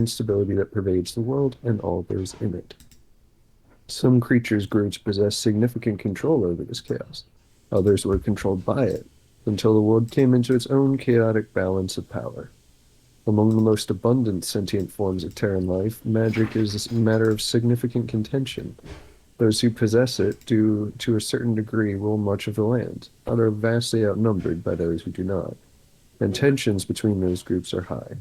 instability that pervades the world and all those in it. Some creatures grew to possess significant control over this chaos. Others were controlled by it, until the world came into its own chaotic balance of power. Among the most abundant sentient forms of Terran life, magic is a matter of significant contention. Those who possess it do, to a certain degree, rule much of the land, but are vastly outnumbered by those who do not, and tensions between those groups are high.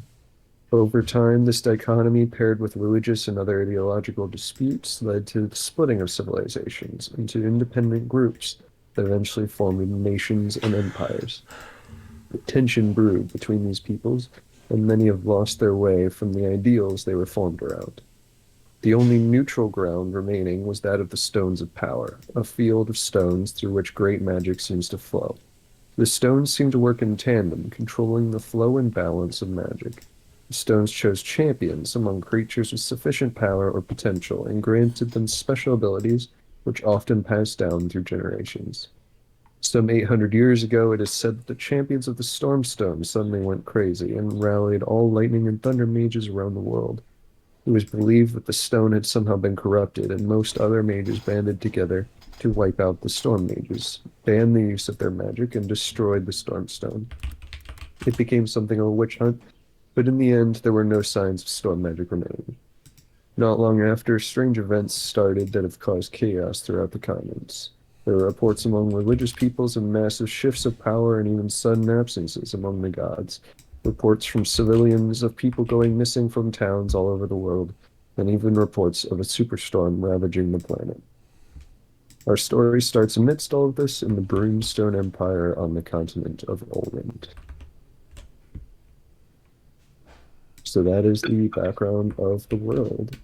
Over time, this dichotomy, paired with religious and other ideological disputes, led to the splitting of civilizations into independent groups that eventually formed nations and empires. Tension brewed between these peoples, and many have lost their way from the ideals they were formed around. The only neutral ground remaining was that of the Stones of Power, a field of stones through which great magic seems to flow. The stones seem to work in tandem, controlling the flow and balance of magic. The stones chose champions among creatures with sufficient power or potential and granted them special abilities which often passed down through generations. Some 800 years ago, it is said that the champions of the Stormstone suddenly went crazy and rallied all lightning and thunder mages around the world. It was believed that the stone had somehow been corrupted, and most other mages banded together to wipe out the storm mages, ban the use of their magic, and destroyed the Stormstone. It became something of a witch hunt, but in the end, there were no signs of storm magic remaining. Not long after, strange events started that have caused chaos throughout the continents. There were reports among religious peoples of massive shifts of power and even sudden absences among the gods. Reports from civilians of people going missing from towns all over the world, and even reports of a superstorm ravaging the planet. Our story starts amidst all of this in the Broomstone Empire on the continent of Olrend. So that is the background of the world.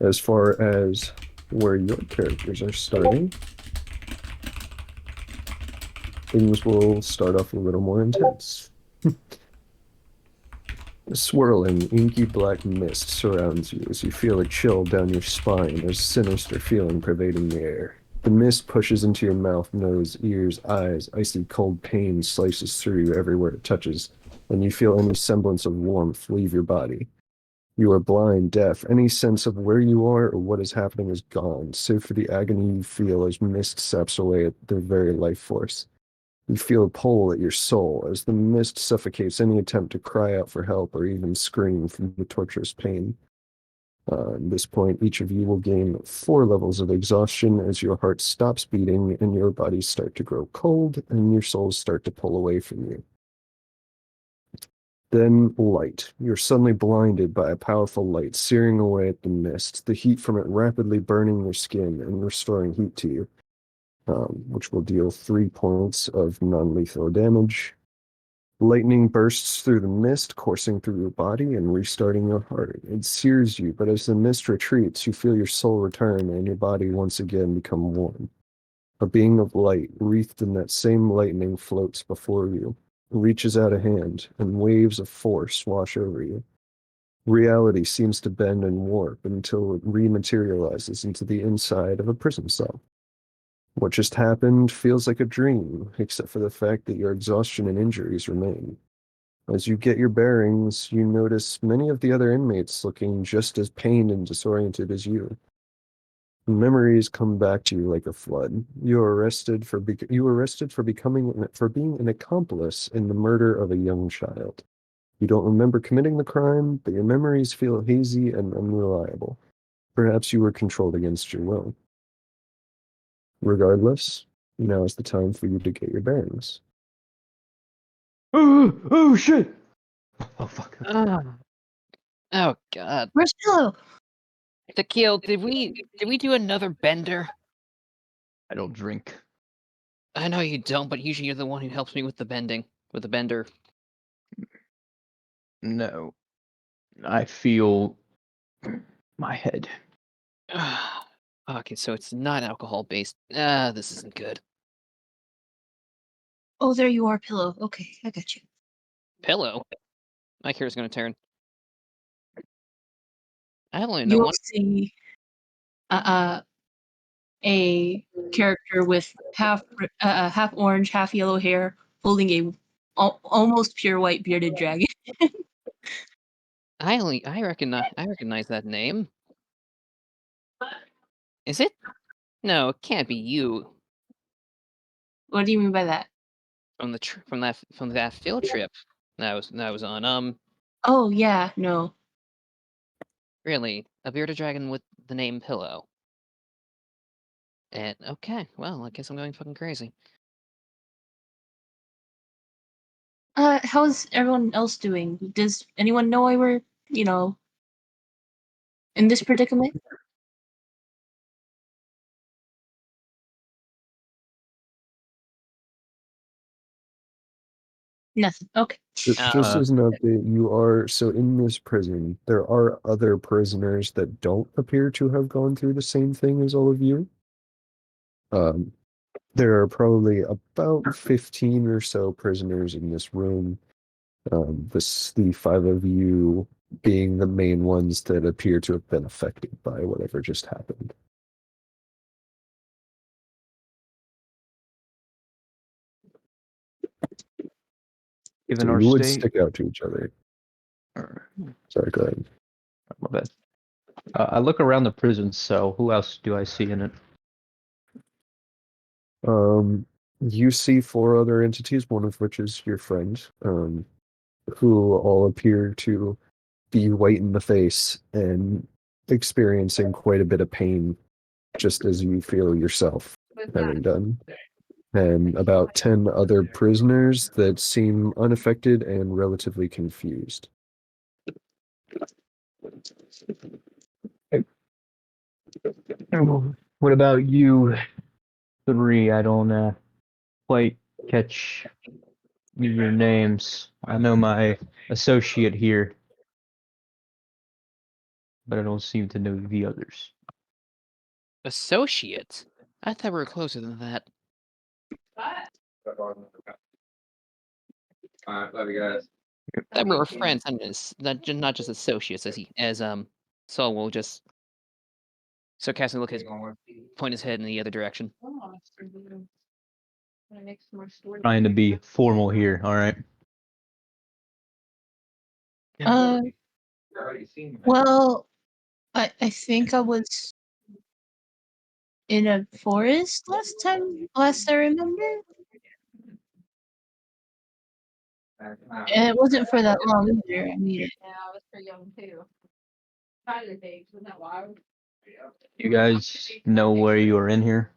As far as where your characters are starting, things will start off a little more intense. A swirling, inky black mist surrounds you as you feel a chill down your spine, a sinister feeling pervading the air. The mist pushes into your mouth, nose, ears, eyes. Icy cold pain slices through you everywhere it touches, and you feel any semblance of warmth leave your body. You are blind, deaf. Any sense of where you are or what is happening is gone, save for the agony you feel as mist saps away at their very life force. You feel a pull at your soul as the mist suffocates any attempt to cry out for help or even scream from the torturous pain. At this point, each of you will gain 4 levels of exhaustion as your heart stops beating and your bodies start to grow cold and your souls start to pull away from you. Then light. You're suddenly blinded by a powerful light searing away at the mist, the heat from it rapidly burning your skin and restoring heat to you, which will deal 3 points of non-lethal damage. Lightning bursts through the mist, coursing through your body and restarting your heart. It sears you, but as the mist retreats, you feel your soul return and your body once again become warm. A being of light, wreathed in that same lightning, floats before you, reaches out a hand, and waves of force wash over you. Reality seems to bend and warp until it rematerializes into the inside of a prison cell. What just happened feels like a dream, except for the fact that your exhaustion and injuries remain. As you get your bearings, you notice many of the other inmates looking just as pained and disoriented as you. Memories come back to you like a flood. You were arrested for being an accomplice in the murder of a young child. You don't remember committing the crime, but your memories feel hazy and unreliable. Perhaps you were controlled against your will. Regardless, now is the time for you to get your bearings. Oh shit! Oh fuck. Oh, oh God. Where's Pillow? Tequil, did we do another bender? I don't drink. I know you don't, but usually you're the one who helps me with the bender. No. I feel my head. Okay, so it's not alcohol based. This isn't good. Oh, there you are, Pillow. Okay, I got you. Pillow? My hair's gonna turn. I only know You'll one. see a character with half orange, half yellow hair, holding a almost pure white bearded dragon. I recognize that name. Is it? No, it can't be you What do you mean by that? from that field trip that I was on. Oh, yeah, no. Really, a bearded dragon with the name Pillow. And okay, well, I guess I'm going fucking crazy. How's everyone else doing? Does anyone know why we're, in this predicament? Nothing. Okay. Just Uh, as an update, so in this prison, there are other prisoners that don't appear to have gone through the same thing as all of you. Um, there are probably about 15 or so prisoners in this room. The five of you being the main ones that appear to have been affected by whatever just happened. Given So our you would state, stick out to each other. or, Sorry, go ahead. my bad. I look around the prison cell. Who else do I see in it? You see four other entities, one of which is your friend, who all appear to be white in the face and experiencing quite a bit of pain, just as you feel yourself having done. And about 10 other prisoners that seem unaffected and relatively confused. What about you three? I don't quite catch your names. I know my associate here, but I don't seem to know the others. associate? I thought we were closer than that. Love you guys. That we were friends, and not just associates, as Saul will just sarcastically point his head in the other direction. Trying to be formal here, all right? Uh, well, I think I was in a forest last I remember. And it wasn't for that long either. I mean, You guys know where you are in here?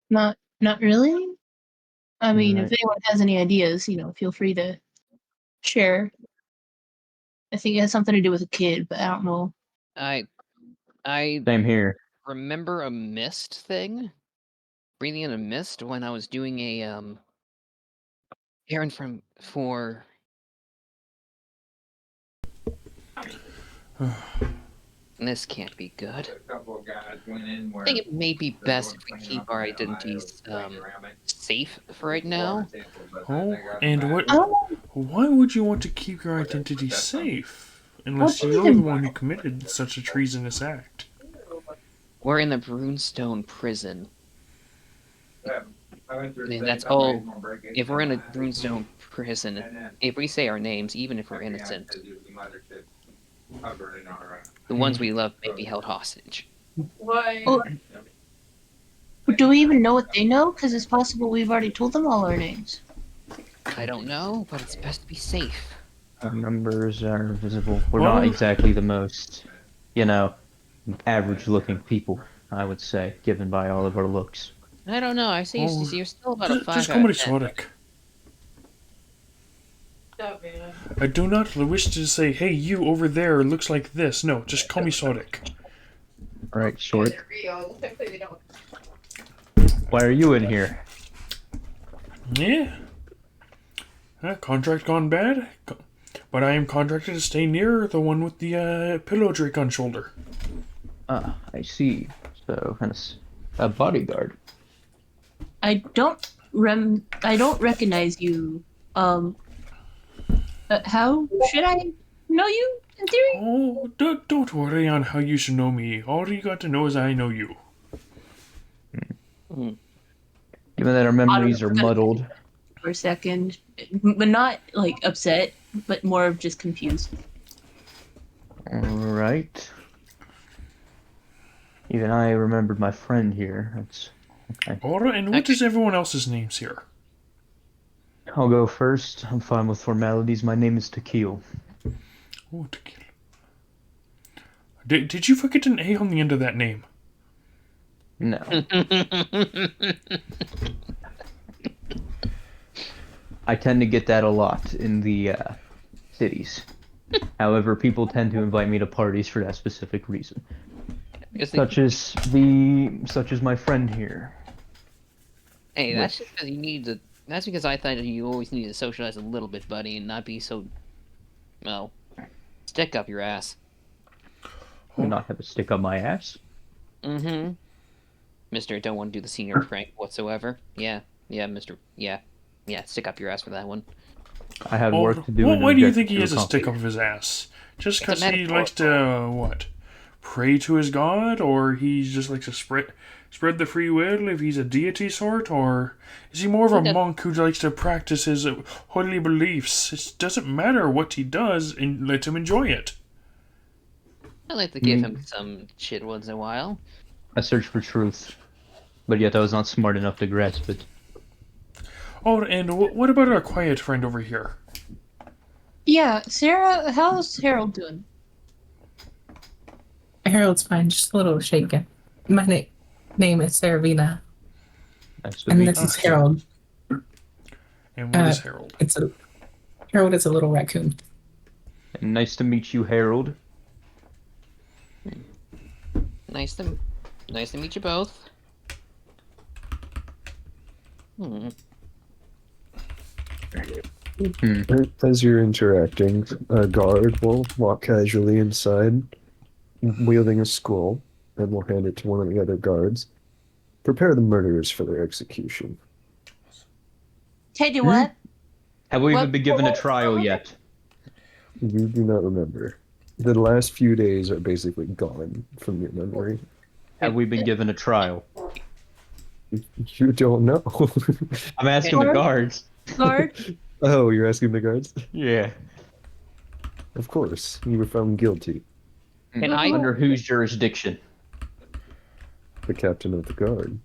not really. I mean, if Alright. anyone has any ideas, feel free to share. I think it has something to do with a kid, but I don't know. I I Same here. remember a mist thing, breathing in a mist when I was doing a errand for. This can't be good. I think it may be best if we keep our identities safe for right now. Oh, and what? Oh, Why would you want to keep your identity safe? what Unless do you you're the even one who committed such a treasonous act. We're in the Runestone prison. And that's all. If we're in a Runestone prison, if we say our names, even if we're innocent, the ones we love may be held hostage. Oh, do we even know what they know? Because it's possible we've already told them all our names. I don't know, but it's best to be safe. Our numbers are visible. We're Well- not exactly the most, average looking people, I would say, given by all of our looks. I don't know. I see Oh, you're still about a 5 Just out call me of 10. Sonic. I do not wish to say, hey, you over there looks like this. No, just call me Sonic. Alright, short. Why are you in here? Yeah. Contract gone bad. But I am contracted to stay near the one with the pillow drake on shoulder. Ah, I see. So, kind of a bodyguard. I don't recognize you. How should I know you in theory? Oh, don't worry on how you should know me. All you got to know is I know you. Hmm. Given that our memories are muddled, for a second, but not like upset, but more of just confused. All right. Even I remembered my friend here. That's okay. Alright, and what is everyone else's names here? I'll go first. I'm fine with formalities. My name is Tequil. Oh, tequila. Did you forget an A on the end of that name? No. I tend to get that a lot in the cities. However, people tend to invite me to parties for that specific reason. Such as my friend here. Hey, that's just because you need to. That's because I thought you always need to socialize a little bit, buddy, and not be so. Well, stick up your ass. Do not have a stick up my ass. Mm-hmm. Mister, don't want to do the senior prank whatsoever. Yeah, Mister. Yeah, stick up your ass for that one. I have work to do. Why do you think he has a stick up his ass? Just because he metaphor. likes to, what? Pray to his god? Or he just likes to spread the free will if he's a deity sort? Or is he more of a monk who likes to practice his holy beliefs? It doesn't matter what he does, and let him enjoy it. I like to give him some shit once in a while. I search for truth, but yet I was not smart enough to grasp it. Oh, and what about our quiet friend over here? Yeah, Sarah, how's Harold doing? Harold's fine, just a little shaken. My name is Saravina, Nice to and meet this you. is Harold. And what is Harold? Harold is a little raccoon. And nice to meet you, Harold. Nice to meet you both. As you're interacting, a guard will walk casually inside, wielding a scroll, and will hand it to one of the other guards. Prepare the murderers for their execution. Teddy, what? Have we even What- been given a what- trial yet? You do not remember. The last few days are basically gone from your memory. Have we been given a trial? You don't know. I'm asking the Guard? guards. Guard? Oh, you're asking the guards? Yeah. Of course, you were found guilty. Can I- Under whose jurisdiction? The captain of the guard.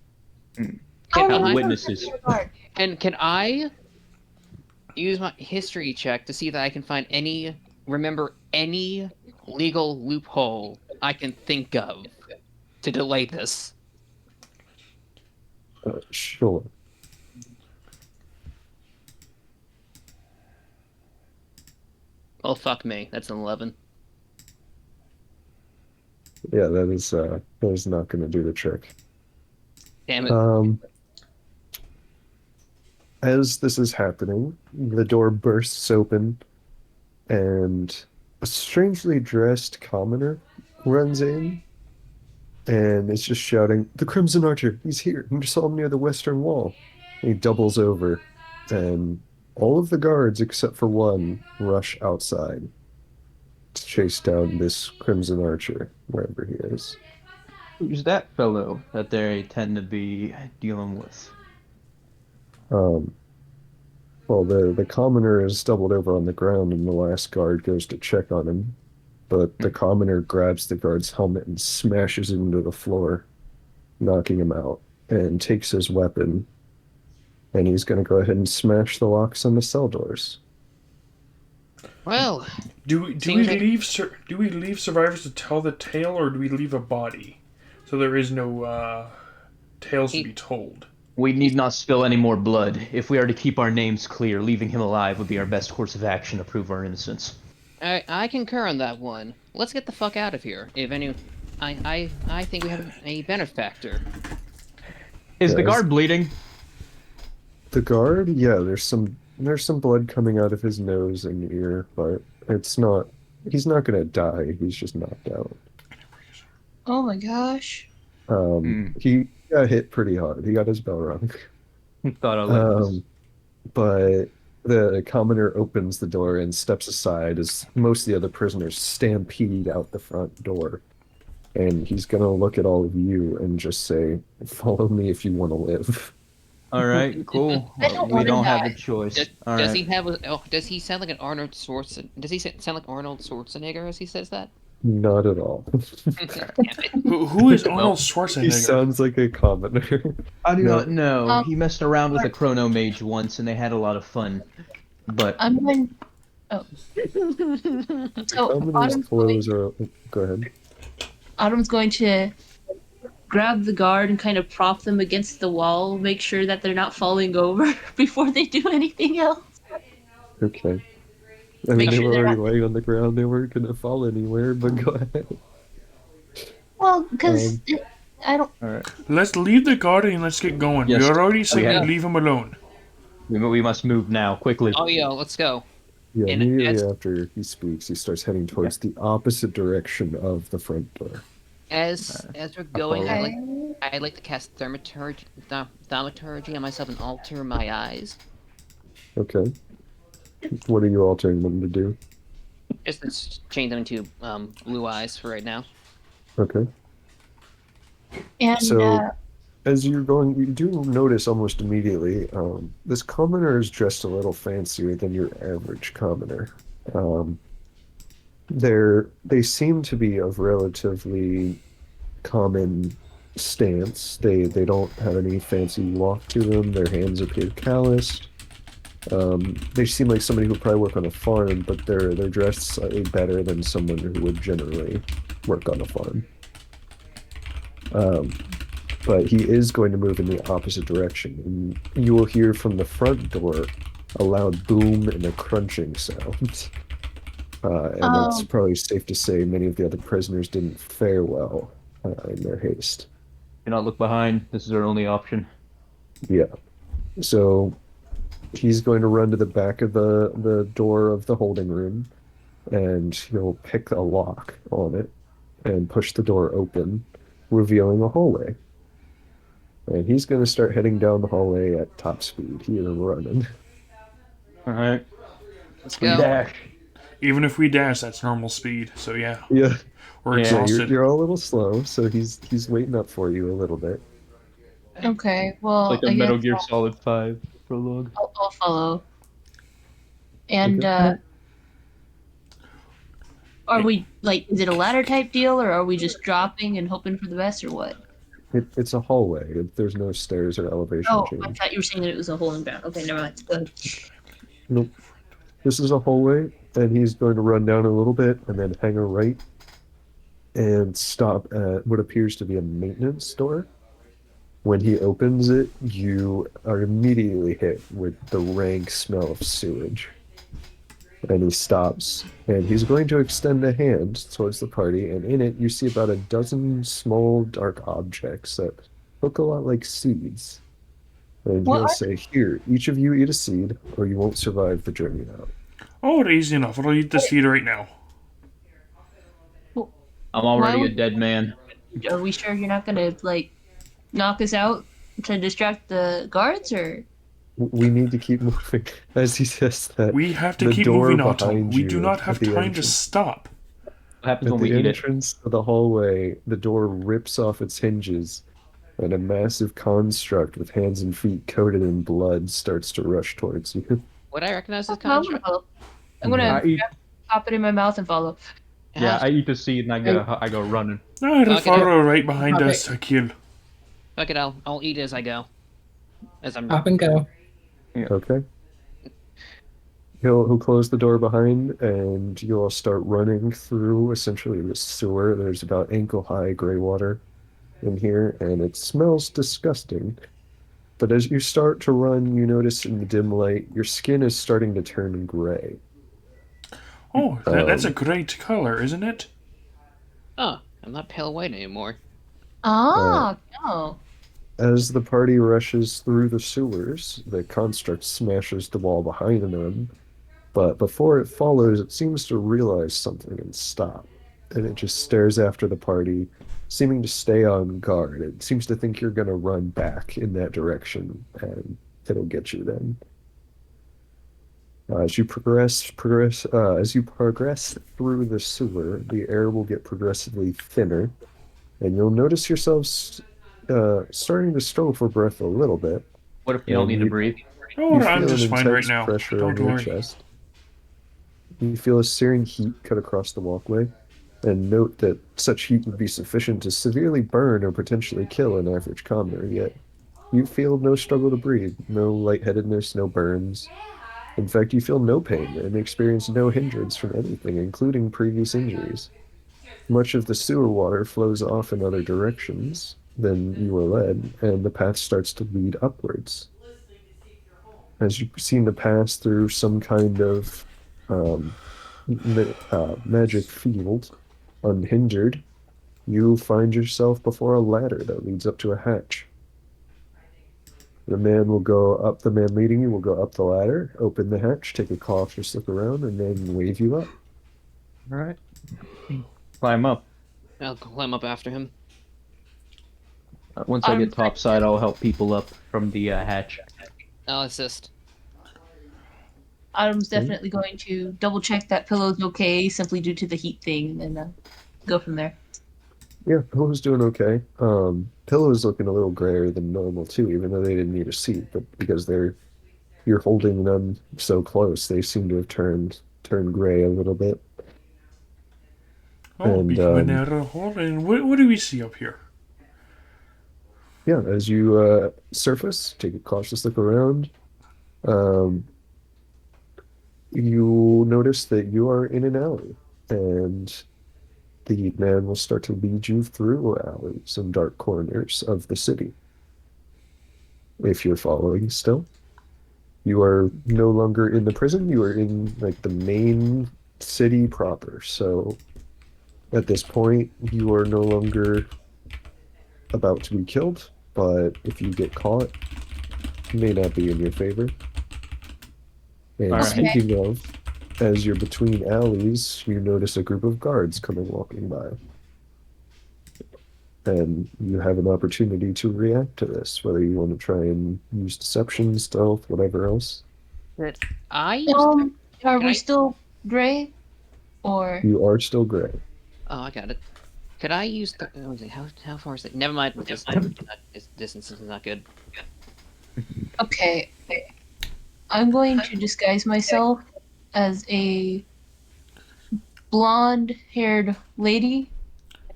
Can Oh, I? witnesses. Guard. And can I use my history check to see that I can find remember any legal loophole I can think of to delay this? Sure. Oh, fuck me. That's an 11. Yeah, that is not going to do the trick. Damn it. As this is happening, the door bursts open, and a strangely dressed commoner runs in, and is just shouting, "The Crimson Archer! He's here! I saw him near the western wall." And he doubles over, and all of the guards except for one rush outside to chase down this Crimson Archer, wherever he is. Who's that fellow that they tend to be dealing with? Well, the commoner is doubled over on the ground, and the last guard goes to check on him. But the commoner grabs the guard's helmet and smashes him into the floor, knocking him out, and takes his weapon. And he's going to go ahead and smash the locks on the cell doors. Well, Do we leave survivors to tell the tale, or do we leave a body, so there is no tales to be told? We need not spill any more blood. If we are to keep our names clear, leaving him alive would be our best course of action to prove our innocence. I concur on that one. Let's get the fuck out of here. I think we have a benefactor. Is the Yes. guard bleeding? The guard, yeah, there's some blood coming out of his nose and ear, but he's not going to die. He's just knocked out. Oh my gosh. He got hit pretty hard. He got his bell rung. Thought I let this. But the commoner opens the door and steps aside as most of the other prisoners stampede out the front door. And he's going to look at all of you and just say, "Follow me if you want to live." All right, cool. I don't We wanna don't have a die. choice. All Does right. he have? Does he sound like an Arnold Schwarzenegger? Does he sound like Arnold Schwarzenegger as he says that? Not at all. Damn it. Who is Well, Arnold He Schwarzenegger? sounds like a commoner. I do No. not know. Um, He messed around with a chrono mage once, and they had a lot of fun. But I'm going. Oh, so Commoner's clothes are. Go ahead. Autumn's going to grab the guard and kind of prop them against the wall, make sure that they're not falling over before they do anything else. Okay. I mean, Make they sure were they're already not. laying on the ground. They weren't going to fall anywhere, but go ahead. Well, because Um, I don't. all right. Let's leave the garden and let's get going. Yes. We're already saying yeah. leave him alone. We must move now, quickly. Oh yeah, let's go. Yeah, And immediately as after he speaks, he starts heading towards the opposite direction of the front door. as we're going, follow. I'd like to cast thaumaturgy on myself and alter my eyes. Okay. What are you altering them to do? Just let's change them into blue eyes for right now. Okay. And So, as you're going, you do notice almost immediately, this commoner is dressed a little fancier than your average commoner. They seem to be of relatively common stance. They don't have any fancy walk to them. Their hands appear calloused. They seem like somebody who would probably work on a farm, but they're dressed slightly better than someone who would generally work on a farm. But he is going to move in the opposite direction, and you will hear from the front door a loud boom and a crunching sound. And it's probably safe to say many of the other prisoners didn't fare well in their haste. Do not look behind. This is our only option. Yeah. So he's going to run to the back of the door of the holding room, and he'll pick a lock on it and push the door open, revealing a hallway. And he's going to start heading down the hallway at top speed. He is running. All right. Let's We go. dash. Even if we dash, that's normal speed. So yeah, Yeah. we're Yeah, Yeah, exhausted. you're all a little slow, so he's waiting up for you a little bit. okay, well, Like a I Metal guess Gear Solid 5 prologue. I'll follow. And Okay. are we like? Is it a ladder type deal, or are we just dropping and hoping for the best, or what? It's a hallway. There's no stairs or elevation Oh, I change. thought you were saying that it was a hole in the ground. Okay, never mind. Go ahead. Nope. This is a hallway, and he's going to run down a little bit and then hang a right and stop at what appears to be a maintenance door. When he opens it, you are immediately hit with the rank smell of sewage. And he stops, and he's going to extend a hand towards the party, and in it you see about a dozen small dark objects that look a lot like seeds. And What he'll are- say, "Here, each of you eat a seed, or you won't survive the journey out." Oh, easy enough. I'll eat this feed right now. I'm already Why a dead man. Are we sure you're not gonna like knock us out to distract the guards, or? We need to keep moving. As he says that, We have to the keep door moving, Otto. behind We you do not at have the time to entrance- stop. What happens At when we the eat it? entrance of the hallway, the door rips off its hinges, and a massive construct with hands and feet coated in blood starts to rush towards you. Would I recognize this I'm gonna construct? follow. I'm gonna I eat. pop it in my mouth and follow. Yeah, I eat the seed and I go running. No, it'll Okay. follow right behind Okay. us, Akil. Fuck it, I'll eat as I go. As I'm Pop and go. Okay. He'll close the door behind, and you'll start running through essentially the sewer. There's about ankle-high gray water in here, and it smells disgusting. But as you start to run, you notice in the dim light, your skin is starting to turn gray. Oh, that's a great color, isn't it? Oh, I'm not pale white anymore. Ah, no. As the party rushes through the sewers, the construct smashes the wall behind them, but before it follows, it seems to realize something and stop. And it just stares after the party, seeming to stay on guard. It seems to think you're going to run back in that direction, and it'll get you then. As you progress through the sewer, the air will get progressively thinner, and you'll notice yourselves starting to struggle for breath a little bit. What if you don't And need to breathe? Oh, you I'm feel an just fine right intense now. pressure on Don't your worry. chest. You feel a searing heat cut across the walkway, and note that such heat would be sufficient to severely burn or potentially kill an average commoner, yet you feel no struggle to breathe, no lightheadedness, no burns. In fact, you feel no pain and experience no hindrance from anything, including previous injuries. Much of the sewer water flows off in other directions than you were led, and the path starts to lead upwards. As you seem to pass through some kind of um, magic field, unhindered, you find yourself before a ladder that leads up to a hatch. The man leading you will go up the ladder, open the hatch, take a cautious look around, and then wave you up. All right. Climb up. I'll climb up after him. Once I I'm get topside, I'll help people up from the hatch. I'll assist. Autumn's Okay. definitely going to double check that pillow's okay, simply due to the heat thing, and then go from there. Yeah, Pillow's doing okay. Pillow's looking a little grayer than normal too, even though they didn't need a seat, but because you're holding them so close, they seem to have turned gray a little bit. Oh, And becoming out of the hole. And what do we see up here? yeah, as you surface, take a cautious look around. Um, you notice that you are in an alley, and the man will start to lead you through alleys and dark corners of the city. If you're following still, you are no longer in the prison, you are in like the main city proper. So at this point, you are no longer about to be killed, but if you get caught, it may not be in your favor. And All right. speaking of, as you're between alleys, you notice a group of guards coming walking by. And you have an opportunity to react to this, whether you want to try and use deception, stealth, whatever else. That I used. Are Can we I- still gray? Or You are still gray. Oh, I got it. Could I use? How far is it? Never mind. This distance is not good. okay. I'm going to disguise myself as a blonde-haired lady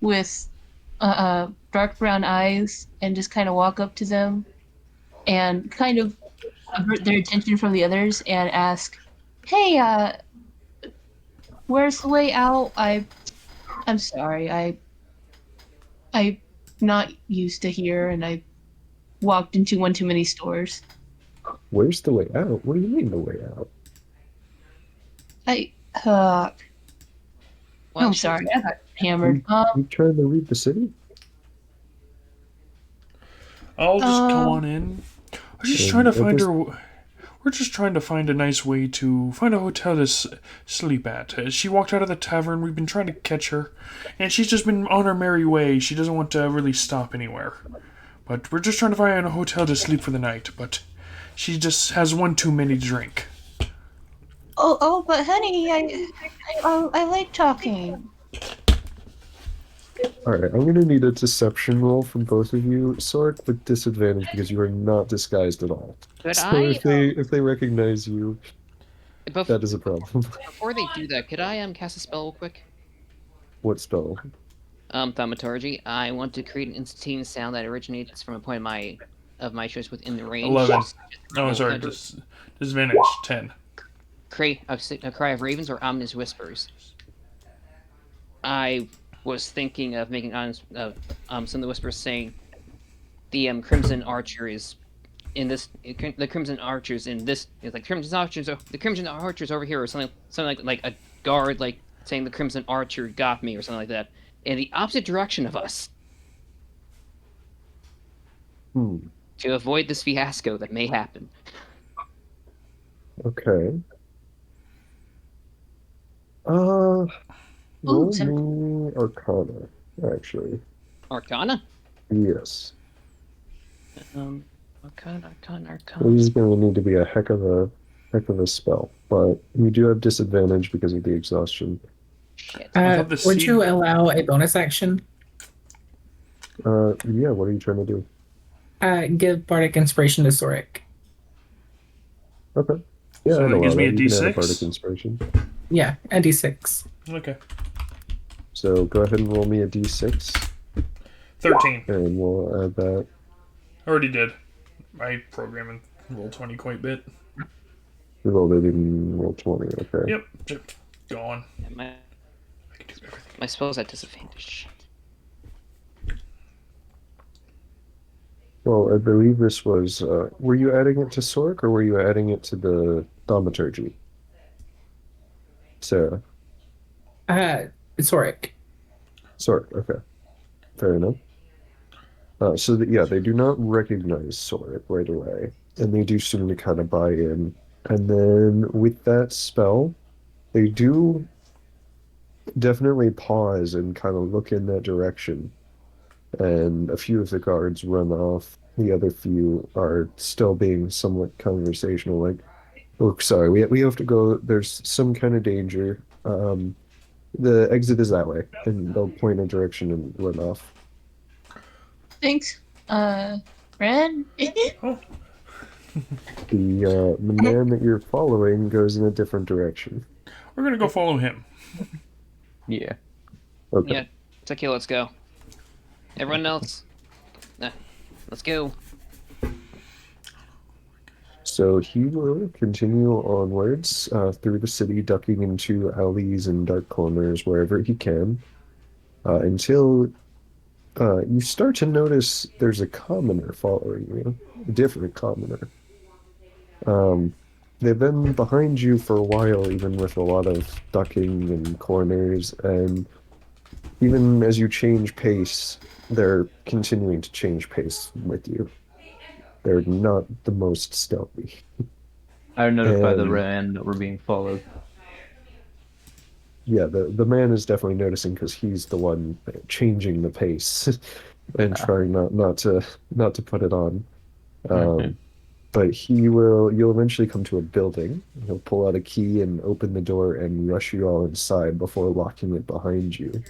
with dark brown eyes, and just kind of walk up to them and kind of avert their attention from the others and ask, "Hey, where's the way out? I'm sorry. I'm not used to here, and I walked into one too many stores. Where's the way out? What do you mean the way out? I Well, I'm she- sorry. I got hammered. You trying to leave the city? I'll just come Um, on in. We're just trying to find her. We're just trying to find a nice way to find a hotel to sleep at. She walked out of the tavern. We've been trying to catch her, and she's just been on her merry way. She doesn't want to really stop anywhere. But we're just trying to find a hotel to sleep for the night. But she just has one too many to drink. but honey, I like talking. All right, I'm gonna need a deception roll from both of you, Sork, with disadvantage because you are not disguised at all. Could So I? if they recognize you, Bef- that is a problem. Before they do that, could I cast a spell real quick? What spell? Thaumaturgy. I want to create an instantaneous sound that originates from a point of my choice within the range. 11. Oh, Oh, sorry. no, Disadvantage 10. A cry of ravens or ominous whispers. I was thinking of making some of the whispers saying the Crimson Archer is in this. The Crimson Archers in this. It's like the Crimson Archers over here, or something like a guard like saying the Crimson Archer got me, or something like that, in the opposite direction of us Hmm. to avoid this fiasco that may happen. Okay. Roll sorry. me Arcana, actually. Arcana. Yes. Arcana. This is going to need to be a heck of a spell, but you do have disadvantage because of the exhaustion. Shit. have the Would seed- you allow a bonus action? Yeah, what are you trying to do? Give bardic inspiration to Sorik. Okay. Yeah, So I'd that allow gives me that. a You can add a bardic D6. inspiration. Yeah, a d6. Okay. So go ahead and roll me a d6, 13. and we'll add that. Already did. I program in Roll20 quite a bit. We rolled it in roll 20. Okay. Yep. Yep. Go on. My, I can do everything. my spell's at disadvantage. Well, I believe this was. Were you adding it to Sork or were you adding it to the thaumaturgy? Sarah. Sorik. Sork. Okay. Fair enough. So that yeah, they do not recognize Sork right away, and they do seem to kind of buy in. And then with that spell, they do definitely pause and kind of look in that direction. And a few of the guards run off. The other few are still being somewhat conversational, like, "Oh, sorry, we have to go. There's some kind of danger. The exit is that way," and they'll point a direction and run off. Thanks. Ren? Oh, The man that you're following goes in a different direction. we're gonna go follow him. Yeah. Okay. Yeah, Tequila, let's go. Everyone else, nah, let's go. So he will continue onwards through the city, ducking into alleys and dark corners wherever he can, until you start to notice there's a commoner following you, a different commoner. They've been behind you for a while, even with a lot of ducking and corners, and even as you change pace, they're continuing to change pace with you. They're not the most stealthy. I notify the And Rand that we're being followed. yeah, the man is definitely noticing because he's the one changing the pace and Ah. trying not to put it on. Mhm. But you'll eventually come to a building. He'll pull out a key and open the door and rush you all inside before locking it behind you.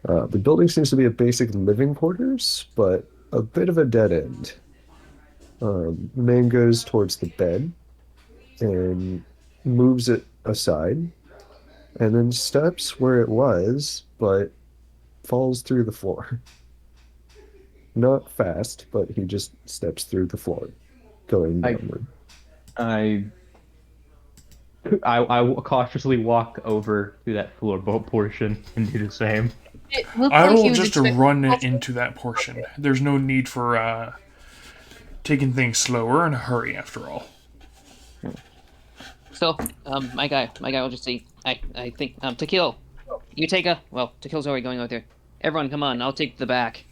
The building seems to be a basic living quarters, but a bit of a dead end. The man goes towards the bed and moves it aside, and then steps where it was, but falls through the floor. Not fast, but he just steps through the floor, going I downward. I I cautiously walk over to that floorboat portion and do the same. It looked I like he will was just expecting. run into that portion. There's no need for taking things slower in a hurry, after all. So, my guy will just say, I think, Tequila, you take well, Tequila's already going out there. Everyone, come on, I'll take the back.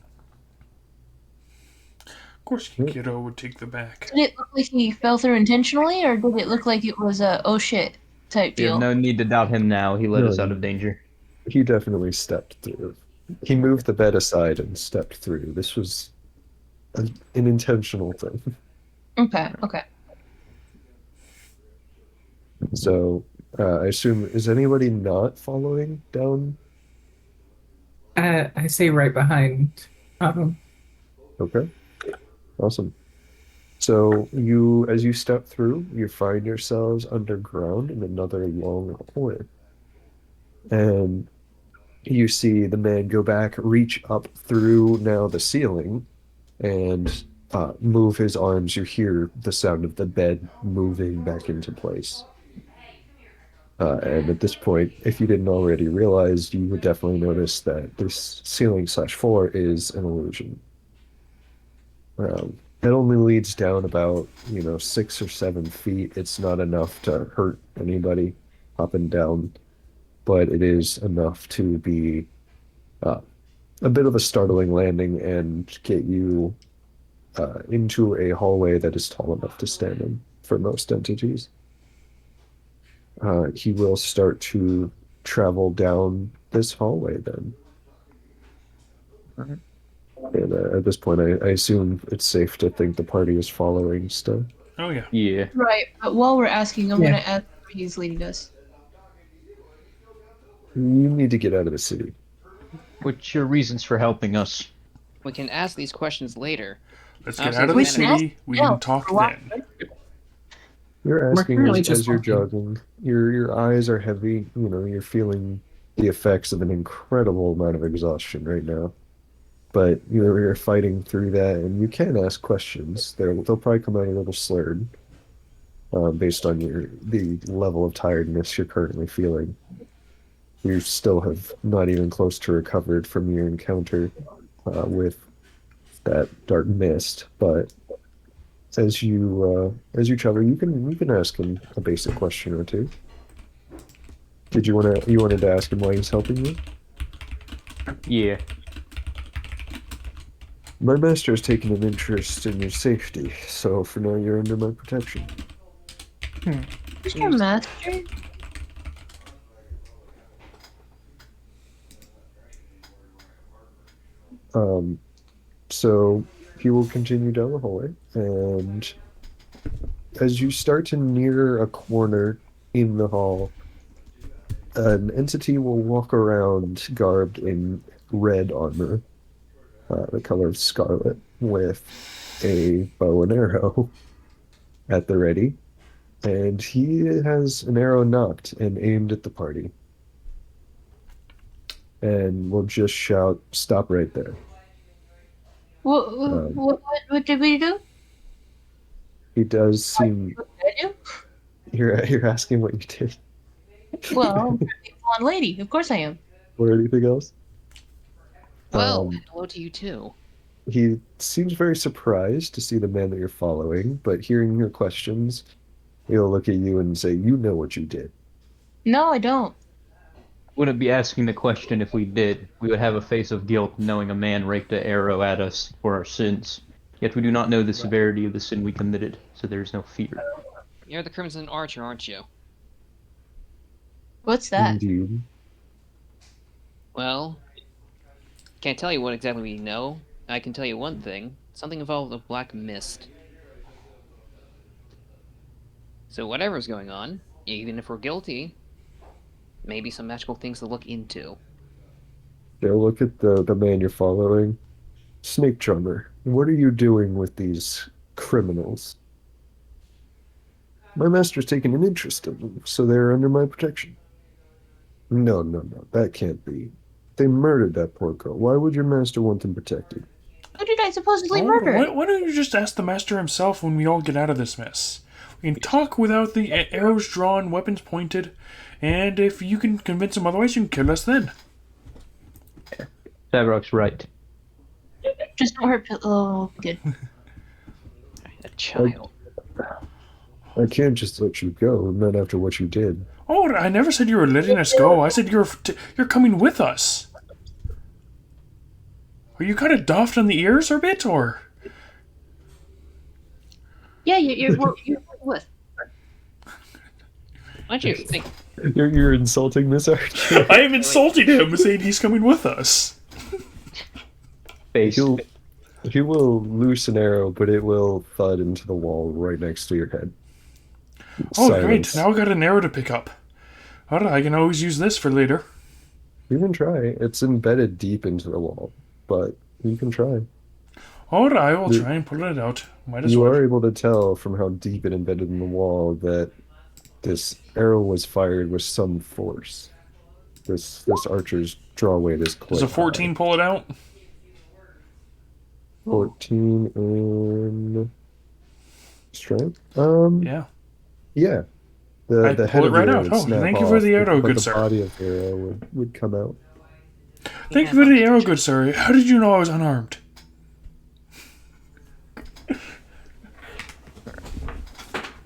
Of course, kiddo would take the back. Did it look like he fell through intentionally, or did it look like it was a oh shit type We have deal? no need to doubt him now. He led No, us out of danger. he definitely stepped through. He moved the bed aside and stepped through. This was an intentional thing. Okay, okay. So I assume, is anybody not following down? I say right behind. Okay, awesome. So as you step through, you find yourselves underground in another long hallway. And you see the man go back, reach up through now the ceiling, and move his arms. You hear the sound of the bed moving back into place. And at this point, if you didn't already realize, you would definitely notice that this ceiling/floor is an illusion. It only leads down about, 6 or 7 feet. It's not enough to hurt anybody up and down, but it is enough to be uh, a bit of a startling landing and get you into a hallway that is tall enough to stand in for most entities. He will start to travel down this hallway then. Alright. And at this point, I assume it's safe to think the party is following still. Oh, yeah. Yeah. Right, but while we're asking, I'm Yeah. gonna ask where he's leading us. You need to get out of the city. What's your reasons for helping us? We can ask these questions later. Let's I'll get say out of the the man- city. We No, can talk for a while. then. You're We're asking currently just as you're walking. jogging. Your eyes are heavy. You know, you're feeling the effects of an incredible amount of exhaustion right now. But you're fighting through that, and you can ask questions. They'll probably come out a little slurred, based on the level of tiredness you're currently feeling. You still have not even close to recovered from your encounter with that dark mist, but as you travel, you can ask him a basic question or two. Did you wanted to ask him why he's helping you? Yeah. My master has taken an interest in your safety, so for now you're under my protection. Who's your master? Um, so he will continue down the hallway, and as you start to near a corner in the hall, an entity will walk around garbed in red armor, the color of scarlet, with a bow and arrow at the ready, and he has an arrow knocked and aimed at the party, and will just shout, "Stop right there!" What, Um, what did we do? he does seem. What did I do? You're asking what you did, Well, I'm a blonde lady. Of course I am. or anything else. Well, Um, hello to you too. he seems very surprised to see the man that you're following, but hearing your questions, he'll look at you and say, "You know what you did." No, I don't. Wouldn't be asking the question if we did. We would have a face of guilt knowing a man raked an arrow at us for our sins. Yet we do not know the severity of the sin we committed, so there is no fear. You're the Crimson Archer, aren't you? What's that? Indeed. Well, can't tell you what exactly we know. I can tell you one thing. Something involved with black mist. So whatever's going on, even if we're guilty, maybe some magical things to look into. They'll look at the man you're following. Snake Charmer, what are you doing with these criminals? My master's taken an interest in them, so they're under my protection. No, no, no, that can't be. They murdered that poor girl. Why would your master want them protected? Who did I supposedly Oh, murder? why don't you just ask the master himself when we all get out of this mess? We can talk without the arrows drawn, weapons pointed, and if you can convince him otherwise, you can kill us then. Savrock's right. Just don't hurt. Oh, good. A child. I can't just let you go, not after what you did. Oh, I never said you were letting us go. I said you're coming with us. Are you kind of doffed on the ears a bit, or? Yeah, you're what? Why don't you think? You're insulting Miss Archer. I am insulting him, saying he's coming with us. Face. He will loose an arrow, but it will thud into the wall right next to your head. Oh, Silence. great. Now I got an arrow to pick up. Alright, I can always use this for later. You can try. It's embedded deep into the wall, but you can try. Alright, I will try and pull it out. Might as You well. are able to tell from how deep it embedded in the wall that this arrow was fired with some force. This archer's draw weight is quite Does a 14 pull it out? high. 14 in strength. Yeah. Yeah. I'd The pull head it of right the arrow out. would Oh, snap thank you off, for the arrow, but good the sir. body of the arrow would come out. Thank you for the arrow, good sir. How did you know I was unarmed?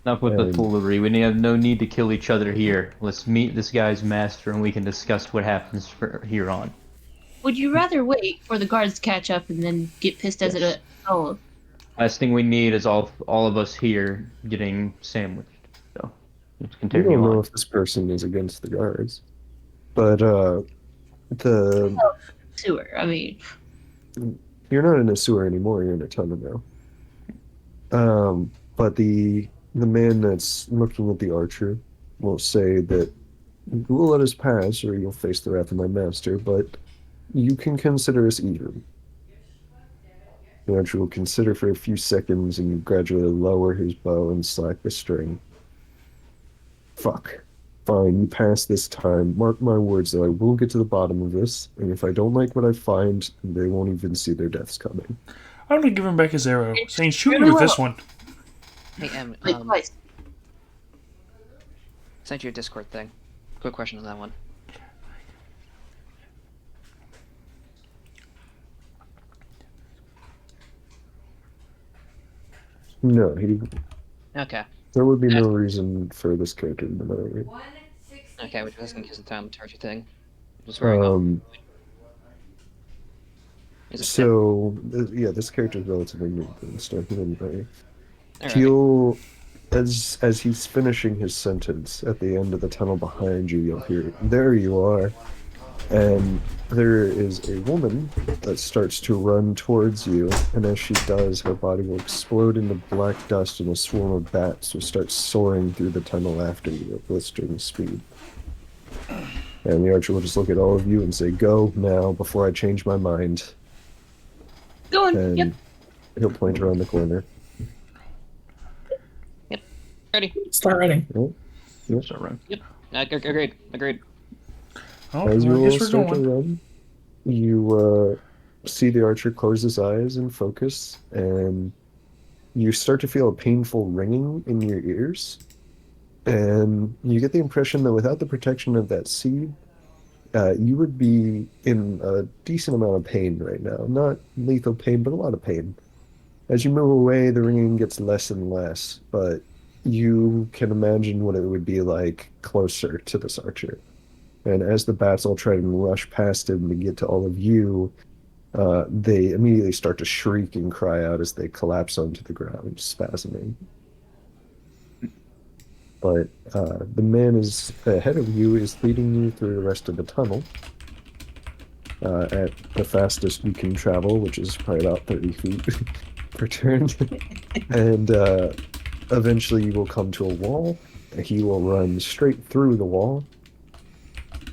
Enough with the And- foolery. We have no need to kill each other here. Let's meet this guy's master and we can discuss what happens from here on. Would you rather wait for the guards to catch up and then get pissed as it? Oh, Last thing we need is all of us here getting sandwiched. So let's You continue don't know on. if this person is against the guards, but the sewer. I mean, you're not in a sewer anymore. You're in a tunnel now. But the man that's looking at the archer will say that you will let us pass, or you'll face the wrath of my master. But you can consider us even. The archer will consider for a few seconds and gradually lower his bow and slack the string. Fuck. Fine, you pass this time. Mark my words, though, I will get to the bottom of this, and if I don't like what I find, they won't even see their deaths coming. I'm gonna give him back his arrow, saying, "Shoot me Really with this well. one." Hey, Like twice. sent you a Discord thing. Quick question on that one. No, Okay. there would be no reason for this character to know. Okay, which was in case of time charger thing. Just wearing off. Is it Yeah, this character is relatively new to the stuff. He didn't know. Alright. He'll, as he's finishing his sentence at the end of the tunnel behind you, you'll hear, "There you are." And there is a woman that starts to run towards you, and as she does, her body will explode into black dust, and a swarm of bats will start soaring through the tunnel after you at blistering speed. And the archer will just look at all of you and say, "Go now, before I change my mind." Going. And Yep. he'll point around the corner. Ready. Start running. Yep. So run. Agreed. Agreed. Oh, As you well, I all guess we're start to going. run, you see the archer close his eyes and focus, and you start to feel a painful ringing in your ears. And you get the impression that without the protection of that seed, you would be in a decent amount of pain right now. Not lethal pain, but a lot of pain. As you move away, the ringing gets less and less, but you can imagine what it would be like closer to this archer. And as the bats all try to rush past him to get to all of you, they immediately start to shriek and cry out as they collapse onto the ground, spasming. But the man is ahead of you is leading you through the rest of the tunnel at the fastest you can travel, which is probably about 30 feet per turn. And eventually you will come to a wall. He will run straight through the wall.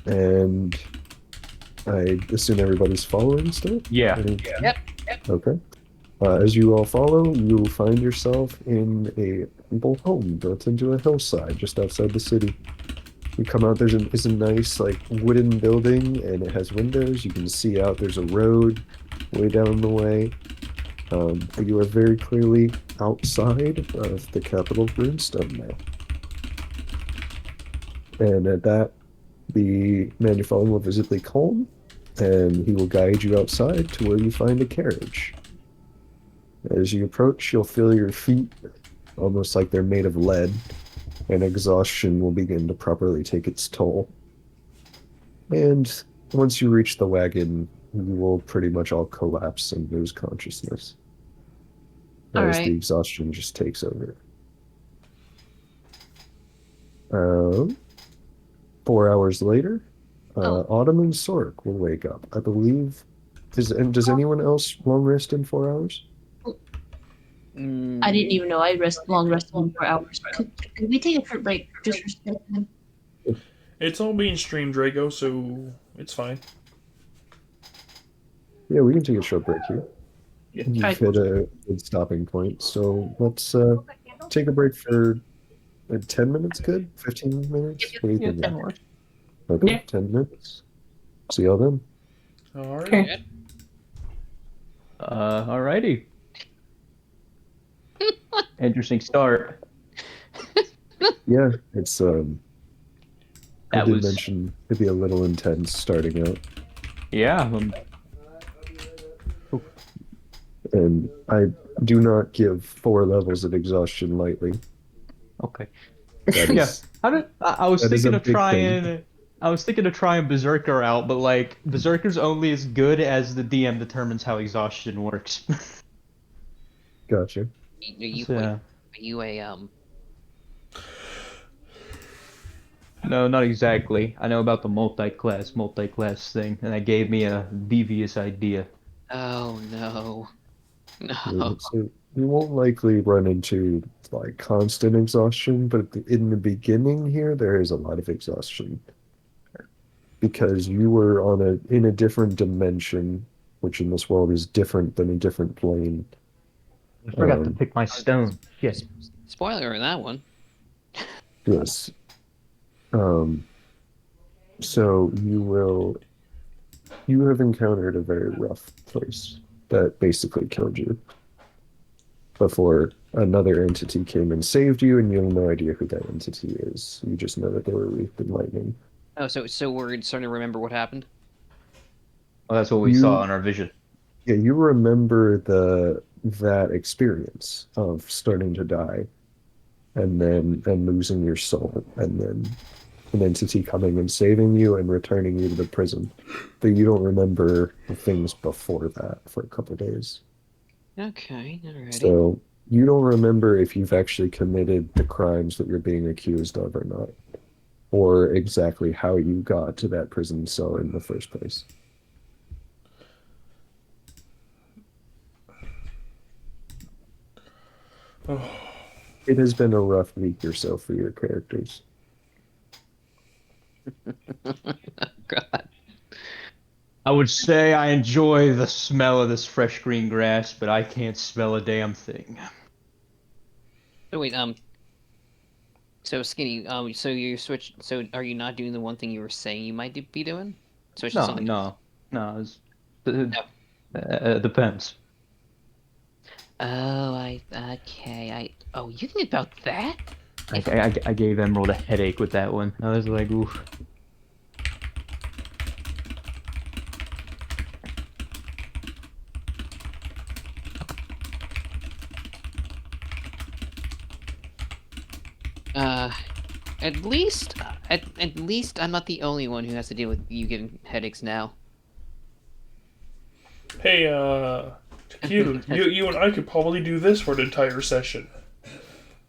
And I assume everybody's following still? Yeah. Yep. Okay. As you all follow, you will find yourself in a humble home built into a hillside just outside the city. You come out, there's a nice like wooden building, and it has windows. You can see out. There's a road way down the way. But you are very clearly outside of the capital of Runestone now. And at that, the man you're following will visibly calm, and he will guide you outside to where you find a carriage. As you approach, you'll feel your feet almost like they're made of lead, and exhaustion will begin to properly take its toll. And once you reach the wagon, you will pretty much all collapse and lose consciousness All as right. the exhaustion just takes over. 4 hours later, Autumn and Sork will wake up. I believe. Does anyone else long rest in 4 hours? I didn't even know I long rested in 4 hours. Could we take a short break just for a second? It's all being streamed, Draco, so it's fine. Yeah, we can take a short break here. You've Alright. hit a good stopping point, so let's take a break for 10 minutes. Good, 15 minutes. What do you think? That works. Okay, Yeah. 10 minutes. See y'all then. All right. Okay. Alrighty. Interesting start. Yeah, it's I That did was mention it'd be a little intense starting out, yeah. and I do not give 4 levels of exhaustion lightly. Okay. That Yeah. is, I was that is thinking a of big trying. thing. I was thinking of trying Berserker out, but like Berserker's only as good as the DM determines how exhaustion works. Gotcha. Are you, So, are you a no, not exactly. I know about the multi-class thing, and that gave me a devious idea. Oh no. Yeah, No. so you won't likely run into like constant exhaustion, but in the beginning here, there is a lot of exhaustion because you were in a different dimension which in this world is different than a different plane. I forgot to Um, pick my stone. Shit. Spoiler in that one. yes. Um, so you have encountered a very rough place that basically killed you before another entity came and saved you, and you have no idea who that entity is. You just know that they were wreathed in lightning. Oh, so we're starting to remember what happened. Well, that's what we saw You in our vision. Yeah, you remember that experience of starting to die and losing your soul, and then an entity coming and saving you and returning you to the prison. But you don't remember the things before that for a couple days. Okay, alrighty. So you don't remember if you've actually committed the crimes that you're being accused of or not, or exactly how you got to that prison cell in the first place. It has been a rough week or so for your characters. God. I would say I enjoy the smell of this fresh green grass, but I can't smell a damn thing. So wait, so Skinny, so you switch. So are you not doing the one thing you were saying you might be doing? Switch to No, something else. no. No. Depends. Oh, okay. Oh, you think about that? I gave Emerald a headache with that one. I was like, oof. Uh, at least I'm not the only one who has to deal with you getting headaches now. Hey, Tequila, you and I could probably do this for an entire session.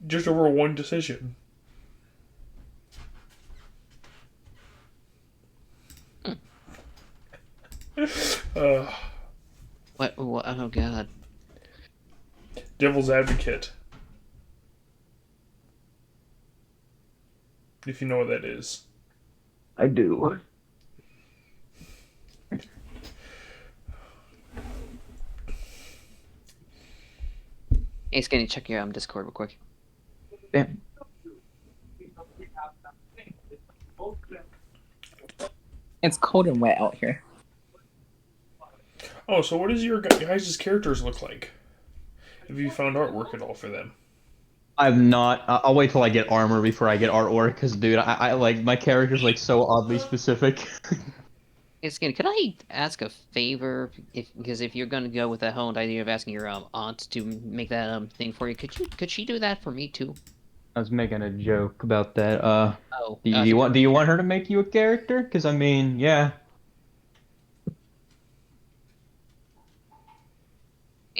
Just over one decision. uh, What? Oh God. Devil's Advocate. If you know what that is. I do. Hey, Skinny, check your Discord real quick. Damn. It's cold and wet out here. Oh, so what does your guys' characters look like? Have you found artwork at all for them? I've not. I'll wait till I get armor before I get artwork, because, dude, I like my character's like so oddly specific. Hey, Skinny, could I ask a favor? Because if you're gonna go with that whole idea of asking your aunt to make that thing for you, could she do that for me too? I was making a joke about that. Oh, Do you want her to make you a character? Because I mean, yeah.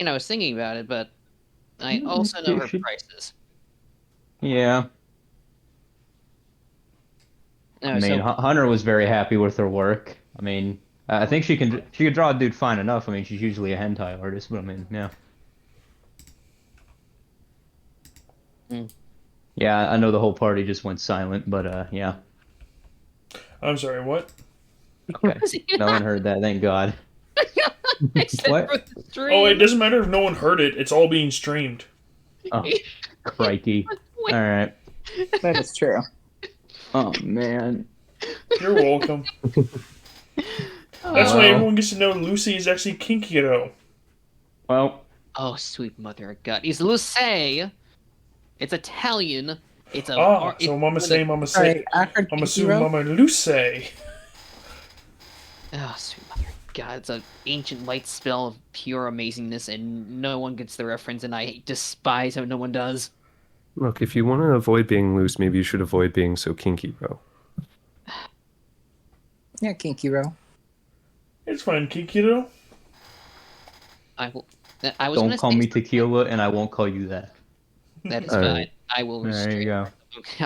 I was thinking about it, but I also know her she- prices. Yeah. I mean, So Hunter was very happy with her work. I mean, I think she could draw a dude fine enough. I mean, she's usually a hentai artist, but I mean, yeah. Hmm. Yeah, I know the whole party just went silent, but yeah. I'm sorry, what? Okay. No one heard that, thank God. Except What? for the stream. Oh, it doesn't matter if no one heard it. It's all being streamed. Oh, crikey. Wait. All right. That is true. Oh man. You're welcome. That's why everyone gets to know Lucy is actually kinky though. Well, Oh, sweet mother of God! It's Luce. It's Italian. It's a. So Mama say, Mama Sorry, say, I heard Mama sue, hero. Mama Lucy. Oh, sweet mother of God! It's an ancient light spell of pure amazingness, and no one gets the reference, and I despise how no one does. Look, if you want to avoid being loose, maybe you should avoid being so kinky, bro. Yeah, kinky row. It's fine, kinky though. I will. I was don't gonna call say me tequila, and I won't call you that. that is All fine. right. I will There you restrain.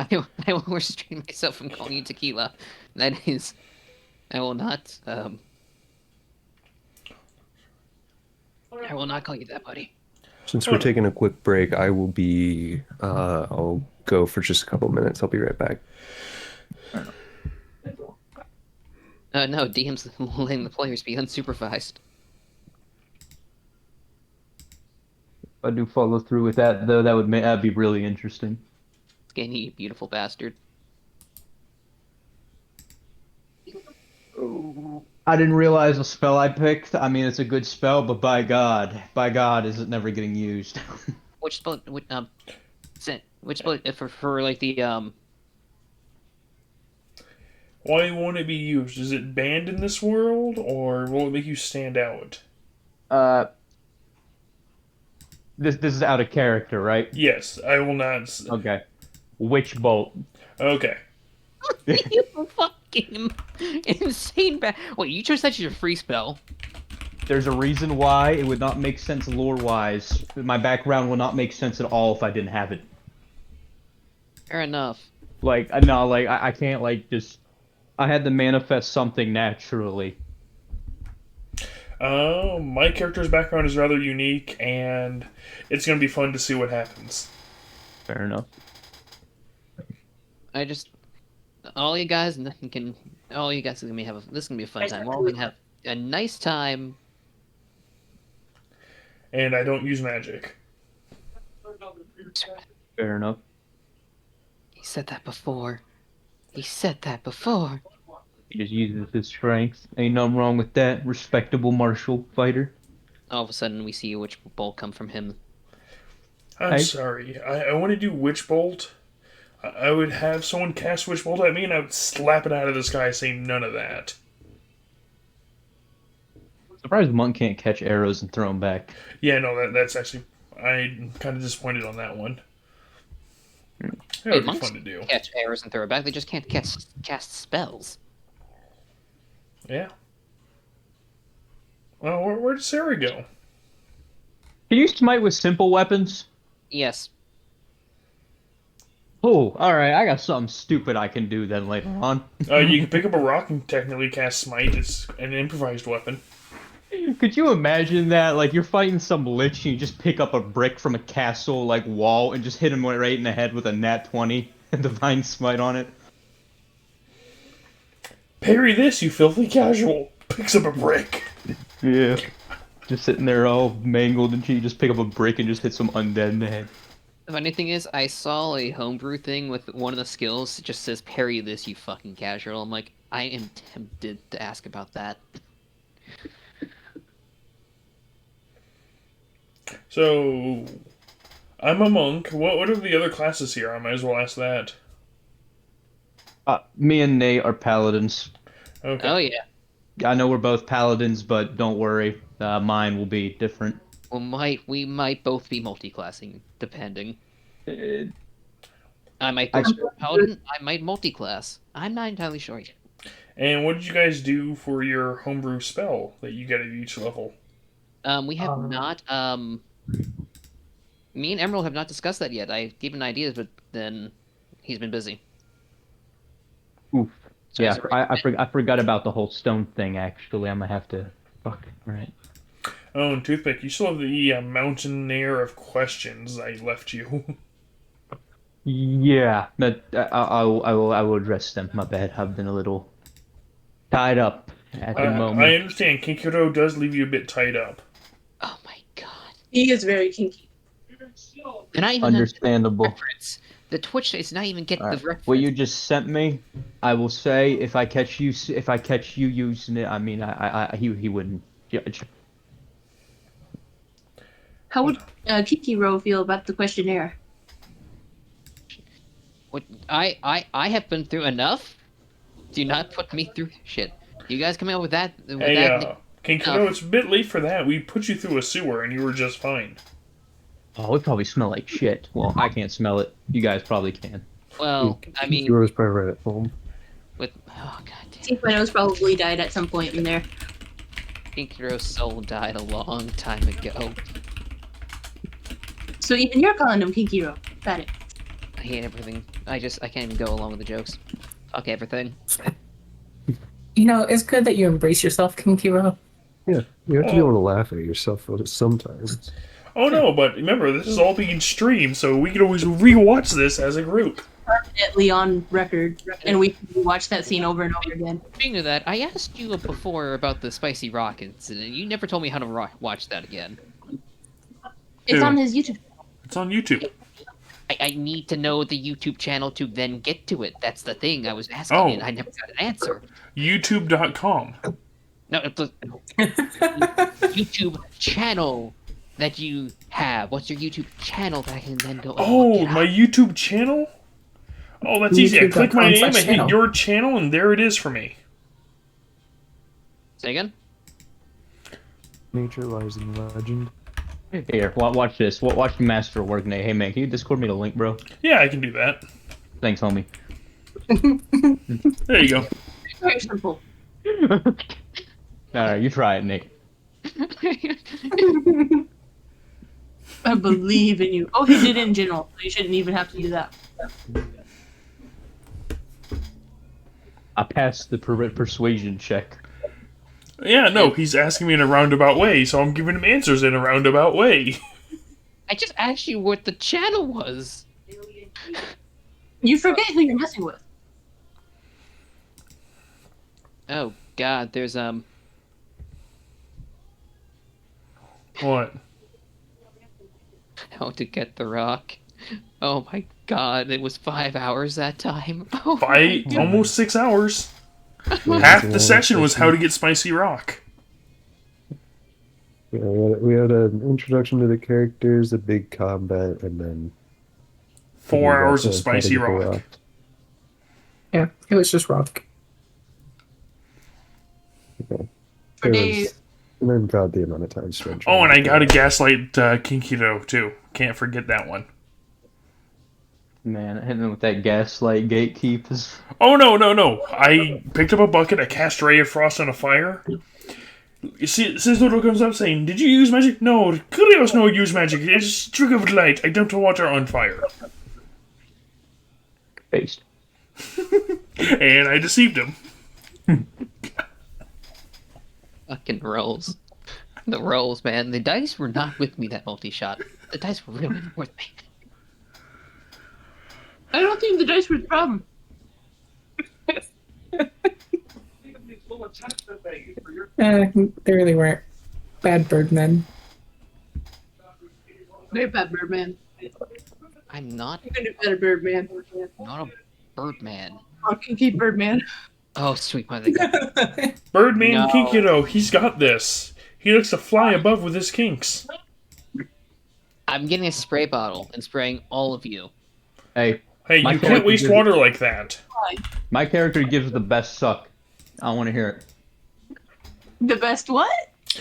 go. I will restrain myself from calling you tequila. That is. I will not. I will not call you that, buddy. Since we're taking a quick break, I'll go for just a couple minutes. I'll be right back. No, DM's letting the players be unsupervised. I do follow through with that, though, that'd be really interesting. Skinny, you beautiful bastard. I didn't realize the spell I picked. I mean, it's a good spell, but by God, is it never getting used? Which spell? Which spell for like the Why won't it be used? Is it banned in this world, or will it make you stand out? Uh, this is out of character, right? Yes, I will not. Okay. Witch bolt. Okay. you fucking insane Wait, you chose that as your free spell. There's a reason why it would not make sense lore-wise. My background would not make sense at all if I didn't have it. Fair enough. Like, no, like, I can't, like, just... I had to manifest something naturally. My character's background is rather unique, and it's going to be fun to see what happens. Fair enough. All you guys are gonna this is gonna be a fun time. We're all gonna have a nice time. And I don't use magic. Fair enough. He said that before. He said that before. He just uses his strength. Ain't nothing wrong with that. Respectable martial fighter. All of a sudden, we see a witch bolt come from him. I'm sorry. I want to do Witch Bolt. I would have someone cast Witch Bolt at me, and I would slap it out of the sky saying none of that. Surprised the monk can't catch arrows and throw them back. Yeah, no, that's actually... I'm kind of disappointed on that one. That would be monks fun to do. catch arrows and throw it back. They just can't cast spells. Yeah. Well, where did Sarah go? Can you smite with simple weapons? Yes. Oh, alright, I got something stupid I can do then later on. You can pick up a rock and technically cast Smite. It's an improvised weapon. Could you imagine that? Like, you're fighting some lich and you just pick up a brick from a castle, like, wall and just hit him right in the head with a nat 20 and Divine Smite on it? Parry this, you filthy casual. Picks up a brick. Yeah. Just sitting there all mangled and you just pick up a brick and just hit some undead in the head. The funny thing is, I saw a homebrew thing with one of the skills. It just says, parry this, you fucking casual. I'm like, I am tempted to ask about that. So, I'm a monk. What are the other classes here? I might as well ask that. Me and Nate are paladins. Okay. Oh yeah. I know we're both paladins, but don't worry. Mine will be different. We might both be multi-classing, depending. Uh, I might go straight paladin. I might multi-class. I'm not entirely sure yet. And what did you guys do for your homebrew spell that you get at each level? We have not. Me and Emerald have not discussed that yet. I gave him ideas, but then he's been busy. Oof. So Yeah, is it right? I forgot about the whole stone thing, actually. I'm gonna have to... Fuck, alright. Oh, and Toothpick, you still have the mountain air of questions I left you. Yeah, but I will address them. My bad. I've been a little tied up at the moment. I understand. Kinkuro does leave you a bit tied up. Oh my god. He is very kinky. And I even Understandable. reference. The Twitch is not even getting the reference. What you just sent me, I will say if I catch you using it, I mean he wouldn't judge. How would Kikiro feel about the questionnaire? What I have been through enough. Do not put me through shit. You guys coming up with that? Hey, Kinkuro, it's a bit late for that. We put you through a sewer and you were just fine. Oh, it probably smell like shit. Well, I can't smell it. You guys probably can. Well, I mean, Heroes probably right at home. with oh god damn, Think my nose probably died at some point in there. Pinkyro's soul died a long time ago. So even you're calling him Kinkiro. Got it. I hate everything. I can't even go along with the jokes. Fuck everything. You know, it's good that you embrace yourself, Kinkiro. Yeah, you have to be able to laugh at yourself sometimes. Oh no, but remember, this is all being streamed, so we can always rewatch this as a group. Permanently on record, and we can watch that scene over and over again. Speaking of that, I asked you before about the spicy rock incident. You never told me how to watch that again. It's Who? on his YouTube. It's on YouTube. I need to know the YouTube channel to then get to it. That's the thing I was asking, Oh. and I never got an answer. YouTube.com. No, it's the YouTube channel that you have. What's your YouTube channel that I can then go and Oh, look it my up? YouTube channel? Oh, that's easy. I click my name, I hit YouTube.com/channel. your channel, and there it is for me. Say again? Nature lies in legend. Here, watch this. Watch the master work, Nate. Hey, man, can you Discord me the link, bro? Yeah, I can do that. Thanks, homie. There you go. Very simple. Alright, you try it, Nate. I believe in you. Oh, he did it in general, so you shouldn't even have to do that. I passed the persuasion check. Yeah, no, he's asking me in a roundabout way, so I'm giving him answers in a roundabout way. I just asked you what the channel was. You forget who you're messing with. Oh God, there's What? how to get the rock. Oh my God, it was 5 hours that time. Oh By my almost 6 hours. Yeah, Half yeah, the session was how to get spicy rock. Yeah, we had an introduction to the characters, a big combat, and then 4 we got hours to of spicy how to get the rock. Yeah, it was just rock. Okay. For It days. was, and then God, the amount of time spent. Oh, and I trying to got to do gaslight Kinkito, too. Can't forget that one. Man, hitting with that gaslight gatekeep is... Oh, no. I picked up a bucket, I cast Ray of Frost on a fire. You see, Sizzle comes up saying, "Did you use magic?" "No, Kurios no use magic. It's a trick of light. I dumped water on fire." Based. And I deceived him. fucking rolls. The rolls, man. The dice were not with me that multi-shot. The dice were really with me. I don't think the dice were the problem. They really weren't bad birdmen. Very bad, Birdman. I'm not You can do better, Birdman. not a birdman. I can keep Birdman. Oh, sweet mother. God. Birdman No. Kinkito, he's got this. He likes to fly above with his kinks. I'm getting a spray bottle and spraying all of you. Hey, Hey, My you can't character waste did- water like that. my character gives the best suck. I want to hear it. The best what?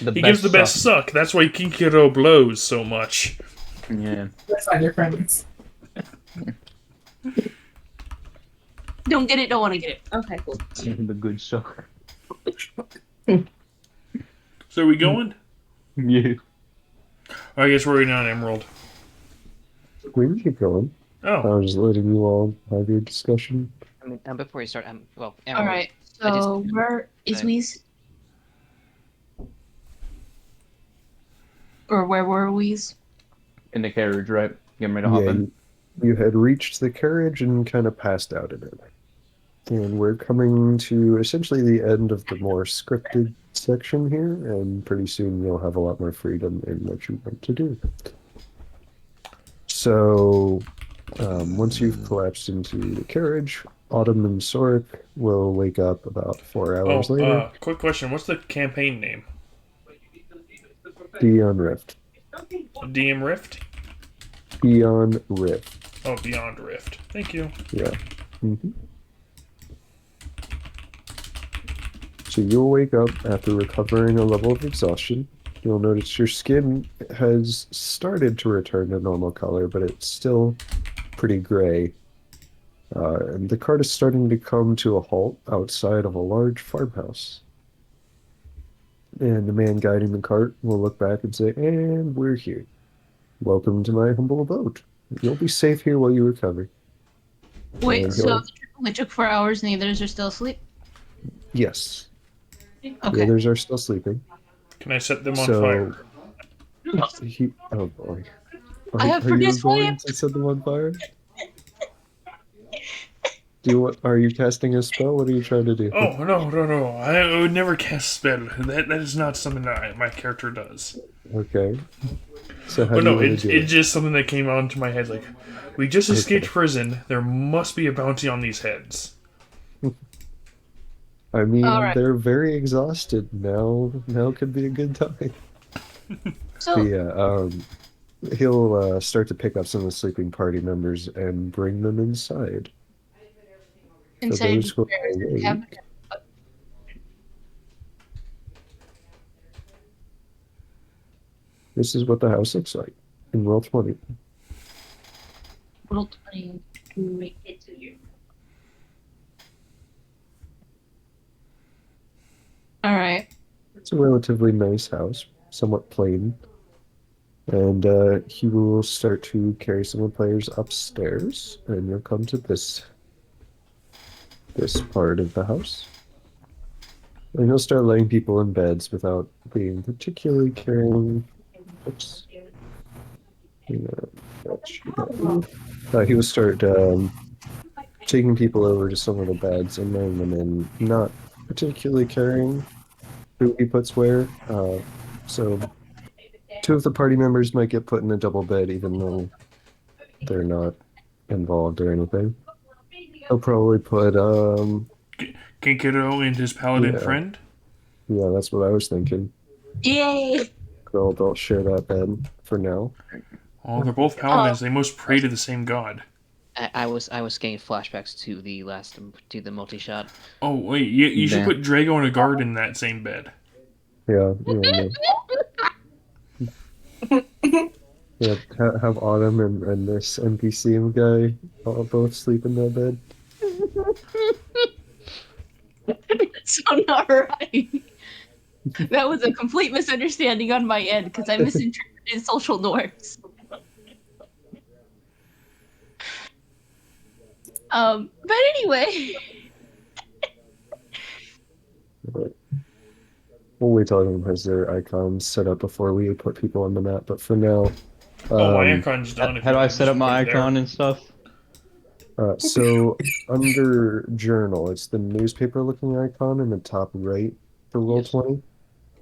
The He gives the best suck. That's why Kinkito blows so much. Yeah. Let's find your friends. Don't get it, don't want to get it. Okay, cool. The good suck. So are we going? Yeah. I guess we're waiting on Emerald. it. We can keep going. I Oh, was just letting you all have your discussion. I mean, before you start, well, All Emerald, right. I just- So where is Weez? Or where were Weez? In the carriage, right? Getting ready to hop Yeah, in. you had reached the carriage and kind of passed out in it. And we're coming to essentially the end of the more scripted section here, and pretty soon you'll have a lot more freedom in what you want to do. So, once you've collapsed into the carriage, Autumn and Soric will wake up about 4 hours later. Quick question. What's the campaign name? Eon Rift. DM Rift? Eon Rift. Oh, Beyond Rift. Thank you. Yeah. So you'll wake up after recovering a level of exhaustion. You'll notice your skin has started to return to normal color, but it's still pretty gray. And the cart is starting to come to a halt outside of a large farmhouse. And the man guiding the cart will look back and say, "And we're here. Welcome to my humble abode. You'll be safe here while you recover." Wait, Yeah, so go. the trip only took 4 hours and the others are still asleep? Yes. The Okay. others are still sleeping. Can I set them on So- fire? Oh boy. I have are you produced going flame. to set them on fire? Are you casting a spell? What are you trying to do? Oh, no. I would never cast spell. That is not something that my character does. Okay. So how But do you no, want to do it's it? just something that came onto my head. Like, we just escaped Okay. prison. There must be a bounty on these heads. I All mean, right. they're very exhausted now. Now could be a good time. But So yeah, he'll start to pick up some of the sleeping party members and bring them inside. For inside those who are where is it? Cabin? awake, this is what the house looks like in Roll 20. Roll 20 to make it to you. All right. It's a relatively nice house, somewhat plain. And he will start to carry some of the players upstairs, and you'll come to this part of the house. And he'll start laying people in beds without being particularly caring. Oops. He will start taking people over to some of the beds and laying them in, not particularly caring who he puts where. So two of the party members might get put in a double bed, even though they're not involved or anything. He'll probably put Kinkiro and his paladin yeah, friend. yeah, that's what I was thinking. Yay! They'll share that bed for now. Oh, they're both paladins. They must pray to the same god. I was getting flashbacks to the multi shot. Oh wait, you should Damn. put Drago and a guard in that same bed. Yeah, no. Yeah, have Autumn and this NPC guy all both sleep in their bed. So not right. That was a complete misunderstanding on my end because I misinterpreted social norms. But anyway, We'll wait till everyone has their icons set up before we put people on the map. But for now, Oh, my icon's done. If How you do I want, set just up my put it there. icon and stuff? so under journal, it's the newspaper looking icon in the top right for roll Yes. 20.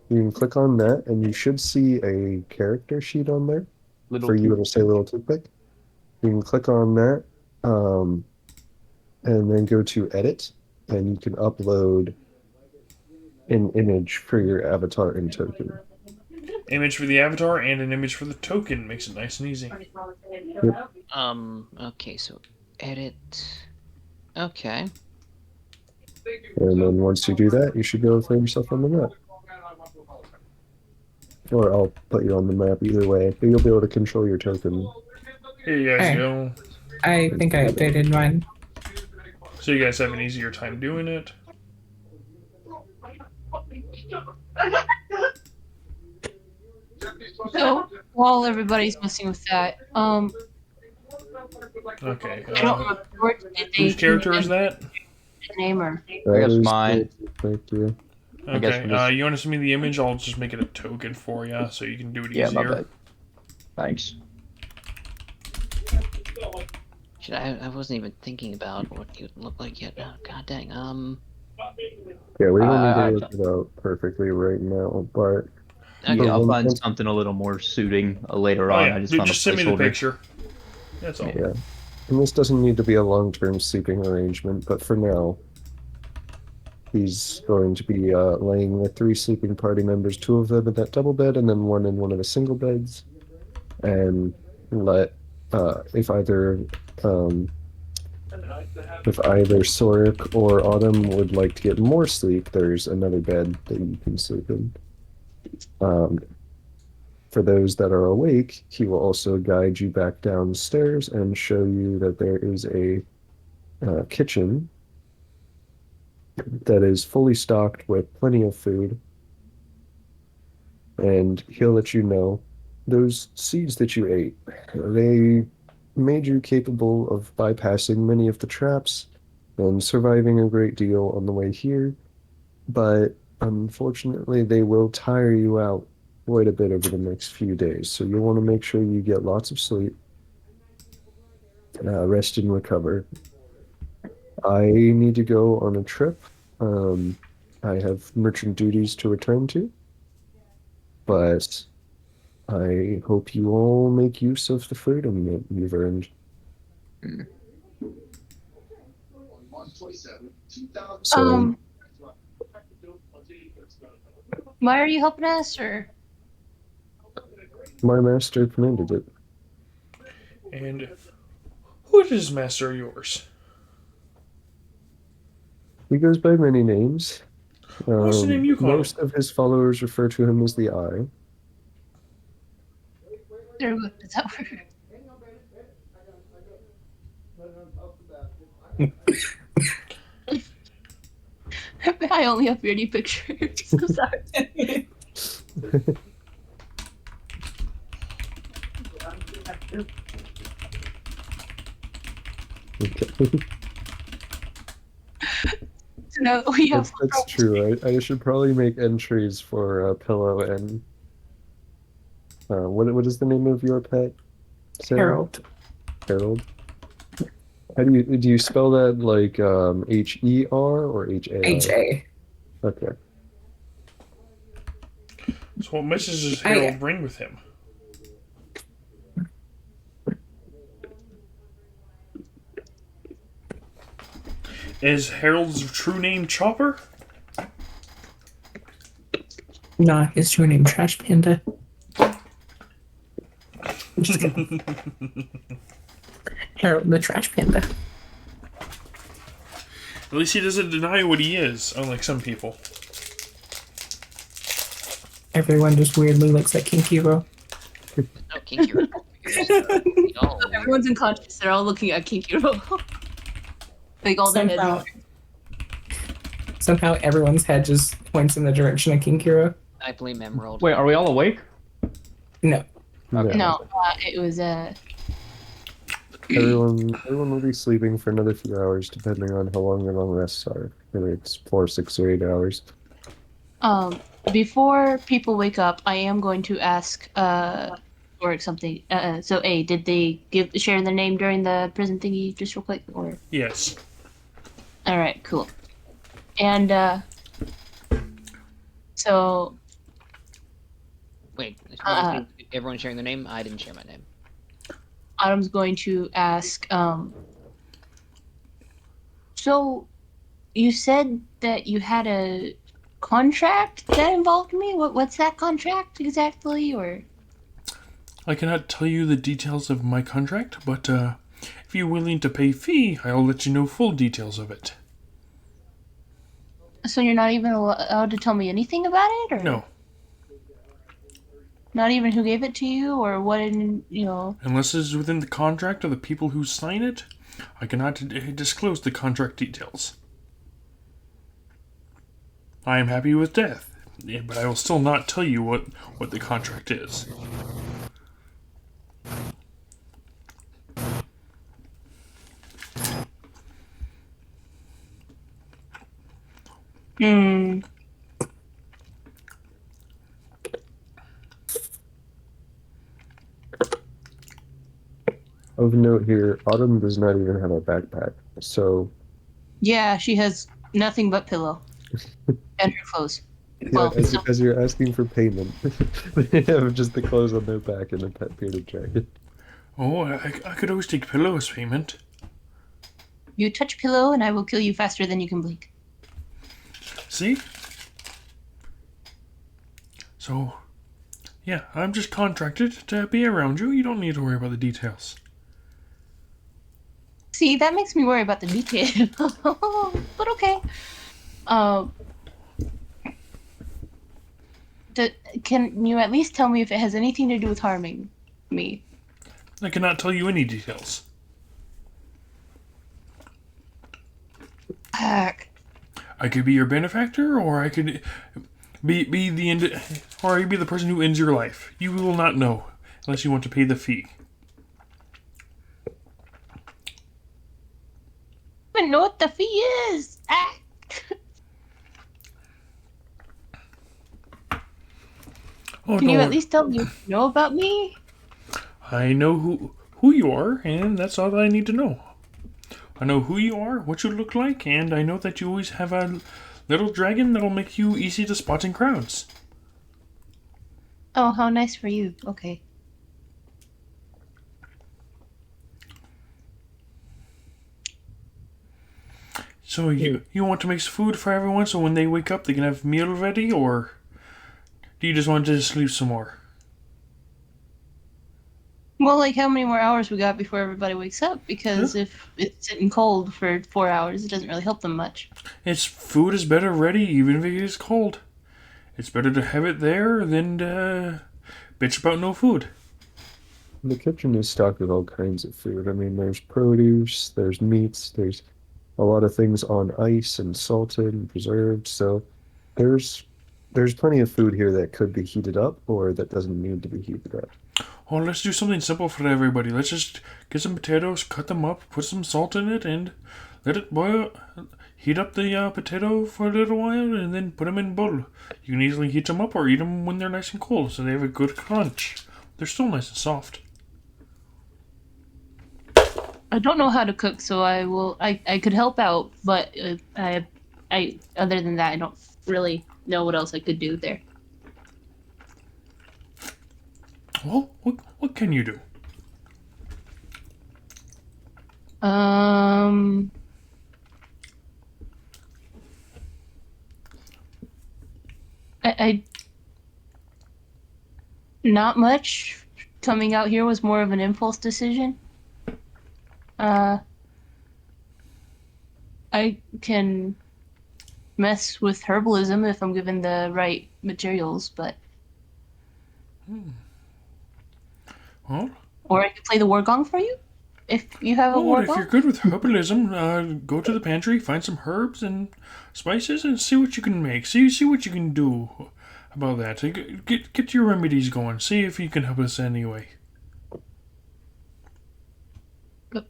You can click on that and you should see a character sheet on there. Little For you, two. it'll say little toothpick. You can click on that and then go to edit, and you can upload an image for your avatar and token. Image for the avatar and an image for the token makes it nice and easy. Yep. Okay, so edit. Okay. And then once you do that, you should be able to find yourself on the map. Or I'll put you on the map either way, but you'll be able to control your token. Here you guys Hey. go. I think I updated mine. So you guys have an easier time doing it. so while everybody's messing with that, Okay. I don't remember did they Whose character is that? name or I guess That is mine. Thank you. I guess Okay. we'll just- You want to send me the image? I'll just make it a token for you, so you can do it Yeah, my easier. bad. Thanks. Shit, I wasn't even thinking about what you would look like yet. Oh, God dang. Yeah, we don't I- need to work it out perfectly right now, but Okay. Yeah, I'll one- find one- something a little more suiting later Oh on. yeah, I just dude, found just a send me the placeholder. picture. That's all. yeah. And this doesn't need to be a long-term sleeping arrangement, but for now, he's going to be laying with 3 sleeping party members, 2 of them in that double bed, and then 1 in one of the single beds. And let if either Sorik or Autumn would like to get more sleep, there's another bed that you can sleep in. For those that are awake, he will also guide you back downstairs and show you that there is a kitchen that is fully stocked with plenty of food. And he'll let you know those seeds that you ate, they made you capable of bypassing many of the traps and surviving a great deal on the way here. But unfortunately, they will tire you out quite a bit over the next few days. So you'll want to make sure you get lots of sleep, rest and recover. I need to go on a trip. I have merchant duties to return to, but I hope you all make use of the freedom that you've earned. So, Why are you helping us, or? my master commanded it. And who is this master of yours? He goes by many names. What's the name you call him? Most of his followers refer to him as the Eye. Is that where? I only have beauty pictures. I'm sorry. Okay. So now we have. That's true. I should probably make entries for Pillow and what is the name of your pet? Sarah? Harold. Harold. How do you spell that like HER or HAR? HA. Okay. So what message does Harold bring with him? Is Harold's true name Chopper? Nah, his true name Trash Panda. Just kidding. Harold the Trash Panda. At least he doesn't deny what he is, unlike some people. Everyone just weirdly looks at Kinkiro. No, Kinky. No. Everyone's unconscious. They're all looking at Kinkiro. Like all their heads. Somehow everyone's head just points in the direction of Kinkiro. I blame Emerald. Wait, are we all awake? No. No, it was Everyone will be sleeping for another few hours, depending on how long your long rests are. Whether it's 4, 6, or 8 hours. Before people wake up, I am going to ask or something. So did they share their name during the prison thingy just real quick, or? Yes. All right, cool. And so Wait, everyone sharing their name? I didn't share my name. Autumn's going to ask, so you said that you had a contract that involved me? What's that contract exactly, or? I cannot tell you the details of my contract, but if you're willing to pay fee, I'll let you know full details of it. So you're not even allowed to tell me anything about it, or? No. Not even who gave it to you, or what, Unless it is within the contract of the people who sign it, I cannot disclose the contract details. I am happy with death, but I will still not tell you what the contract is. Of note here, Autumn does not even have a backpack, so... Yeah, she has nothing but pillow. And her clothes. Yeah, Well, as you're asking for payment, they have just the clothes on their back and a pet bearded jacket. Oh, I could always take pillow as payment. You touch pillow and I will kill you faster than you can blink. See? So, yeah, I'm just contracted to be around you. You don't need to worry about the details. See, that makes me worry about the detail. But okay. Can you at least tell me if it has anything to do with harming me? I cannot tell you any details. Heck. I could be your benefactor, or I could be or I could be the person who ends your life. You will not know unless you want to pay the fee. I don't even know what the fee is. Oh, Can you at least tell me what you know about me? I know who you are, and that's all I need to know. I know who you are, what you look like, and I know that you always have a little dragon that'll make you easy to spot in crowds. Oh, how nice for you. Okay. So you want to make some food for everyone so when they wake up they can have a meal ready, or do you just want to sleep some more? Well, like how many more hours we got before everybody wakes up? Because if it's sitting cold for 4 hours, it doesn't really help them much. It's food is better ready even if it is cold. It's better to have it there than to bitch about no food. The kitchen is stocked with all kinds of food. I mean, there's produce, there's meats, there's a lot of things on ice and salted and preserved. So there's there's plenty of food here that could be heated up or that doesn't need to be heated up. Oh, let's do something simple for everybody. Let's just get some potatoes, cut them up, put some salt in it, and let it boil. Heat up the potato for a little while, and then put them in a bowl. You can easily heat them up or eat them when they're nice and cold, so they have a good crunch. They're still nice and soft. I don't know how to cook, so I will. I could help out, but I other than that, I don't really know what else I could do there. Well, what can you do? I not much. Coming out here was more of an impulse decision. I can mess with herbalism if I'm given the right materials, but Well, or I could play the war gong for you if you have a war if you're gong. good with herbalism, go to the pantry, find some herbs and spices, and see what you can make. See what you can do about that. Get your remedies going. See if you can help us anyway.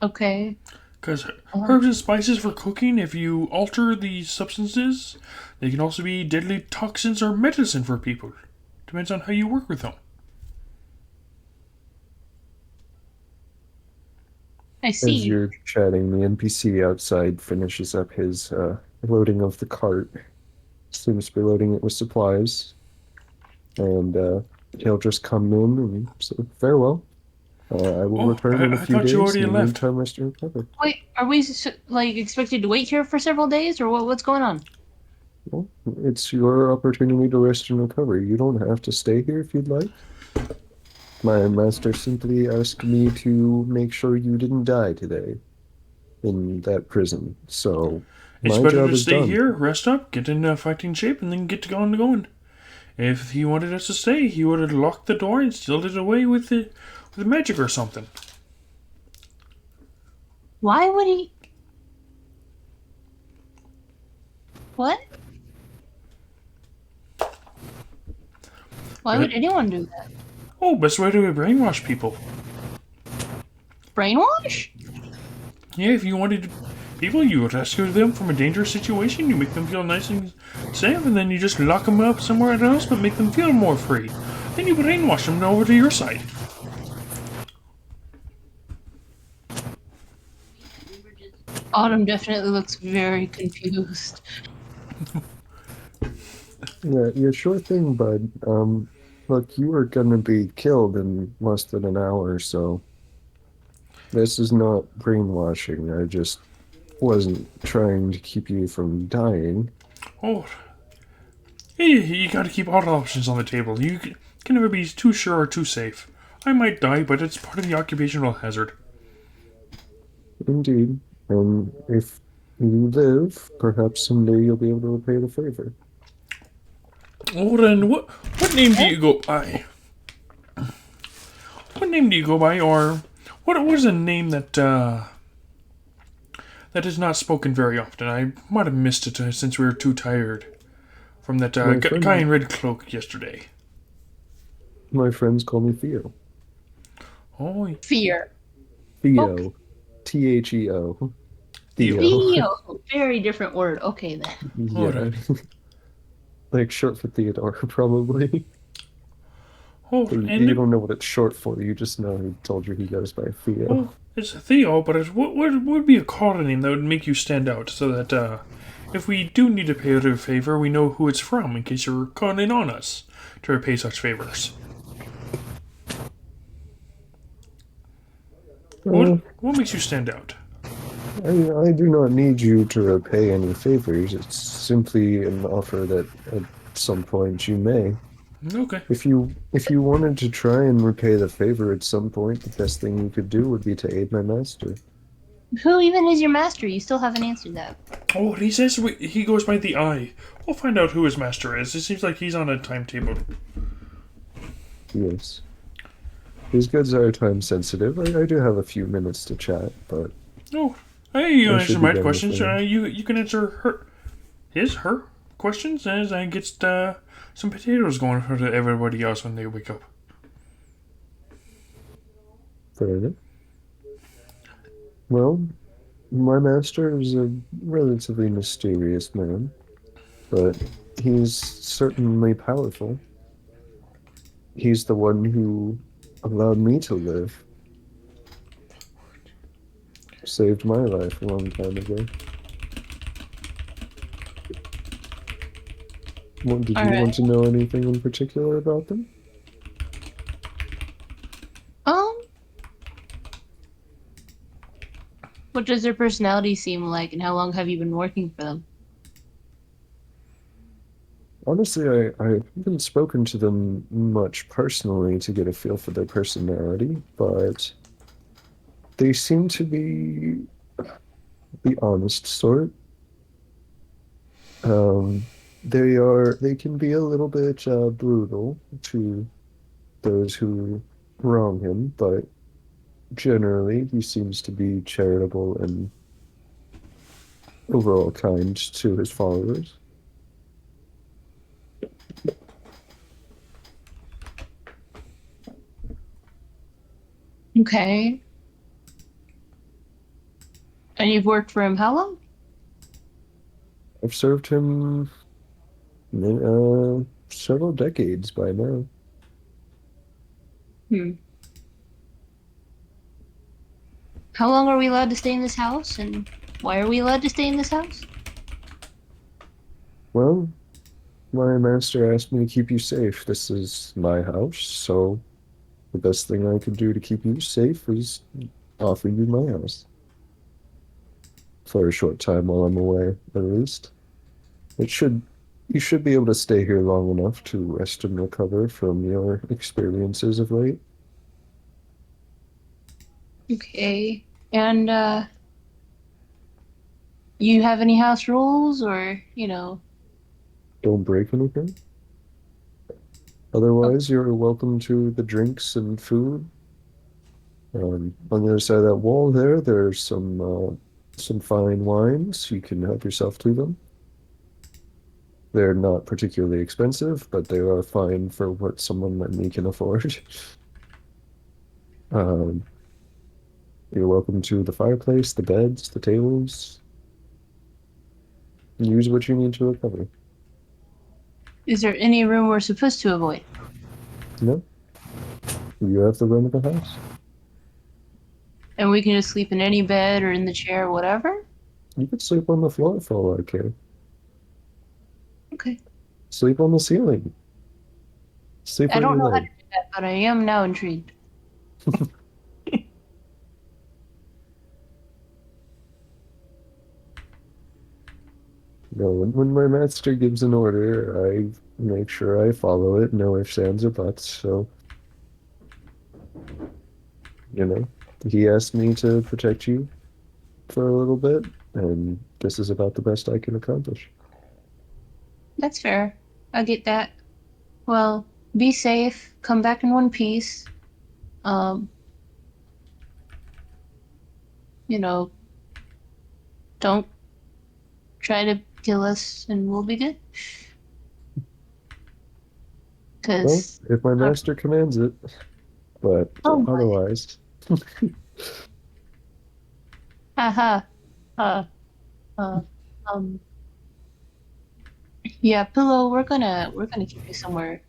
Okay. Because herbs and spices for cooking, if you alter the substances, they can also be deadly toxins or medicine for people. Depends on how you work with them. I As see. you're chatting, the NPC outside finishes up his loading of the cart. Seems to be loading it with supplies. And he'll just come in and say, farewell. I will return in a I few thought you days. already In the left. meantime, rest and recover. Wait, are we like expected to wait here for several days, or what's going on? Well, it's your opportunity to rest and recover. You don't have to stay here if you'd like. My master simply asked me to make sure you didn't die today in that prison. So It's my better job to is stay done. here, rest up, get in fighting shape, and then get to going. If he wanted us to stay, he would have locked the door and sealed it away with magic or something. Why would he? What? Why would anyone do that? Oh, best way to brainwash people. Brainwash? Yeah, if you wanted people, you rescue them from a dangerous situation, you make them feel nice and safe, and then you just lock them up somewhere else but make them feel more free. Then you brainwash them over to your side. Autumn definitely looks very confused. Yeah, sure thing, bud. Look, you are gonna be killed in less than an hour, so this is not brainwashing. I just wasn't trying to keep you from dying. Oh, you gotta keep all options on the table. You can never be too sure or too safe. I might die, but it's part of the occupational hazard. Indeed. And if you live, perhaps someday you'll be able to repay the favor. Oh, then what name do you go by? What name do you go by, or what is a name that that is not spoken very often? I might have missed it since we were too tired from that My friend- guy in red cloak yesterday. My friends call me Theo. Oh, Fear. Theo. Theo. Theo. Theo. Very different word. Okay then. Yeah. Alright. Like short for Theodore, probably. oh, You and don't know what it's short for, you just know he told you he goes by Theo. oh, it's Theo, but what would be a card name that would make you stand out, so that if we do need to pay a favor, we know who it's from in case you're calling on us to repay such favors. Uh, What makes you stand out? I do not need you to repay any favors. It's simply an offer that at some point you may. Okay. If you wanted to try and repay the favor at some point, the best thing you could do would be to aid my master. Who even is your master? You still haven't answered that. Oh, he says he goes by the Eye. We'll find out who his master is. It seems like he's on a timetable. Yes. These goods are time sensitive. I do have a few minutes to chat, but Oh, hey, you I answer should be my done with questions. them. You can answer her questions as I get some potatoes going for everybody else when they wake up. Fair enough. Well, my master is a relatively mysterious man, but he's certainly powerful. He's the one who allowed me to live, saved my life a long time ago. Did All you right. want to know anything in particular about them? Um, what does their personality seem like, and how long have you been working for them? Honestly, I haven't spoken to them much personally to get a feel for their personality, but they seem to be the honest sort. Um, they can be a little bit brutal to those who wrong him, but generally he seems to be charitable and overall kind to his followers. Okay. And you've worked for him how long? I've served him several decades by now. Hmm. How long are we allowed to stay in this house, and why are we allowed to stay in this house? Well, my master asked me to keep you safe. This is my house, so the best thing I could do to keep you safe is offer you my house. For a short time while I'm away, at least. It should you should be able to stay here long enough to rest and recover from your experiences of late. Okay. And you have any house rules, or Don't break anything. Otherwise, you're welcome to the drinks and food. On the other side of that wall there's some fine wines. You can help yourself to them. They're not particularly expensive, but they are fine for what someone like me can afford. Um, you're welcome to the fireplace, the beds, the tables. Use what you need to recover. is there any room we're supposed to avoid? No, you have the run of the house. And we can just sleep in any bed or in the chair or whatever? You could sleep on the floor for all I care. Okay. Sleep on the ceiling. Sleep I where don't you know how to like. do that, but I am now intrigued. No, when my master gives an order, I make sure I follow it, no ifs, ands, or buts. So, you know, he asked me to protect you for a little bit, and this is about the best I can accomplish. That's fair. I get that. Well, be safe. Come back in one piece. Um, you know, don't try to kill us, and we'll be good. Well, Cause, if my master commands it, but oh my, otherwise, haha, uh, uh, um, yeah, pillow. We're gonna keep you somewhere.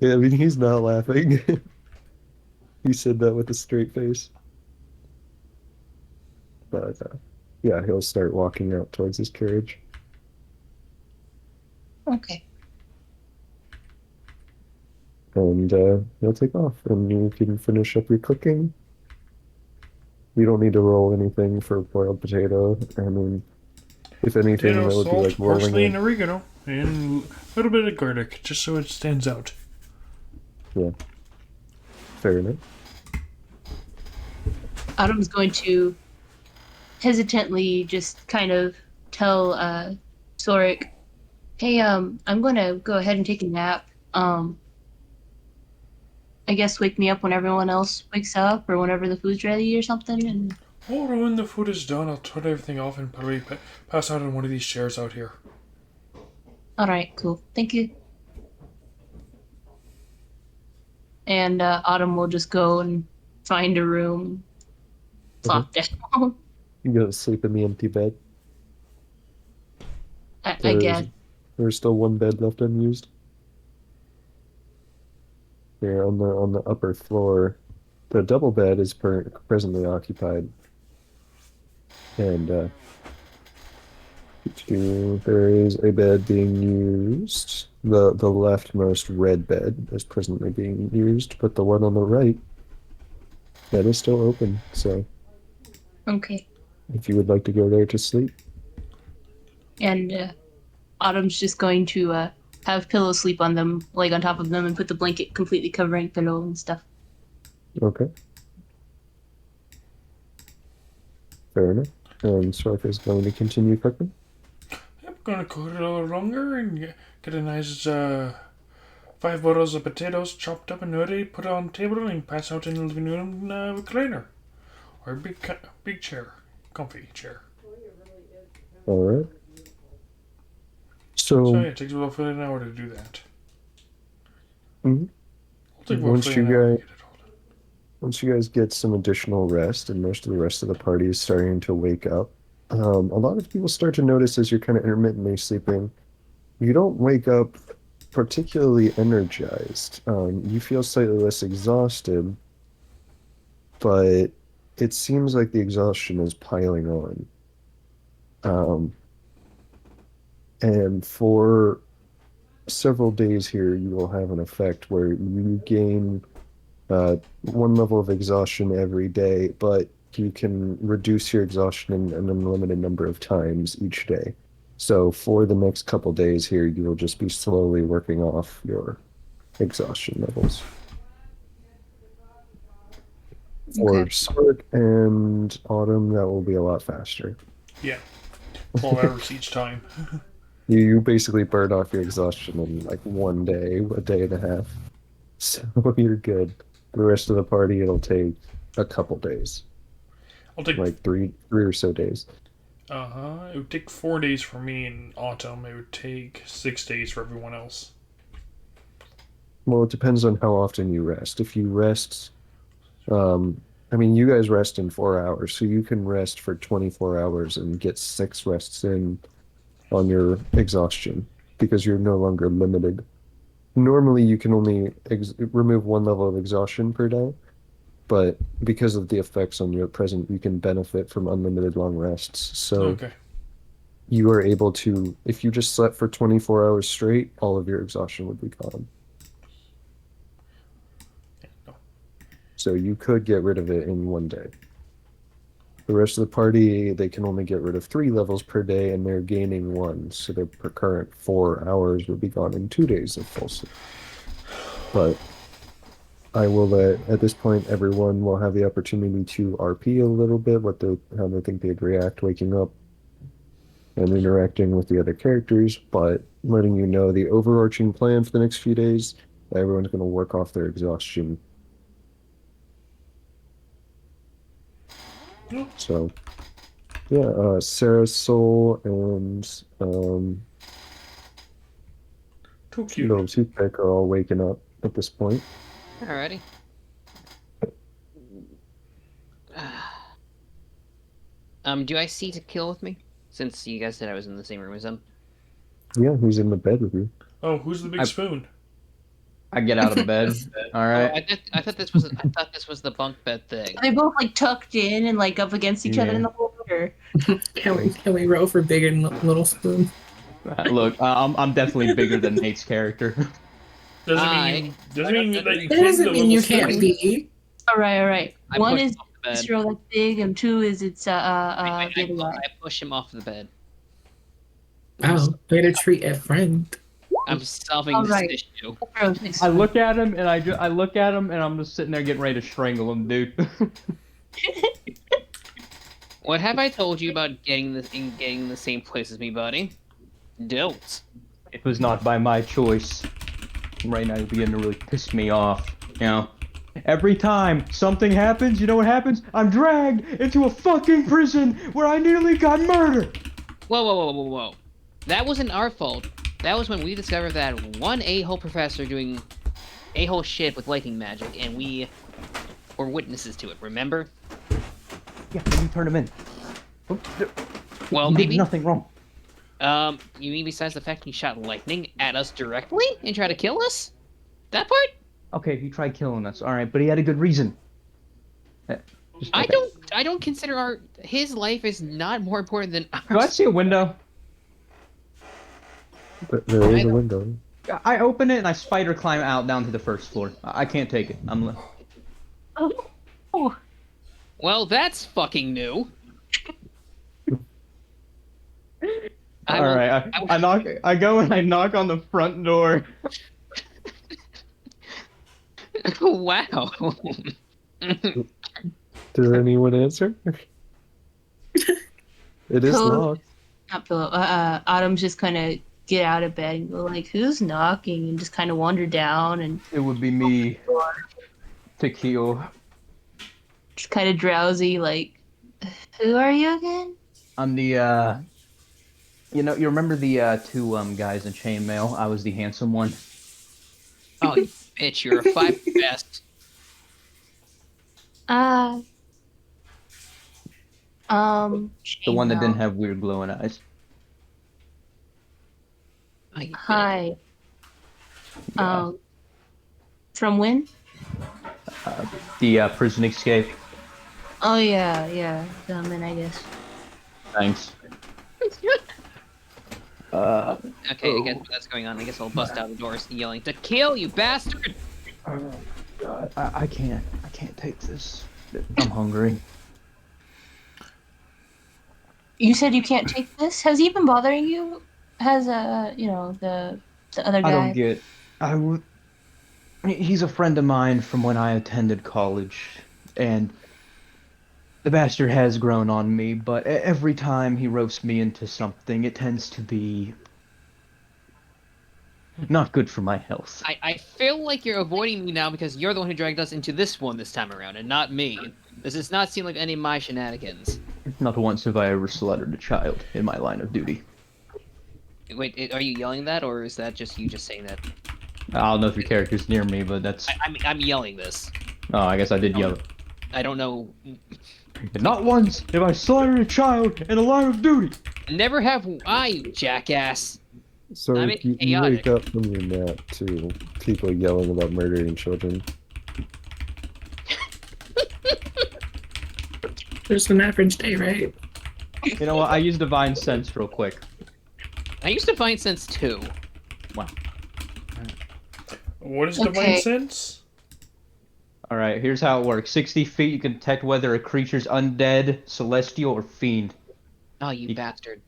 yeah, I mean, he's not laughing. He said that with a straight face. But yeah, he'll start walking out towards his carriage. Okay. and you'll take off, and you can finish up your cooking. You don't need to roll anything for boiled potato. I mean, if anything, Potato, that would be like salt, rolling parsley, and it. oregano, and a little bit of garlic, just so it stands out. Yeah, fair enough. Autumn's going to hesitantly just kind of tell Sorik, "Hey, I'm gonna go ahead and take a nap. I guess wake me up when everyone else wakes up or whenever the food's ready or something." And Oh, when the food is done, I'll turn everything off and probably pass out on one of these chairs out here. all right, cool, thank you. And Autumn will just go and find a room, plop down. You go to sleep in the empty bed. I guess. There's still one bed left unused. Here on the upper floor, the double bed is presently occupied, and there is a bed being used. The leftmost red bed is presently being used, but the one on the right, that is still open. So Okay. if you would like to go there to sleep. And Autumn's just going to have Pillow sleep on them, like on top of them, and put the blanket completely covering Pillow and stuff. Okay. Fair enough. And Sork is going to continue cooking. I'm gonna cook it a little longer and get a nice 5 bottles of potatoes chopped up and ready, put it on the table, and pass out in the living room recliner. Or a big chair. Comfy chair. All right. So So yeah, it takes roughly an hour to do that. Mhm. It'll take Once roughly you an hour to guys get it all done. once you guys get some additional rest, and most of the rest of the party is starting to wake up, a lot of people start to notice as you're kind of intermittently sleeping, you don't wake up particularly energized. You feel slightly less exhausted, but it seems like the exhaustion is piling on. Um, and for several days here, you will have an effect where you gain one level of exhaustion every day, but you can reduce your exhaustion in an unlimited number of times each day. So for the next couple days here, you will just be slowly working off your exhaustion levels. For Okay. Sork and Autumn, that will be a lot faster. Yeah. 12 hours each time. You basically burn off your exhaustion in like one day, a day and a half. So you're good. The rest of the party, it'll take a couple days, I'll take like three or so days. it would take 4 days for me in autumn. It would take 6 days for everyone else. Well, it depends on how often you rest. If you rest, I mean, you guys rest in 4 hours, so you can rest for 24 hours and get 6 rests in on your exhaustion because you're no longer limited. Normally, you can only remove one level of exhaustion per day, but because of the effects on your present, you can benefit from unlimited long rests. So Okay. you are able to, if you just slept for 24 hours straight, all of your exhaustion would be gone. No. So you could get rid of it in one day. The rest of the party, they can only get rid of 3 levels per day, and they're gaining one. So their current 4 hours would be gone in 2 days of full sleep. But I will let, at this point, everyone will have the opportunity to RP a little bit, how they think they'd react waking up and interacting with the other characters, but letting you know the overarching plan for the next few days, everyone's going to work off their exhaustion. So, yeah, Sarah, Soul, and Too cute. Little Toothpick are all waking up at this point. Alrighty. Do I see to kill with me? Since you guys said I was in the same room as them. Yeah, who's in the bed with you? Oh, who's the big spoon? I get out of bed. All right. I thought this was the bunk bed thing. Are they both like tucked in and like up against each other in the hole? Or? Can we roll for big and little spoon? Look, I'm definitely bigger than Nate's character. Doesn't mean that you That can't doesn't be a mean little you can't spoon. be. All right, all right. I One pushed is him off the bed. zero that's big, and two is it's the I other guy. push him off the bed. Oh, way to treat a friend. I'm solving All this right. issue. I look at him and I look at him and I'm just sitting there getting ready to strangle him, dude. What have I told you about getting in the same place as me, buddy? Don't. It was not by my choice. Right now you're beginning to really piss me off. You know? Every time something happens, you know what happens? I'm dragged into a fucking prison where I nearly got murdered! Whoa. That wasn't our fault. That was when we discovered that one a-hole professor doing a-hole shit with lightning magic, and we were witnesses to it, remember? Yeah, then you turn him in. Well, He did maybe. nothing wrong. You mean besides the fact he shot lightning at us directly and tried to kill us? That part? Okay, he tried killing us, alright, but he had a good reason. I don't consider his life is not more important than Do I ours. see a window? There is a window. I open it and I spider climb out down to the first floor. I can't take it. Oh, Well, that's fucking new. Alright, I go and I knock on the front door. Wow. Did anyone answer? It is Code. locked. not Philip. Autumn's just kind of get out of bed and go like, "Who's knocking?" and just kind of wander down and It would be me. Tequila. just kind of drowsy, like, "Who are you again?" I'm the you remember the two guys in chainmail? I was the handsome one. Oh, you bitch, you're a 5 best. Uh, The one that chainmail. didn't have weird glowing eyes. Oh, you bitch. Hi. Yeah. From when? The prison escape. Oh yeah, Gentleman, I guess. Thanks. Okay, I guess that's going on. I guess I'll bust out the doors yelling, "To kill, you bastard!" Oh God, I can't take this. I'm hungry. You said you can't take this. Has he been bothering you? Has the other guy? I don't get. He's a friend of mine from when I attended college, and the bastard has grown on me. But every time he ropes me into something, it tends to be not good for my health. I feel like you're avoiding me now because you're the one who dragged us into this one this time around, and not me. This does not seem like any of my shenanigans. Not once have I ever slaughtered a child in my line of duty. Wait, are you yelling that, or is that just you just saying that? I don't know if your character's near me, but that's. I'm yelling this. Oh, I guess I did yell it. I don't know. Not once have I slaughtered a child in a line of duty. Never have I, you jackass. So I'm you chaotic. wake up from your nap to people yelling about murdering children. There's an average day, right? You know what? I use divine sense real quick. I used to find sense too. Wow. What is Okay. divine sense? All right, here's how it works. 60 feet, you can detect whether a creature's undead, celestial, or fiend. Oh, you bastard.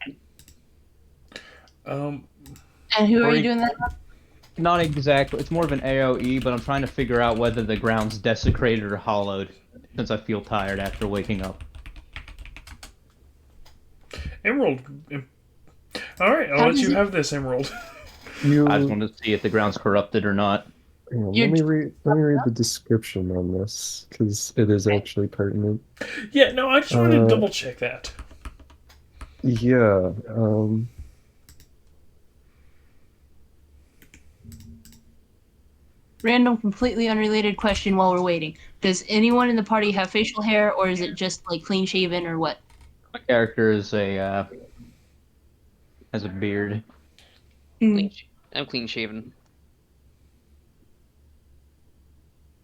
Um, And who are Or you you- doing that? Not exactly. It's more of an AoE, but I'm trying to figure out whether the ground's desecrated or hollowed, since I feel tired after waking up. Emerald. All right, I'll How let does you it- have this emerald. You, I just wanted to see if the ground's corrupted or not. hang on, You're- let me read the description on this because it is actually pertinent. Yeah, no, I just wanted to Uh, double check that. Yeah. Random, completely unrelated question while we're waiting. Does anyone in the party have facial hair, or is it just like clean shaven, or what? My character is has a beard. Hmm, I'm clean shaven.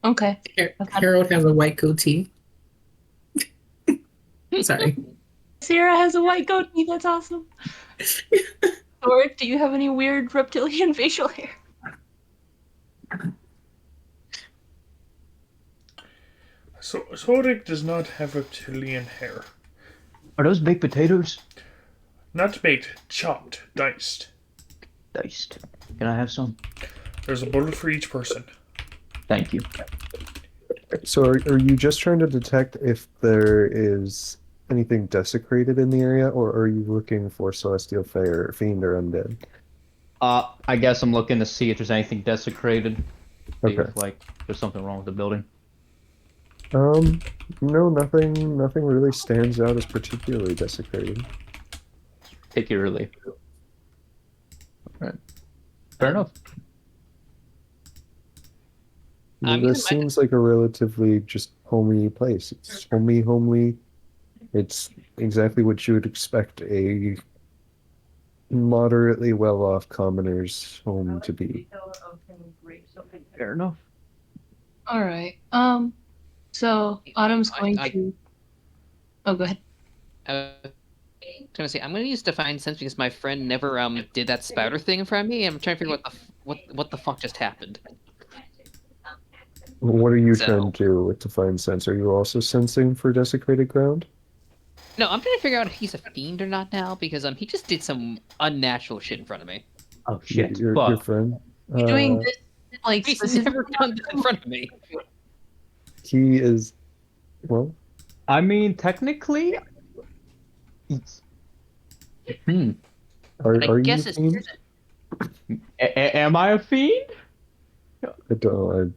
okay. Harold has a white goatee. Sorry. Sarah has a white goatee. That's awesome. Or do you have any weird reptilian facial hair? So Sodic does not have reptilian hair. Are those baked potatoes? Not baked, chopped, diced. Diced. Can I have some? There's a bullet for each person. Thank you. So are you just trying to detect if there is anything desecrated in the area, or are you looking for celestial fire, fiend, or undead? I guess I'm looking to see if there's anything desecrated. See Okay. if like there's something wrong with the building. No, nothing really stands out as particularly desecrated. Particularly. Right. Fair enough. This seems like a relatively just homey place. It's homely. It's exactly what you would expect a moderately well-off commoner's home to be. Fair enough. All right. So Autumn's going to. Oh, go ahead. I was gonna say I'm gonna use Divine Sense because my friend never did that spouter thing in front of me. And I'm trying to figure out what the fuck just happened. What are you So- trying to do with Divine Sense? Are you also sensing for desecrated ground? No, I'm trying to figure out if he's a fiend or not now because he just did some unnatural shit in front of me. Oh shit. Your Fuck. friend? You're doing this like He's specifically. never done this in front of me. He is, well, I mean, technically, it's... Hmm. are I you guess it's fiend? Am I a fiend? I don't,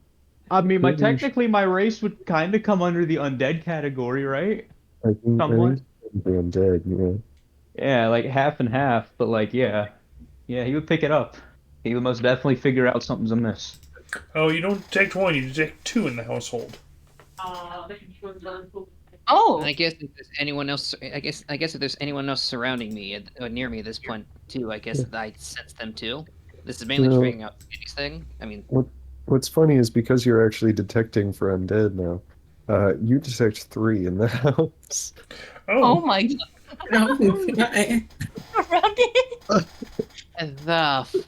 I mean, Maybe you technically, my race would kind of come under the undead category, right? I Somewhat. think I'm dead, yeah. Yeah, like half and half, but like, yeah. Yeah, he would pick it up. He would most definitely figure out something's amiss. Oh, you don't detect one, you detect two in the household. Oh, And I guess if there's anyone else, I guess if there's anyone else surrounding me or near me at this point too, I guess I sense them too. This is mainly You know, figuring out this thing. I mean, What's funny is because you're actually detecting for undead now, you detect 3 in the house. oh Oh, my god! No, I- Around it. the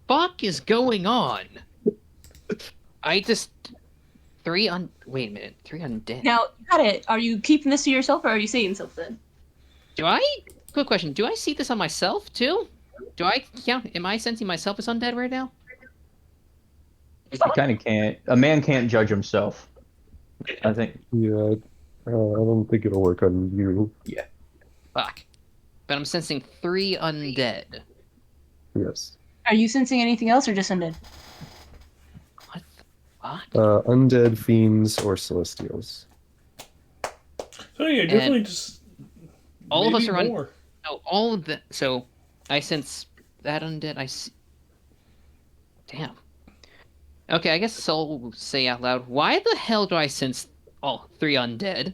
fuck is going on? I just wait a minute, 3 undead. Now, got it. Are you keeping this to yourself, or are you saying something? Do I? Quick question. Do I see this on myself too? Do I count? Am I sensing myself as undead right now? You kind of can't. A man can't judge himself. I think. Yeah, I don't think it'll work on you. Fuck. But I'm sensing 3 undead. Yes. Are you sensing anything else, or just undead? What the fuck? Undead, fiends, or celestials. so yeah, definitely just all of us maybe are on- more. No, all of the. So, I sense that undead. I see. Damn. Okay, I guess I'll say out loud. Why the hell do I sense all 3 undead?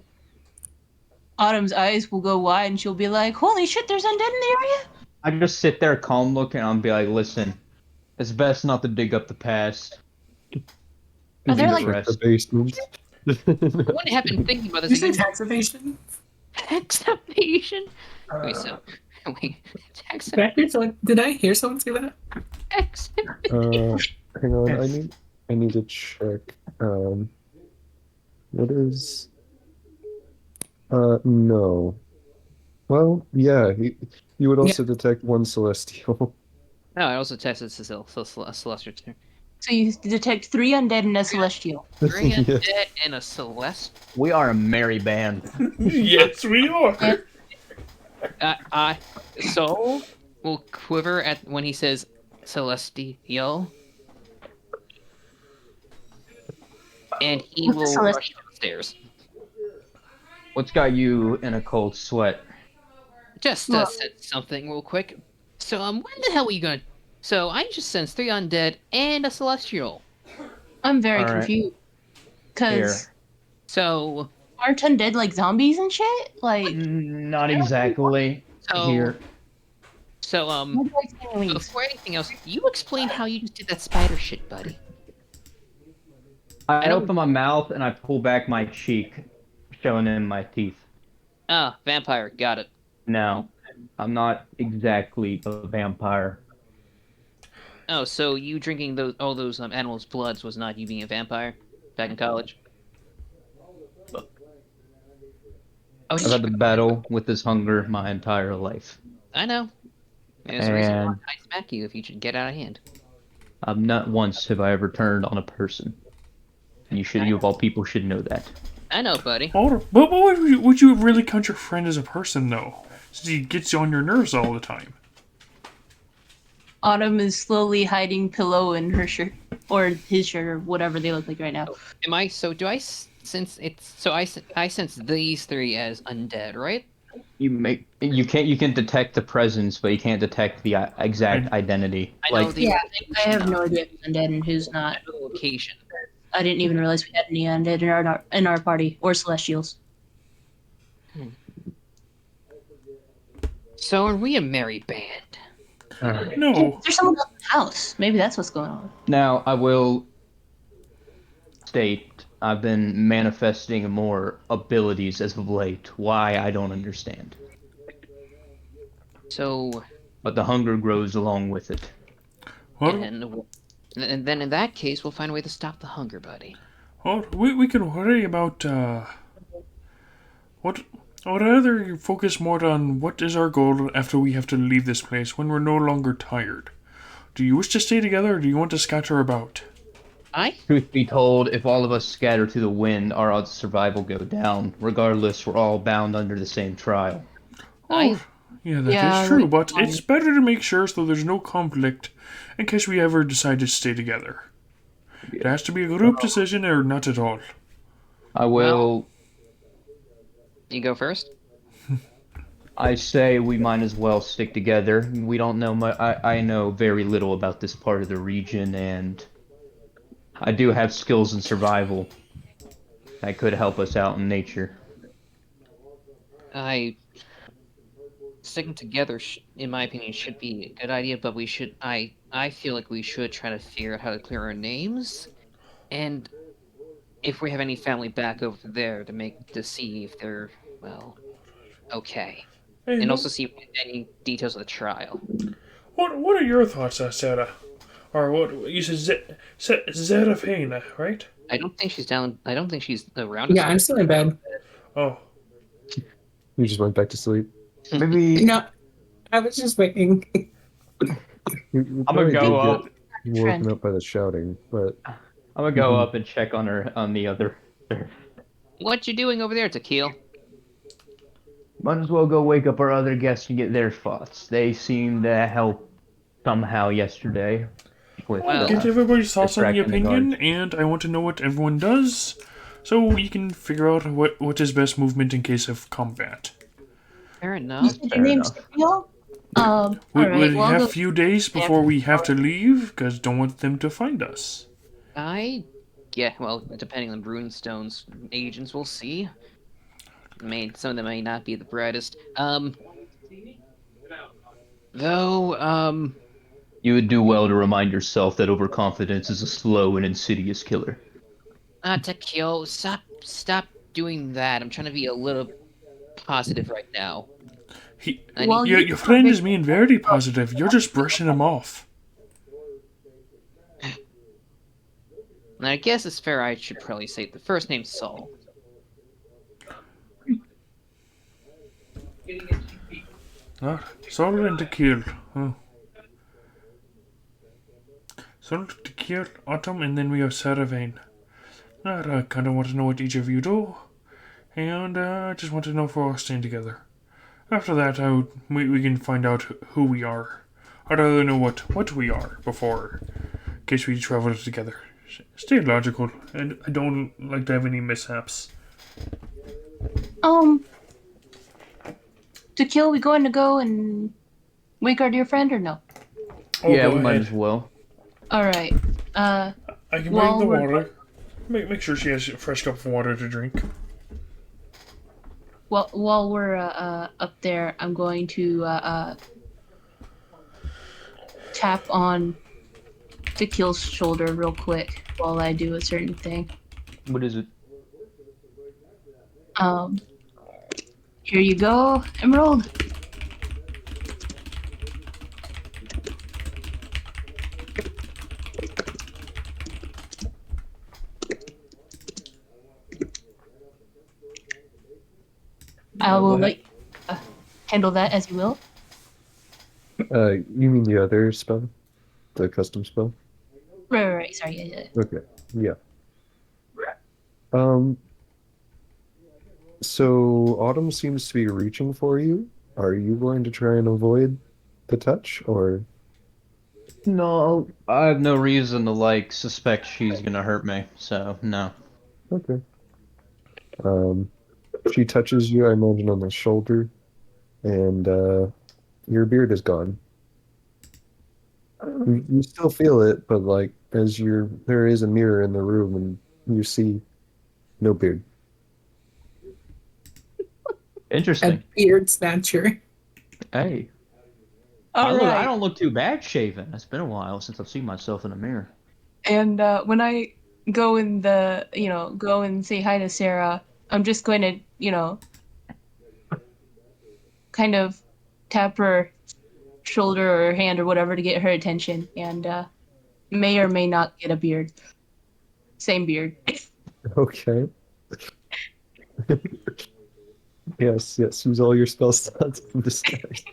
Autumn's eyes will go wide, and she'll be like, "Holy shit! There's undead in the area." I just sit there calm looking and I'll be like, listen, it's best not to dig up the past. Are there, Leave like- it The rest. basement. I wouldn't have been thinking about this. Is it Again. tax evasion? Tax evasion? Wait, Uh, tax did I hear someone? Did I hear someone say that? tax. Hang on, Yes. I need to check. What is? No. Well, yeah, you would also detect 1 celestial. No, I also texted Celestial. So you detect 3 undead and a celestial. 3 Yeah. undead and a Celeste. We are a merry band. Yes, we are. Soul will quiver at when he says Celestial, and he What's a will Celestial? rush downstairs. What's got you in a cold sweat? Just Well- said something real quick. So when the hell were you gonna? So I just sensed 3 undead and a Celestial. I'm very All right. confused. Cause So aren't undead like zombies and shit? Like, Not exactly. so Here. so what do I say wings? before anything else, you explain how you just did that spider shit, buddy. I don't- open my mouth and I pull back my cheek, showing in my teeth. Ah, vampire, got it. No, I'm not exactly a vampire. Oh, so you drinking all those animals' bloods was not you being a vampire back in college? Oh, I've did had to you? battle with this hunger my entire life, I know. There's a reason why and I smack you if you should get out of hand. not once have I ever turned on a person. You of all people should know that. I know, buddy. But would you really count your friend as a person, though? Since he gets on your nerves all the time. Autumn is slowly hiding pillow in her shirt or his shirt or whatever they look like right now. Am I? So do I sense it's? So I sense these three as undead, right? You can detect the presence, but you can't detect the exact identity. I know the Yeah, I location have no of idea who's undead and who's not. the location. I didn't even realize we had any undead in our party or celestials. So are we a merry band? No. There's someone else in the house. Maybe that's what's going on. Now, I will state I've been manifesting more abilities as of late. Why, I don't understand. So, But the hunger grows along with it. What? and then in that case, we'll find a way to stop the hunger, buddy. We can worry about, what... I would rather focus more on what is our goal after we have to leave this place when we're no longer tired. Do you wish to stay together or do you want to scatter about? Truth be told, if all of us scatter to the wind, our odds of survival go down. Regardless, we're all bound under the same trial. Yeah, that is true, but it's better to make sure so there's no conflict in case we ever decide to stay together. It has to be a group decision or not at all. I will... You go first. I say we might as well stick together. We don't know much. I know very little about this part of the region, and I do have skills in survival that could help us out in nature. Sticking together, in my opinion, should be a good idea, but we should. I feel like we should try to figure out how to clear our names, and if we have any family back over there to see if they're okay, Hey, and also see any details of the trial. What are your thoughts, Sarah? Or what you said, Zerafina, right? I don't think she's down. I don't think she's around. Yeah, I'm still in bed. Oh, You just went back to sleep. Maybe No, I was just waiting. You I'm gonna probably go did up. get woken up by the shouting, but I'm gonna go up and check on her on the other. What you doing over there, Tequil? Might as well go wake up our other guests and get their thoughts. They seem to help somehow yesterday. With get everybody's thoughts on the distracting the opinion, guards. and I want to know what everyone does, so we can figure out what is best movement in case of combat. Fair You enough. said your name's Tequil? All We right. have Well, a few days before we have to leave, because don't want them to find us. Yeah, well, depending on Runestone's agents, we'll see. Some of them may not be the brightest. You would do well to remind yourself that overconfidence is a slow and insidious killer. Tequil, stop doing that. I'm trying to be a little positive right now. Your friend is being very positive. You're just brushing him off. And I guess it's fair I should probably say the first name's Saul. Sol and Tequil. Oh. Sol, Tequil, Autumn, and then we have Saravane. I kind of want to know what each of you do, and I just want to know if we're all staying together. After that, we can find out who we are. I'd rather know what we are before, in case we travel together. Stay logical, and I don't like to have any mishaps. Tequil, we going to go and wake our dear friend or no? Oh, yeah, go we might ahead. as well. All right. I can bring the water. Make sure she has a fresh cup of water to drink. Well, while we're up there, I'm going to tap on Tequil's shoulder real quick while I do a certain thing. What is it? Here you go, Emerald. I will Go let ahead. handle that as you will. You mean the other spell? The custom spell? Right. Sorry. Yeah. Okay. Yeah. Um, so Autumn seems to be reaching for you. Are you going to try and avoid the touch, or No, I have no reason to like suspect she's gonna hurt me, so no. okay? Um, she touches you, I imagine, on the shoulder, and your beard is gone. You still feel it, but like as you're there is a mirror in the room, and you see no beard. A Interesting. beard snatcher. Hey, All I right. don't look too bad shaven. It's been a while since I've seen myself in a mirror. And when I go and say hi to Sarah, I'm just going to, kind of tap her shoulder or hand or whatever to get her attention, and may or may not get a beard. Same beard. Okay. Yes, yes. Use all your spell slots in disguise.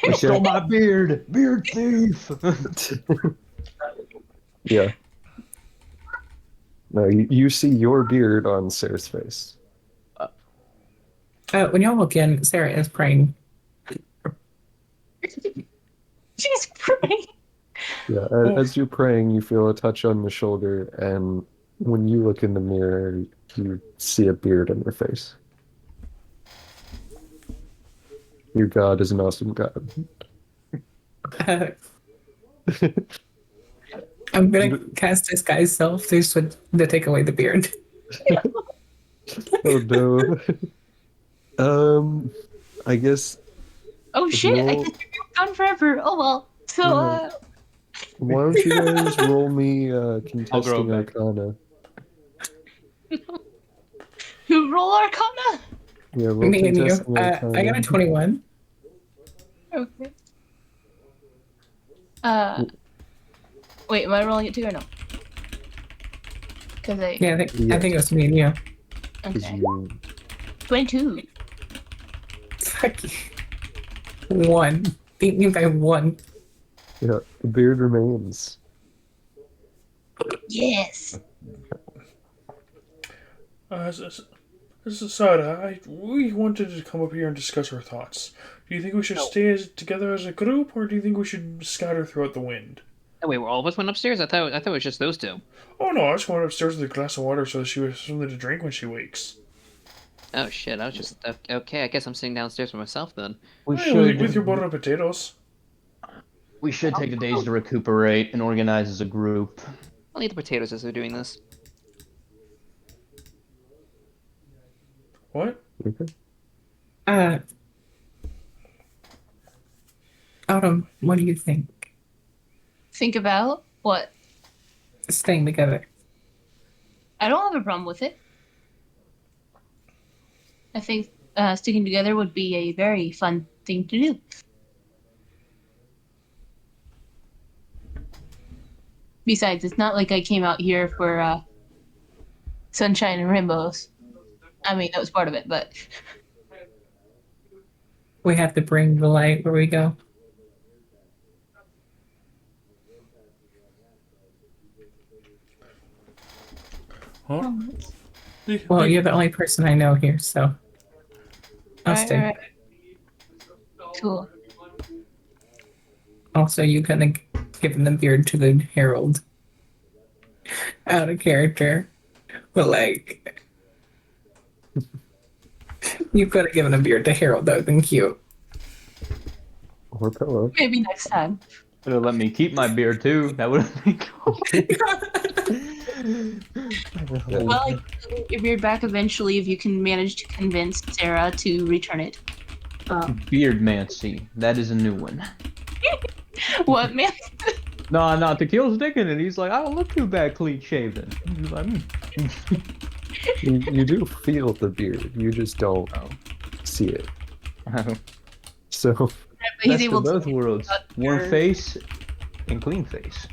You stole my beard, beard thief. Yeah. No, you see your beard on Sarah's face. When y'all look in, Sarah is praying. She's praying. Yeah, Oh, as you're praying, you feel a touch on the shoulder, and when you look in the mirror, you see a beard on your face. Your God is an awesome God. Uh, I'm gonna cast disguise self to take away the beard. Oh no. I guess Oh shit! I roll. guess you're gone forever. Oh well. So Yeah. Why don't you guys roll me I'll grow contesting it back. Arcana? who roll Arcana? Yeah, roll Me and you. contesting I got Arcana. a 21. Okay. Uh, wait, am I rolling it too or no? Because Yeah, I Yeah. think it was me and you. 'Cause okay. you 22. Fuck you. One. Beat me by one. yeah, the beard remains. Yes. Sada, we wanted to come up here and discuss our thoughts. Do you think we should stay together as a group, or do you think we should scatter throughout the wind? Oh, wait, all of us went upstairs? I thought it was just those two. Oh no, I just went upstairs with a glass of water so that she has something to drink when she wakes. Oh shit, I was just okay. I guess I'm sitting downstairs for myself then. Hey, with your butter and potatoes. We should take the days to recuperate and organize as a group. I'll eat the potatoes as we're doing this. What? Okay. Uh, Autumn, what do you think? Think about what? Staying together. I don't have a problem with it. I think sticking together would be a very fun thing to do. Besides, it's not like I came out here for sunshine and rainbows. I mean, that was part of it, but We have to bring the light where we go. Huh? Well, you're the only person I know here, so I'll stay. Alright. Cool. Also, you could have given the beard to the herald. Out of character. But, like, you could have given a beard to Harold. That would have been cute. Or pillow. Maybe next time. Could have let me keep my beard too. That would have been cool. Well, I can get your beard back eventually if you can manage to convince Sarah to return it. Beardmancy. That is a new one. What, man? No, Tequila's thinking it. He's like, I don't look too bad clean shaven. He's like, You do feel the beard. You just don't see it. So But he's Best of able both to. worlds. Warm face and clean face.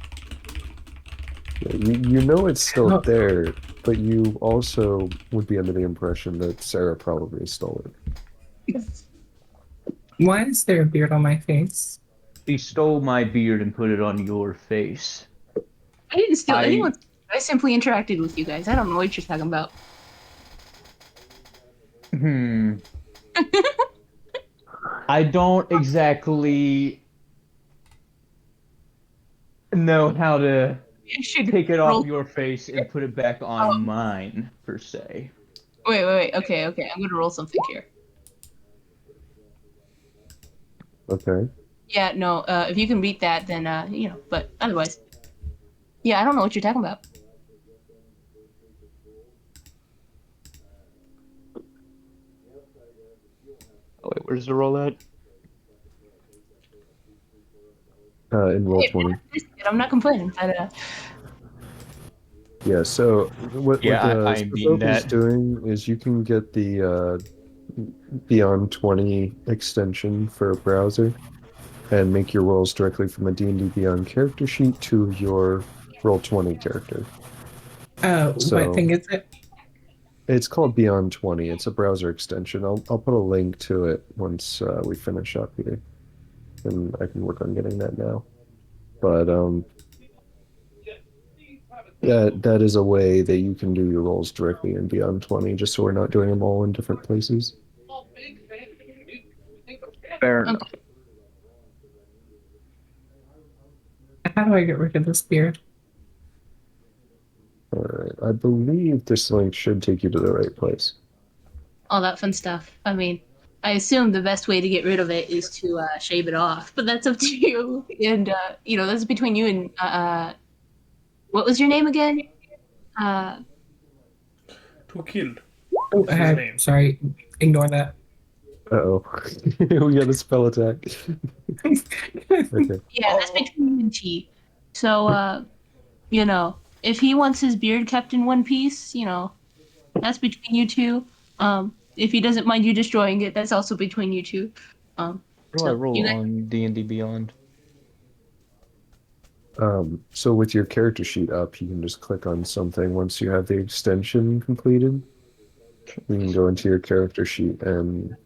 You know it's still Oh. there, but you also would be under the impression that Sarah probably stole it. Why is there a beard on my face? He stole my beard and put it on your face. I didn't steal I anyone. I simply interacted with you guys. I don't know what you're talking about. hmm. I don't exactly know how to You should take it roll. off your face and put it back on mine, per se. Wait. Okay. I'm gonna roll something here. Okay. Yeah, no. If you can beat that, then But otherwise, yeah, I don't know what you're talking about. Oh wait, where's the roll at? In roll Hey, 20. I'm not complaining. But Yeah, so what Yeah, I ain't beating Spoke is that. doing is you can get the Beyond 20 extension for a browser and make your rolls directly from a D&D Beyond character sheet to your roll 20 character. What So thing is it? it's called Beyond 20. It's a browser extension. I'll put a link to it once we finish up here, and I can work on getting that now. But that is a way that you can do your rolls directly in Beyond 20, just so we're not doing them all in different places. Fair okay. enough. How do I get rid of this beard? All right, I believe this link should take you to the right place. All that fun stuff. I mean, I assume the best way to get rid of it is to shave it off, but that's up to you. And that's between you and what was your name again? Uh, To kill. Oh, That's his name. sorry. Ignore that. Uh-oh. We got a spell attack. Okay. yeah, that's between you and T. So if he wants his beard kept in one piece, that's between you two. If he doesn't mind you destroying it, that's also between you two. What do I So roll you guys, on D&D Beyond? So with your character sheet up, you can just click on something once you have the extension completed. You can go into your character sheet and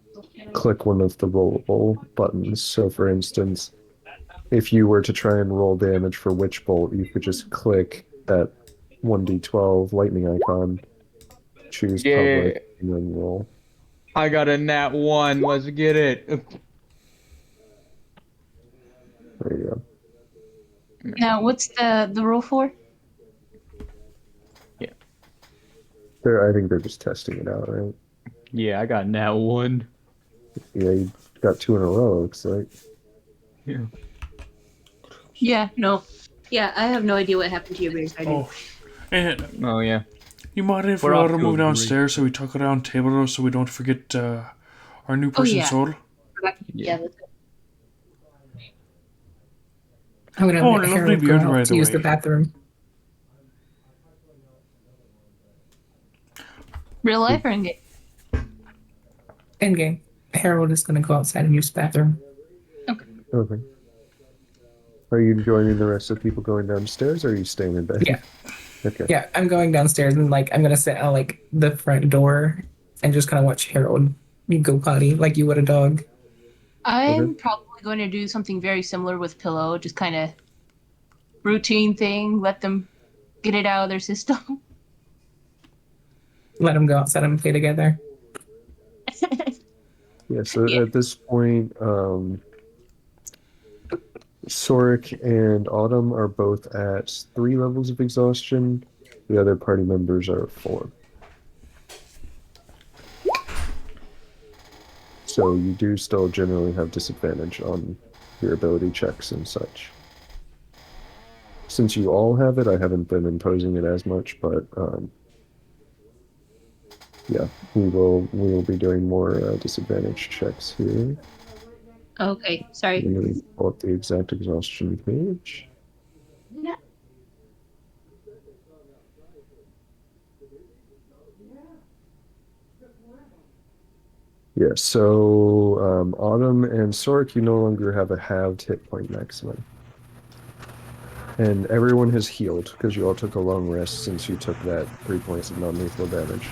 click one of the rollable buttons. So for instance, if you were to try and roll damage for Witch Bolt, you could just click that 1d12 lightning icon, choose public, and then roll. I got a nat 1. Let's get it. There you go. now what's the rule for? I think they're just testing it out, right? Yeah, I got nat 1. Yeah, you got 2 in a row, looks like. Yeah. Yeah, no. Yeah, I have no idea what happened to your beard. I do. Oh, and Oh yeah. you mind if We're we off ought to to a move great downstairs so we talk around table though, so we don't forget our new person's yeah. soul? Yeah, that's it. I'm gonna Oh, let lovely Harold go beard, out by to the use the way. bathroom. Real life or in game? Endgame. Harold is gonna go outside and use the bathroom. Okay. Are you joining the rest of the people going downstairs, or are you staying in bed? Yeah. Okay. Yeah, I'm going downstairs and I'm gonna sit at the front door and just kind of watch Harold go potty like you would a dog. I'm probably going to do something very similar with Pillow, just kind of routine thing, let them get it out of their system. Let them go outside and play together. Yeah, so Yeah. at this point, Soric and Autumn are both at 3 levels of exhaustion. The other party members are 4. So you do still generally have disadvantage on your ability checks and such. Since you all have it, I haven't been imposing it as much, but yeah, we will be doing more disadvantage checks here. Okay, sorry. Let me pull up the exact exhaustion page. Yeah, so Autumn and Sork, you no longer have a halved hit point maximum. And everyone has healed because you all took a long rest since you took that 3 points of non-lethal damage.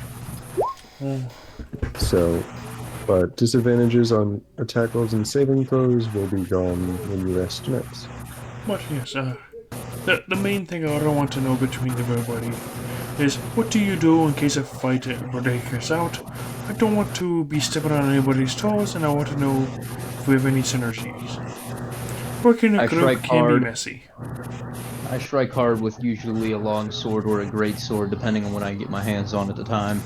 Oh, So, but disadvantages on attack rolls and saving throws will be gone when you rest next. but yes, the main thing I don't want to know between everybody is what do you do in case a fight breaks out? I don't want to be stepping on anybody's toes, and I want to know if we have any synergies. Working a I group strike can be hard. messy. I strike hard with usually a long sword or a great sword, depending on what I get my hands on at the time.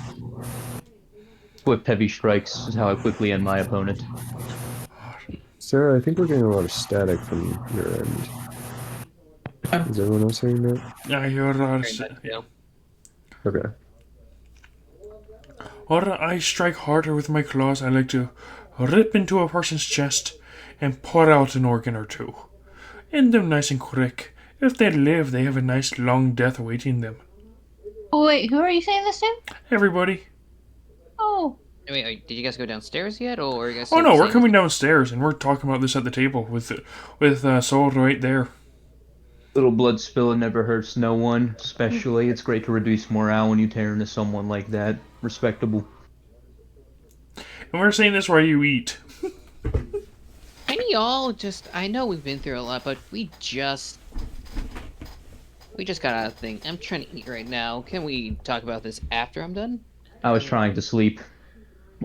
Swift, heavy strikes is how I quickly end my opponent. Sarah, I think we're getting a lot of static from your end. Is everyone else hearing that? I hear a lot of Very much so. Okay. Or I strike harder with my claws. I like to rip into a person's chest and pull out an organ or two. End them nice and quick. If they live, they have a nice long death awaiting them. Oh wait, who are you saying this to? Everybody. Oh, Wait, did you guys go downstairs yet, or are you guys? Oh still no, we're saying coming downstairs and we're talking about this at the table with Soul right there. Little blood spilling never hurts no one, especially. It's great to reduce morale when you tear into someone like that. Respectable. And we're saying this while you eat. Can y'all just? I know we've been through a lot, but we just got out of thing. I'm trying to eat right now. Can we talk about this after I'm done? I was trying to sleep,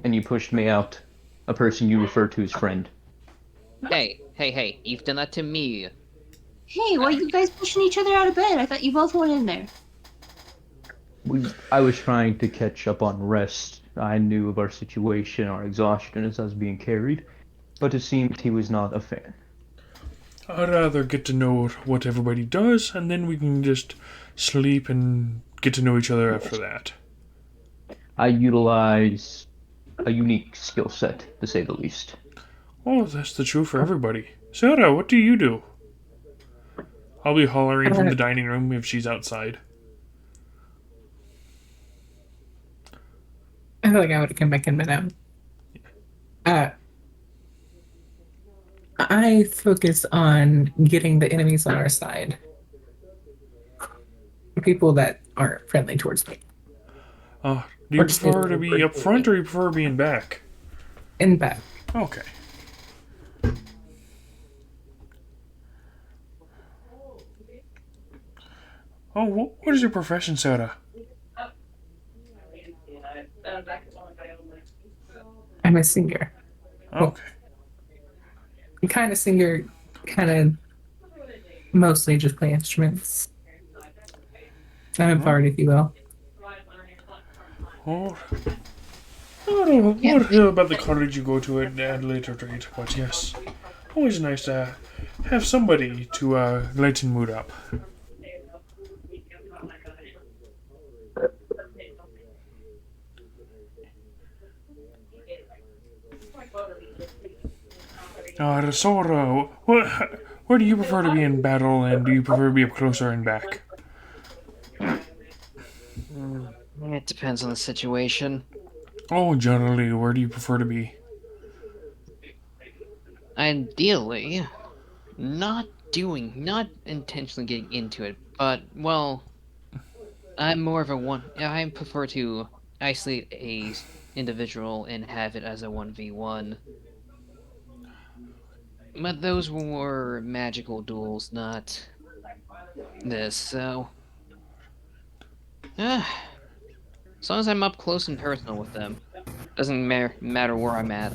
and you pushed me out. A person you refer to as friend. Hey! You've done that to me. hey, why are you guys pushing each other out of bed? I thought you both went in there. I was trying to catch up on rest. I knew of our situation, our exhaustion as I was being carried, but it seemed he was not a fan. I'd rather get to know what everybody does, and then we can just sleep and get to know each other after that. I utilize a unique skill set, to say the least. Oh, that's the truth for everybody. Sarah, what do you do? I'll be hollering from the dining room if she's outside. I feel like I would have come back in by now. I focus on getting the enemies on our side. People that aren't friendly towards me. Do you prefer to be up front or you prefer being back? In back. Okay. Oh, what is your profession, Sarah? I'm a singer. Okay. Kind of singer, kind of mostly just play instruments. I'm a bard, if you will. Oh, I don't know what about the college you go to at a later date, but yes, always nice to have somebody to lighten mood up. Sora, where do you prefer to be in battle, and do you prefer to be up closer and back? It depends on the situation. Oh, generally, where do you prefer to be? Ideally, not intentionally getting into it, but well, I'm more of a one. I prefer to isolate a individual and have it as a 1v1. But those were magical duels, not this. So, as long as I'm up close and personal with them, doesn't matter where I'm at.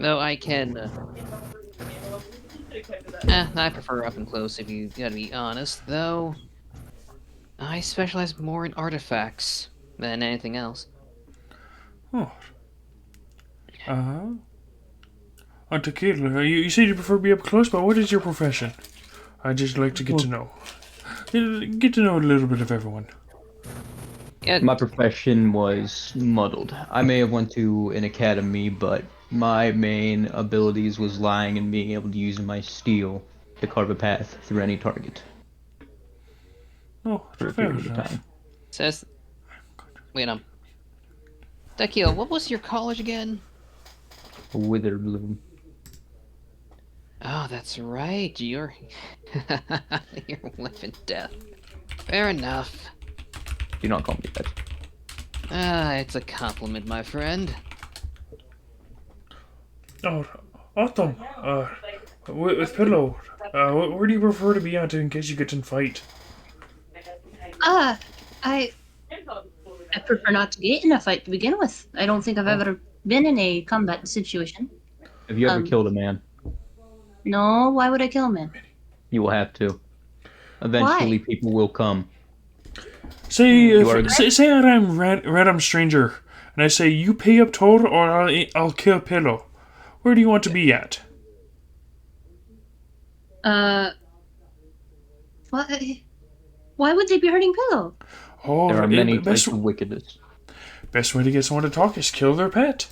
Though I can. I prefer up and close if you gotta be honest. Though I specialize more in artifacts than anything else. Oh. Uh-huh. Tequila, you said you prefer to be up close, but what is your profession? I'd just like to get to know. Get to know a little bit of everyone. Yeah, My profession was muddled. I may have went to an academy, but my main abilities was lying and being able to use my steel to carve a path through any target Oh, for a fair period of enough. time. says. Wait, Tequila, what was your college again? A wither bloom. Oh, that's right. You're you're living death. Fair enough. Do not call me that. Ah, it's a compliment, my friend. Oh, Autumn. With Pillow. Where do you prefer to be at in case you get in fight? Ah, I I prefer not to get in a fight to begin with. I don't think I've Oh. ever been in a combat situation. Have you ever Um, killed a man? No, why would I kill a man? You will have to. Eventually, Why? people will come. Say, You are. say that I'm random stranger, and I say you pay up total, or I'll kill Pillow. Where do you want to be at? Uh, why? Why would they be hurting Pillow? Oh, There are many best types of wickedness. best way to get someone to talk is kill their pet.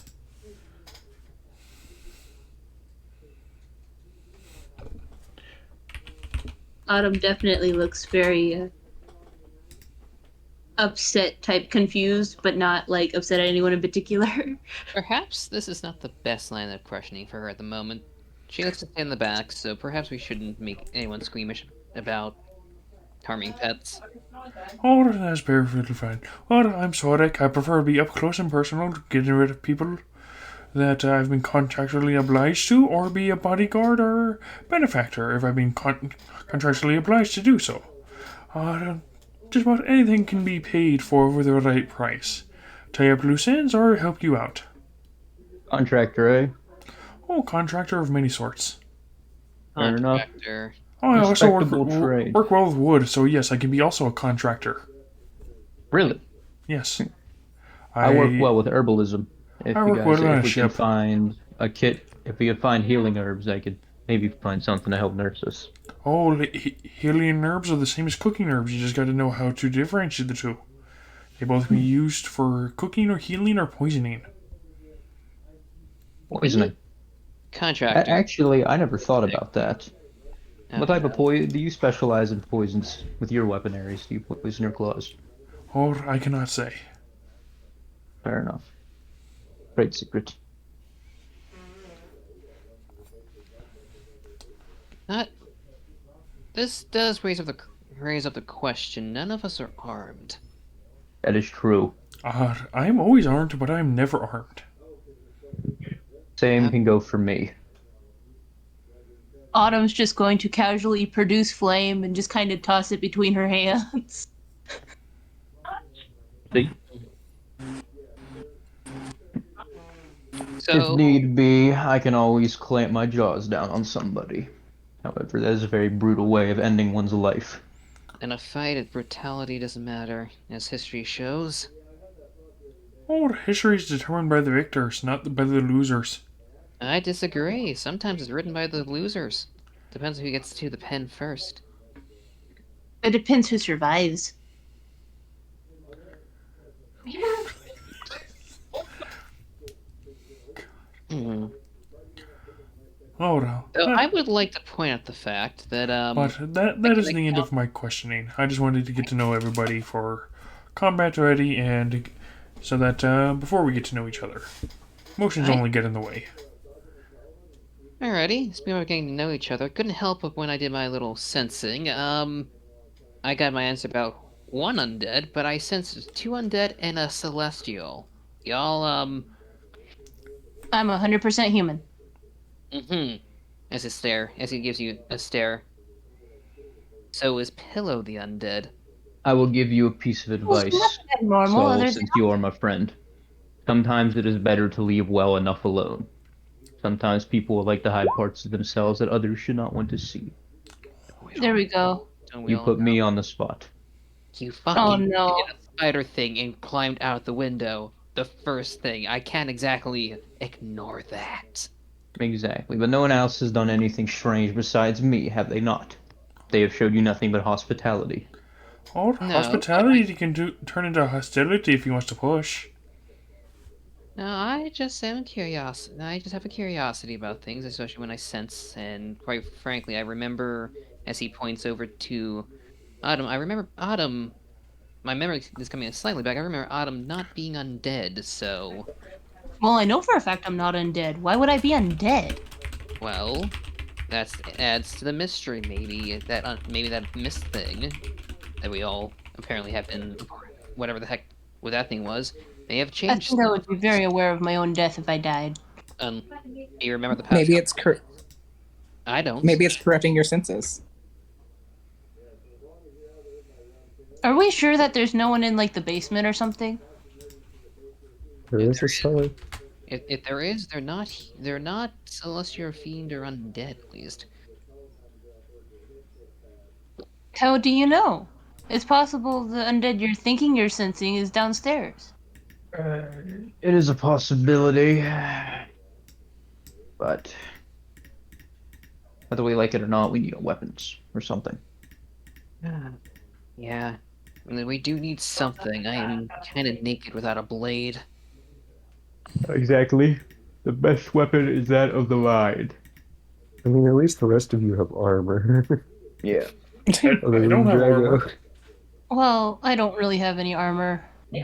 Autumn definitely looks very upset, type confused, but not like upset at anyone in particular. Perhaps this is not the best line of questioning for her at the moment. She likes to stay in the back, so perhaps we shouldn't make anyone squeamish about harming pets. Oh, that's perfectly fine. Well, I'm sorry. I prefer to be up close and personal, getting rid of people that I've been contractually obliged to, or be a bodyguard or benefactor if I've been contractually obliged to do so. Just about anything can be paid for with the right price. Tie up loose ends or help you out. Contractor, eh? Oh, contractor of many sorts. Fair enough. Contractor. Oh, I also Respectable trade. work well with wood, so yes, I can be also a contractor. Really? Yes. I work well with herbalism. If I you work well guys, on if a we can ship. find a kit, if we can find healing herbs, I could maybe find something to help nurse us. Oh, healing herbs are the same as cooking herbs. You just got to know how to differentiate the two. They both can be used for cooking or healing or poisoning. Poisoning. Contractor. Actually, I never thought about that. Oh, What type of poison do you specialize in poisons with your weaponaries? Do you poison your claws? Oh, I cannot say. Fair enough. Great secret. Not. This does raise up the question. None of us are armed. That is true. I'm always armed, but I'm never armed. Same can go for me. Autumn's just going to casually produce flame and just kind of toss it between her hands. See? So, If need be, I can always clamp my jaws down on somebody. However, that is a very brutal way of ending one's life. in a fight, brutality doesn't matter, as history shows. Oh, history is determined by the victors, not by the losers. I disagree. Sometimes it's written by the losers. Depends who gets to the pen first. It depends who survives. Hmm. Oh no. So I would like to point out the fact that But that is the end of my questioning. I just wanted to get to know everybody for combat ready, and so that before we get to know each other, emotions only get in the way. Alrighty, speaking of getting to know each other, couldn't help but when I did my little sensing, I got my answer about one undead, but I sensed two undead and a celestial. Y'all, I'm 100% human. as a stare, as he gives you a stare. So is Pillow the undead? I will give you a piece of Well, advice. it's not that normal, So, other than since you are my friend, sometimes it is better to leave well enough alone. Sometimes people will like to hide parts of themselves that others should not want to see. there we go. Don't we You all put know? me on the spot. You Oh fucking no. did a spider thing and climbed out the window. The first thing. I can't exactly ignore that. Exactly, but no one else has done anything strange besides me, have they not? They have showed you nothing but hospitality. Oh, No, hospitality can turn into hostility if he wants to push. No, I just am curious. I just have a curiosity about things, especially when I sense. And quite frankly, I remember as he points over to Autumn. I remember Autumn. My memory is coming slightly back. I remember Autumn not being undead. Well, I know for a fact I'm not undead. Why would I be undead? Well, That's adds to the mystery. Maybe that mist thing that we all apparently have been, whatever the heck what that thing was, may have I changed. think I would be very aware of my own death if I died. Do you remember the past? Maybe it's I don't. maybe it's corrupting your senses. Are we sure that there's no one in like the basement or something? There is a cellar. If there is, they're not. They're not celestial fiend or undead, at least. How do you know? It's possible the undead you're thinking you're sensing is downstairs. It is a possibility, but whether we like it or not, we need weapons or something. Yeah, I mean, we do need something. I am kind of naked without a blade. Exactly. The best weapon is that of the mind. I mean, at least the rest of you have armor. Yeah. I Other than don't have Drago. armor. Well, I don't really have any armor. I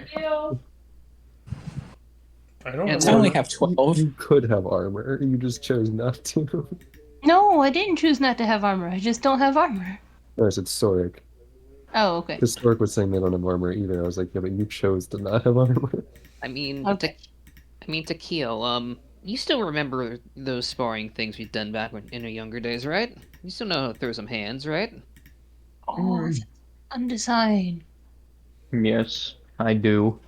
don't Yeah, have I only armor. have 12. You could have armor. You just chose not to. No, I didn't choose not to have armor. I just don't have armor. No, it's Soric. Oh, okay. Because Soric was saying they don't have armor either. I was like, yeah, but you chose to not have armor. I mean, Okay. Takio, you still remember those sparring things we'd done back in our younger days, right? You still know how to throw some hands, right? Oh, that's undecided. Yes, I do.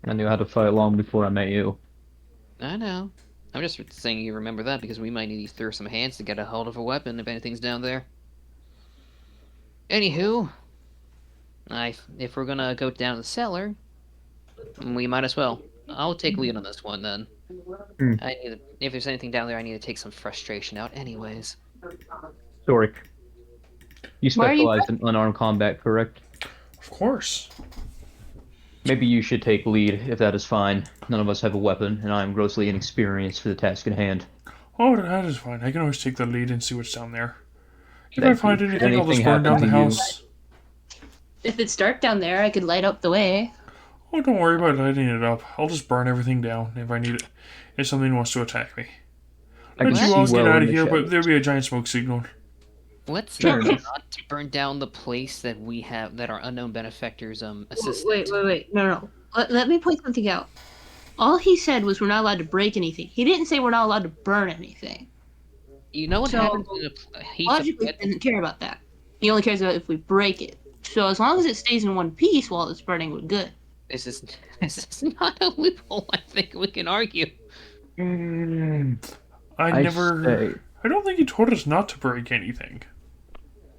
I knew how to fight long before I met you. I know. I'm just saying you remember that because we might need to throw some hands to get a hold of a weapon if anything's down there. Anywho, if we're gonna go down the cellar, we might as well. I'll take lead on this one then. Hmm. If there's anything down there, I need to take some frustration out anyways. Soric, you Why are you specialize in unarmed combat, correct? Of course. Maybe you should take lead, if that is fine. None of us have a weapon, and I am grossly inexperienced for the task at hand. Oh, that is fine. I can always take the lead and see what's down there. If Thank I find you. anything, I'll just Anything burn down the happen to you? house. If it's dark down there, I could light up the way. Oh, don't worry about lighting it up. I'll just burn everything down if I need it. If something wants to attack me. I Let can you see all get well out in of the here, but shadows. there'll be a giant smoke signal. Let's Fair not enough. burn down the place that we have that our unknown benefactors assist. Wait. No. Let me point something out. All he said was we're not allowed to break anything. He didn't say we're not allowed to burn anything. You know what So, happens in a heat of Logically, he doesn't care about that. He only cares about if we break it. So as long as it stays in one piece while it's burning, we're good. This is not a loophole. I think we can argue. I say- I don't think he told us not to break anything.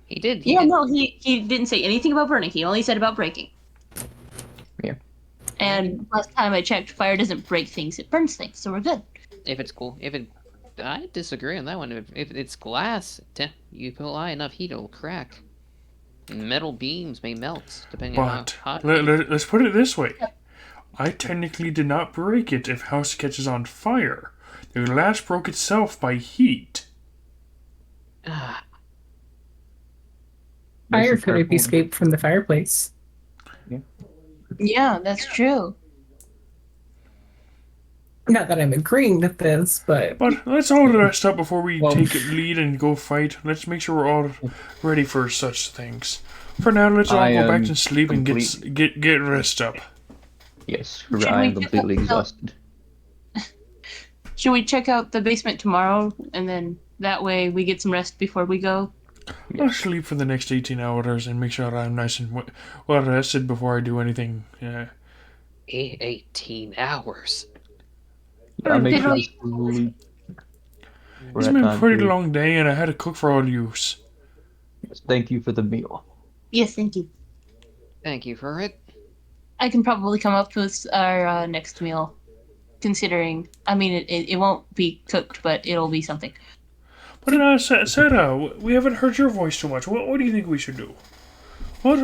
He did. Yeah, did. no, he didn't say anything about burning. He only said about breaking. Yeah. And last time I checked, fire doesn't break things; it burns things. So we're good. If it's cool, I disagree on that one. If it's glass, you put high enough heat, it'll crack. Metal beams may melt, depending on But how hot. let's put it this way. I technically did not break it if house catches on fire. The glass broke itself by heat. Fire could have escaped from the fireplace. Yeah, that's true. Not that I'm agreeing with this, but But let's all rest up before we Well- take a lead and go fight. Let's make sure we're all ready for such things. For now, let's all I go back am to sleep and complete- get rest up. Yes, Should I we am check completely out- exhausted. Should we check out the basement tomorrow, and then that way we get some rest before we go? I'll sleep for the next 18 hours and make sure I'm nice and well rested before I do anything. 18 hours. I make sure I Literally- sleep. for It's that been a time pretty period. long day and I had to cook for all use. Yes, thank you for the meal. Yes, thank you. Thank you for it. I can probably come up with our next meal, considering. I mean, it won't be cooked, but it'll be something. But Sarah, we haven't heard your voice too much. What do you think we should do? What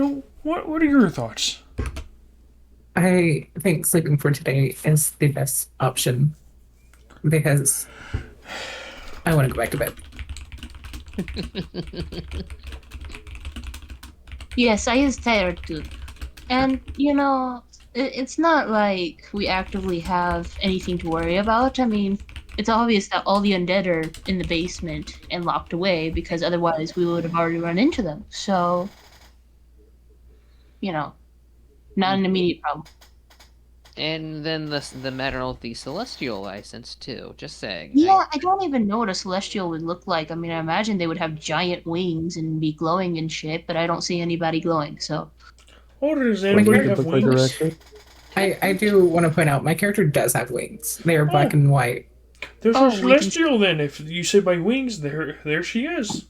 are your thoughts? I think sleeping for today is the best option because I want to go back to bed. Yes, I is tired too. And, it's not like we actively have anything to worry about. I mean, it's obvious that all the undead are in the basement and locked away because otherwise we would have already run into them. So, not an immediate problem. And then the matter of the celestial license too. Just saying. Yeah, I don't even know what a celestial would look like. I mean, I imagine they would have giant wings and be glowing and shit, but I don't see anybody glowing, so. Oh, does What anybody would it have look like a wings? raccoon? I do want to point out my character does have wings. They are black Oh. and white. There's Oh, our we can- celestial then. If you say by wings, there she is.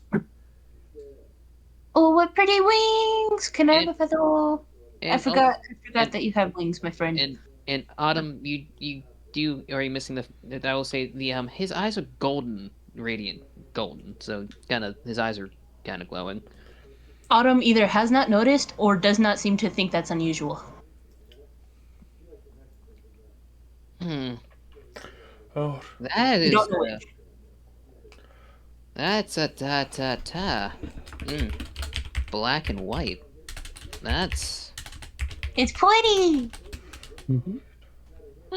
Oh, what pretty wings! Can I have a feather? I and forgot and- that you have wings, my friend. And Autumn, you do are you missing the? I will say the his eyes are golden, radiant golden. So kind of his eyes are kind of glowing. Autumn either has not noticed or does not seem to think that's unusual. Oh, That We is. don't know which. That's a ta. Black and white. That's. It's pretty! Mm-hmm.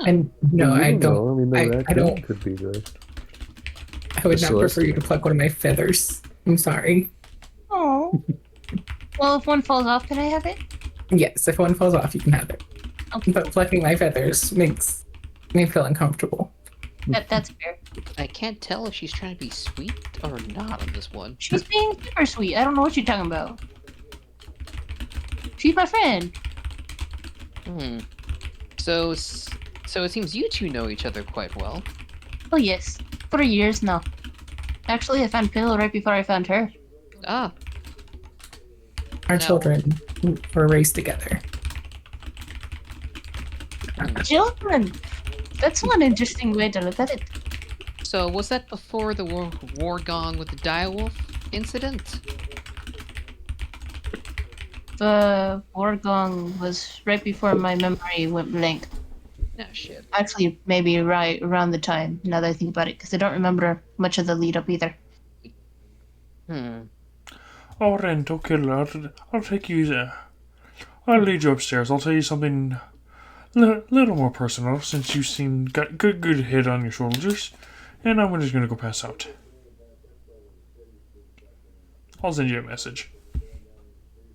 And no, I know. don't. I mean, the I raccoon don't. could be the. I would The not prefer you to celestial. pluck one of my feathers. I'm sorry. Oh. Well, if one falls off, can I have it? Yes, if one falls off, you can have it. Okay, But plucking my feathers makes me feel uncomfortable. that's fair. I can't tell if she's trying to be sweet or not on this one. She's being super sweet. I don't know what you're talking about. She's my friend. So it seems you two know each other quite well. Oh, yes. For years now. Actually, I found Pillow right before I found her. Ah, Our No. children were raised together. Children! That's one interesting way to look at it. so was that before the war gong with the direwolf incident? The war gong was right before my memory went blank. No shit. Actually, maybe right around the time, now that I think about it, because I don't remember much of the lead up either. oh, Ren, don't kill her. I'll take you there. I'll lead you upstairs. I'll tell you something little more personal, since you seem got good head on your shoulders, and I'm just gonna go pass out. I'll send you a message.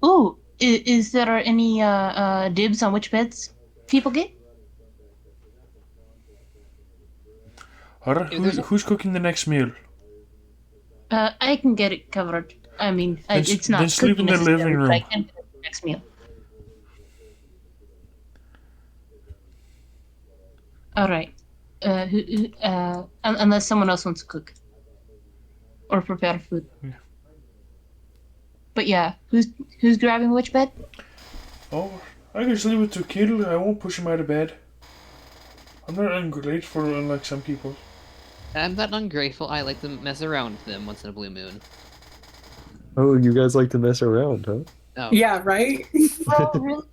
Ooh, is there any dibs on which beds people get? Alright, If there's a- who's cooking the next meal? I can get it covered. I mean, it's not then sleep in cooking the living necessarily, but I room. can get it the next meal. All right. Unless someone else wants to cook or prepare food. Yeah. But yeah, who's grabbing which bed? Oh, I can sleep with Kill. I won't push him out of bed. I'm not ungrateful unlike some people. I'm not ungrateful. I like to mess around with them once in a blue moon. Oh, you guys like to mess around, huh? Oh, Yeah, right? Oh, really?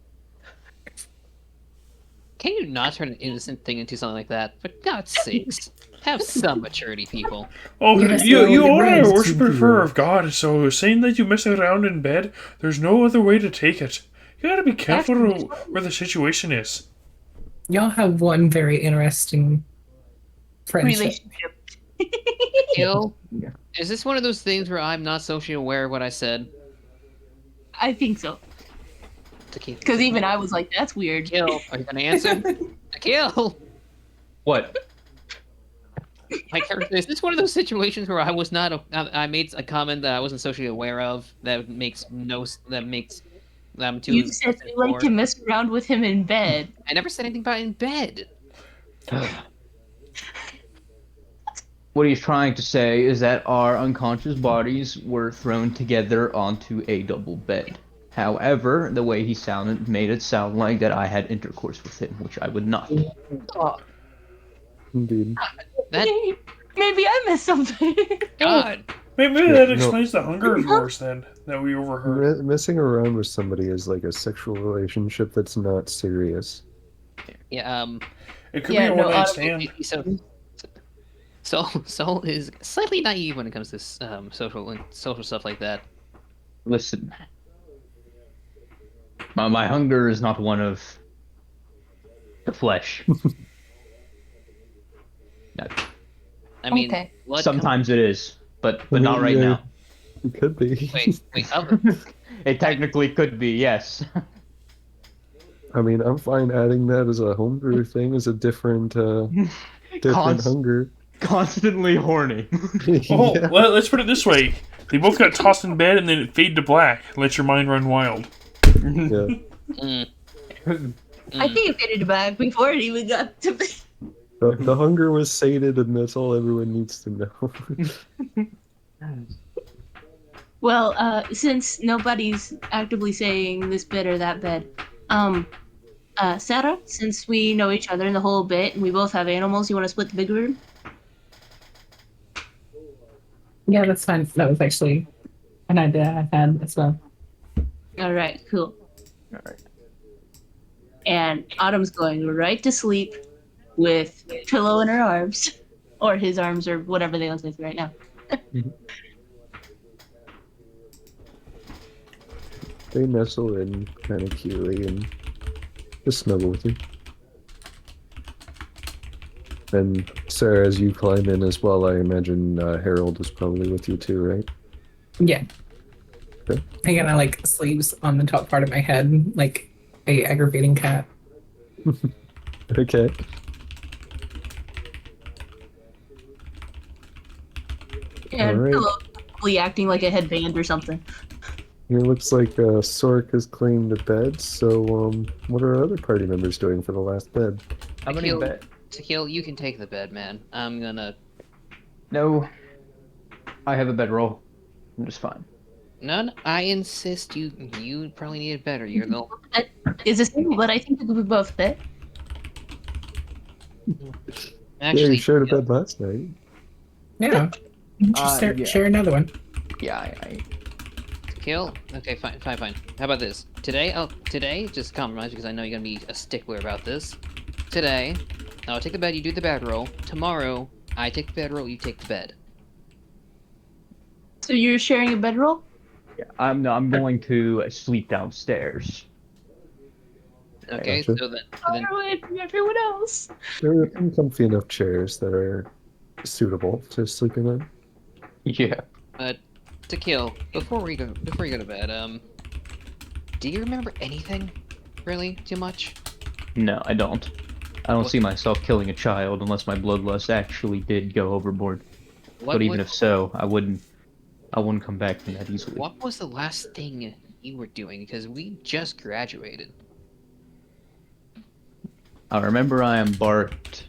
can you not turn an innocent thing into something like that? For God's sakes, have some maturity, people. Oh, Yes, you well, all are right. a worshiper of God, so saying that you mess around in bed, there's no other way to take it. You gotta be careful where the situation is. Y'all have one very interesting friendship. Relationship. Gil, is this one of those things where I'm not socially aware of what I said? I think so. Tequila. Because even I was like, that's weird. Gil, are you gonna answer? Gil! What? My character, is this one of those situations where I was not, I made a comment that I wasn't socially aware of that makes too. You said you like to mess around with him in bed. I never said anything about in bed. What he's trying to say is that our unconscious bodies were thrown together onto a double bed. However, the way he sounded made it sound like that I had intercourse with him, which I would not. Indeed. That Maybe I missed something. God. Maybe that No. explains the hunger of yours then, that we overheard. Messing around with somebody is like a sexual relationship that's not serious. Yeah. It could Yeah, be a no, one-night stand. Soul is slightly naive when it comes to social stuff like that. Listen, my hunger is not one of the flesh. No. I mean, Okay. blood Sometimes it is, but I not mean, right yeah, now. it could be. Wait. Oh, It technically could be, yes. I mean, I'm fine adding that as a homebrew thing, as a different Const hunger. constantly horny. Oh, Yeah. let's put it this way: they both got tossed in bed, and then it fade to black. Let your mind run wild. Yeah. mm, I think it faded back before it even got to me. The hunger was sated, and that's all everyone needs to know. Well, since nobody's actively saying this bit or that bit, Sarah, since we know each other in the whole bit and we both have animals, you want to split the big room? Yeah, that's fine. That was actually an idea I had as well. All right, cool. All right. And Autumn's going right to sleep with pillow in her arms, or his arms, or whatever they look like right now. They nestle in kind of cutely and just snuggle with you. And Sarah, as you climb in as well, I imagine Harold is probably with you too, right? Yeah. Okay. I got like sleeves on the top part of my head, like a aggravating cat. Okay. And Alright. pillow probably acting like a headband or something. It looks like Sork has claimed the bed, so what are our other party members doing for the last bed? How many Tequila, bet? Tequila, you can take the bed, man. I'm gonna. No. I have a bedroll. I'm just fine. None. I insist. You probably need it better. You're the. That is a single, but I think we could both fit. Yeah, Actually, you shared a bed last night. Yeah. Just Yeah. share another one. Yeah, I Kill? Okay, fine. How about this? Today, just compromise because I know you're gonna be a stickler about this. Today, I'll take the bed, you do the bedroll. Tomorrow, I take the bedroll, you take the bed. So you're sharing a bedroll? I'm going to sleep downstairs. Okay, Gotcha. so then Far away from everyone else. There are some comfy enough chairs that are suitable to sleeping on. Yeah. to kill before you go to bed. Do you remember anything? Really, too much? No, I don't. I don't What- see myself killing a child unless my bloodlust actually did go overboard. But even if so, I wouldn't come back from that easily. What was the last thing you were doing? Because we just graduated. I remember I embarked.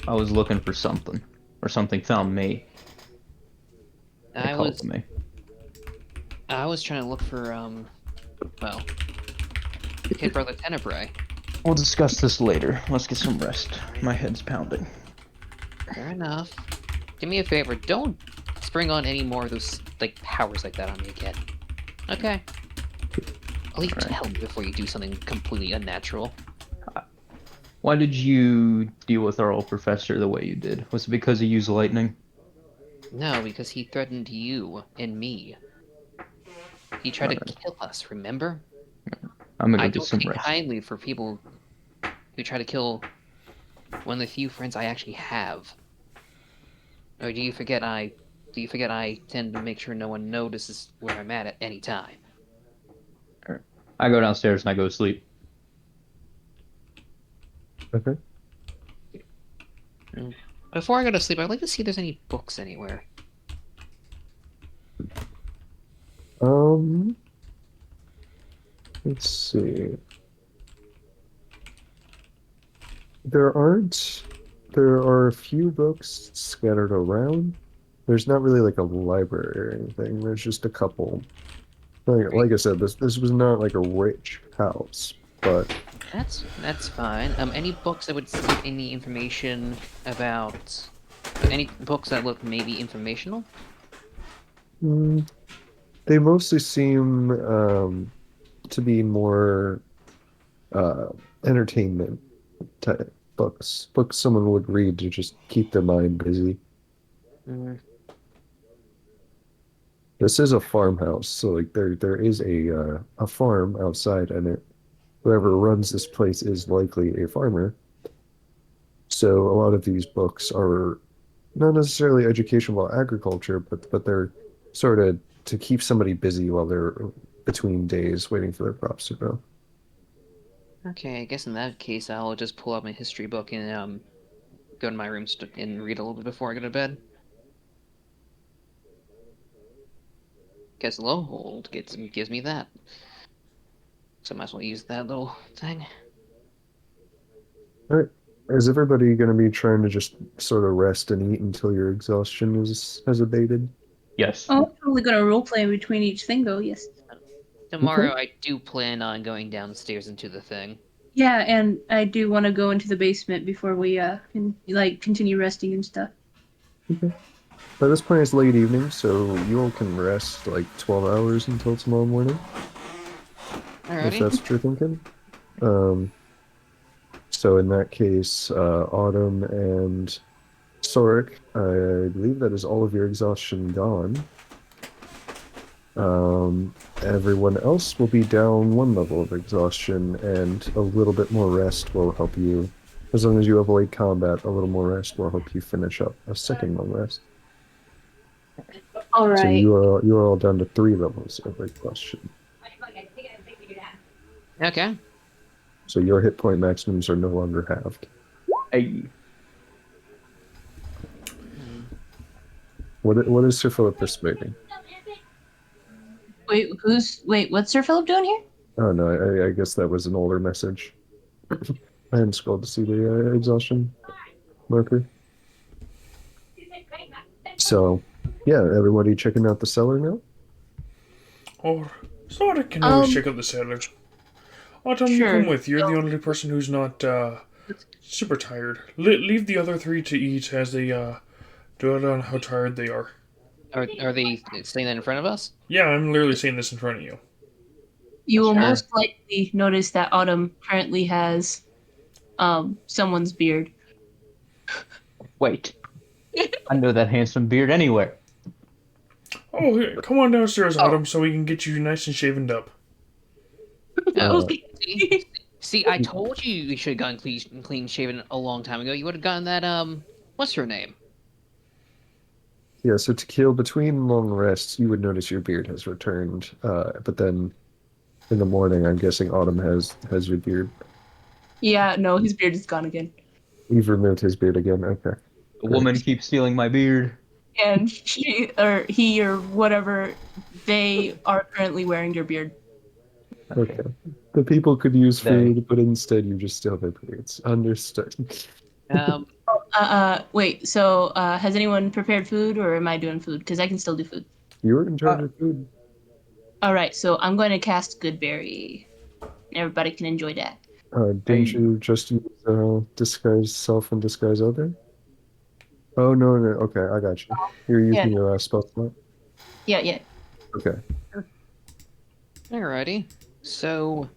I was looking for something, or something found me. They I called me. was trying to look for well, Kid Brother Tenebrae. We'll discuss this later. Let's get some rest. My head's pounding. Fair enough. Do me a favor, don't spring on any more of those like powers like that on me again. Okay. I'll leave you to Alright. help before you do something completely unnatural. Why did you deal with our old professor the way you did? Was it because he used lightning? No, because he threatened you and me. He tried to Alright. kill us, remember? I'm gonna I go get don't some take rest. kindly for people who try to kill one of the few friends I actually have. Or do you forget I tend to make sure no one notices where I'm at any time? I go downstairs and I go to sleep. Okay. Before I go to sleep, I'd like to see if there's any books anywhere. Let's see. There aren't. There are a few books scattered around. There's not really like a library or anything. There's just a couple. Like I said, this was not like a rich house, but That's fine. Any books that would give any information about any books that look maybe informational? mm, they mostly seem to be more uh, entertainment type books. Books someone would read to just keep their mind busy. This is a farmhouse, so like there is a farm outside, and whoever runs this place is likely a farmer. So a lot of these books are not necessarily educational agriculture, but they're sort of to keep somebody busy while they're between days waiting for their crops to grow. Okay, I guess in that case, I'll just pull out my history book and go to my room and read a little bit before I go to bed. Guess low hold gives me that, so I might as well use that little thing. All right. Is everybody going to be trying to just sort of rest and eat until your exhaustion has abated? Yes. Oh, I'm probably gonna roleplay between each thing, though. Yes. Tomorrow, I do plan on going downstairs into the thing. Yeah, and I do want to go into the basement before we can continue resting and stuff. Okay. By this point, it's late evening, so you all can rest like 12 hours until tomorrow morning, if Alrighty. that's what you're thinking. Um, so in that case, Autumn and Soric, I believe that is all of your exhaustion gone. Everyone else will be down one level of exhaustion, and a little bit more rest will help you. As long as you avoid combat, a little more rest will help you finish up a second long rest. All So right. you are all down to 3 levels of exhaustion. Okay. So your hit point maximums are no longer halved. Hey. What is Sir Philip persuading? Wait, what's Sir Philip doing here? Oh no, I guess that was an older message. I hadn't scrolled to see the exhaustion marker. So, yeah, everybody checking out the cellar now? Or Sora can always check out the cellar. Autumn, you Sure. come with. You're the only person who's not super tired. Leave the other three to eat as they do it on how tired they are. Are they saying that in front of us? Yeah, I'm literally saying this in front of you. You will Sure. most likely notice that Autumn currently has someone's beard. Wait. I know that handsome beard anywhere. Oh, here, come on downstairs, Autumn, so we can get you nice and shavened up. Okay. See, I told you we should have gotten clean shaven a long time ago. You would have gotten that what's her name? Yeah, so to kill between long rests, you would notice your beard has returned. But then in the morning, I'm guessing Autumn has your beard. Yeah, no, his beard is gone again. You've removed his beard again. Okay. The woman keeps stealing my beard. And he or whatever, they are currently wearing your beard. Okay. The people could use They. food, but instead you just steal their beards. Understood. Um, Wait, so has anyone prepared food or am I doing food? Because I can still do food. You're in charge of food. All right, so I'm going to cast Goodberry. Everybody can enjoy that. Didn't Hey. you just use disguise self and disguise other? Oh no, no. Okay, I got you. You're Yeah, using your spell slot. yeah. Okay. alrighty. So,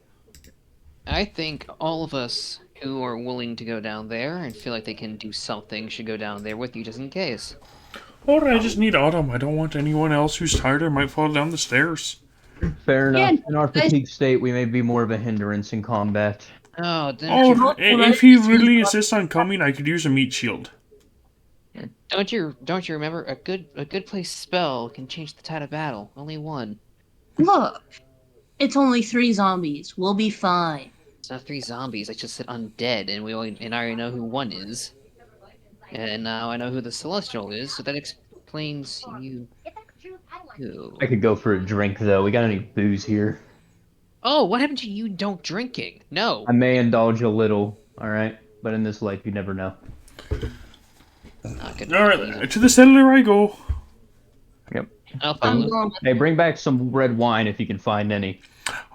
I think all of us who are willing to go down there and feel like they can do something should go down there with you just in case. Or I just need Autumn. I don't want anyone else who's tired or might fall down the stairs. Fair Yeah, enough. In our guys- fatigue state, we may be more of a hindrance in combat. Oh, don't Oh, you if he really insists on coming, I could use a meat shield. don't you remember a good place spell can change the tide of battle? Only one. Look, it's only 3 zombies. We'll be fine. It's not 3 zombies. I just said undead, and I already know who one is. And now I know who the celestial is, so that explains you. Who? I could go for a drink, though. We got any booze here? Oh, what happened to you? Don't drinking? No. I may indulge a little, alright? But in this life, you never know. Not good. Alright, to the cellar I go. Yep. I'll follow. I'm going Hey, bring back some red wine if you can find any.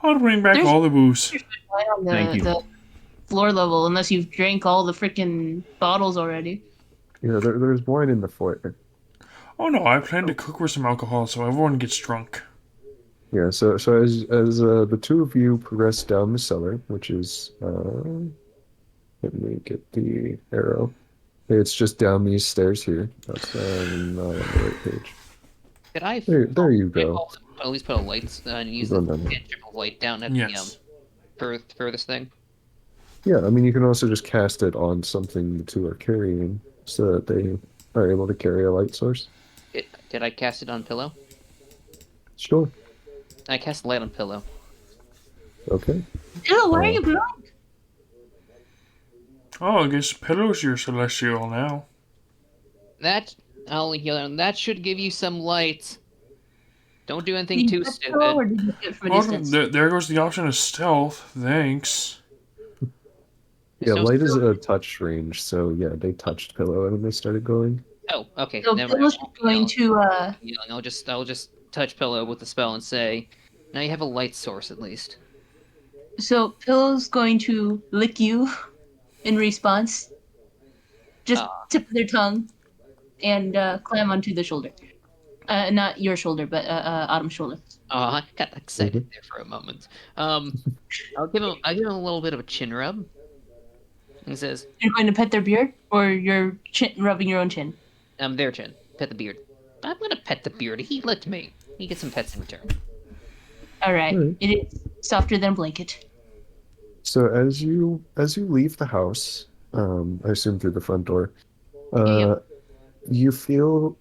I'll bring back There's- all the booze. right on Thank you. the floor level, unless you've drank all the freaking bottles already. Yeah, there's wine in the foyer. Oh no, I plan to cook with some alcohol so everyone gets drunk. Yeah, so as the two of you progress down the cellar, which is let me get the arrow. It's just down these stairs here. That's not on the right page. Could I? There you go. Also at least put a light and use Go the down there. triple light down at Yes. the furthest thing. Yeah, I mean you can also just cast it on something the two are carrying, so that they are able to carry a light source. Did I cast it on pillow? Sure. I cast light on pillow. Okay. Ew, why are Uh, you blowing? Oh, I guess Pillow's your celestial now. That that should give you some light. Don't do anything Did you too touch Pillow, stupid. or did you see it from a Oh, distance? there goes the option of stealth. Thanks. yeah, There's no light is skill. a touch range, so yeah, they touched Pillow and they started glowing. Oh, okay. So Never mind. Pillow's I won't be going to yelling. I'll just touch pillow with the spell and say, now you have a light source at least. Pillow's going to lick you in response. Just Ah. tip their tongue and climb onto the shoulder. Not your shoulder, but Autumn's shoulder. I got excited there for a moment. I'll give him a little bit of a chin rub. And says, You're going to pet their beard, or you're rubbing your own chin? their chin. Pet the beard. I'm gonna pet the beard. He licked me. He gets some pets in return. All right. Alright. It is softer than blanket. So as you leave the house, I assume through the front door, Yep. you feel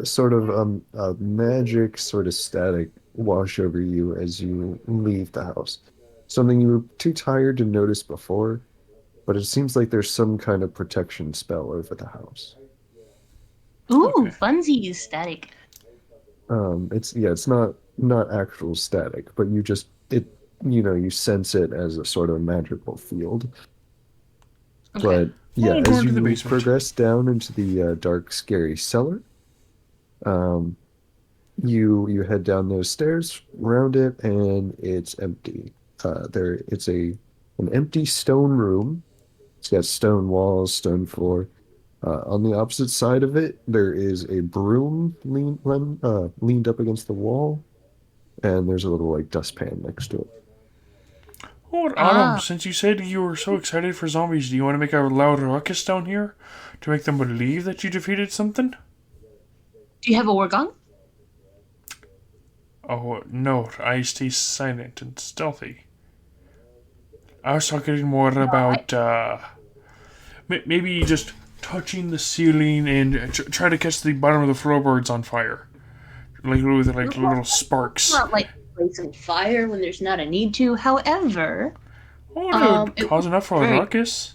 sort of a magic sort of static wash over you as you leave the house. Something you were too tired to notice before, but it seems like there's some kind of protection spell over the house. Ooh, Okay. funsies, static. It's not actual static, but you sense it as a sort of magical field. Okay. But yeah, Well, go as into the you basement. progress down into the dark, scary cellar, um, you head down those stairs, round it, and it's empty. It's an empty stone room. It's got stone walls, stone floor. On the opposite side of it, there is a broom leaned up against the wall, and there's a little like dustpan next to it. Oh, Autumn, Ah, since you said you were so excited for zombies, do you want to make a loud ruckus down here to make them believe that you defeated something? do you have a war gong? Oh, no, I stay silent and stealthy. I was talking more about, maybe just touching the ceiling and try to catch the bottom of the floorboards on fire. Like with little sparks. It's not like placing fire when there's not a need to. However, Oh, that would it cause enough for a very- ruckus.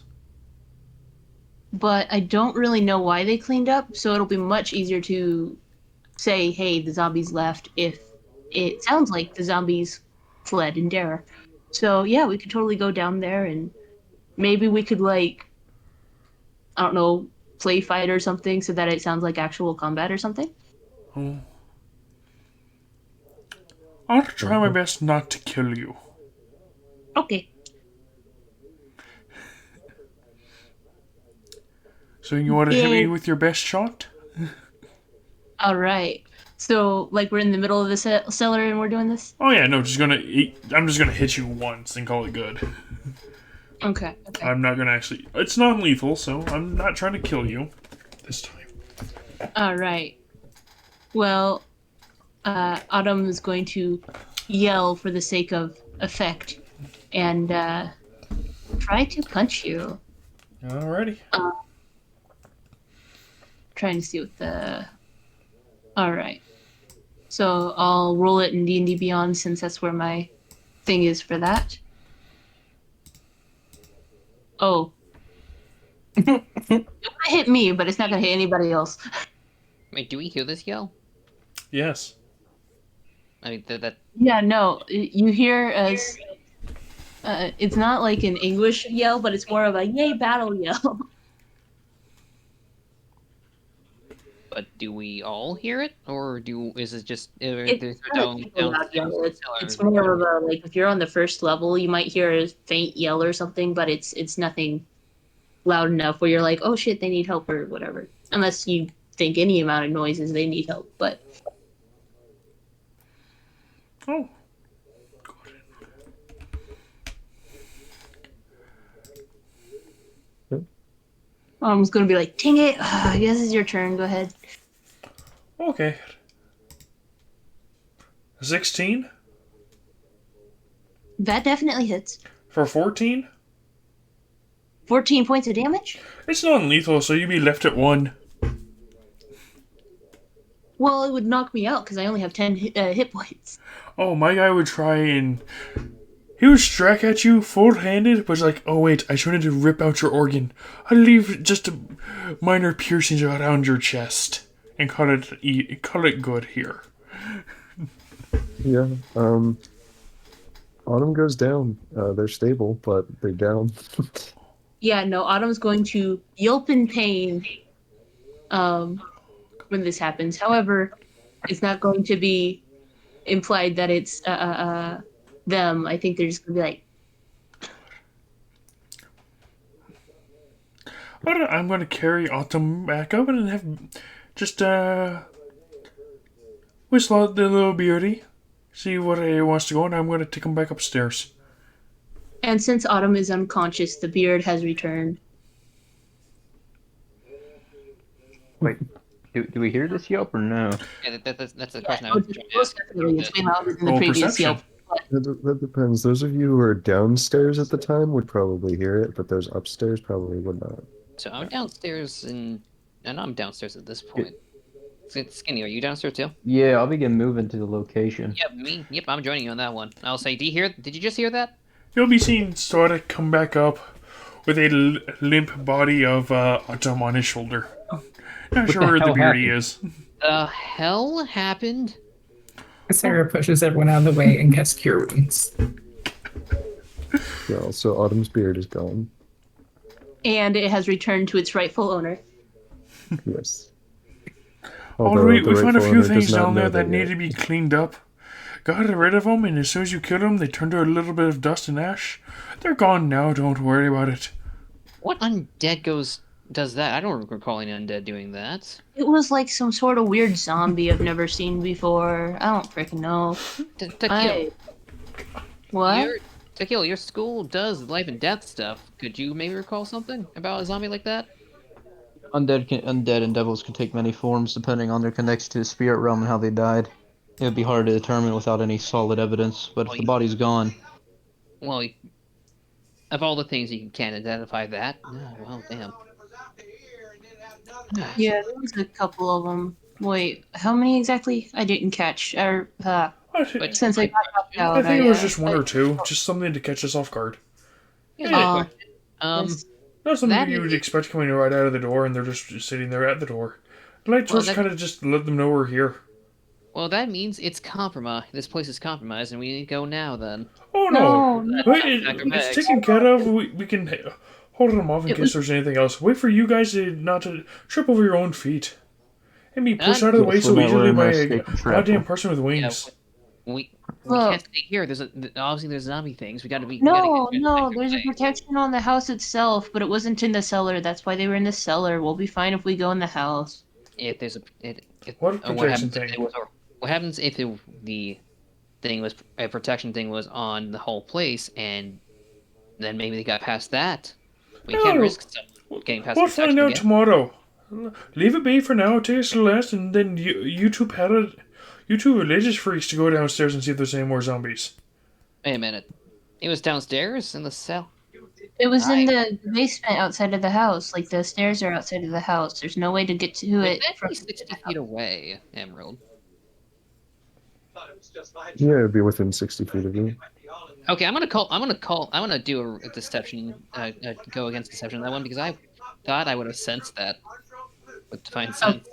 but I don't really know why they cleaned up, so it'll be much easier to say, hey, the zombies left if it sounds like the zombies fled in terror. So yeah, we could totally go down there and maybe we could I don't know, play fight or something so that it sounds like actual combat or something. Oh. I'll try my best not to kill you. Okay. So you want to hit me Yeah. with your best shot? All right. So we're in the middle of the cellar and we're doing this. Oh yeah, no, I'm just gonna hit you once and call it good. Okay. Okay. I'm not gonna actually. It's non-lethal, so I'm not trying to kill you this time. All right. Well, Autumn is going to yell for the sake of effect and try to punch you. Alrighty. Trying to see what the. All right. So I'll roll it in D&D Beyond since that's where my thing is for that. Oh. It's gonna hit me, but it's not gonna hit anybody else. Wait, do we hear this yell? Yes. I mean, that Yeah, no. You hear as. It's not like an English yell, but it's more of a yay battle yell. but do we all hear it, or is it just It's there's not a super loud yell. It's more of a if you're on the first level, you might hear a faint yell or something, but it's nothing loud enough where you're like, oh shit, they need help or whatever. Unless you think any amount of noises they need help, but Oh. I'm just gonna be like, dang it, I guess it's your turn. Go ahead. Okay. 16 That definitely hits. for 14. 14 points of damage. It's non-lethal, so you'd be left at 1. Well, it would knock me out because I only have 10 hit points. Oh, my guy would try and he would strike at you full-handed, but it's like, oh wait, I just wanted to rip out your organ. I'll leave just a minor piercings around your chest and call it good here. Yeah. Autumn goes down. They're stable, but they're down. Yeah, no, Autumn's going to yelp in pain when this happens. However, it's not going to be implied that it's them. I think they're just going to be like, But I'm going to carry Autumn back up and have just whistle out the little beauty, see what he wants to go, and I'm going to take him back upstairs. and since Autumn is unconscious, the beard has returned. Wait, do we hear this yelp or no? Yeah, that's the question I Oh, was trying to ask. definitely, it's way louder than the Roll previous perception. yelp. That depends. Those of you who are downstairs at the time would probably hear it, but those upstairs probably would not. So I'm downstairs and I'm downstairs at this point. Skinny, are you downstairs too? Yeah, I'll begin moving to the location. Yep, me. Yep, I'm joining you on that one. I'll say, did you just hear that? You'll be seeing Sora come back up with a limp body of Autumn on his shoulder. Not sure where the hell beauty happened? is. The hell happened? Sarah pushes everyone out of the way and casts Cure Wounds. Yeah, so Autumn's beard is gone. And it has returned to its rightful owner. Yes. We the found a rightful few owner does things not down there know that need yet. to be cleaned up. Got rid of them, and as soon as you kill them, they turn to a little bit of dust and ash. They're gone now, don't worry about it. What undead does that? I don't recall any undead doing that. It was like some sort of weird zombie I've never seen before. I don't freaking know. Tequila, What? Tequila, your school does life and death stuff. Could you maybe recall something about a zombie like that? Undead and devils can take many forms depending on their connection to the spirit realm and how they died. It would be hard to determine without any solid evidence, but if the body's gone, Well, of all the things you can't identify that. Oh, well, damn. Yeah, there was a couple of them. Wait, how many exactly? I didn't catch. Since I got knocked out, I think it was just one or two, just something to catch us off guard. Here's my Uh, question. yes. Not something That you would is- expect coming right out of the door, and they're just sitting there at the door. The light Well, torch kind of just let them know we're here. Well, that means it's compromised. This place is compromised, and we need to go now. Then. Oh no! No, Wait, Pack our it's bags. taken care of. We can hold them off in It case was- there's anything else. Wait for you guys not to trip over your own feet. And be pushed out of the Yes, way so we're not easily wearing by no a escape trap. goddamn person with wings. We Well- can't stay here. Obviously there's zombie things. We gotta No, get no, back there's a away. protection on the house itself, but it wasn't in the cellar. That's why they were in the cellar. We'll be fine if we go in the house. If there's What protection happens thing? if what happens if the thing was a protection thing was on the whole place, and then maybe they got past that. We can't No. risk someone getting past We'll protection find out again. tomorrow. Leave it be for now. Take Celeste, and then you two religious freaks to go downstairs and see if there's any more zombies. Wait a minute. It was downstairs in the cell. It was in the basement outside of the house. Like the stairs are outside of the house. There's no way to get to it. It's actually 60 feet away, Emerald. Yeah, it'd be within 60 feet of you. Okay, I'm gonna do a deception, go against deception on that one because I thought I would have sensed that with divine sense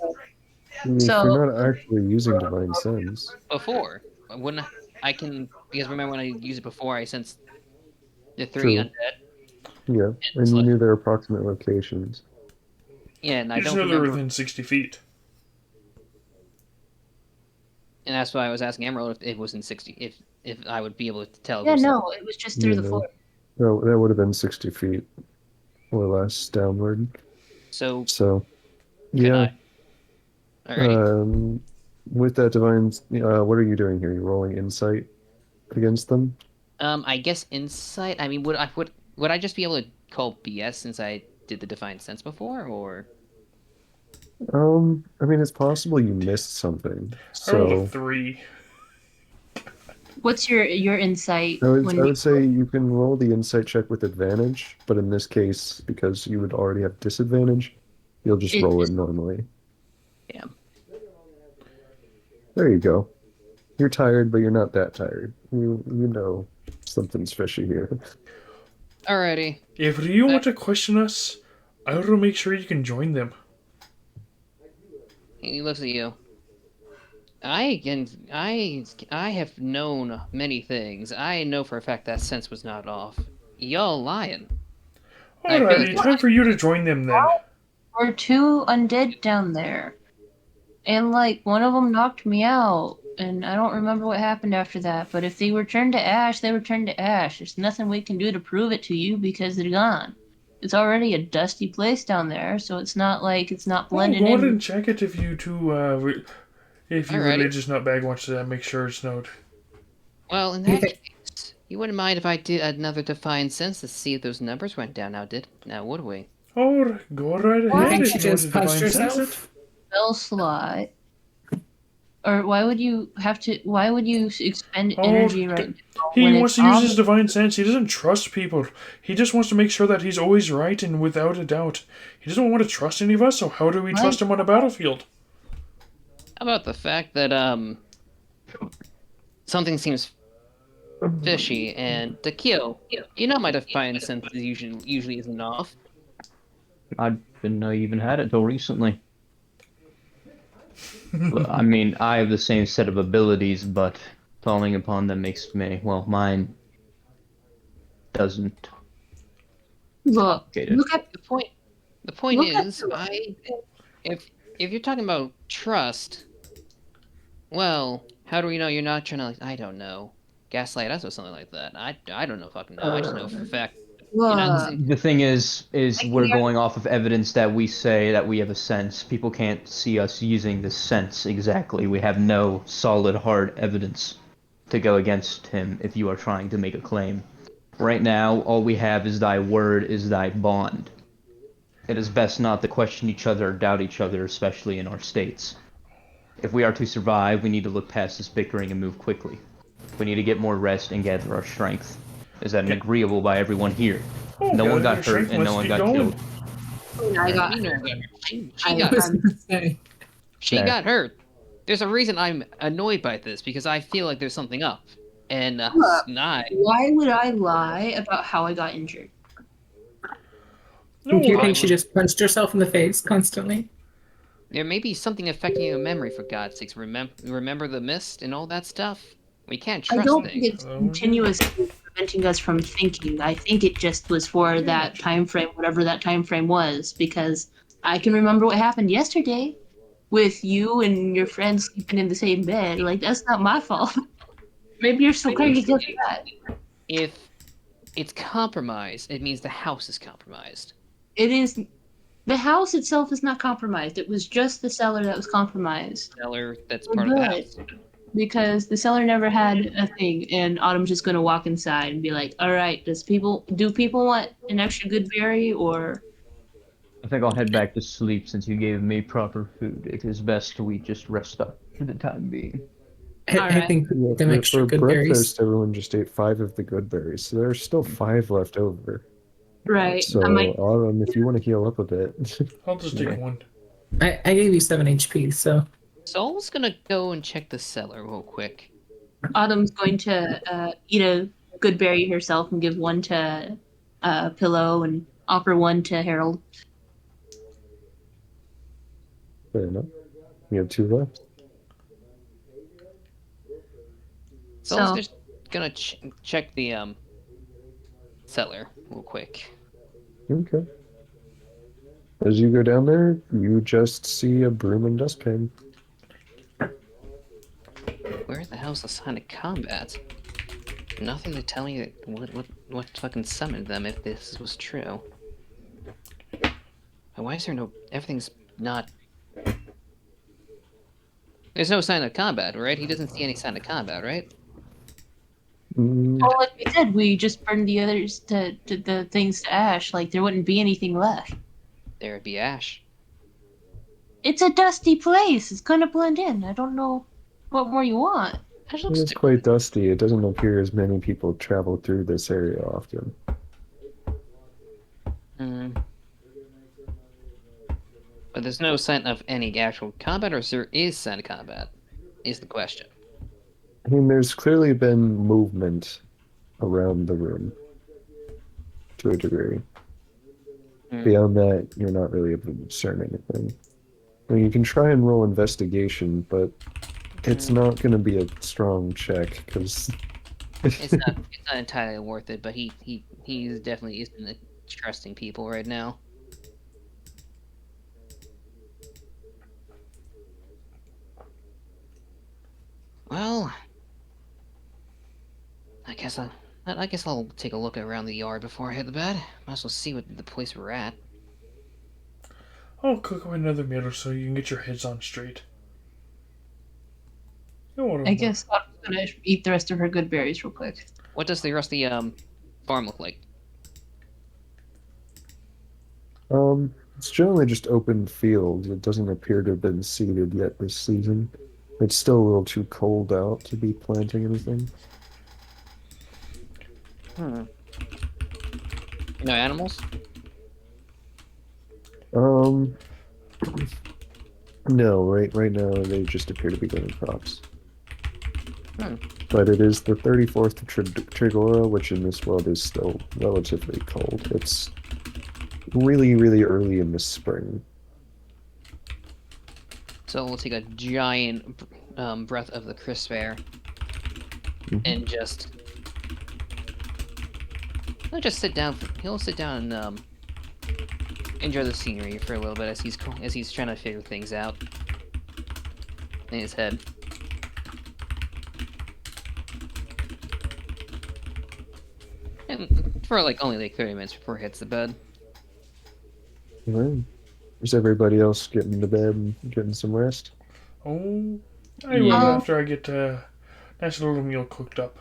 If So- you're not actually using divine sense, before. When I can, because remember when I used it before, I sensed the True. 3 undead. yeah, and you knew their approximate locations. Yeah, and I You just don't know they're remember, within 60 feet. and that's why I was asking Emerald if it was in 60, if I would be able to tell. if it Yeah, was- no, it was just through Yeah, the floor. No, that would have been 60 feet or less downward. So, So, can yeah. I? Alrighty. With that divine, what are you doing here? You rolling insight against them? I guess insight. I mean, would I just be able to call BS since I did the divine sense before, or? I mean, it's possible you missed something. I rolled a So 3. What's your insight? I when would say you can roll the insight check with advantage, but in this case, because you would already have disadvantage, you'll just It roll just- it normally. There you go. You're tired, but you're not that tired. You know something's fishy here. Alrighty. If you want to question us, I will make sure you can join them. He looks at you. I have known many things. I know for a fact that sense was not off. Y'all lying. I feel Alrighty, like time for you to join them then. Or two undead down there. And like one of them knocked me out. And I don't remember what happened after that. But if they were turned to ash, they were turned to ash. There's nothing we can do to prove it to you because they're gone. It's already a dusty place down there, so it's not like it's not Well, blending go ahead in. and check it if you two, if you Alrighty. religious nutbag wants to make sure it's snowed. well, in that case, you wouldn't mind if I did another defiant sense to see if those numbers went down now, would we? Oh, go right You ahead think if she you want just to punched divine sense it. herself? Spell slot. Or why would you have to? Why would you expend Oh, energy right now He when wants it's to use on? his divine sense. He doesn't trust people. He just wants to make sure that he's always right and without a doubt. He doesn't want to trust any of us, so how do we trust him on a battlefield? How about the fact that something seems fishy and to kill? You know my defiant sense is usually isn't off. I didn't know you even had it till recently. Well, I mean, I have the same set of abilities, but calling upon them makes me, well, mine doesn't. Look, Complicated. look at The point Look at is, if you're talking about trust, well, how do we know you're not trying to, like, I don't know, gaslight us or something like that? I don't know, fucking know. I just know for a fact. look. The thing is Like, we're yeah. going off of evidence that we say that we have a sense. People can't see us using this sense exactly. We have no solid, hard evidence to go against him if you are trying to make a claim. Right now, all we have is thy word is thy bond. It is best not to question each other or doubt each other, especially in our states. If we are to survive, we need to look past this bickering and move quickly. We need to get more rest and gather our strength. Is that an Yeah. agreeable by everyone here? Oh, No one gather got your hurt strength, and no let's one get got going. killed. I got Me no one got hurt. She I got I was hurt. gonna say. She There. got hurt. There's a reason I'm annoyed by this because I feel like there's something up, and Look. not. Why would I lie about how I got injured? No, You I think she would- just punched herself in the face constantly? There may be something affecting your memory, for God's sakes. Remember the mist and all that stuff? We can't I trust don't things. think it's Oh, yeah. continuously preventing us from thinking. I think it just was for that time frame, whatever that time frame was, because I can remember what happened yesterday with you and your friends sleeping in the same bed. Like that's not my fault. Maybe you're so crazy because of that. If it's compromised, it means the house is compromised. It is the house itself is not compromised. It was just the cellar that was compromised. Cellar that's We're part of the good. house. Because the seller never had a thing, and Autumn's just gonna walk inside and be like, "All right, do people want an extra good berry or?" I think I'll head back to sleep since you gave me proper food. It is best we just rest up for the time being. I Alright. think we Yeah, need them extra for good breakfast, berries. everyone just ate 5 of the good berries, so there's still 5 left over. Right. So, I might. Autumn, if you want to heal up a bit, I'll just take one. I gave you 7 HP, so Soul's gonna go and check the cellar real quick. Autumn's going to eat a good berry herself and give one to Pillow and offer one to Harold. fair enough. You have 2 left. Soul's So- just gonna check the cellar real quick. Okay. As you go down there, you just see a broom and dustpan. Where the hell's the sign of combat? Nothing to tell me that what fucking summoned them if this was true. Why is there no? Everything's not. There's no sign of combat, right? He doesn't see any sign of combat, right? Mm, Well, like we said, we just burned the others to the things to ash. Like there wouldn't be anything left. There'd be ash. It's a dusty place. It's gonna blend in. I don't know what more you want. Ash looks it's quite dusty. It doesn't appear as many people travel through this area often. But there's no sign of any actual combat, or there is sign of combat. is the question. I mean, there's clearly been movement around the room to a degree. Beyond that, you're not really able to discern anything. I mean, you can try and roll investigation, but it's not going to be a strong check because It's not entirely worth it, but he's definitely isn't trusting people right now. Well, I guess I'll take a look around the yard before I head to bed. Might as well see what the place we're at. I'll cook up another meal so you can get your heads on straight. I guess Autumn's gonna eat the rest of her good berries real quick. What does the rest of the farm look like? It's generally just open field. It doesn't appear to have been seeded yet this season. It's still a little too cold out to be planting anything. No animals? No, right now they just appear to be growing crops. Hmm. But it is the 34th Trigora, which in this world is still relatively cold. It's really, really early in the spring. So we'll take a giant breath of the crisp air and just he'll just sit down. He'll sit down and enjoy the scenery for a little bit as he's trying to figure things out in his head. And for only 30 minutes before he hits the bed. Right. Is everybody else getting to bed and getting some rest? Oh, I will after I get a nice little meal cooked up.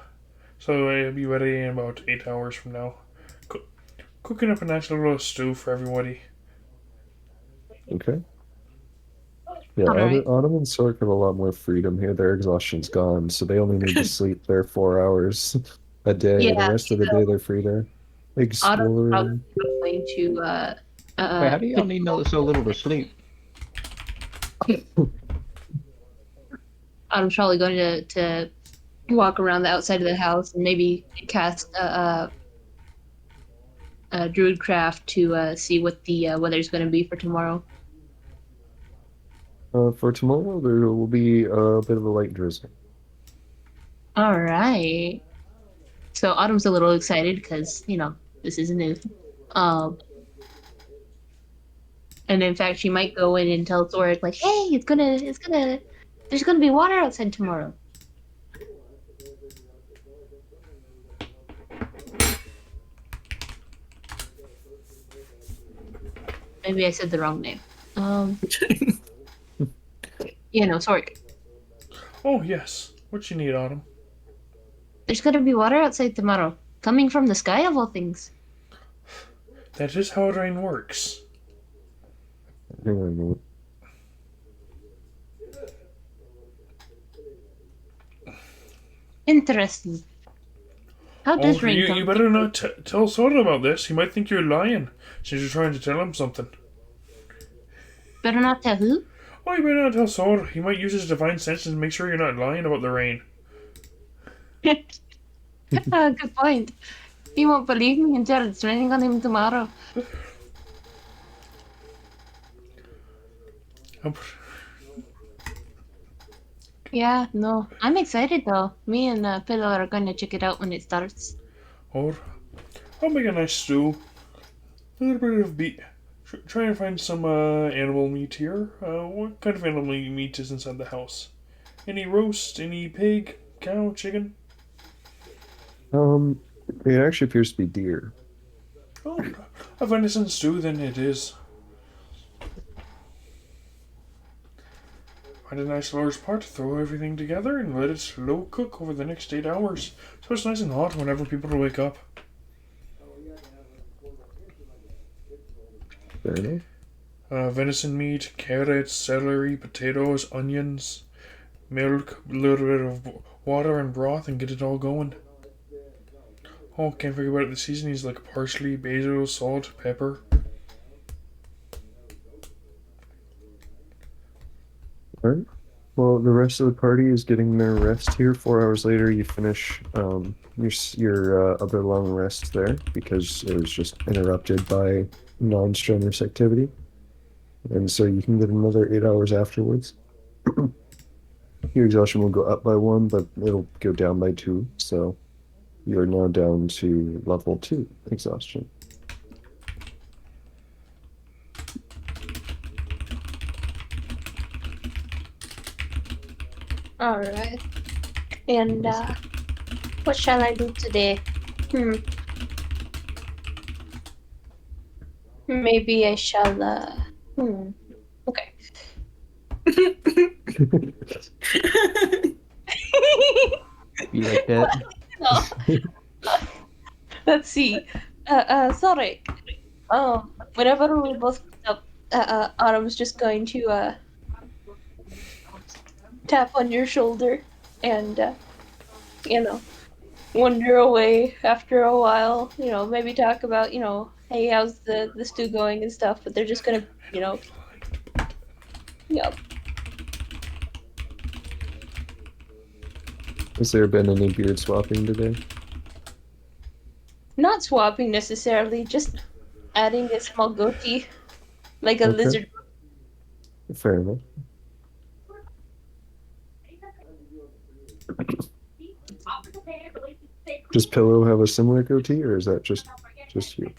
So I'll be ready in about 8 hours from now. Cooking up a nice little stew for everybody. Okay. Yeah, Alright. Autumn and Sork have a lot more freedom here. Their exhaustion's gone, so they only need to sleep their 4 hours a day. The Yeah, rest of the day they're free to Autumn's probably explore. going to Wait, how do y'all need so little to sleep? Autumn's probably going to walk around the outside of the house and maybe cast a druidcraft to see what the weather's going to be for tomorrow. For tomorrow, there will be a bit of a light drizzle. All right. So Autumn's a little excited because this is new. And in fact, she might go in and tell Zorik like, "Hey, there's gonna be water outside tomorrow." Maybe I said the wrong name. Zorik. Oh, yes. What you need, Autumn? There's gonna be water outside tomorrow, coming from the sky of all things. That is how rain works. Hang on a minute. Interesting. How does rain come? You better not tell Sora about this. He might think you're lying since you're trying to tell him something. Better not tell who? Oh, you better not tell Sora. He might use his divine senses to make sure you're not lying about the rain. Good point. He won't believe me until it's raining on him tomorrow. Yeah, no. I'm excited though. Me and Pillow are gonna check it out when it starts. Or I'll make a nice stew. A little bit of beef. Try and find some animal meat here. What kind of animal meat is inside the house? Any roast? Any pig? Cow? Chicken? It actually appears to be deer. Oh, a venison stew then it is. Find a nice large pot, throw everything together, and let it slow cook over the next 8 hours. So it's nice and hot whenever people wake up. Fair enough. Venison meat, carrots, celery, potatoes, onions, milk, a little bit of water and broth, and get it all going. Oh, can't forget about the seasonings like parsley, basil, salt, pepper. Alright. Well, the rest of the party is getting their rest here. 4 hours later, you finish your other long rest there because it was just interrupted by non-strenuous activity, and so you can get another 8 hours afterwards. Your exhaustion will go up by one, but it'll go down by two. So you're now down to level 2 exhaustion. All right. And what shall I do today? Hmm. Maybe I shall. Hmm. Okay. Be like that. Let's see. Sorry. Whenever we both picked up, Autumn's just going to tap on your shoulder and you know, wander away after a while. You know, maybe talk about, hey, how's the stew going and stuff. But they're just gonna, yep. Has there been any beard swapping today? Not swapping necessarily, just adding a small goatee, like a Okay. lizard. Fair enough. Does Pillow have a similar goatee, or is that just you?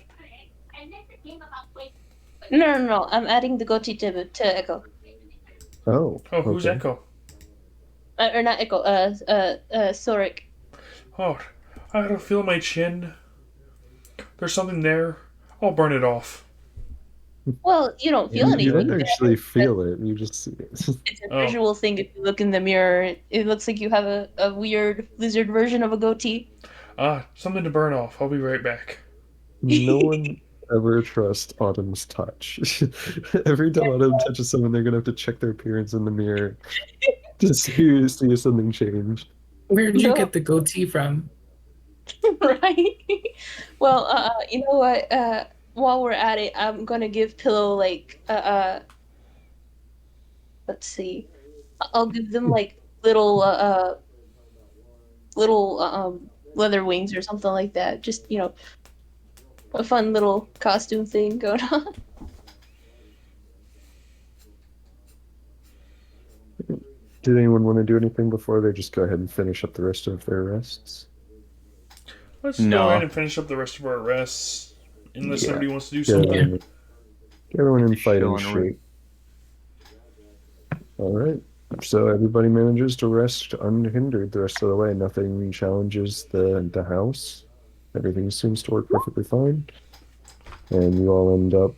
No. I'm adding the goatee to Echo. Oh, Oh, who's okay. Echo? Or not Echo. Soric. Oh, I don't feel my chin. There's something there. I'll burn it off. Well, you don't feel You anything. don't actually feel it. You just see it. It's a Oh. visual thing. If you look in the mirror, it looks like you have a weird lizard version of a goatee. Something to burn off. I'll be right back. No one ever trusts Autumn's touch. Every time Autumn touches someone, they're gonna have to check their appearance in the mirror to see if something changed. Where did you No. get the goatee from? Right? Well, you know what? While we're at it, I'm gonna give Pillow like let's see. I'll give them like little leather wings or something like that. Just, a fun little costume thing going on. Did anyone want to do anything before they just go ahead and finish up the rest of their rests? Let's No. go ahead and finish up the rest of our rests. Unless Yeah. somebody wants to do Get something. everyone in fighting Chilling around. shape. All right. So everybody manages to rest unhindered the rest of the way. Nothing challenges the house. Everything seems to work perfectly fine. And you all end up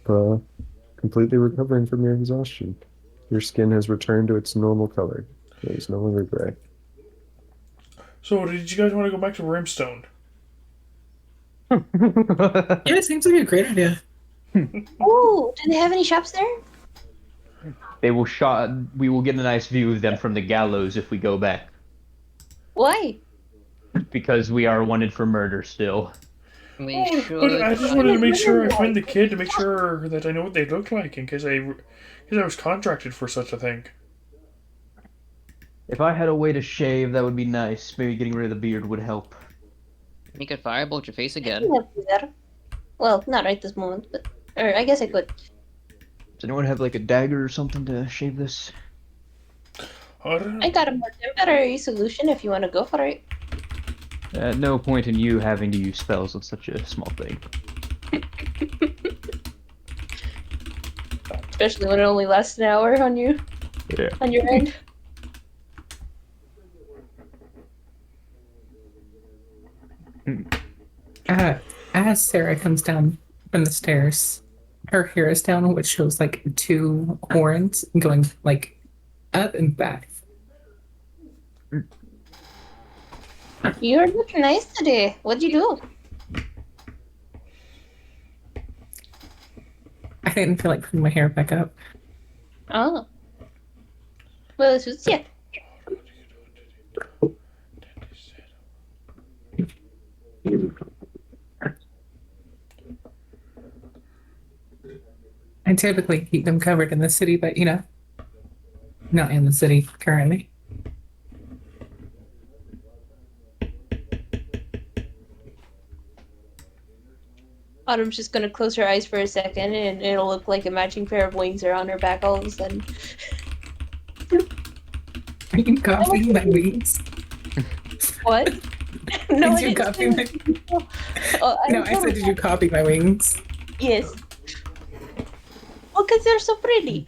completely recovering from your exhaustion. Your skin has returned to its normal color. It is no longer gray. So, did you guys want to go back to Brimstone? Yeah, it seems like a great idea. Ooh, do they have any shops there? We will get a nice view of them from the gallows if we go back. Why? Because we are wanted for murder still. We should. But I just wanted to make sure I find the kid to make sure that I know what they look like in case I was contracted for such a thing. If I had a way to shave, that would be nice. Maybe getting rid of the beard would help. You could firebolt your face again. I can do that. Well, not right this moment, but or I guess I could. Does anyone have like a dagger or something to shave this? I got a more temporary solution if you want to go for it. No point in you having to use spells on such a small thing. Especially when it only lasts an hour on you, Yeah. on your end. As Sarah comes down from the stairs, her hair is down, which shows like two horns going like up and back. You're looking nice today. What'd you do? I didn't feel like putting my hair back up. Oh. Well, this was yeah. I typically keep them covered in the city, but Not in the city currently. Autumn's just gonna close her eyes for a second, and it'll look like a matching pair of wings are on her back all of a sudden. Are you copying my wings? What? No, I Did you didn't copy my? No, I said, did you copy my wings? Yes. Well, because they're so pretty.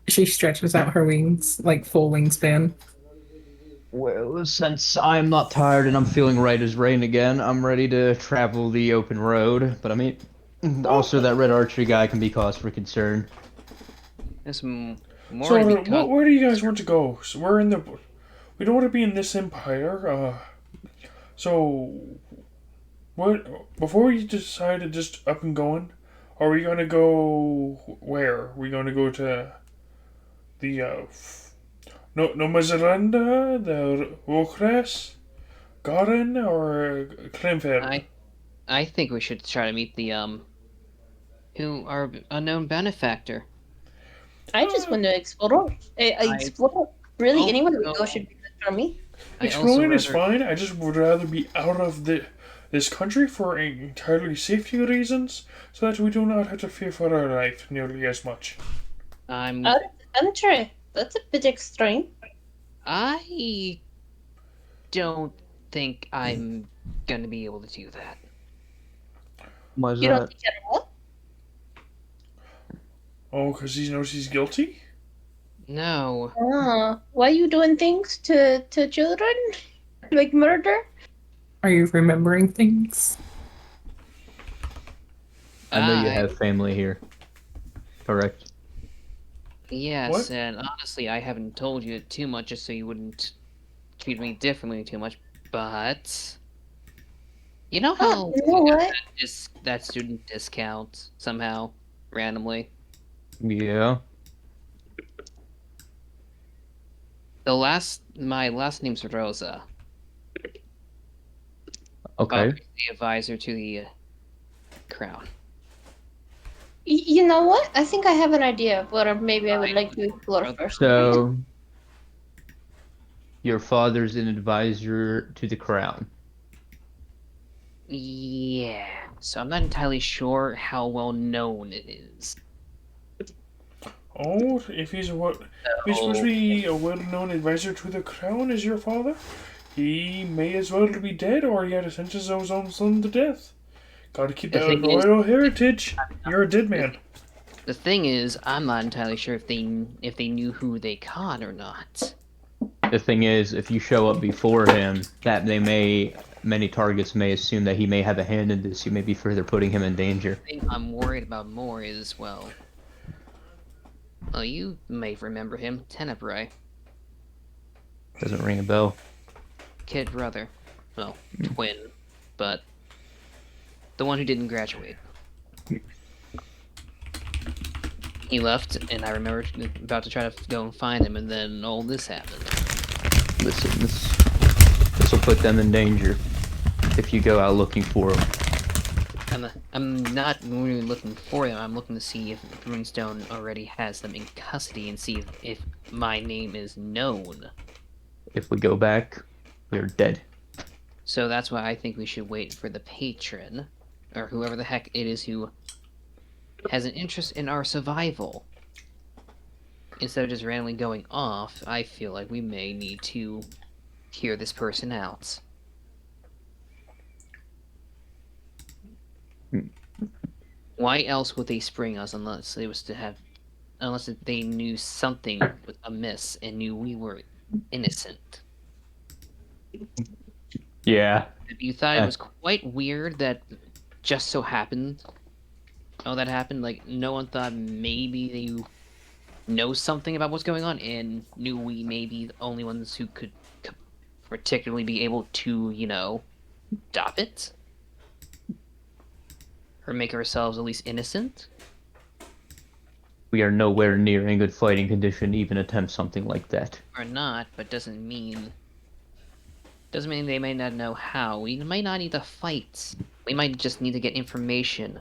She stretches out her wings like full wingspan. Well, since I'm not tired and I'm feeling right as rain again, I'm ready to travel the open road. But I mean, also that red archery guy can be cause for concern. There's more So, to be caught. where do you guys want to go? So we're in the. We don't want to be in this empire. So, what? Before we decide to just up and going, are we gonna go where? Are we gonna go to the Nova Zelanda, the Wokres, Garden, or Klimfeld? I think we should try to meet the who our unknown benefactor. I just want to explore. Explore. Really, Oh, anywhere we no. go should be good for me. Exploring is fine. I just would rather be out of this country for entirely safety reasons, so that we do not have to fear for our life nearly as much. I'm Out of the country. That's a bit extreme. I don't think I'm gonna be able to do that. Why is You don't that? think at all? Oh, because he knows he's guilty? No. Why are you doing things to children? Like murder? Are you remembering things? I know you have family here. Correct. Yes, What? and honestly, I haven't told you too much just so you wouldn't treat me differently too much, but you know how You know what? that student discount somehow randomly. Yeah. My last name's Rosa. Okay. The advisor to the crown. You know what? I think I have an idea of what maybe I would like to explore first. So, your father's an advisor to the crown. Yeah. So I'm not entirely sure how well known it is. Oh, if he's supposed to be a well-known advisor to the crown as your father, he may as well be dead, or he had to sentence his own son to death. Gotta keep The that thing is- royal heritage. You're a dead man. The thing is, I'm not entirely sure if they knew who they caught or not. The thing is, if you show up before him, many targets may assume that he may have a hand in this. You may be further putting him in danger. The thing I'm worried about more is, well, you may remember him, Tenebrae, Doesn't ring a bell. kid brother, well, twin, but the one who didn't graduate. He left, and I remember about to try to go and find him, and then all this happened. Listen, this will put them in danger if you go out looking for them. I'm not really looking for them. I'm looking to see if Runestone already has them in custody and see if my name is known. If we go back, we're dead. So that's why I think we should wait for the patron, or whoever the heck it is who has an interest in our survival. Instead of just randomly going off, I feel like we may need to hear this person out. Why else would they spring us unless they knew something was amiss and knew we were innocent? Yeah. If you thought it was quite weird that just so happened all that happened, like no one thought maybe they know something about what's going on and knew we may be the only ones who could particularly be able to, stop it? Or make ourselves at least innocent? We are nowhere near in good fighting condition to even attempt something like that. Or not, but doesn't mean they may not know how. We might not need to fight. We might just need to get information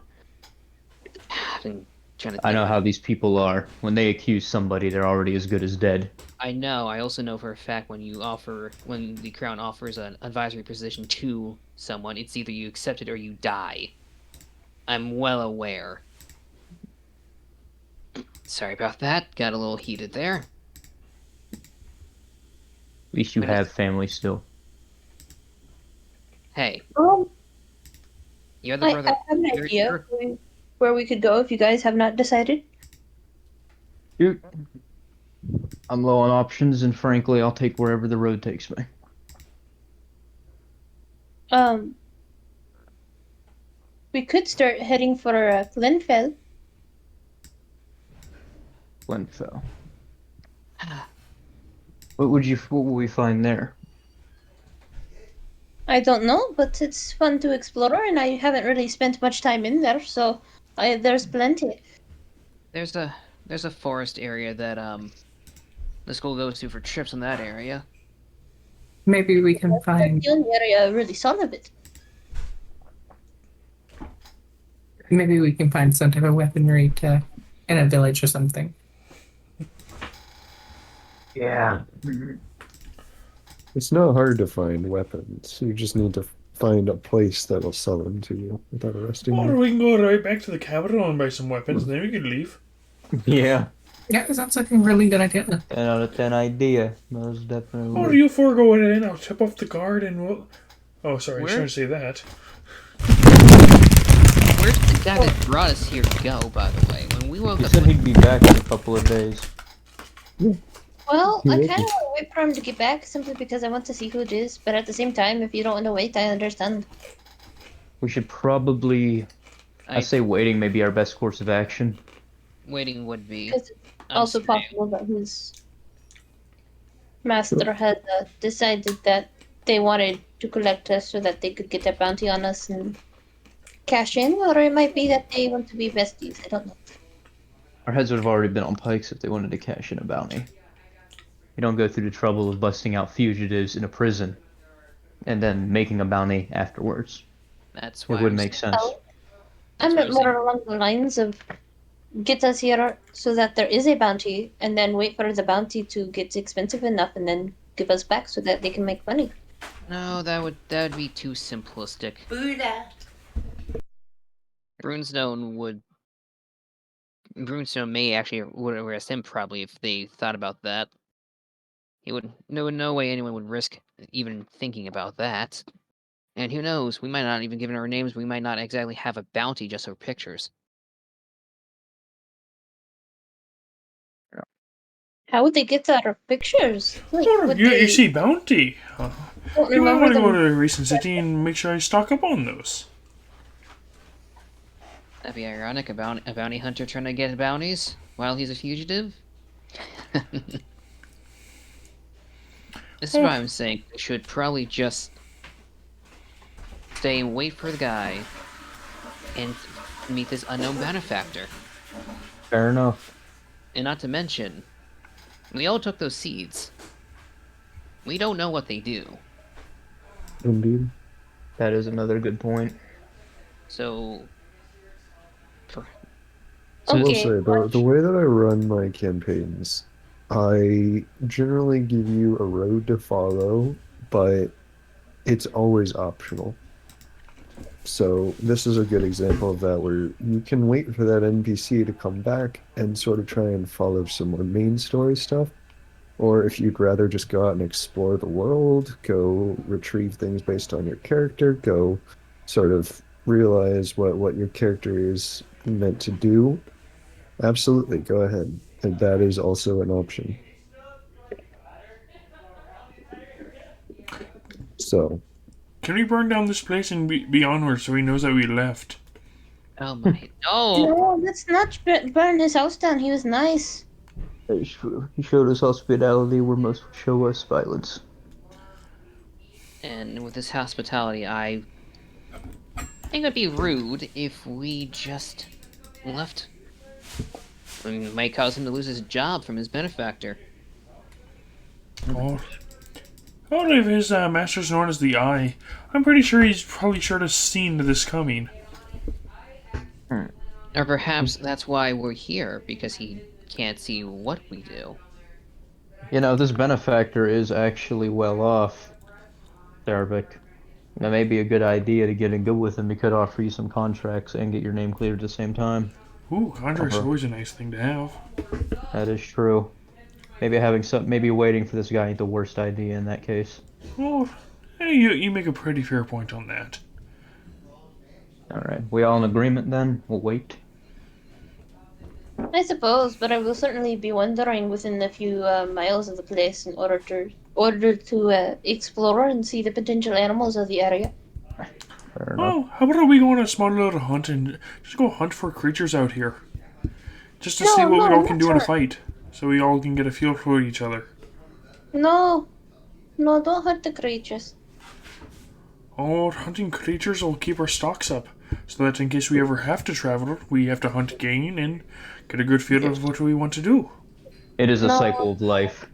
and trying to I think. know how these people are. When they accuse somebody, they're already as good as dead. I know. I also know for a fact when the crown offers an advisory position to someone, it's either you accept it or you die. I'm well aware. Sorry about that. Got a little heated there. At least you But it's- have family still. Hey, Um, you're the I brother. have an idea where we could go if you guys have not decided. Shoot. I'm low on options, and frankly, I'll take wherever the road takes me. Um, we could start heading for Glenfell. Glenfell. What will we find there? I don't know, but it's fun to explore, and I haven't really spent much time in there, so there's plenty. There's a forest area that the school goes to for trips in that area. Maybe we can That's find. the only area I really saw of it. Maybe we can find some type of weaponry to in a village or something. Yeah. It's not hard to find weapons. You just need to find a place that'll sell them to you without arresting Or you. we can go right back to the capital and buy some weapons, and then we could leave. Yeah. Yeah, that sounds like a really good idea. 10 out of 10 idea. Most Or definitely. you four go in, I'll tip off the guard, and we'll... Oh, sorry, I Where? shouldn't say that. Where's the guy that brought us here go, by the way? When we woke He up, said he'd be back in a couple of days. Well, You're I welcome. kind of want to wait for him to get back simply because I want to see who it is. But at the same time, if you don't want to wait, I understand. We should probably. I say waiting may be our best course of action. waiting would be. It's also understandable. possible that his master had decided that they wanted to collect us so that they could get a bounty on us and cash in, or it might be that they want to be besties. I don't know. Our heads would have already been on pikes if they wanted to cash in a bounty. You don't go through the trouble of busting out fugitives in a prison and then making a bounty afterwards. That's It why would I'm make saying- sense. Oh, I That's what meant I'm more saying. along the lines of get us here so that there is a bounty, and then wait for the bounty to get expensive enough, and then give us back so that they can make money. No, that would be too simplistic. Brunestone may actually would arrest him probably if they thought about that. He would no way anyone would risk even thinking about that. And who knows, we might not even given our names, we might not exactly have a bounty just for pictures. How would they get our pictures? Like, Or would you they see bounty. don't You might remember want to go them? to a recent city and make sure I stock up on those. That'd be ironic, a bounty hunter trying to get bounties while he's a fugitive. This is why I'm saying we should probably just stay and wait for the guy and meet this unknown benefactor. Fair enough. And not to mention, we all took those seeds. We don't know what they do. Indeed. That is another good point. So, I will Okay, say, the way that I run my campaigns, I generally give you a road to follow, but it's always optional. So this is a good example of that, where you can wait for that NPC to come back and sort of try and follow some more main story stuff. Or if you'd rather just go out and explore the world, go retrieve things based on your character, go sort of realize what your character is meant to do, absolutely, go ahead. And that is also an option. So, Can we burn down this place and be onward so he knows that we left? oh my, no! No, let's not burn his house down. He was nice. That is true. He showed us hospitality where most would show us violence. And with this hospitality, I think it'd be rude if we just left. We might cause him to lose his job from his benefactor. Oh. Well, if his master's known as the Eye, I'm pretty sure he's probably sure to have seen this coming. Or perhaps that's why we're here, because he can't see what we do. You know, this benefactor is actually well off, Darvik. That may be a good idea to get in good with him. He could offer you some contracts and get your name cleared at the same time. Ooh, contract's Or always a nice thing to have. that is true. Maybe waiting for this guy ain't the worst idea in that case. Oh, hey, you make a pretty fair point on that. All right, we all in agreement then? We'll wait. I suppose, but I will certainly be wandering within a few miles of the place in order to explore and see the potential animals of the area. Fair enough. Oh, how about we go on a small little hunt and just go hunt for creatures out here? Just to see what we all can do in a fight. So we all can get a feel for each other. No, no, don't hurt the creatures. Oh, hunting creatures will keep our stocks up. So that in case we ever have to travel, we have to hunt again and get a good feel of what we want to do. It is a No. cycle of life.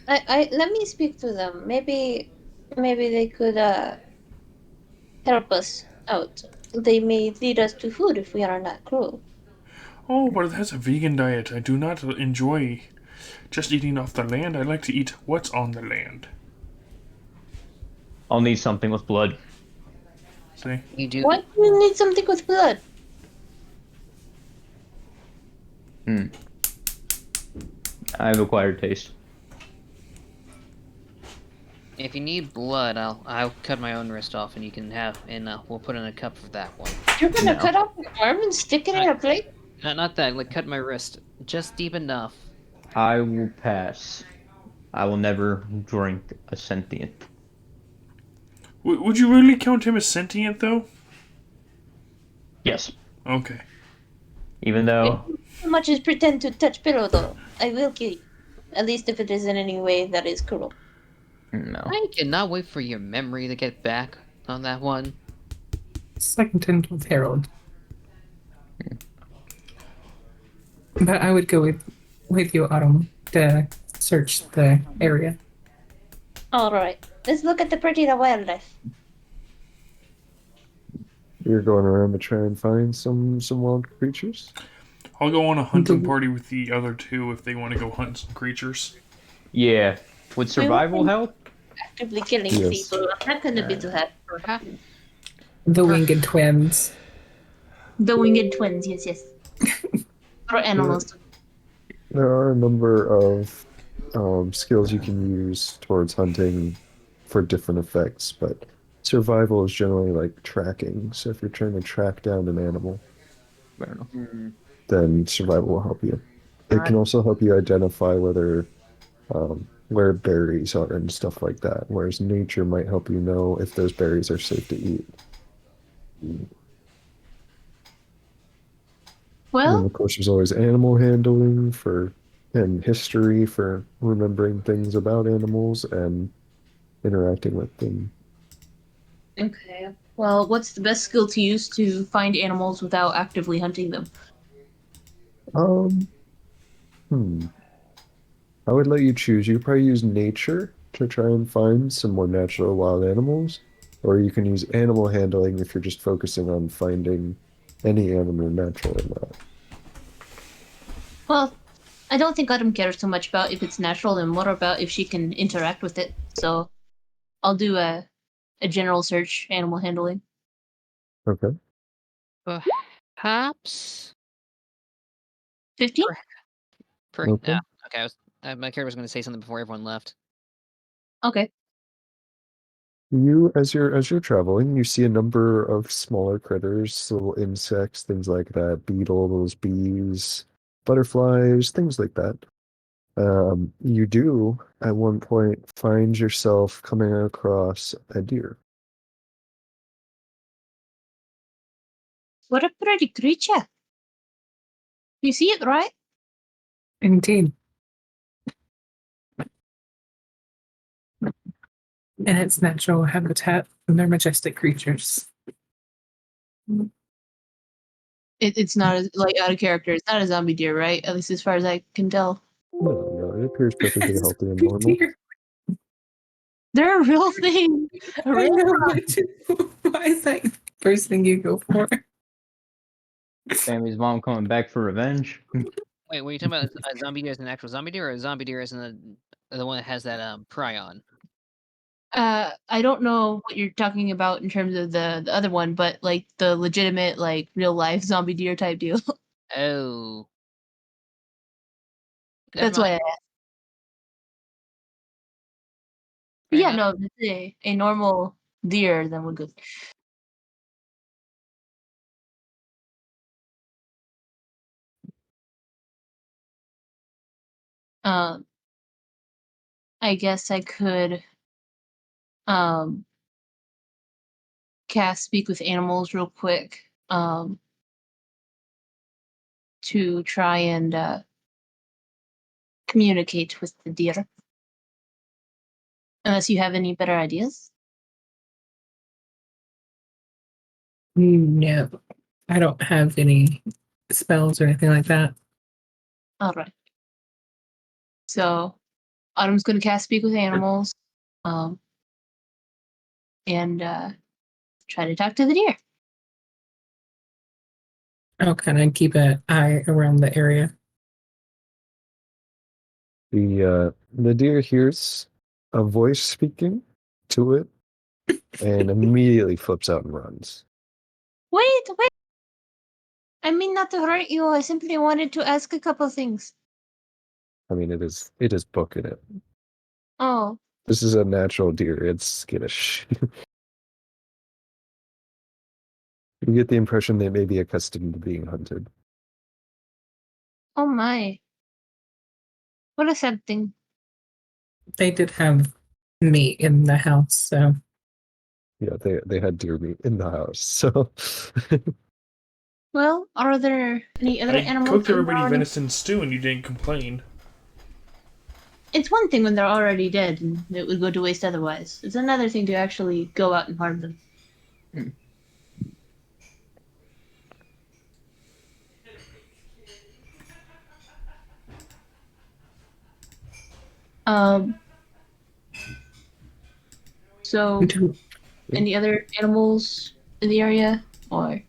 I let me speak to them. Maybe they could help us out. They may lead us to food if we are not cruel. Oh, but that's a vegan diet. I do not enjoy just eating off the land. I like to eat what's on the land. I'll need something with blood. See? You do. Why do you need something with blood? I have acquired taste. If you need blood, I'll cut my own wrist off, and you can have, and we'll put in a cup for that one. You're gonna No. cut off your arm and stick it in a plate? Not that, like cut my wrist just deep enough. I will pass. I will never drink a sentient. Would you really count him as sentient, though? Yes. Okay. Even though So much as pretend to touch pillow, though. I will kill you. At least if it is in any way that is cruel. no. I cannot wait for your memory to get back on that one. Second tent with Harold. But I would go with you, Autumn, to search the area. Alright. Let's look at the pretty wildlife. You're going around to try and find some wild creatures? I'll go on a hunting party with the other two if they want to go hunt some creatures. Yeah. Would survival help? Actively killing Yes. people. I'm not gonna be too happy. Perhaps. The winged twins. The winged twins, yes. Or animals. There are a number of skills you can use towards hunting for different effects, but survival is generally like tracking. So if you're trying to track down an animal, Fair enough. then survival will help you. It can also help you identify where berries are and stuff like that, whereas nature might help you know if those berries are safe to eat. And Well, of course, there's always animal handling and history for remembering things about animals and interacting with them. okay. Well, what's the best skill to use to find animals without actively hunting them? Um, hmm. I would let you choose. You could probably use nature to try and find some more natural wild animals, or you can use animal handling if you're just focusing on finding any animal natural or not. Well, I don't think Autumn cares so much about if it's natural and more about if she can interact with it. So I'll do a general search, animal handling. Okay. Perhaps. 15? Okay. Yeah. Okay. My character was going to say something before everyone left. Okay. You, as you're traveling, you see a number of smaller critters, little insects, things like that, beetles, bees, butterflies, things like that. You do at one point find yourself coming across a deer. What a pretty creature. You see it, right? Indeed. In its natural habitat, and they're majestic creatures. It's not like out of character. It's not a zombie deer, right? At least as far as I can tell. No, it appears perfectly It's healthy and a normal. deer. They're a real thing. A I real know, but why is that the first thing you go for? Family's mom coming back for revenge. Wait, what are you talking about? A zombie deer as an actual zombie deer, or a zombie deer as the one that has that prion? I don't know what you're talking about in terms of the other one, but like the legitimate, like real life zombie deer type deal. Oh, never That's why I mind. asked. Fair Yeah, enough. no, it's a normal deer then would go. Um, I guess I could um cast speak with animals real quick to try and communicate with the deer. Unless you have any better ideas. No, I don't have any spells or anything like that. All right. So Autumn's going to cast speak with animals, and try to talk to the deer. I'll kind of keep an eye around the area. The deer hears a voice speaking to it and immediately flips out and runs. Wait. I mean not to hurt you. I simply wanted to ask a couple things. I mean, it is booking it. Oh, This is a natural deer. It's skittish. You get the impression they may be accustomed to being hunted. oh my. What a sad thing. They did have meat in the house, so Yeah, they had deer meat in the house. So Well, are there any other I animals cooked that everybody already... venison stew and you didn't complain. It's one thing when they're already dead and it would go to waste otherwise. It's another thing to actually go out and harm them. Um. So, we do. any other animals in the area, or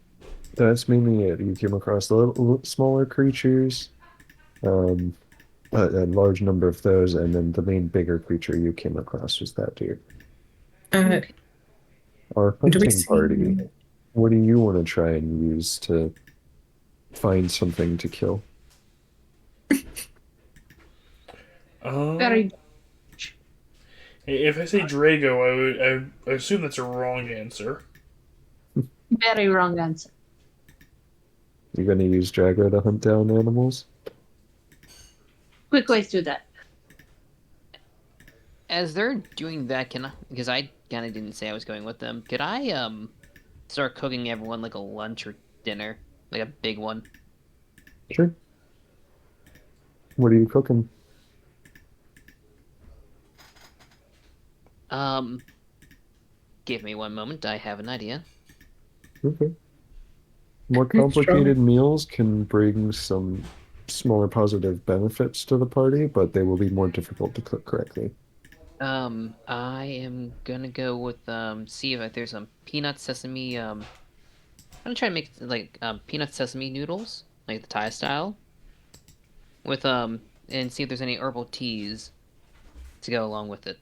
that's mainly it. You came across the smaller creatures, um, a large number of those, and then the main bigger creature you came across was that deer. okay. Our Do we hunting see? party. What do you want to try and use to find something to kill? Very, If I say Drago, I assume that's a wrong answer. very wrong answer. You're going to use Jagger to hunt down animals? Quick ways to do that. As they're doing that, because I kind of didn't say I was going with them, could I start cooking everyone like a lunch or dinner, like a big one? Sure. What are you cooking? Give me one moment. I have an idea. Okay. More It's strong. complicated meals can bring some smaller positive benefits to the party, but they will be more difficult to cook correctly. I am gonna go with see if there's some peanut sesame. I'm gonna try to make like peanut sesame noodles, like the Thai style, with and see if there's any herbal teas to go along with it.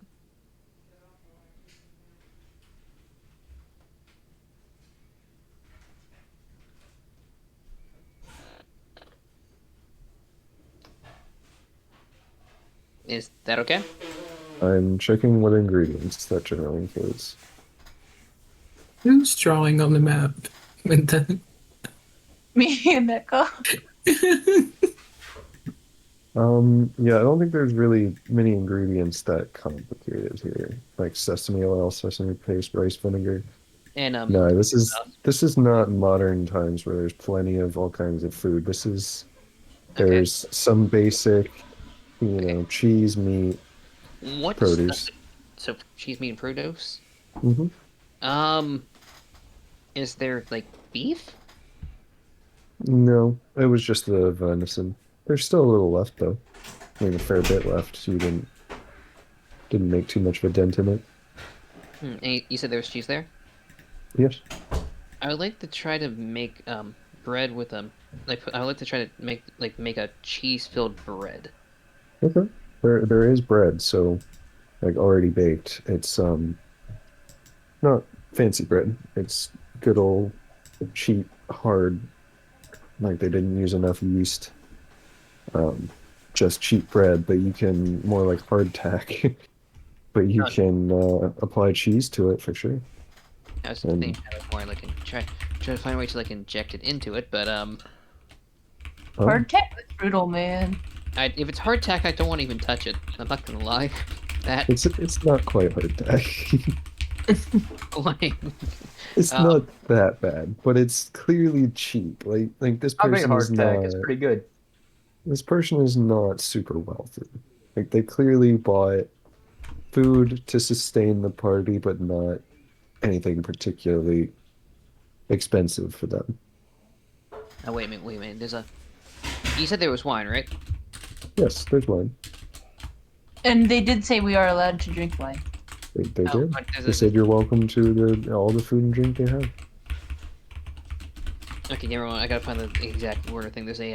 Is that okay? I'm checking what ingredients that generally includes. Who's drawing on the map with the? Me and Neko. Yeah, I don't think there's really many ingredients that complicated here, like sesame oil, sesame paste, rice vinegar. And No, this is not modern times where there's plenty of all kinds of food. okay. There's some basic, Okay. cheese, meat, What's produce. so cheese, meat, and produce? Hmm. Um, is there like beef? No, it was just the venison. There's still a little left though. I mean, a fair bit left. So you didn't make too much of a dent in it. And you said there was cheese there? Yes. I would like to try to make bread with I would like to try to make a cheese-filled bread. Okay. There is bread, so like already baked. It's not fancy bread. It's good old cheap, hard, like they didn't use enough yeast. Um, just cheap bread, but you can more like hardtack, but you Oh, can apply cheese to it for sure. I was And thinking more like try to find a way to like inject it into it, but oh, Hardtack is brutal, man. if it's hardtack, I don't want to even touch it. I'm not gonna lie. That it's not quite hardtack. like It's um not that bad, but it's clearly cheap. Like I made hardtack. It's pretty good. this person is not super wealthy. Like they clearly bought food to sustain the party, but not anything particularly expensive for them. oh wait a minute. You said there was wine, right? Yes, there's wine. And they did say we are allowed to drink wine. They Oh, did. but They said you're welcome to all the food and drink they have. okay, never mind. I gotta find the exact order thing. There's a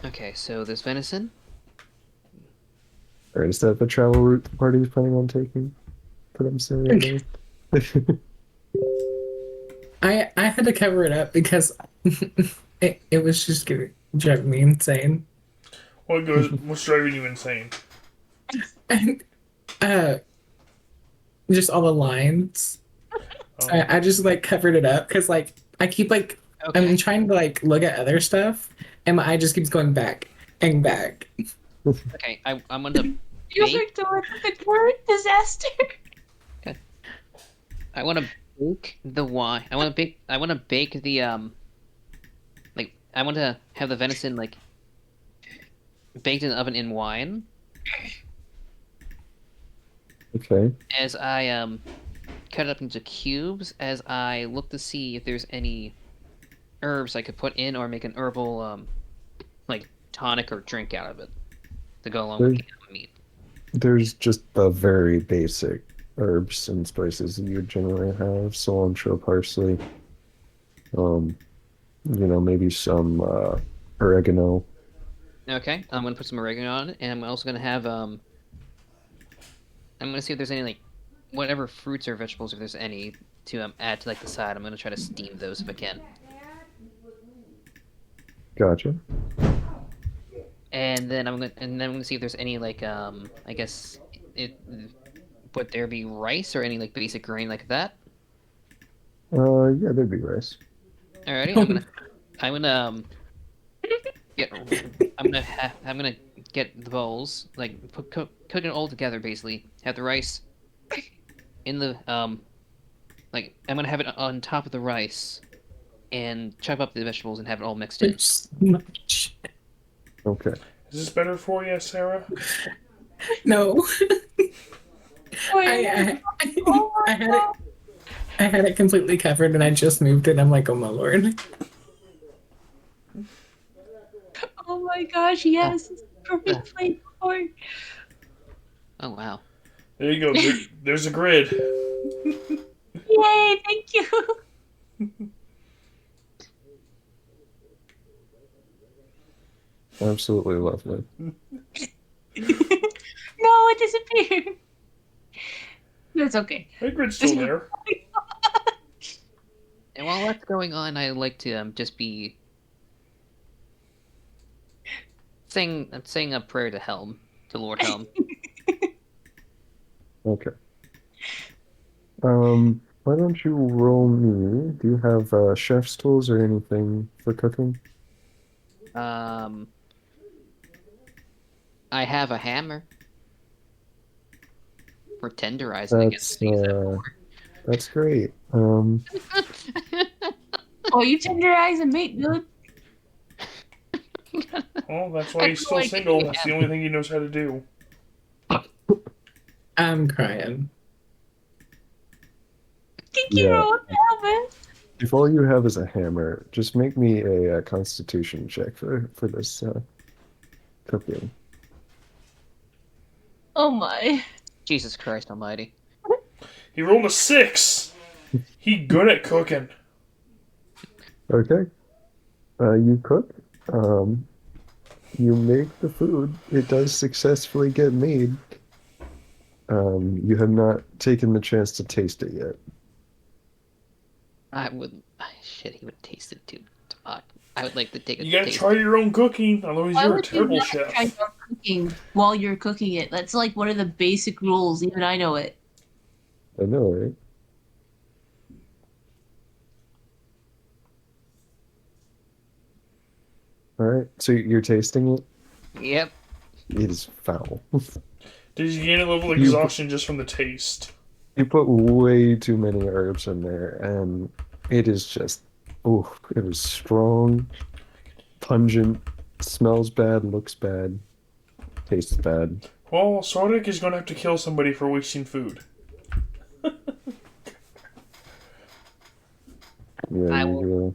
Okay, so there's venison. Or is that the travel route the party is planning on taking for themselves? I had to cover it up because it was just gonna drive me insane. What's driving you insane? And, uh, just all the lines. So Oh. I just like covered it up because like I keep like Okay. I'm trying to like look at other stuff and my eye just keeps going back and back. Okay, I'm gonna You bake. are doing the current disaster. I want to bake the wine. I want to bake the like I want to have the venison like baked in the oven in wine Okay. as I cut it up into cubes as I look to see if there's any herbs I could put in or make an herbal like tonic or drink out of it to go along with There's, the meat. there's just the very basic herbs and spices that you would generally have: cilantro, parsley, um, maybe some oregano. Okay, I'm gonna put some oregano on it, and I'm also gonna have I'm gonna see if there's any like whatever fruits or vegetables if there's any to add to like the side. I'm gonna try to steam those if I can. Gotcha. And then I'm gonna see if there's any like I guess it would there be rice or any like basic grain like that? Yeah, there'd be rice. Alrighty, I'm gonna get I'm gonna get the bowls like cook it all together basically. Have the rice in the like I'm gonna have it on top of the rice and chop up the vegetables and have it all mixed in. There's so much. Okay. Is this better for you, Sarah? No. Wait, I had it I had it completely covered and I just moved it. I'm like, oh my lord. oh my gosh, yes, it's perfect flavor. Oh wow. There you go. There's a grid. Yay, thank you. Absolutely lovely. No, it disappeared. That's okay. The grid's still there. And while that's going on, I like to just be saying a prayer to Helm, to Lord Helm. Okay. Why don't you roll me? Do you have chef's tools or anything for cooking? I have a hammer for tenderizing. I guess That's to use that that's great. Oh, you tenderize and make good. Well, that's why he's still Like, single. yeah. That's the only thing he knows how to do. I'm crying. Thank Yeah. you, Alvin. If all you have is a hammer, just make me a, Constitution check for this cooking. Oh my. Jesus Christ Almighty! He rolled a 6. He good at cooking. Okay. You cook. Um, you make the food. It does successfully get made. You have not taken the chance to taste it yet. I would. Shit, he would taste it too. I would like to take a You gotta taste. try your own cooking, otherwise Why you're a would you terrible not try chef. your cooking while you're cooking it? That's like one of the basic rules. Even I know it. I know, right? All right. So you're tasting it. Yep. It is foul. Did you gain a level of You- exhaustion just from the taste? You put way too many herbs in there, and it is just, oh, it was strong, pungent, smells bad, looks bad, tastes bad. Well, Sodic is gonna have to kill somebody for wasting food. Yeah, I you will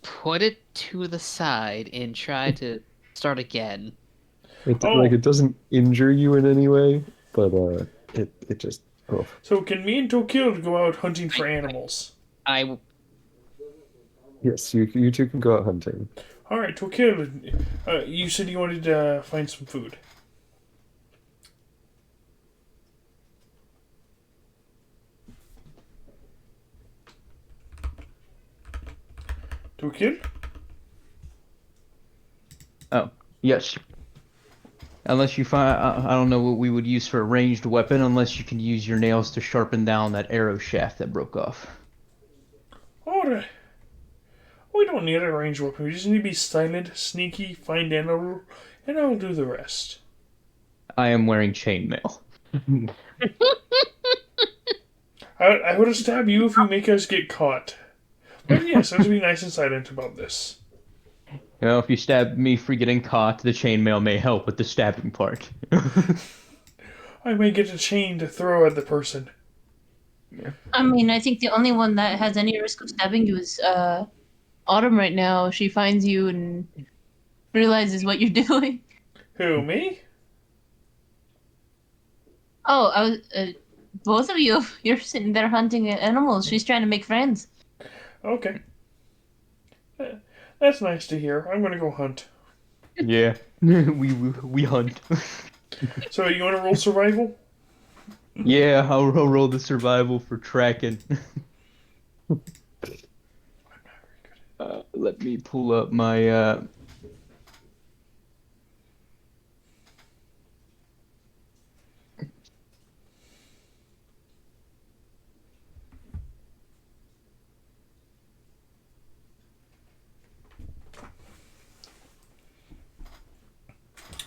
put it to the side and try to start again. Oh, it doesn't injure you in any way, but it just, oh, so can me and Tokil go out hunting for animals? I will. yes, you two can go out hunting. Alright, Tokil, you said you wanted to find some food. Tokil? Oh, yes. Unless you find, I don't know what we would use for a ranged weapon, unless you can use your nails to sharpen down that arrow shaft that broke off. Alright. We don't need a ranged weapon. We just need to be silent, sneaky, find animal, and I'll do the rest. I am wearing chainmail. I would have stabbed you if you make us get caught. But yes, let's be nice and silent about this. You know, if you stab me for getting caught, the chainmail may help with the stabbing part. I may get a chain to throw at the person. I mean, I think the only one that has any risk of stabbing you is Autumn right now. She finds you and realizes what you're doing. Who, me? Oh, I was both of you. You're sitting there hunting animals. She's trying to make friends. Okay. That's nice to hear. I'm gonna go hunt. Yeah, we hunt. So you want to roll survival? Yeah, I'll roll the survival for tracking. Let me pull up my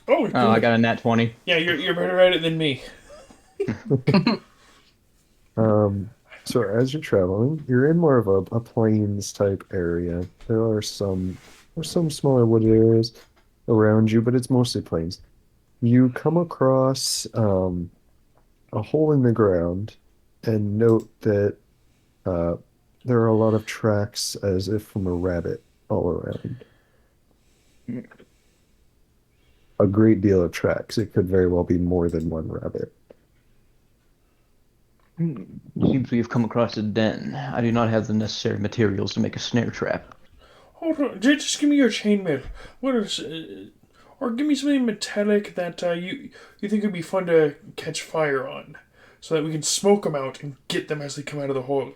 Oh, Oh, I got a nat 20. Yeah, you're better at it than me. So as you're traveling, you're in more of a plains type area. There's some smaller wooded areas around you, but it's mostly plains. You come across a hole in the ground and note that uh, there are a lot of tracks as if from a rabbit all around. A great deal of tracks. It could very well be more than one rabbit. Seems we have come across a den. I do not have the necessary materials to make a snare trap. Hold on, just give me your chainmail. What is, or give me something metallic that you think would be fun to catch fire on, so that we can smoke them out and get them as they come out of the hole.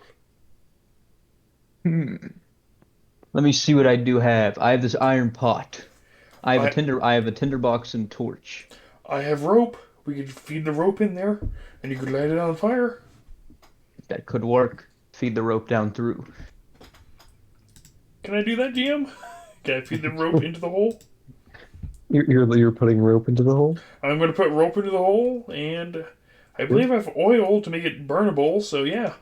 Let me see what I do have. I have this iron pot. I have a tinderbox and torch. I have rope. We could feed the rope in there, and you could light it on fire. That could work. Feed the rope down through. Can I do that, GM? Can I feed the rope into the hole? You're putting rope into the hole? I'm going to put rope into the hole, and I believe I have oil to make it burnable, so yeah.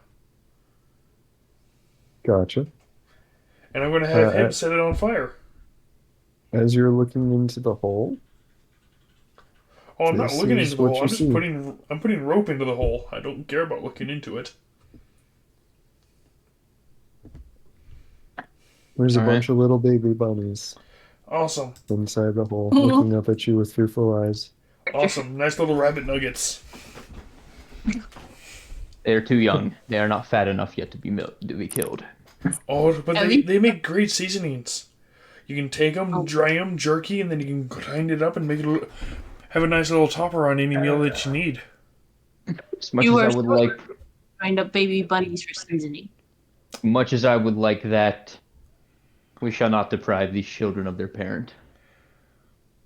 Gotcha. And I'm going to have him set it on fire. As you're looking into the hole, Oh, I'm not this looking is into the what hole. you I'm just see. putting rope into the hole. I don't care about looking into it. there's a All right. bunch of little baby bunnies Awesome. inside the hole, looking up at you with fearful eyes. character. Awesome. Nice little rabbit nuggets. They're too young. They are not fat enough yet to be killed. Oh, but At they, least- they make great seasonings. You can take them, Oh. dry them, jerky, and then you can grind it up and make it have a nice little topper on any meal that you need. As much You as I are would so- like, Grind up baby bunnies for seasoning. much as I would like that, we shall not deprive these children of their parent.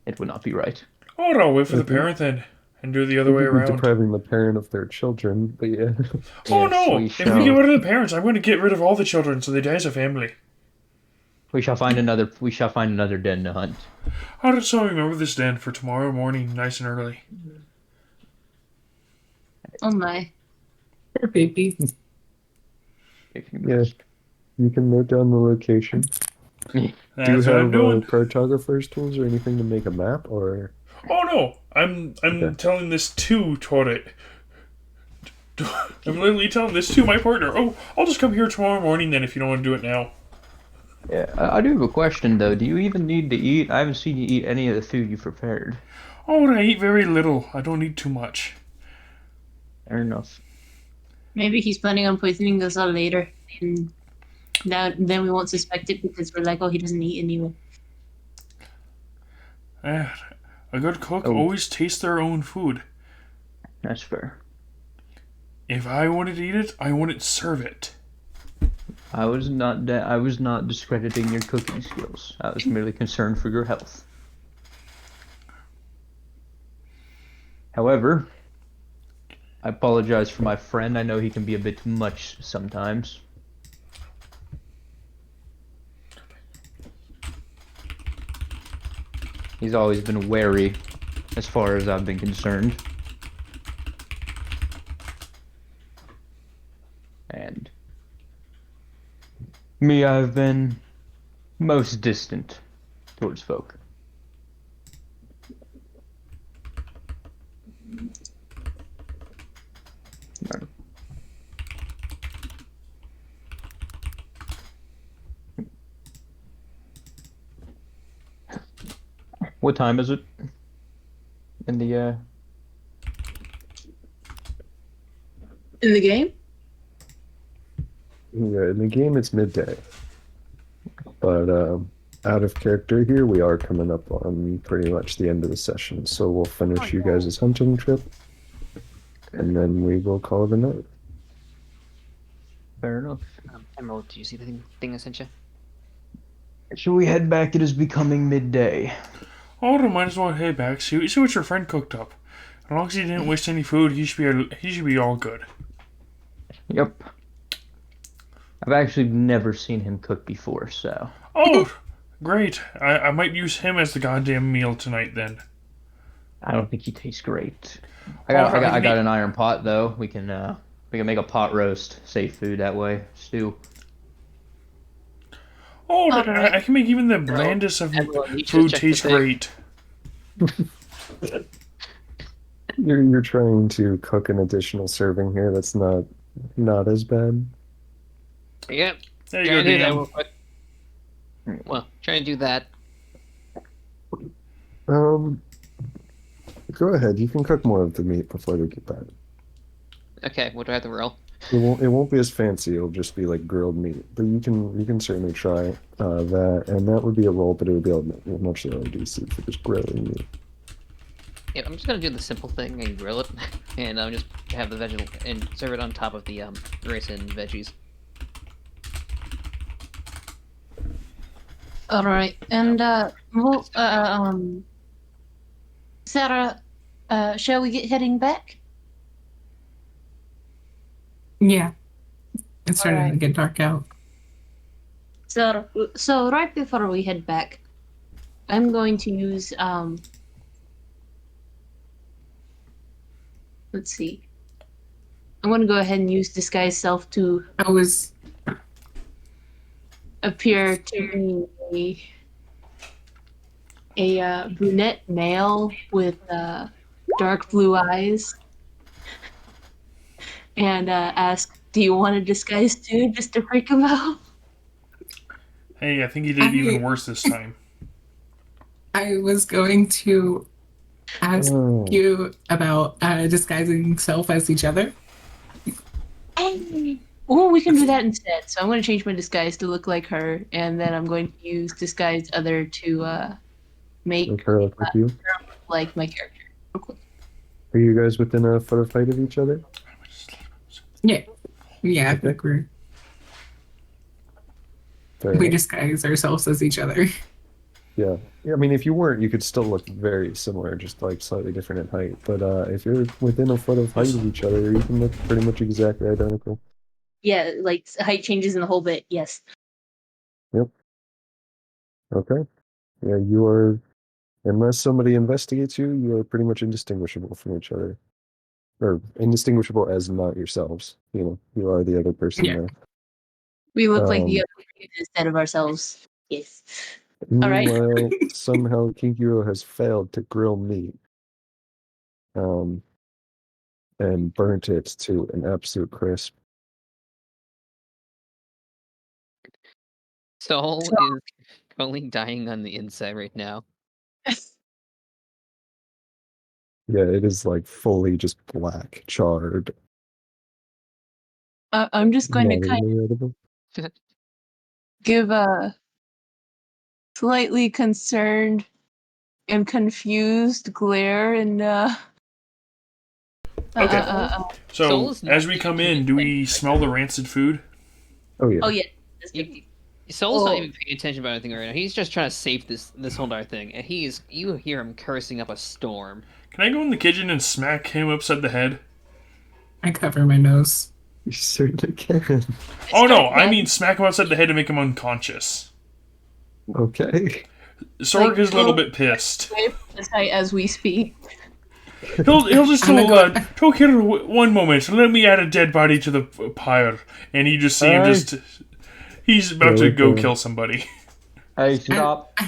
It would not be right. Oh, no, wait for the Mhm. parent then, and do it the other We way could be around. depriving the parent of their children, but yeah. Oh Yes, no! we If shall. we get rid of the parents, I'm going to get rid of all the children, so they die as a family. We shall find another. We shall find another den to hunt. How did someone remember this den for tomorrow morning, nice and early? Oh my. Poor baby. If you Yeah. You can note down the location. Do you That's what I'm have doing. cartographer's tools or anything to make a map, or Oh no! I'm Okay. telling this to Toilet. I'm literally telling this to my partner. Oh, I'll just come here tomorrow morning then if you don't want to do it now. Yeah, I do have a question though. Do you even need to eat? I haven't seen you eat any of the food you prepared. Oh, I eat very little. I don't eat too much. Fair enough. Maybe he's planning on poisoning us all later. And then we won't suspect it because we're like, oh, he doesn't eat anyway. Eh, a good cook Oh. always tastes their own food. That's fair. If I wanted to eat it, I wouldn't serve it. I was not discrediting your cooking skills. I was merely concerned for your health. However, I apologize for my friend. I know he can be a bit much sometimes. He's always been wary, as far as I've been concerned. And me, I've been most distant towards folk. What time is it? In the In the game? yeah, in the game it's midday. But out of character here, we are coming up on pretty much the end of the session, so we'll finish you guys' hunting trip, and then we will call it a night. fair enough. Emerald, do you see the thing I sent you? Should we head back? It is becoming midday. Oh, I might as well head back. See what your friend cooked up. As long as he didn't waste any food, he should be all good. Yep. I've actually never seen him cook before, so Oh, great. I might use him as the goddamn meal tonight then. I don't think he tastes great. Oh, I got an iron pot though. We can make a pot roast, safe food that way. Stew. Oh, Alright. I can make even the blandest of Emerald, you should food check the taste thing. great. You're trying to cook an additional serving here that's not as bad. Yep. There you Trying go, to do that DM. real quick. Well, trying to do that. Go ahead. You can cook more of the meat before we get back. Okay, what do I have to roll? It won't be as fancy. It'll just be like grilled meat. But you can certainly try that, and that would be a roll, but it would be a much lower DC for just grilling meat. Yeah, I'm just gonna do the simple thing and grill it, and just have the vegetable and serve it on top of the rice and veggies. All right, and Sarah, shall we get heading back? Yeah. It's starting to Alright. get dark out. So right before we head back, I'm going to use let's see. I'm going to go ahead and use disguise self to I was appear to be a brunette male with dark blue eyes, and ask, "Do you want a disguise too, just to freak him out?" Hey, I think he did even worse this time. I was going to ask Oh, you about disguising self as each other. Oh, we can do that instead. So I'm going to change my disguise to look like her, and then I'm going to use disguise other to make make her look like you. like my character. Real quick. Are you guys within a foot of fight of each other? Yeah. Yeah, I Okay. think Fair we enough. disguise ourselves as each other. Yeah. Yeah, I mean, if you weren't, you could still look very similar, just like slightly different in height. But if you're within a foot of height of each other, you can look pretty much exactly identical. Yeah, like height changes in the whole bit. Yes. Yep. Okay. Yeah, you are, unless somebody investigates you, you are pretty much indistinguishable from each other. Or indistinguishable as not yourselves. You know, you are the other person Yeah. now. We look like the Um, other instead of ourselves. Yes. All right. Meanwhile, somehow Kinkiro has failed to grill meat. Um, and burnt it to an absolute crisp. Soul is currently dying on the inside right now. Yeah, it is like fully just black, charred, I'm just going to not kind really edible. of give a slightly concerned and confused glare and Okay. Soul So is not as we come in, do we smell the rancid food? Oh yeah. oh yeah. Soul's not Oh. even paying attention about anything right now. He's just trying to save this whole entire thing, and you hear him cursing up a storm. Can I go in the kitchen and smack him upside the head? I cover my nose. You certainly can. Oh no, I Start mean smack him upside the head to make him unconscious. Okay. Sorg Like, is a little go- bit pissed. as we speak. He'll just I'm go, gonna Talk here one moment. Let me add a dead body to the pyre. And you just see him Hey. just... He's about Yeah, to with go the- kill somebody. Hey, stop.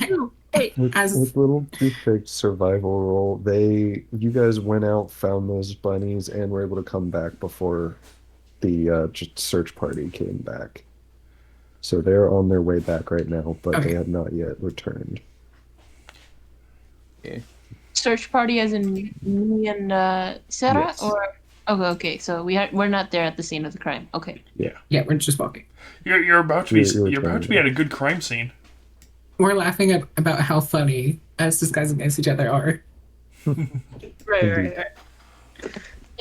Hey, As With little toothpick survival roll, you guys went out, found those bunnies, and were able to come back before the just search party came back. So they're on their way back right now, but Okay. they have not yet returned. search party as in me and Sarah, Yes. or okay. So we're not there at the scene of the crime. Okay. yeah, we're just walking. You're about to be You're about to be at a good crime scene. We're laughing about how funny us disguising as each other are. Right.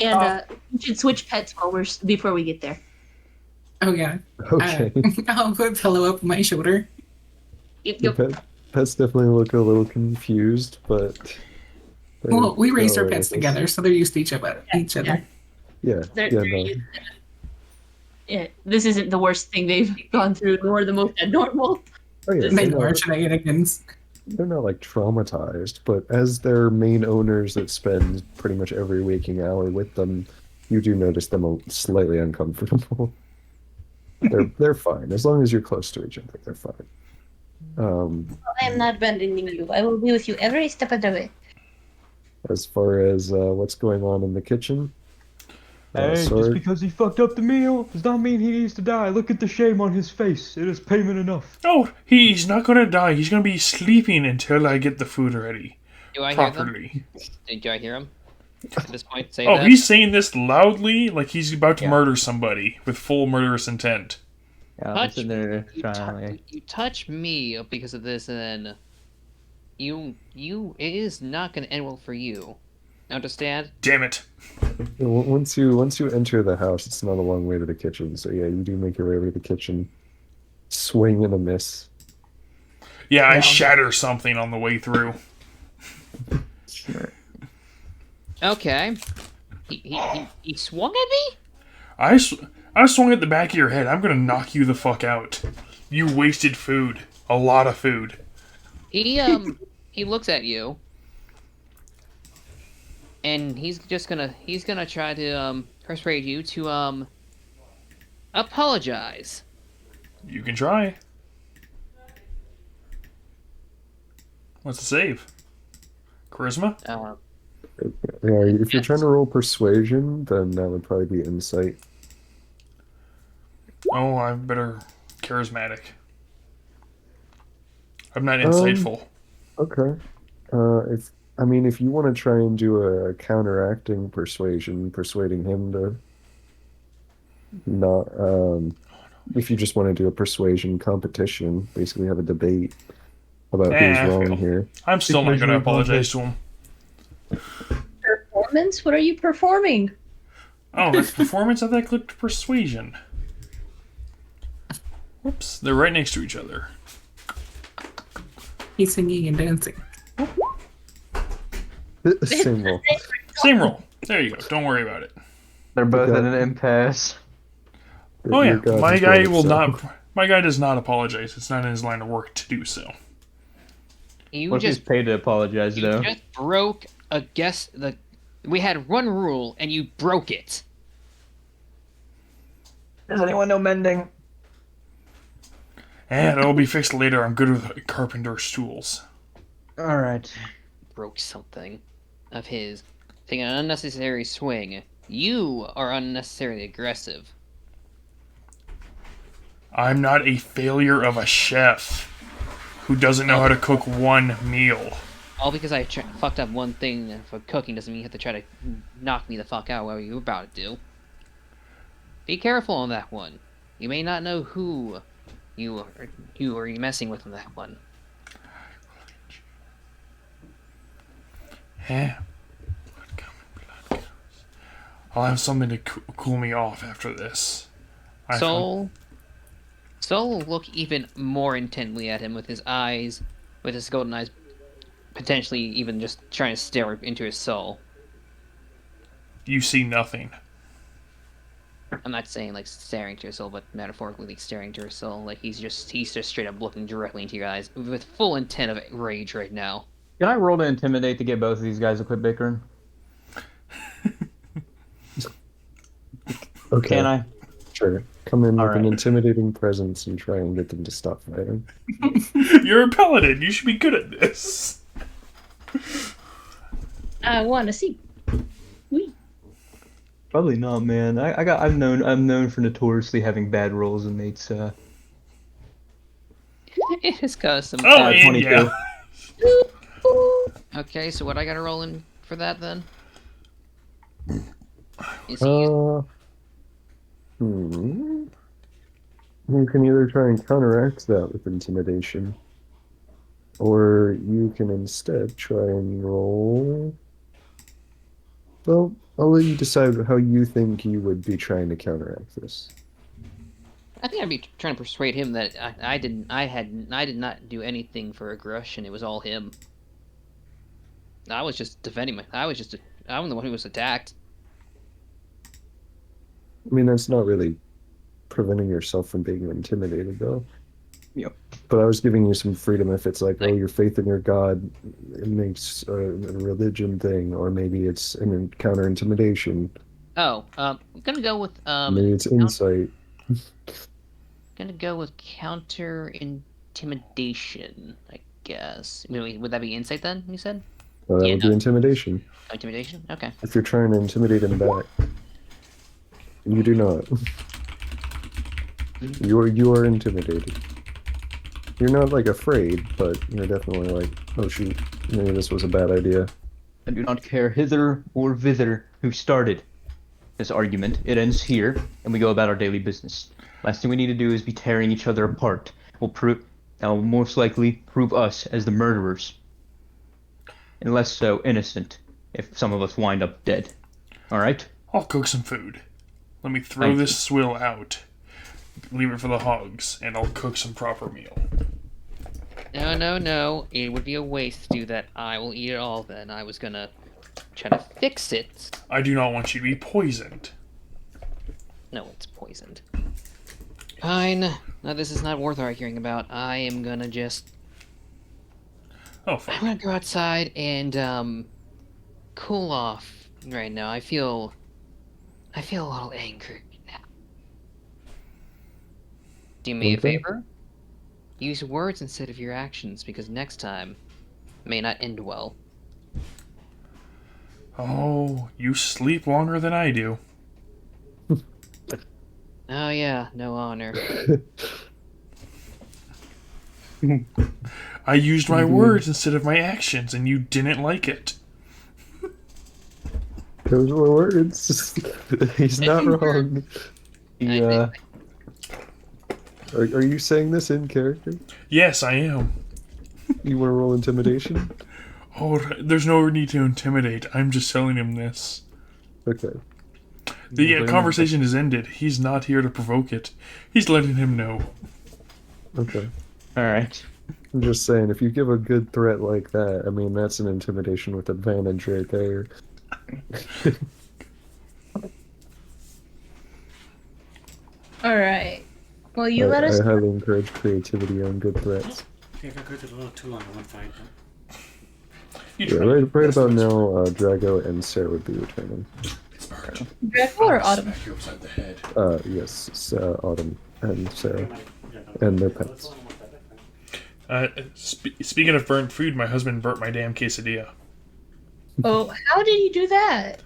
And we should switch pets before we get there. Oh yeah. Okay. I'll put a pillow up my shoulder. The pets definitely look a little confused, but Well, we raised our they're pets with us. together, so they're used to each other. Yeah, They're- yeah, they're no. used Yeah, this isn't the worst thing they've gone through, nor the most abnormal. Oh yeah, This They is- know our shenanigans. they're not like traumatized, but as their main owners that spend pretty much every waking hour with them, you do notice them slightly uncomfortable. They're fine as long as you're close to each other. They're fine. I am not abandoning you. I will be with you every step of the way. As far as what's going on in the kitchen, Hey, just Sorg, because he fucked up the meal does not mean he needs to die. Look at the shame on his face. It is payment enough. Oh, he's not gonna die. He's gonna be sleeping until I get the food ready Do I hear them? properly. Do I hear him? At this point, say Oh, that. he's saying this loudly, like he's about to Yeah. murder somebody with full murderous intent. Yeah, I'm touch sitting there you, trying to... you touch me because of this, and then it is not going to end well for you. Understand? Damn it. once you enter the house, it's not a long way to the kitchen. So yeah, you do make your way over to the kitchen, swing and a miss. Yeah, I Yeah. shatter something on the way through. Okay. He swung at me. I swung at the back of your head. I'm gonna knock you the fuck out. You wasted food. A lot of food. He looks at you, and he's gonna try to persuade you to apologize. You can try. What's the save? Charisma? Yeah, if you're Yes. trying to roll persuasion, then that would probably be insight. Oh, I'm better charismatic. I'm not insightful. Okay. If I mean, if you want to try and do a counteracting persuasion, persuading him to not, if you just want to do a persuasion competition, basically have a debate about who's wrong Hell. here. I'm still not going to apologize to him. Performance? What are you performing? Oh, that's performance? I thought I clicked persuasion. Whoops, they're right next to each other. He's singing and dancing. Same roll. Same roll. There you go. Don't worry about it. They're both Okay. at an impasse. Oh yeah, Your god my is guy going will south. not. My guy does not apologize. It's not in his line of work to do so. You What if he's just paid to apologize, you though? just broke a guess. We had one rule and you broke it. Does anyone know mending? It'll be fixed later. I'm good with carpenter's tools. Alright. Broke something of his. Taking an unnecessary swing. You are unnecessarily aggressive. I'm not a failure of a chef who doesn't know how to cook one meal. All because I fucked up one thing for cooking doesn't mean you have to try to knock me the fuck out while you're about to do. Be careful on that one. You may not know who you are messing with on that one. I'll have something to cool me off after this. Soul will look even more intently at him with his eyes, with his golden eyes, potentially even just trying to stare into his soul. You see nothing. I'm not saying like staring to your soul, but metaphorically like staring to your soul. Like he's just straight up looking directly into your eyes with full intent of rage right now. Can I roll to intimidate to get both of these guys to quit bickering? Okay. Can I? Sure. Come in All with an right. intimidating presence and try and get them to stop fighting. You're a paladin. You should be good at this. I want to see. Probably not, man. I'm known for notoriously having bad rolls and mates. It has caused some. Oh, and 22. yeah. Okay, so what I gotta roll in for that then? Is he You can either try and counteract that with intimidation, or you can instead try and roll. Well, I'll let you decide how you think you would be trying to counteract this. I think I'd be trying to persuade him that I did not do anything for aggression. It was all him. I was just defending I'm the one who was attacked. I mean, that's not really preventing yourself from being intimidated, though. Yep. But I was giving you some freedom if it's like, oh, your faith in your god, it makes a religion thing, or maybe it's an counter intimidation. Oh, I'm gonna go with Maybe it's insight. Gonna go with counter intimidation, I guess. Would that be insight then? You said That would be intimidation. intimidation. Okay. If you're trying to intimidate him back, you do not. You are intimidated. You're not like afraid, but you're definitely like, oh shoot, maybe this was a bad idea. I do not care hither or thither who started this argument. It ends here, and we go about our daily business. Last thing we need to do is be tearing each other apart. That will most likely prove us as the murderers. And less so innocent, if some of us wind up dead. Alright? I'll cook some food. Let me throw this swill out. Leave it for the hogs, and I'll cook some proper meal. No. It would be a waste to do that. I will eat it all then. I was gonna try to fix it. I do not want you to be poisoned. No, it's poisoned. Fine. No, this is not worth arguing about. I am gonna just... Oh, I'm fuck. gonna go outside and, cool off right now. I feel a little angry now. Do me a Okay. favor? Use words instead of your actions, because next time may not end well. Oh, you sleep longer than I do. Oh yeah, no honor. I used my Mhm. words instead of my actions, and you didn't like it. Those were words. He's not wrong. He, Are you saying this in character? Yes, I am. You want to roll intimidation? Oh, there's no need to intimidate. I'm just telling him this. Okay. The Very conversation is ended. He's not here to provoke it. He's letting him know. Okay. all right. I'm just saying, if you give a good threat like that, I mean, that's an intimidation with advantage right there. All right. Well, I, you let us. I highly encourage creativity on good threats. I think I got a little too long in one fight. You Yeah, tried. right about now, Drago and Sarah would be returning. Draco or Autumn? Smack you upside the head. Yes, it's Autumn and Sarah and their pets. Speaking of burnt food, my husband burnt my damn quesadilla. Oh, how did you do that?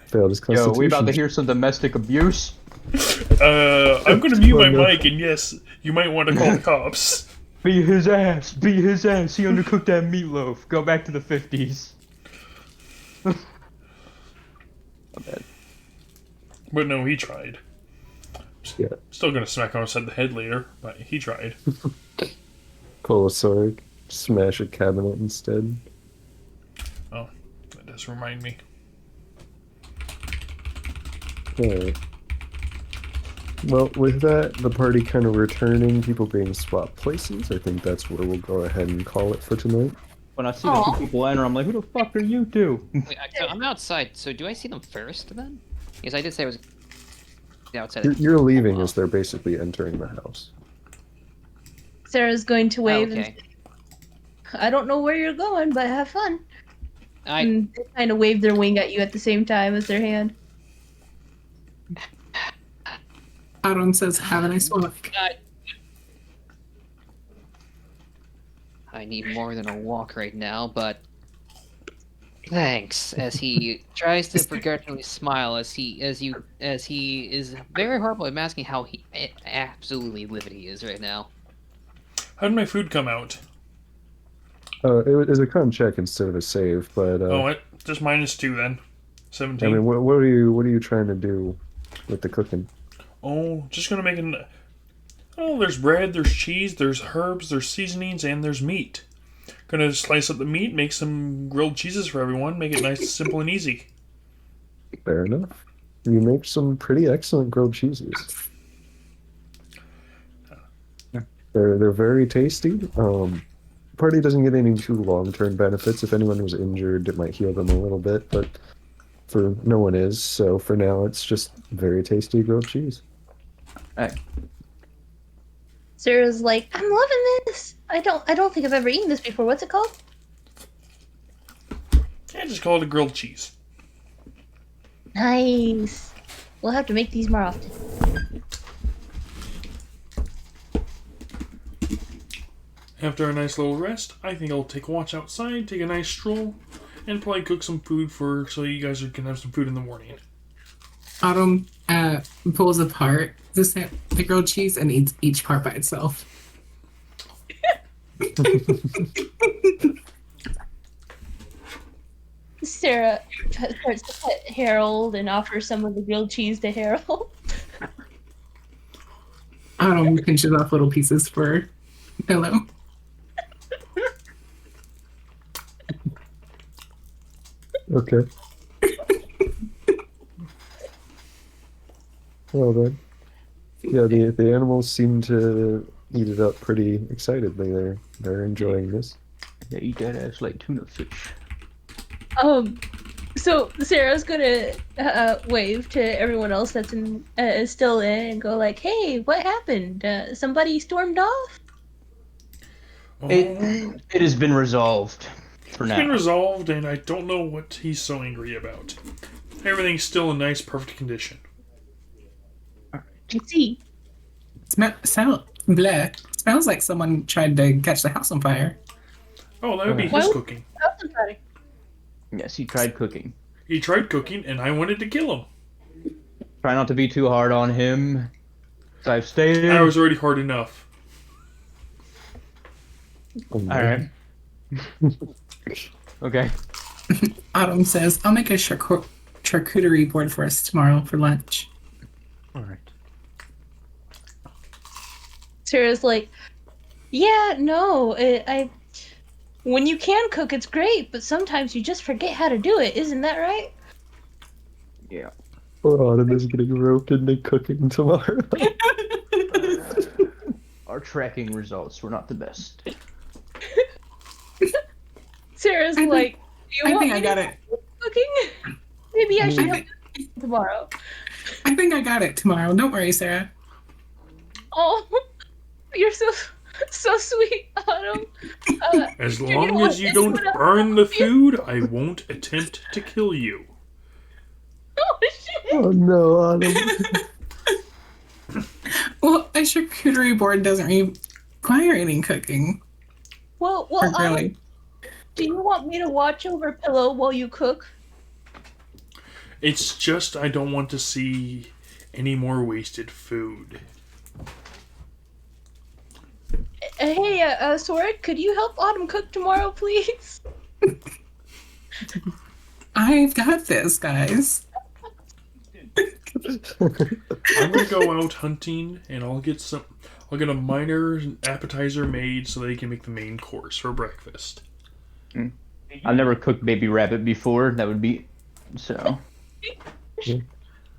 Failed his Yo, constitution. we about to hear some domestic abuse. I'm gonna mute my Oh, no. mic, and yes, you might want to call the cops. Beat his ass. Beat his ass. He undercooked that meatloaf. Go back to the 50s. My bad. But no, he tried. Yeah. Still gonna smack him upside the head later, but he tried. Pull a sword, smash a cabinet instead. Oh, that does remind me. Alright. Well, with that, the party kind of returning, people being swapped places, I think that's where we'll go ahead and call it for tonight. When I see the two people enter, I'm like, who the fuck are you two? Wait, so I'm outside. So do I see them first then? Because I did say I was outside. You're leaving as they're basically entering the house. Sarah's going to wave and Okay. say, I don't know where you're going, but have fun. I And they kind of wave their wing at you at the same time as their hand. Autumn says, "Have a nice walk." I need more than a walk right now, but thanks. As he tries to begrudgingly smile, as he is very horrible at masking how absolutely livid he is right now. How did my food come out? It was a con check instead of a save, but Oh, what? Just -2 then. 17. I mean, what are you trying to do with the cooking? Oh, just gonna make an. Oh, there's bread, there's cheese, there's herbs, there's seasonings, and there's meat. Gonna slice up the meat, make some grilled cheeses for everyone, make it nice, simple, and easy. Fair enough. You make some pretty excellent grilled cheeses. They're very tasty. Party doesn't get any too long-term benefits. If anyone was injured, it might heal them a little bit, but for no one is. So for now, it's just very tasty grilled cheese. Hey, Sarah's like, I'm loving this. I don't think I've ever eaten this before. What's it called? Yeah, just call it a grilled cheese. Nice. We'll have to make these more often. After a nice little rest, I think I'll take a watch outside, take a nice stroll, and probably cook some food so you guys can have some food in the morning. Autumn pulls apart the grilled cheese and eats each part by itself. Sarah starts to pet Harold and offers some of the grilled cheese to Harold. Autumn pinches off little pieces for Pillow. Okay. Well then. Yeah, the animals seem to eat it up pretty excitedly. They're enjoying this. they eat that ass like tuna fish. So Sarah's gonna wave to everyone else that's still in and go like, "Hey, what happened? Somebody stormed off?" Oh, It has been resolved for it's now. been resolved, and I don't know what he's so angry about. Everything's still in nice, perfect condition. I see. Smells like someone tried to catch the house on fire. Oh, that would be Why his would- cooking. Somebody. Yes, he tried cooking. He tried cooking, and I wanted to kill him. Try not to be too hard on him. As I've stated. I was already hard enough. Oh, All man. right. Okay. Autumn says, I'll make a charcuterie board for us tomorrow for lunch. All right. Sarah's like, yeah, no, when you can cook, it's great, but sometimes you just forget how to do it. Isn't that right? Yeah. Poor Autumn is getting roped into cooking tomorrow. Our tracking results were not the best. Sarah's like, do you I want think me I to got it. cooking? Maybe I should help you tomorrow. I think I got it tomorrow. Don't worry, Sarah. Oh, you're so sweet, Autumn. As do you long want as you anyone don't else burn to the help you? food, I won't attempt to kill you. Oh shit! Oh no, Autumn. Well, a charcuterie board doesn't require any cooking Well, or Autumn, grilling. do you want me to watch over Pillow while you cook? It's just I don't want to see any more wasted food. Hey, Sorik, could you help Autumn cook tomorrow, please? I've got this, guys. I'm gonna go out hunting and I'll get a minor appetizer made so they can make the main course for breakfast. I've never cooked baby rabbit before. That would be so.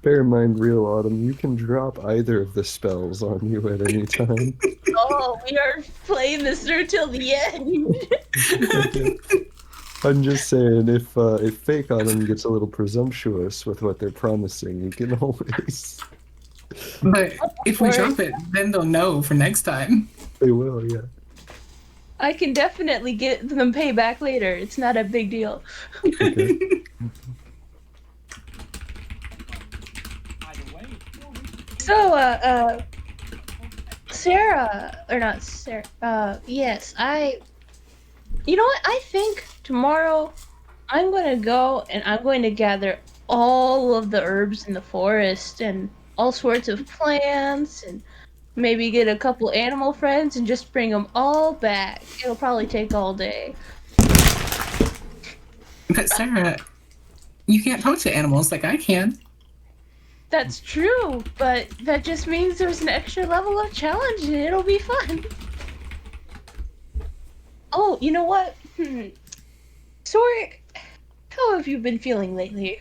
Bear in mind, real Autumn, you can drop either of the spells on you at any time. Oh, we are playing this through till the end. I'm just saying, if fake Autumn gets a little presumptuous with what they're promising, you can always. But if we drop it, then they'll know for next time. They will, yeah. I can definitely get them payback later. It's not a big deal. Okay. So, Sarah, or not Sarah, yes, you know what? I think tomorrow I'm gonna go and I'm going to gather all of the herbs in the forest and all sorts of plants and maybe get a couple animal friends and just bring them all back. It'll probably take all day. But Sarah, you can't talk to animals like I can. That's true, but that just means there's an extra level of challenge and it'll be fun. Oh, you know what? Sorik, how have you been feeling lately?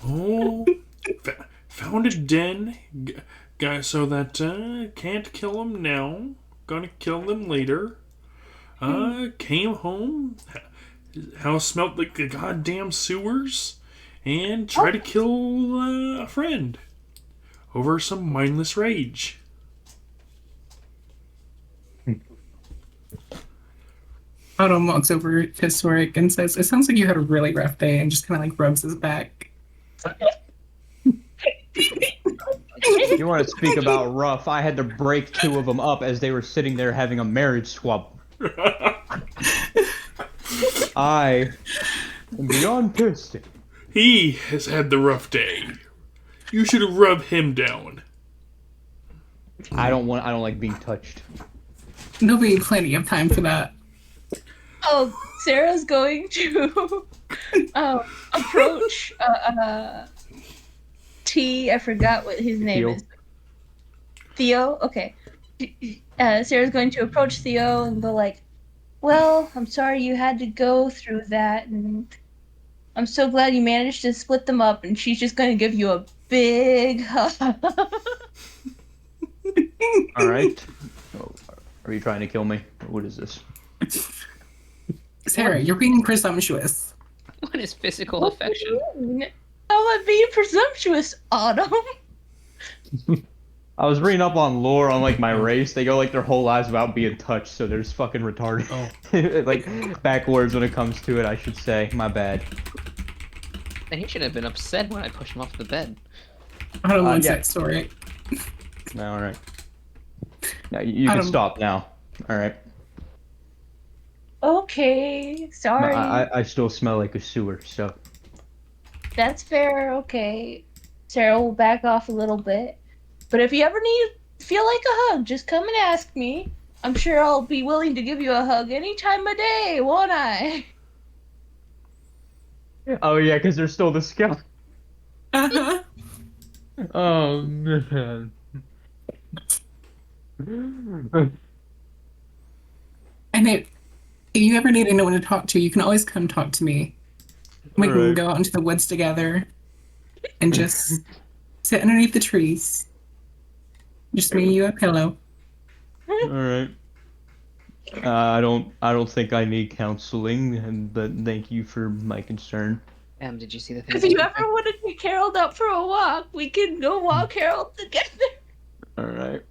Oh, found a den, guys, so that can't kill them now. Gonna kill them later. Came home, house smelled like the goddamn sewers, and tried to kill a friend over some mindless rage. Autumn walks over to Sorik and says, "It sounds like you had a really rough day," and just kind of like rubs his back. You want to speak about rough? I had to break two of them up as they were sitting there having a marriage swap. I am beyond pissed. He has had the rough day. You should rub him down. I don't like being touched. There'll be plenty of time for that. Oh, Sarah's going to approach T. I forgot what his name Theo. is. Theo? Okay. Sarah's going to approach Theo and go like, well, I'm sorry you had to go through that, and I'm so glad you managed to split them up, and she's just going to give you a big hug. All right. Oh, are you trying to kill me? What is this? Sarah, you're being presumptuous. What is physical affection? How am I being presumptuous, Autumn? I was reading up on lore on like my race. They go like their whole lives without being touched, so they're just fucking retarded. Oh. Like backwards when it comes to it, I should say. My bad. And he should have been upset when I pushed him off the bed. Autumn wants yeah. that story. All right. Now you can stop now. All right. Okay, sorry. I still smell like a sewer, so. That's fair, okay. Sarah will back off a little bit. But if you ever feel like a hug, just come and ask me. I'm sure I'll be willing to give you a hug any time of day, won't I? Oh yeah, because there's still the skeleton. Uh-huh. Oh man. And if you ever need anyone to talk to, you can always come talk to me. We can Alright. go out into the woods together and just sit underneath the trees. Just me and you, a pillow. Alright. I don't think I need counseling, but thank you for my concern. Did you see the thing? If you ever want to take Harold out for a walk, we can go walk Harold together. Alright.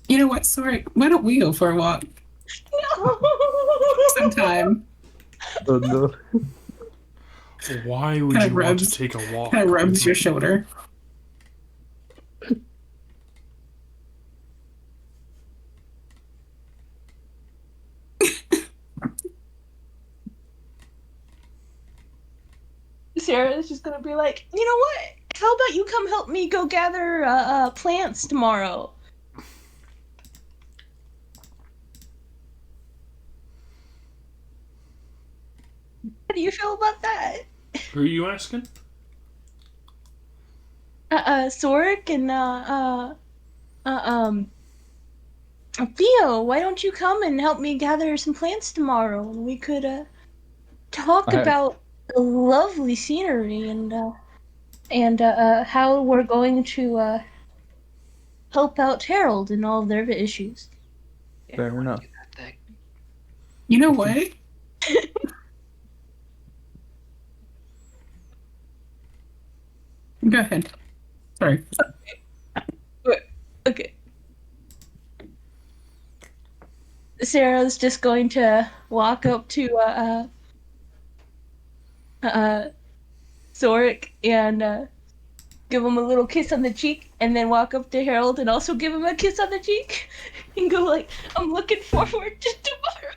You know what, Sorry, why don't we go for a walk No. sometime? Oh no. Why would Kinda you want to rubs- take a walk? Kind of rubs with your me? shoulder. Sarah's just gonna be like, you know what? How about you come help me go gather plants tomorrow? How do you feel about that? Who are you asking? Sorik and Theo, why don't you come and help me gather some plants tomorrow? And we could talk I- about the lovely scenery and how we're going to help out Harold and all of their issues. Yeah, Fair I wanna enough. do that thing. You know what? Go ahead. Sorry. Okay. Sarah's just going to walk up to Zorik and give him a little kiss on the cheek, and then walk up to Harold and also give him a kiss on the cheek, and go like, "I'm looking forward to tomorrow."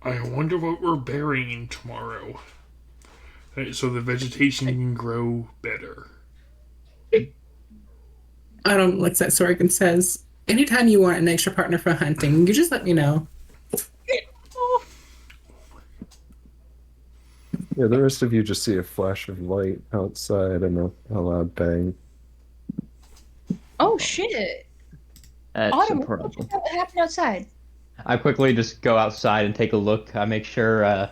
I wonder what we're burying tomorrow. So the vegetation can grow better. Adam looks at Sorg and says, anytime you want an extra partner for hunting, you just let me know. Yeah, the rest of you just see a flash of light outside and a loud bang. Oh shit! That's Autumn, a problem. what happened outside? I quickly just go outside and take a look. I make sure.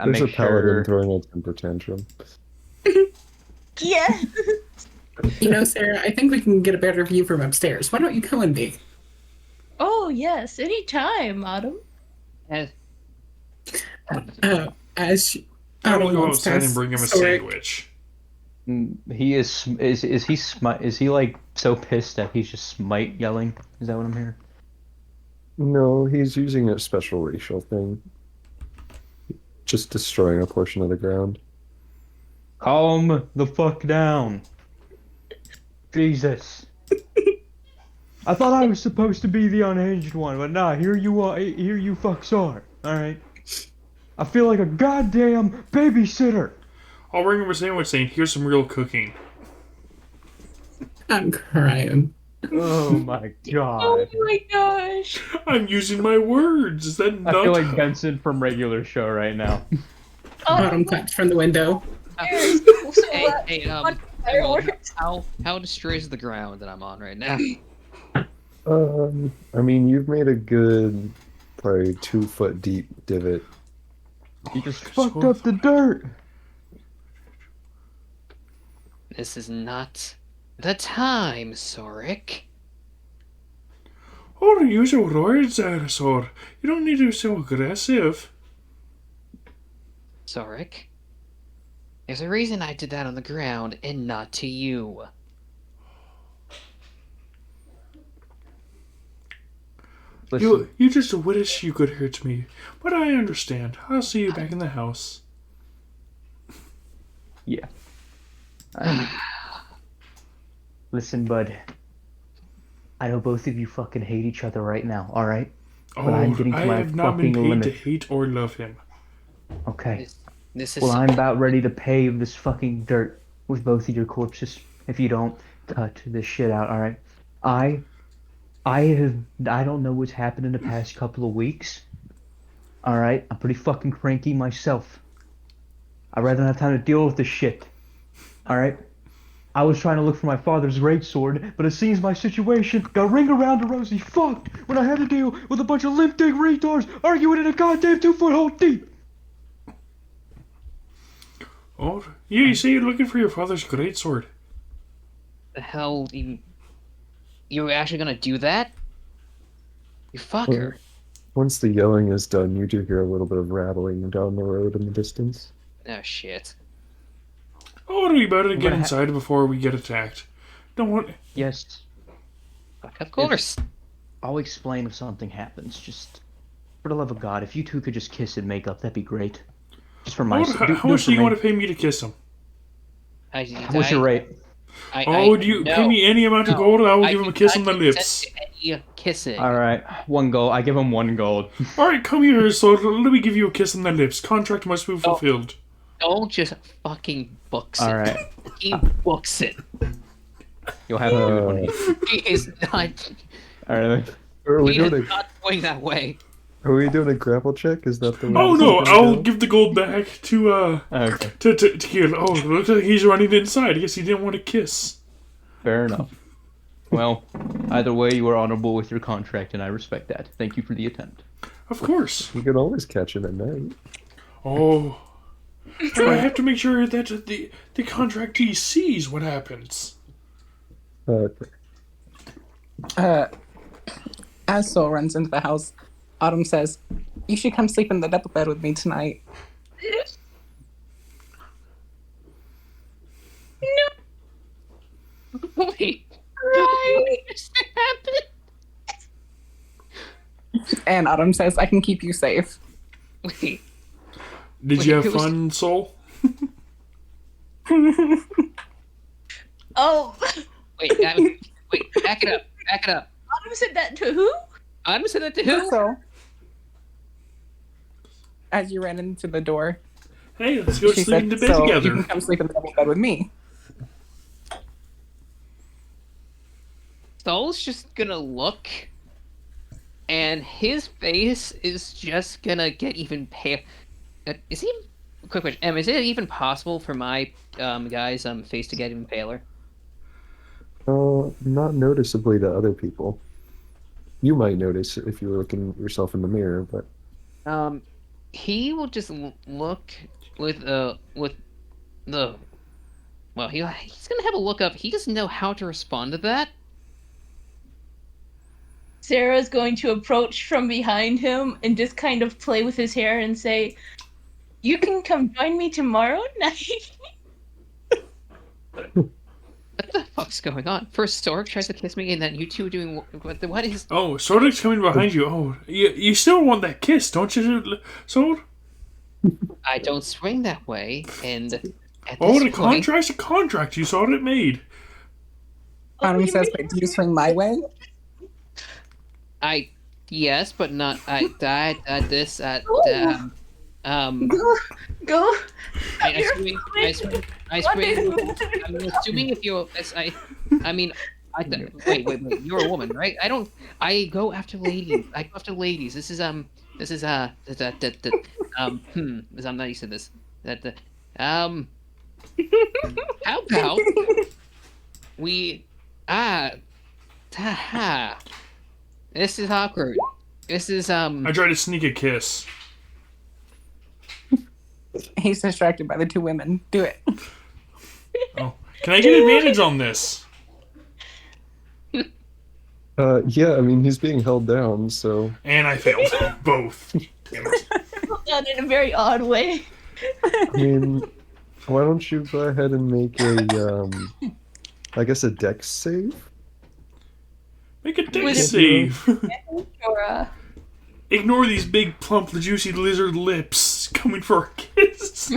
There's a paladin throwing a temper tantrum. Yeah. You know, Sarah, I think we can get a better view from upstairs. Why don't you come with me? Oh yes, anytime, Autumn. As she, I will Autumn go walks outside and past bring him a Sorg. sandwich. He is he is he like so pissed that he's just smite yelling? Is that what I'm hearing? No, he's using a special racial thing. Just destroying a portion of the ground. Calm the fuck down. Jesus. I thought I was supposed to be the unhinged one, but nah, here you are. Here you fucks are. All right. I feel like a goddamn babysitter. I'll bring him a sandwich saying, here's some real cooking. I'm crying. Oh my Oh god. my gosh. I'm using my words. Is that I not? feel like Benson from regular show right now. Autumn claps from the window. Hey, what Emerald, fireworks? how destroys the ground that I'm on right now? I mean, you've made a good, probably 2 foot deep divot. You just fucked up the dirt. This is not the time, Sorik. Oh, use your words, Aerosor. You don't need to be so aggressive. Sorik, there's a reason I did that on the ground and not to you. Listen, You just wish you could hurt me. But I understand. I'll see you back in the house. yeah. Listen, bud. I know both of you fucking hate each other right now, alright? Oh, But I'm getting to I my have not been fucking paid limit. to hate or love him. Okay. This is Well, I'm about ready to pave this fucking dirt with both of your corpses if you don't cut this shit out, alright? I don't know what's happened in the past couple of weeks. Alright? I'm pretty fucking cranky myself. I'd rather not have time to deal with this shit. Alright? I was trying to look for my father's greatsword, but it seems my situation got ring around a rosy fucked when I had to deal with a bunch of limp dick retards arguing in a goddamn 2-foot hole deep. Oh, yeah, you say you're looking for your father's greatsword. The hell, you were actually gonna do that? You fucker. Once the yelling is done, you do hear a little bit of rattling down the road in the distance. Oh shit. Oh, we better get gonna inside before we get attacked. Don't want. Yes, Of course. I'll explain if something happens. Just, for the love of God, if you two could just kiss and make up, that'd be great. Just for my Oh, sake. how much do you want to pay me to kiss him? What's your rate? Do you pay me any amount of gold, and I will give him a kiss on the lips. Kissing. Alright, 1 gold. I give him 1 gold. Alright, come here, so let me give you a kiss on the lips. Contract must be fulfilled. Don't just fucking books it. Alright. He books it. You'll have to do it when He is not. Alright. Are we He is doing not going that way. a grapple check? Is that the way? Oh this no, is gonna I'll go? give the gold back to Okay. to Keel. Oh, looks like he's running inside. I guess he didn't want to kiss. Fair enough. Well, either way, you are honorable with your contract, and I respect that. Thank you for the attempt. Of course. You can always catch him at night. Oh. But I have to make sure that the contractee sees what happens. As Soul runs into the house, Autumn says, "You should come sleep in the double bed with me tonight." Wait. Right. And Autumn says, "I can keep you safe." Wait. Did you have who was- fun, Soul? Oh, Wait, back it up. Back it up. Autumn said that to who? I'm saying that to who? So, as you ran into the door, Hey, let's go she sleep in said, the bed "So you together." can come sleep in the double bed with me." Soul's just gonna look, and his face is just gonna get even pale. Is he? Quick question. Is it even possible for my guy's face to get even paler? Not noticeably to other people. You might notice if you're looking at yourself in the mirror, but He will just look with the. Well, he's gonna have a look up. He doesn't know how to respond to that. Sarah's going to approach from behind him and just kind of play with his hair and say, "You can come join me tomorrow night." What the fuck's going on? First Stork tries to kiss me, and then you two doing what is? Oh, Sordic's coming behind you. Oh, you still want that kiss, don't you, Sword? I don't swing that way, and at Oh, this the point, contract's a contract. You saw it made. Autumn says, "Wait, do you swing my way?" yes, but not this Go. I swing. I'm assuming if you I mean wait, you're a woman, right? I go after ladies. This is I'm not used to this. How about we this is awkward. This is I tried to sneak a kiss. He's distracted by the two women. Do it. Oh, can I get advantage on this? yeah, I mean he's being held down, so And I failed both. Damn it. Done in a very odd way. I mean, why don't you go ahead and make a I guess a dex save? Make a Would dex it- save. Or, Ignore these big, plump, juicy lizard lips coming for a kiss.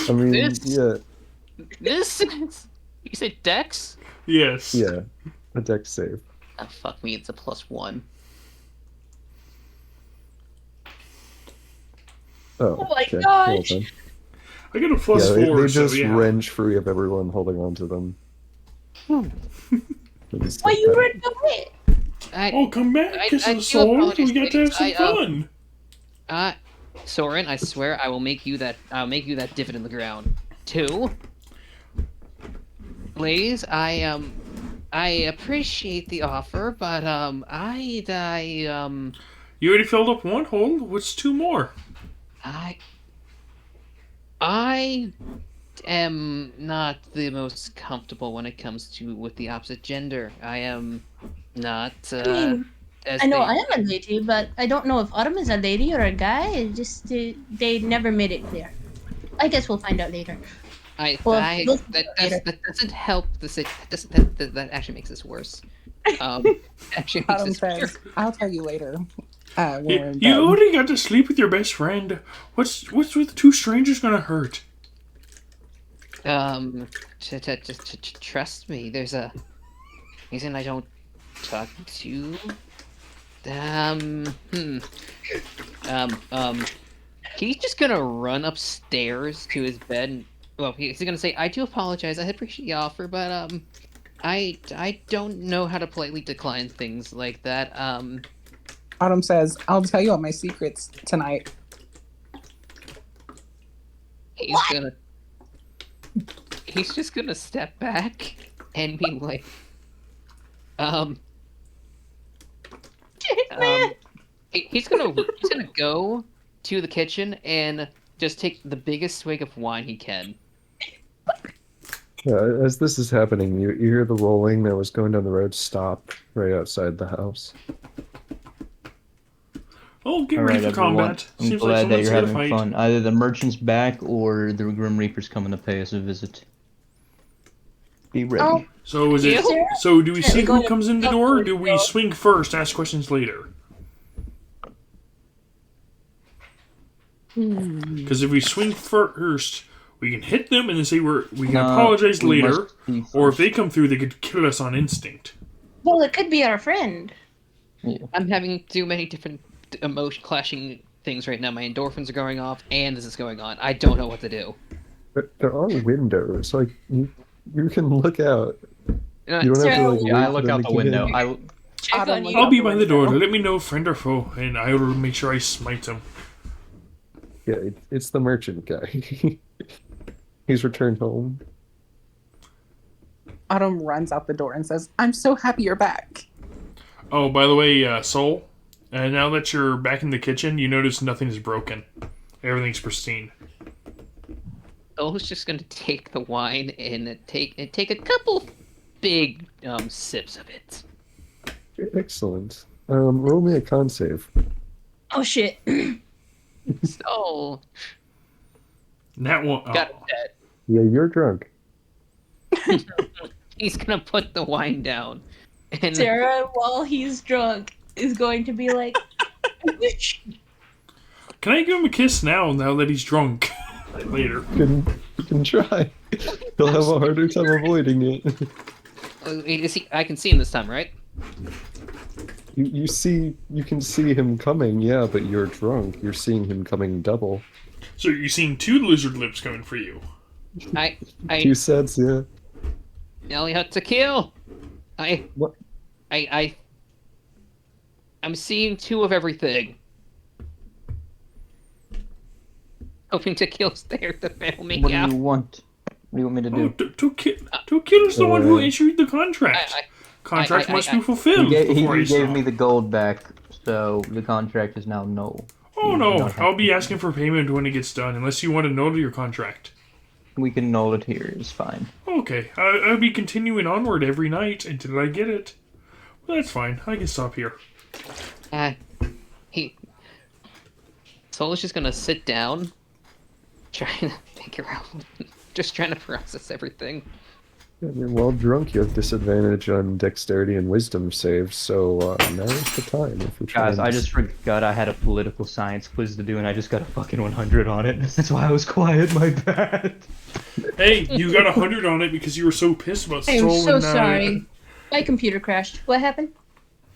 I mean, This- yeah, this. You said Dex? Yes. yeah, a dex save. Oh, fuck me, it's a +1. Oh, Oh my okay. gosh. Well, then. I get a plus Yeah, 4, they so just yeah. wrench free of everyone holding on to them. Why you ran away? Oh, come back, I Kiss do of Soul. apologize, We got to have some ladies. fun. Soren, I swear I will make you that. I'll make you that divot in the ground. 2, ladies, I appreciate the offer, but You already filled up 1 hole. What's 2 more? I am not the most comfortable when it comes to with the opposite gender. I am not. I mean, As I know they, I am a lady, but I don't know if Autumn is a lady or a guy. It just they never made it clear. I guess we'll find out later. Well, we'll find out later. that doesn't help the that actually makes this worse. Actually makes Autumn this says, worse. I'll tell you later. When we're in You bed. already got to sleep with your best friend. What's with 2 strangers gonna hurt? Trust me. There's a reason I don't talk to. He's just gonna run upstairs to his bed. And, well, he's gonna say, "I do apologize. I appreciate the offer, but I don't know how to politely decline things like that. Autumn says, I'll tell you all my secrets tonight. He's just gonna step back and be like, he's gonna go to the kitchen and just take the biggest swig of wine he can. Yeah, as this is happening, you hear the rolling that was going down the road stop right outside the house. Oh, get All ready right, for everyone. combat. I'm Seems glad like that someone's you're here to having fight. fun. Either the merchant's back or the Grim Reaper's coming to pay us a visit. Be ready. Oh, So is it? Sarah? So do we Yeah, see we're who going comes in the to- door, or do we swing first, ask questions later? Because if we swing first, we can hit them and then say we can apologize we later, must see or if first. they come through, they could kill us on instinct. well, it could be our friend. I'm having too many different emotion clashing things right now. My endorphins are going off, and this is going on. I don't know what to do. There are windows, like you can look out. Uh, You don't have to Sarah, like. Yeah, I wait look for them out to the get window. in. Check Autumn, on look you. I'll be by the door. window. Let me know, friend or foe, and I will make sure I smite them. Yeah, it's the merchant guy. He's returned home. Autumn runs out the door and says, I'm so happy you're back. Oh, by the way, Soul, now that you're back in the kitchen, you notice nothing is broken. Everything's pristine. Soul's just gonna take the wine and take a couple of big sips of it. Excellent. Roll me a con save. Oh shit. So That one. got that. Yeah, you're drunk. He's gonna put the wine down. And Sarah, while he's drunk, is going to be like, Can I give him a kiss now that he's drunk? Later. You can try. He'll have a harder time avoiding it. I can see him this time, right? You can see him coming, yeah, but you're drunk. You're seeing him coming double. So you're seeing 2 lizard lips coming for you. I 2 sets, yeah. Elliot to kill. What? I'm seeing 2 of everything. Hoping to kill's there to bail me What do out. you want? What do you want me to Oh, do? to kill is the one who issued the contract. I- Contract must be I- fulfilled He before I gave stop. me the gold back, so the contract is now null. Oh You no, don't have I'll be to- asking for payment when it gets done, unless you want to null your contract. We can null it here. It's fine. Okay, I'll be continuing onward every night until I get it. Well, that's fine. I can stop here. Soul is just gonna sit down, trying to figure out, just trying to process everything. I mean, while drunk, you have disadvantage on dexterity and wisdom saves, so now is the time if you're trying Guys, I to- just forgot I had a political science quiz to do, and I just got a fucking 100 on it. That's why I was quiet. My bad. Hey, you got 100 on it because you were so pissed about I'm Soul so and, sorry. My computer crashed. What happened?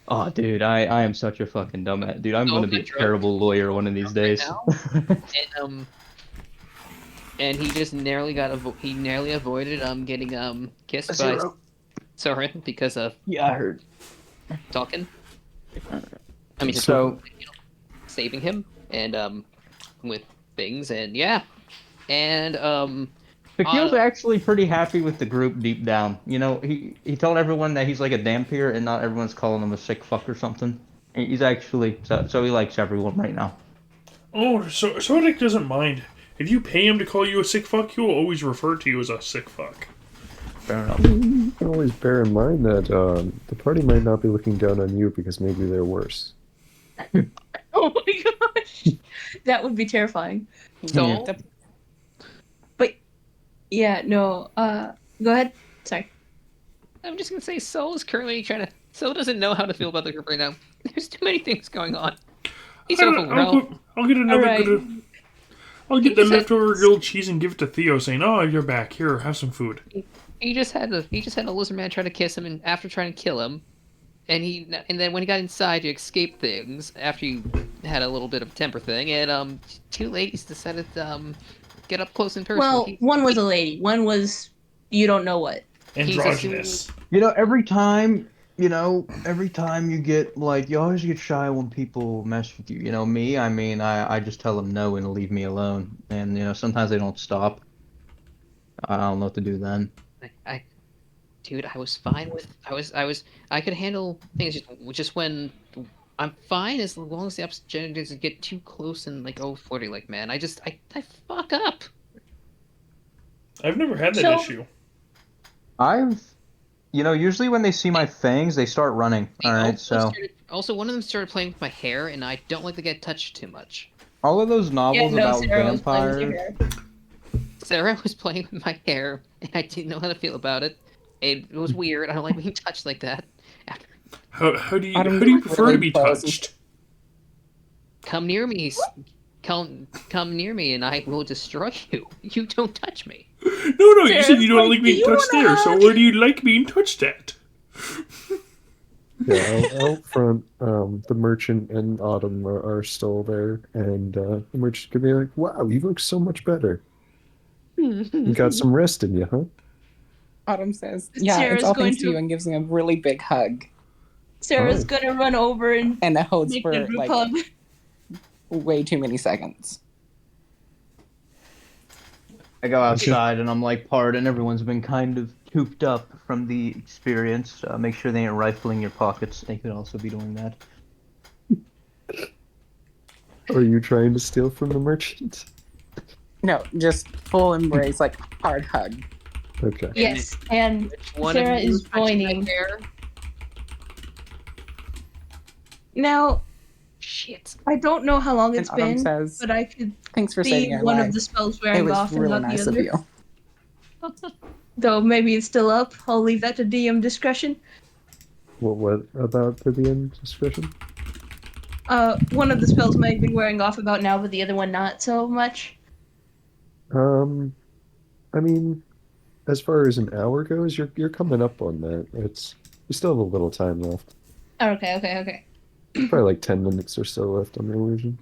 Oh, dude, I am such a fucking dumbass. Dude, I'm gonna be a terrible lawyer one of these days. Now, and and he just narrowly he narrowly avoided getting kissed by Soren because of Yeah, I heard. Talkin. I mean, just So saving him and with things and yeah, and Fakil's actually pretty happy with the group deep down. You know, he told everyone that he's like a dampier and not everyone's calling him a sick fuck or something. And he's actually so he likes everyone right now. Oh, so Sodic doesn't mind. If you pay him to call you a sick fuck, he will always refer to you as a sick fuck. Fair enough. You can always bear in mind that the party might not be looking down on you because maybe they're worse. Oh my gosh, that would be terrifying. So But yeah, no. Go ahead. Sorry. I'm just gonna say Sol is currently Sol doesn't know how to feel about the group right now. There's too many things going on. He's overwhelmed. I'll get another Alright. good. I'll get the leftover grilled cheese and give it to Theo, saying, "Oh, you're back. Here, have some food." He just had a lizard man try to kiss him, and after trying to kill him, and then when he got inside to escape things, after he had a little bit of a temper thing, and two ladies decided to get up close and personal. Well, one was a lady. One was you don't know what. Androgynous. You know, every time you get like, you always get shy when people mess with you. You know, me, I mean, I just tell them no and leave me alone. And, you know, sometimes they don't stop. I don't know what to do then. Dude, I was fine with, I could handle things just when, I'm fine as long as the opposite gender doesn't get too close and like, flirty, like, man, I fuck up. I've never had that issue. Usually when they see my fangs, they start running. Alright, so. Also, one of them started playing with my hair, and I don't like to get touched too much. All of those novels about Sarah was playing with your vampires. hair. Sarah was playing with my hair, and I didn't know how to feel about it. It was weird. I don't like being touched like that. How do you prefer to be touched? Come near me. Come near me, and I will destroy you. You don't touch me. No, you said you don't like being touched there, so where do you like being touched at? Yeah, out front, the merchant and Autumn are still there, and the merchant could be like, "Wow, you look so much better. You got some rest in you, huh?" Autumn says, "Yeah, Sarah's it's all going thanks to you," and gives him a really big hug Sarah's Oh. gonna run over and and it holds make for the group like hug. way too many seconds. I go outside and I'm like, pardon, everyone's been kind of cooped up from the experience. Make sure they ain't rifling your pockets. They could also be doing that. Are you trying to steal from the merchant? No, just full embrace, like hard hug. Okay. Yes, and One of Sarah you is touching my joining. hair. Now, Shit. I don't know how long it's And Autumn been, says, but I could "Thanks for see saving our one life. of the spells It wearing was off and really not nice the of other. you." Though maybe it's still up. I'll leave that to DM discretion. What about the end discretion? One of the spells might be wearing off about now, but the other one not so much. I mean, as far as an hour goes, you're coming up on that. You still have a little time left. Okay. Probably like 10 minutes or so left on the illusion.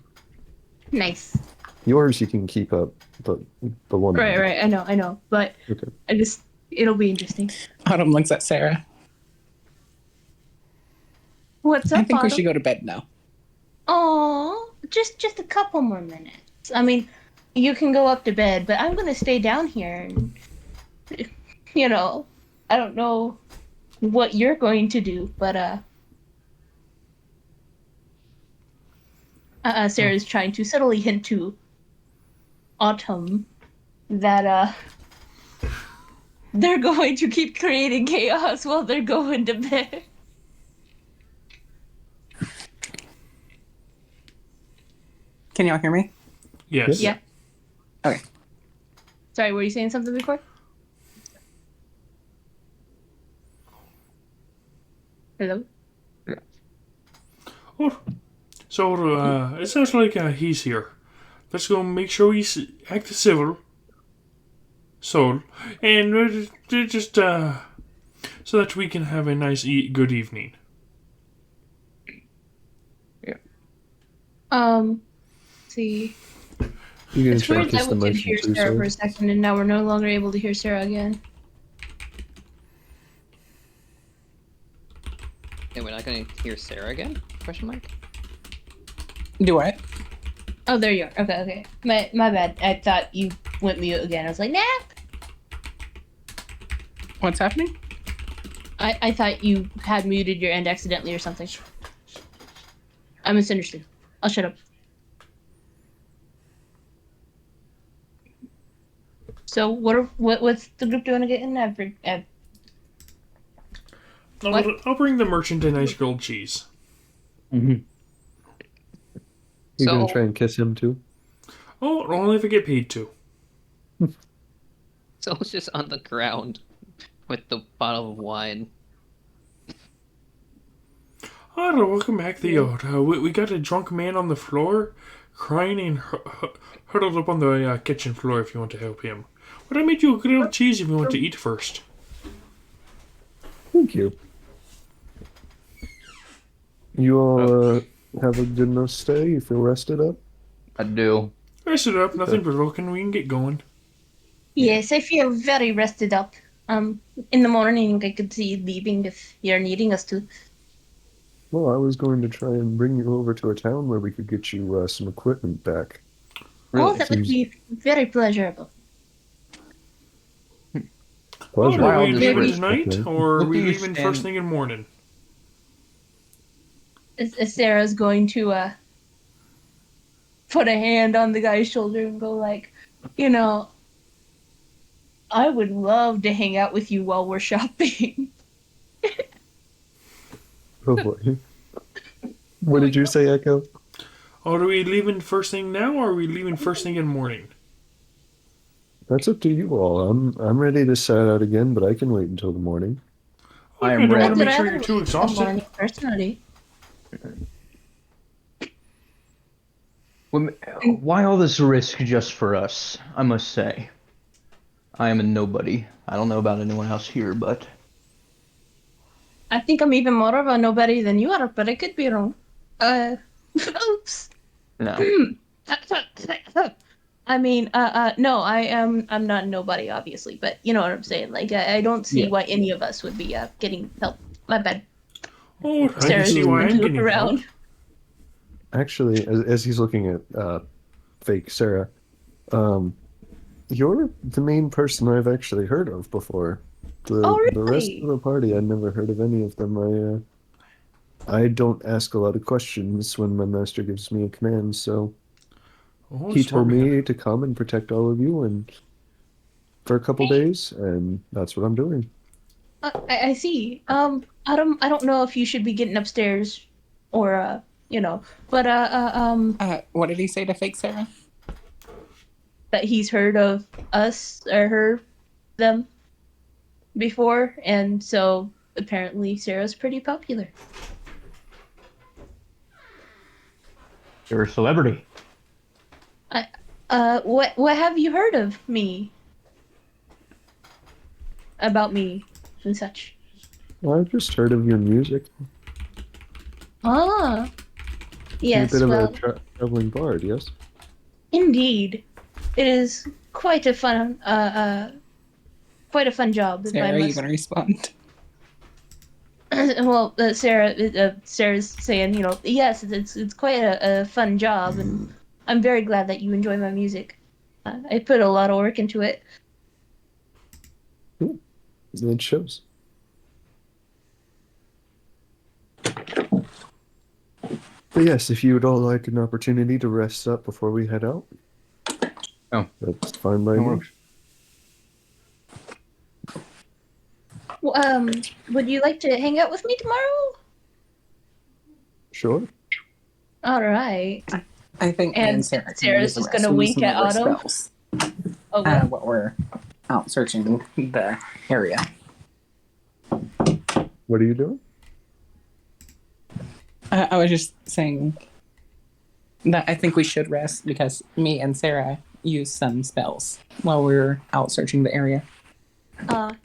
Nice. Yours you can keep up, but the one. Right. I know. But Okay. it'll be interesting. Autumn looks at Sarah. What's up, "I think we Autumn? should go to bed now." Oh, just a couple more minutes. I mean, you can go up to bed, but I'm gonna stay down here and, I don't know what you're going to do, but Sarah's trying to subtly hint to Autumn that they're going to keep creating chaos while they're going to bed. Can y'all hear me? Yes. Yeah. Okay. Sorry, were you saying something before? Hello? Oh, so it sounds like he's here. Let's go make sure he's act civil, soul, and just so that we can have a nice, good evening. See. You gonna It's try and weird kiss that the we could hear merchant too, Sarah for Sarah? a second, and now we're no longer able to hear Sarah again. Hey, we're not gonna hear Sarah again? Question mark. Do what? Oh, there you are. Okay. My bad. I thought you went mute again. I was like, nah. What's happening? I thought you had muted your end accidentally or something. I misunderstood. I'll shut up. So what's the group doing again? What? I'll bring the merchant a nice grilled cheese. You So- gonna try and kiss him too? Oh, only if I get paid to. So it's just on the ground with the bottle of wine. Oh, welcome back, Theo. We got a drunk man on the floor, crying and huddled up on the kitchen floor if you want to help him. But I made you a grilled cheese if you want to eat first. Thank you. You all have a good enough stay? You feel rested up? I do. Rest it up, nothing provoking, we can get going. Yes, I feel very rested up. In the morning I could see you leaving if you're needing us to. Well, I was going to try and bring you over to a town where we could get you some equipment back. Oh, Really? that would be very pleasurable. Pleasure. Are we Wild leaving risk. tonight, Okay. or are What we do you leaving stand- first thing in the morning? Sarah's going to put a hand on the guy's shoulder and go like, I would love to hang out with you while we're shopping. Oh boy. What did you say, Echo? Are we leaving first thing now, or are we leaving first thing in the morning? That's up to you all. I'm ready to set out again, but I can wait until the morning. I I am don't want ready. to make sure you're too exhausted. Personally. Why all this risk just for us? I must say. I am a nobody. I don't know about anyone else here, but I think I'm even more of a nobody than you are, but I could be wrong. Oops. no. I mean, no, I'm not nobody, obviously, but you know what I'm saying. Like, I don't see Yeah. why any of us would be getting help. My bad. Oh, I can Sarah's see why going I'm to look getting help. around. Actually, as he's looking at fake Sarah, you're the main person I've actually heard of before. The rest Really? of the party, I never heard of any of them. I don't ask a lot of questions when my master gives me a command, so Oh, he smart told man. me to come and protect all of you and for a couple days, and that's what I'm doing. I see. I don't know if you should be getting upstairs, or but What did he say to fake Sarah? that he's heard of us or her, them, before, and so apparently Sarah's pretty popular. You're a celebrity. What have you heard of me? About me and such. Well, I've just heard of your music. Ah, You're yes. a bit of Well, a traveling bard, yes? indeed, it is quite a fun job. If I Sarah, you must. gonna respond? Well, Sarah's saying, yes, it's quite a fun job, and I'm very glad that you enjoy my music. I put a lot of work into it. It shows. But yes, if you would all like an opportunity to rest up before we head out, Oh. that's fine by No me. worries. Well, would you like to hang out with me tomorrow? Sure. All right. I think me And and Sarah can Sarah's use the just rest. gonna We use wink some at of our Autumn. spells, Oh, well. while we're out searching the area. What are you doing? I was just saying that I think we should rest because me and Sarah used some spells while we were out searching the area.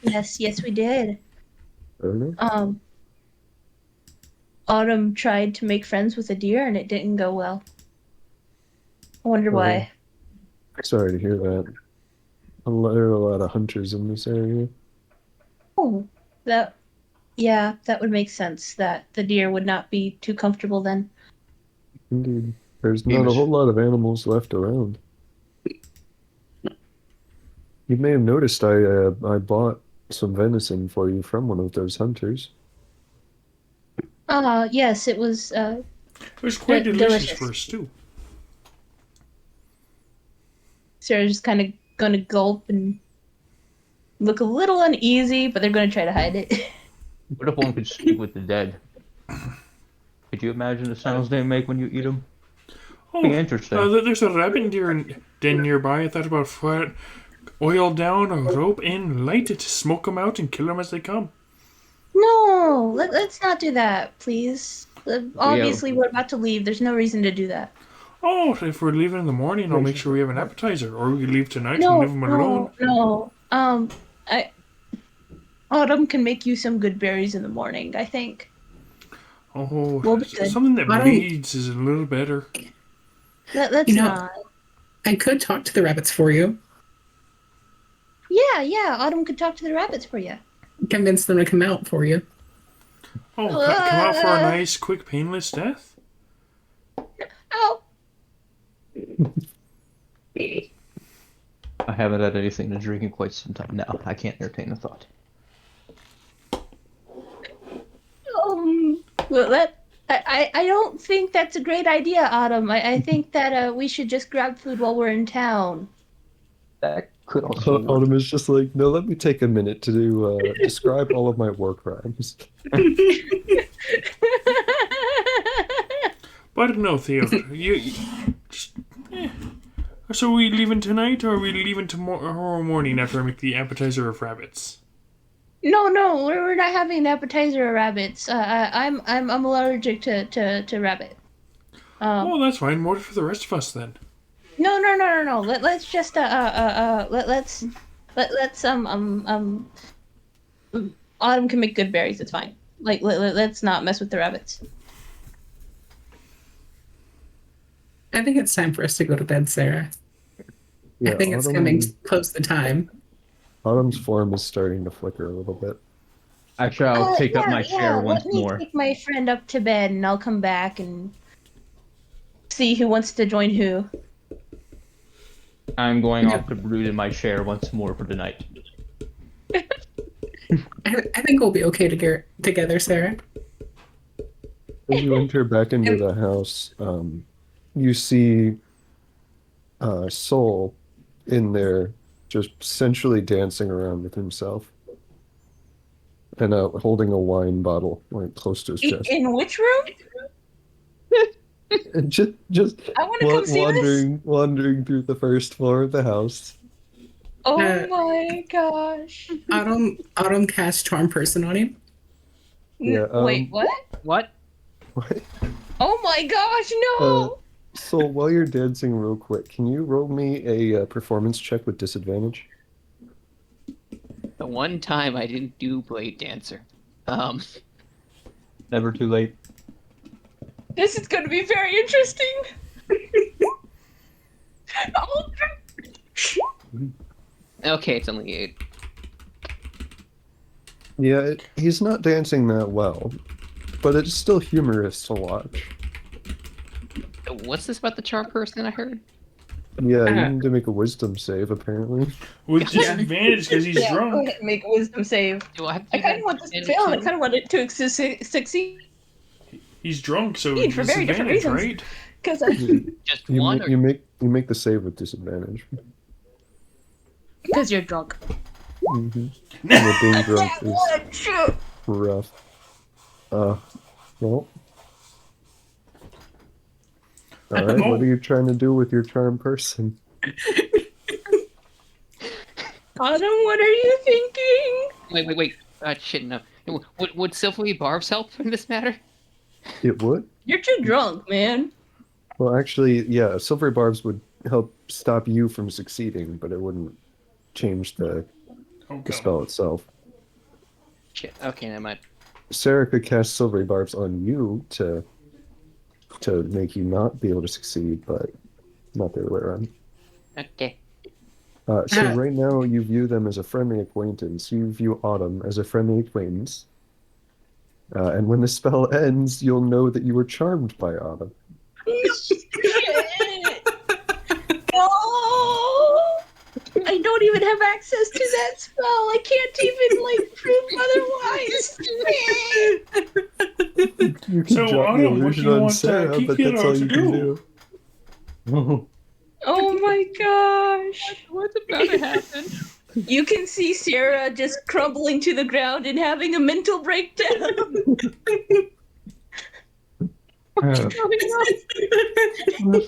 Yes, we did. I don't know. Autumn tried to make friends with a deer and it didn't go well. I wonder why. Sorry to hear that. There are a lot of hunters in this area. Oh, that yeah, that would make sense. That the deer would not be too comfortable then. Indeed. There's not a Hamish. whole lot of animals left around. You may have noticed I bought some venison for you from one of those hunters. Yes, it was It was quite delicious delicious. for a stew. Sarah's just kind of gonna gulp and look a little uneasy, but they're gonna try to hide it. What if one could speak with the dead? Could you imagine the sounds they make when you eat them? Oh, Be interesting. there's a rabbit deer den nearby. I thought about oil down a rope and light it to smoke them out and kill them as they come. No, let's not do that, please. Obviously, Yeah. we're about to leave. There's no reason to do that. Oh, if we're leaving in the morning, I'll make sure we have an appetizer. Or we can leave tonight and No, leave them alone. no. I Autumn can make you some good berries in the morning. I think. Oh, We'll be good. something that Why don't- bleeds is a little better. Let's You know- not. I could talk to the rabbits for you. Yeah. Autumn could talk to the rabbits for you. Convince them to come out for you. Oh, come out for a nice, quick, painless death? Ow! I haven't had anything to drink in quite some time now. I can't entertain the thought. Well, I don't think that's a great idea, Autumn. I think that we should just grab food while we're in town. That could also work. Autumn is just like, no, let me take a minute to describe all of my war crimes. But no, Theo. you just, So are we leaving tonight, or are we leaving tomorrow morning after I make the appetizer of rabbits? No, we're not having an appetizer of rabbits. I'm allergic to rabbit. Oh, that's fine. More for the rest of us then. No. Let's just let's Autumn can make good berries. It's fine. Let's not mess with the rabbits. I think it's time for us to go to bed, Sarah. Yeah, I think it's coming close to time. Autumn's form is starting to flicker a little bit. Actually, I'll take up my chair once Let me more. take my friend up to bed, and I'll come back and see who wants to join who. I'm going off to brood in my chair once more for the night. I think we'll be okay together, Sarah. As you enter back into the house, you see Soul in there just sensually dancing around with himself and holding a wine bottle like close to his chest. In which room? And just I want to come see this. wandering through the first floor of the house. Oh my gosh. Autumn cast Charm Person on him. Yeah, Wait, what? What? What? Oh my gosh, no! So while you're dancing real quick, can you roll me a performance check with disadvantage? The one time I didn't do Blade Dancer. Never too late. This is going to be very interesting. Okay, it's only 8. Yeah, he's not dancing that well, but it's still humorous to watch. What's this about the char person I heard? Yeah, you need to make a wisdom save, apparently. With disadvantage because he's Go drunk. ahead and make a wisdom save. Do I have to I do kind that of want this to advantage fail, and I too? kind of want it to succeed. He's drunk, so For very different disadvantage, reasons. right? Because Just You, one? ma- Or... you make the save with disadvantage. you're drunk. Mm-hmm. And being drunk That is one, shoot. rough. Well. All right, what are you trying to do with your charm person? Autumn, what are you thinking? Wait. Shit, no. Would Sylphie Barbs help in this matter? It would? You're too drunk, man. Well, actually, yeah, silver barbs would help stop you from succeeding, but it wouldn't change the spell itself. Shit, okay, never mind. Sarah could cast silvery barbs on you to make you not be able to succeed, but not the other way around. Okay. So right now you view them as a friendly acquaintance. You view Autumn as a friendly acquaintance. And when the spell ends, you'll know that you were charmed by Autumn. Shit. No! I don't even have access to that spell. I can't even prove otherwise. You can So, drop the Autumn, what do illusion you on want Sarah, but Kikiro that's all to you can do? do. Oh my gosh. What's about to happen? You can see Sarah just crumbling to the ground and having a mental breakdown. I'm just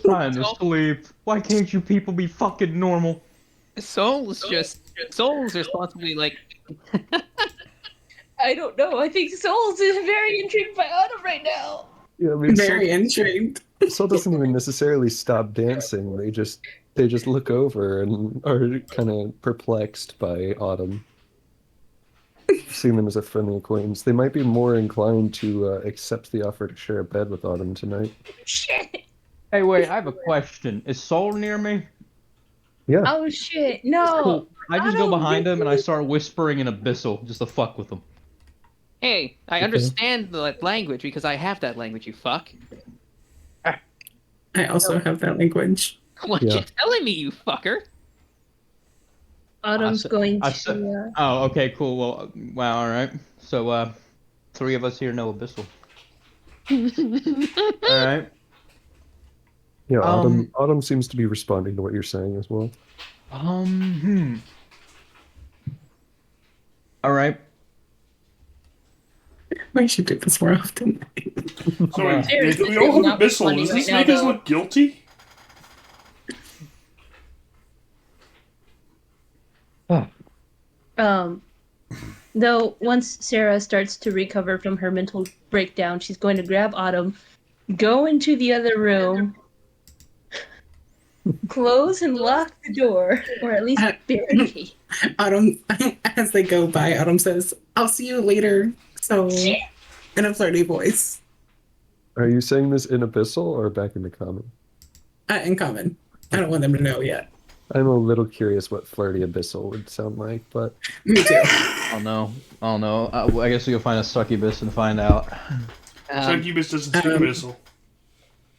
trying to sleep. Why can't you people be fucking normal? Soul's responsibly like. I don't know. I think Souls is very intrigued by Autumn right now. Yeah, I mean, Very intrigued. Soul doesn't even necessarily stop dancing. They just look over and are kind of perplexed by Autumn. Seeing them as a friendly acquaintance, they might be more inclined to accept the offer to share a bed with Autumn tonight. Shit. Hey, wait, I have a question. Is Soul near me? Yeah, Oh shit. No. I just go Autumn, behind him and I start whispering in Abyssal just to fuck with him. Hey, I Okay. understand the language because I have that language. You fuck. I also have that language. What Yeah. you telling me, you fucker? Autumn's going I to. said- Oh, okay, cool. Well, wow, all right. So, 3 of us here know Abyssal. All right. yeah. Autumn seems to be responding to what you're saying as well. All right. We should do this more often. So, wait, Seriously, we all not have Abyssal. funny Does this right now, make us though. look guilty? Though once Sarah starts to recover from her mental breakdown, she's going to grab Autumn, go into the other room, close and lock the door, or at least barricade. Autumn, as they go by, Autumn says, "I'll see you later." So, in a flirty voice, Are you saying this in Abyssal or back in the common? in common. I don't want them to know yet. I'm a little curious what flirty Abyssal would sound like, but Me too. Oh no. I guess we'll find a succubus and find out. Succubus doesn't speak Abyssal.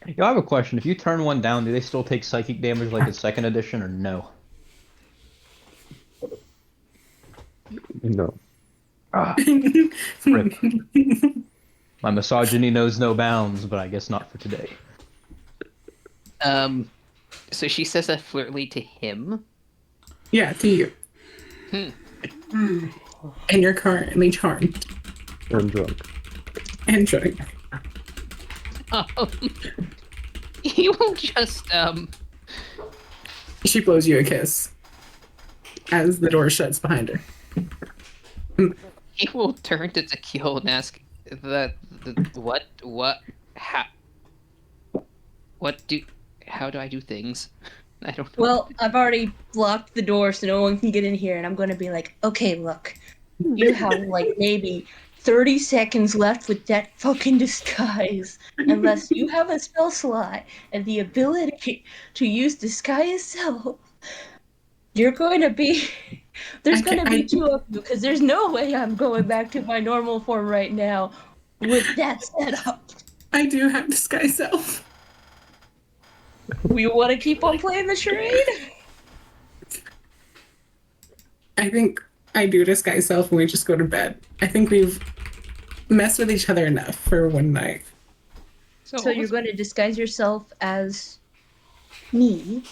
Yo, I have a question. If you turn one down, do they still take psychic damage like in second edition, or no? no. Rip. My misogyny knows no bounds, but I guess not for today. So she says that flirtly to him. Yeah, to you. And you're currently charmed I'm drunk. and drunk. He won't just She blows you a kiss as the door shuts behind her. he will turn to Tequil and ask how do I do things? I don't know. Well, I've already locked the door so no one can get in here, and I'm going to be like, okay, look, you have like maybe 30 seconds left with that fucking disguise, unless you have a spell slot and the ability to use disguise self. You're going to be. There's going to be two of you, because there's no way I'm going back to my normal form right now with that setup. I do have disguise self. We want to keep on playing the charade? I think I do disguise self and we just go to bed. I think we've messed with each other enough for one night. So you're going to disguise yourself as me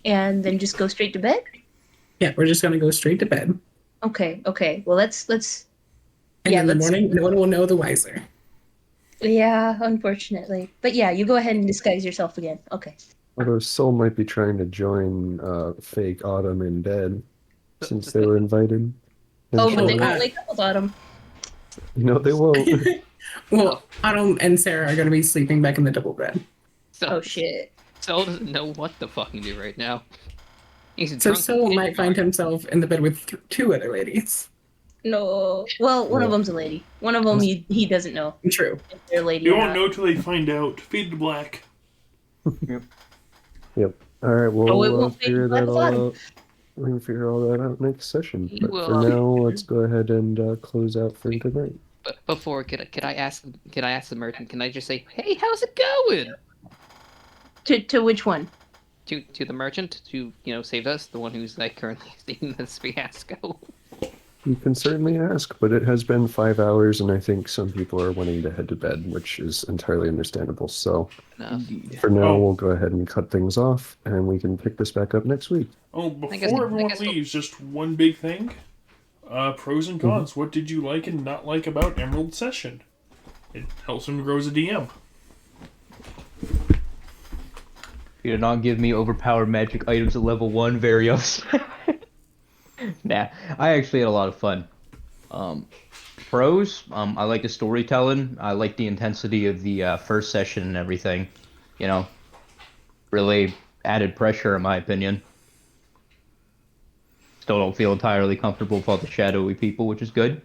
and then just go straight to bed? Yeah, we're just gonna go straight to bed. Okay. Well, let's. And Yeah, in the let's- morning, no one will know the wiser. Yeah, unfortunately. But yeah, you go ahead and disguise yourself again. Okay. Although Soul might be trying to join fake Autumn in bed since they were invited. Oh, but they sure. won't wake up with Autumn. No, they won't. Well, Autumn and Sarah are gonna be sleeping back in the double bed. Oh shit. Soul doesn't know what to fucking do right now. He's So drunk. Soul might find himself in the bed with two other ladies. No. Well, one of them's a lady. One of them he doesn't know True. if they're a lady You or won't not. know till they find out. Fade to black. Yep. All right, Oh, it we'll won't be figure by that the all bottom. out. We can figure all that out next session. He But will, for now, let's go ahead and close out for tonight. But before, could I ask the merchant? Can I just say, "Hey, how's it going?" To which one? To the merchant who saved us, the one who's like currently seeing this fiasco. You can certainly ask, but it has been 5 hours, and I think some people are wanting to head to bed, which is entirely understandable. So Indeed. for now, Oh. we'll go ahead and cut things off, and we can pick this back up next week. Oh, I before everyone guess we'll- leaves, just one big thing. Pros and cons. What did you like and not like about Emerald Session? It helps him grow as a DM. You did not give me overpowered magic items at level 1, very upset. Nah, I actually had a lot of fun. Pros, I like the storytelling. I like the intensity of the first session and everything. Really added pressure in my opinion. Still don't feel entirely comfortable with all the shadowy people, which is good.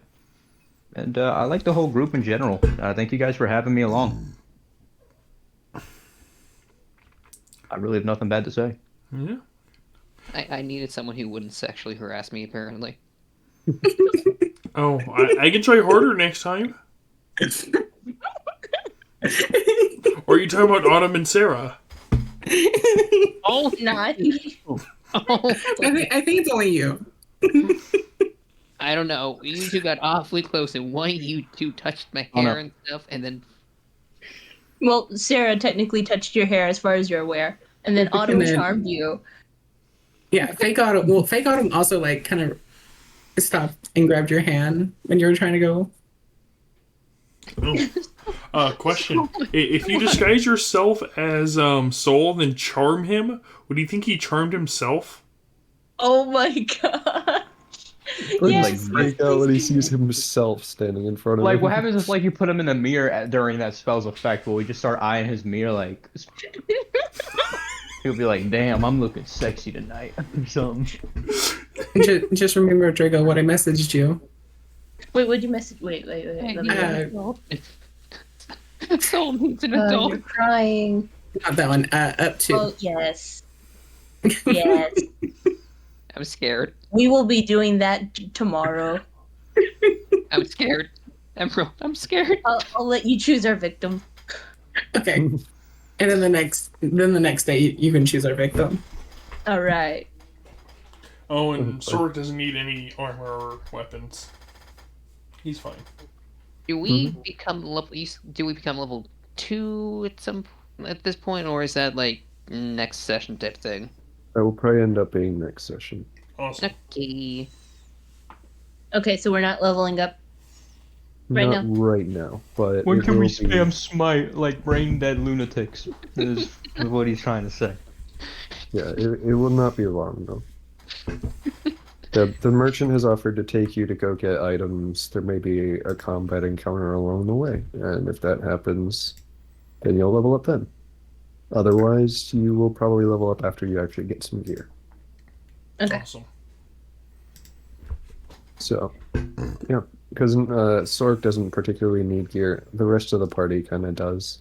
And I like the whole group in general. Thank you guys for having me along. I really have nothing bad to say. Yeah. I needed someone who wouldn't sexually harass me. Apparently. Oh, I can try harder next time. Or are you talking about Autumn and Sarah? Oh, Not. oh. I think it's only you. I don't know. You two got awfully close, and one of you two touched my Oh, no. hair and stuff, and then Well, Sarah technically touched your hair as far as you're aware, and then Autumn then- charmed you. Yeah, Fake Autumn. Well, Fake Autumn also like kind of stopped and grabbed your hand when you were trying to go. Question. If you disguise yourself as Soul, then charm him, would you think he charmed himself? Oh my god. But Yes, like freak out when he sees himself standing in front of Like, him. what happens if, like, you put him in the mirror during that spell's effect? Will we just start eyeing his mirror, like... He'll be like, damn, I'm looking sexy tonight, or something. Just remember, Drago, what I messaged you. Wait, what'd you message? Wait. Let me Soul needs an You're adult. crying. Not that one. Up to. Oh, yes. Yes. I'm scared. We will be doing that tomorrow. I'm scared. Emerald, I'm scared. I'll let you choose our victim. Okay. And then the next day you can choose our victim. All right. Oh, and Sork doesn't need any armor or weapons. He's fine. Do we become level? Do we become level 2 at this point, or is that like next session type thing? That will probably end up being next session. Awesome. Okay. Okay, so we're not leveling up. Right Not now. right now, but When it can we will be- spam smite like brain dead lunatics? Is what he's trying to say. Yeah, it will not be long though. The merchant has offered to take you to go get items. There may be a combat encounter along the way, and if that happens, then you'll level up then. Otherwise, you will probably level up after you actually get some gear. Okay. Awesome. So, yeah, because Sork doesn't particularly need gear. The rest of the party kind of does.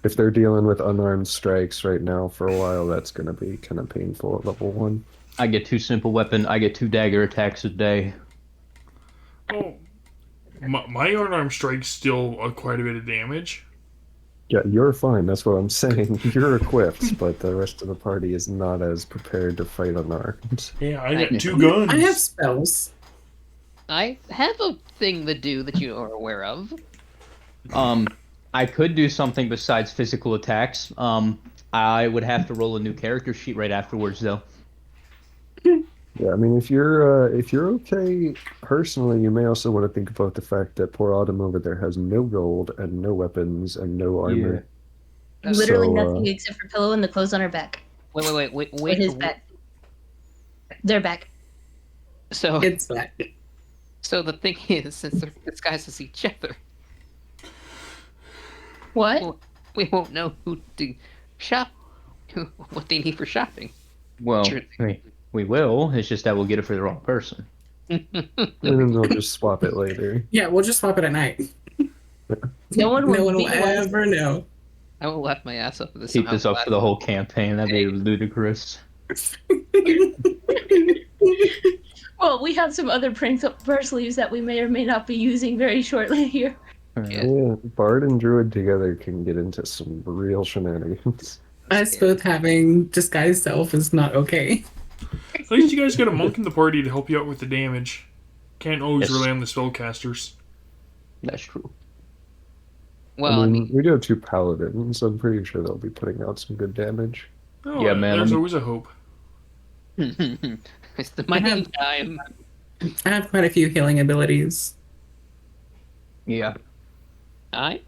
If they're dealing with unarmed strikes right now for a while, that's going to be kind of painful at level 1. I get 2 simple weapon. I get 2 dagger attacks a day. Oh, my unarmed strikes still quite a bit of damage. Yeah, you're fine. That's what I'm saying. You're equipped, but the rest of the party is not as prepared to fight unarmed. Yeah, I got I- 2 guns. I have spells. I have a thing to do that you are aware of. I could do something besides physical attacks. I would have to roll a new character sheet right afterwards, though. Yeah, I mean, if you're okay personally, you may also want to think about the fact that poor Autumn over there has no gold and no weapons and no armor. Literally So, nothing except for pillow and the clothes on her back. Wait. His back. Their back. So It's that. So the thing is, since they're disguised as each other, What? Well, we won't know who to shop, what they need for shopping. Well, Sure. we will. It's just that we'll get it for the wrong person. And then they'll just swap it later. Yeah, we'll just swap it at night. No one will No one will be the ones- ever know. I will laugh my ass off if this Keep somehow this up for the whole campaign. That'd be ludicrous. Well, we have some other pranks up our sleeves that we may or may not be using very shortly here. Yeah. Yeah, Bard and Druid together can get into some real shenanigans. Us both having disguised self is not okay. At least you guys got a monk in the party to help you out with the damage. Can't always Yes. rely on the spellcasters. That's true. Well, I mean, we do have 2 paladins, so I'm pretty sure they'll be putting out some good damage. Oh, Yeah, man, there's let me- always a hope. it's the mining time. I have quite a few healing abilities. Yeah. I'm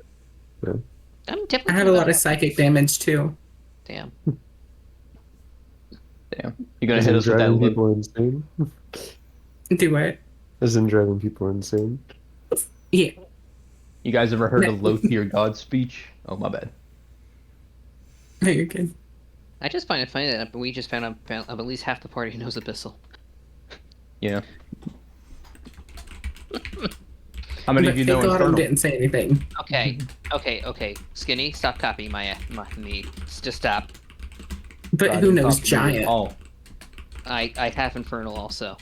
I typically have a lot of psychic damage too. Damn. Damn. You're gonna As hit in us with that driving look. people insane? Do what? As in driving people insane? Yeah. You guys ever heard No. of low tier god speech? Oh, my bad. No, you're good. I just find it funny that we just found out at least half the party knows Abyssal. Yeah. How many But of you thank know God I Infernal? didn't say anything. Okay. Skinny, stop copying me. Just stop. But God, who you knows copied it giant? all. I have Infernal also.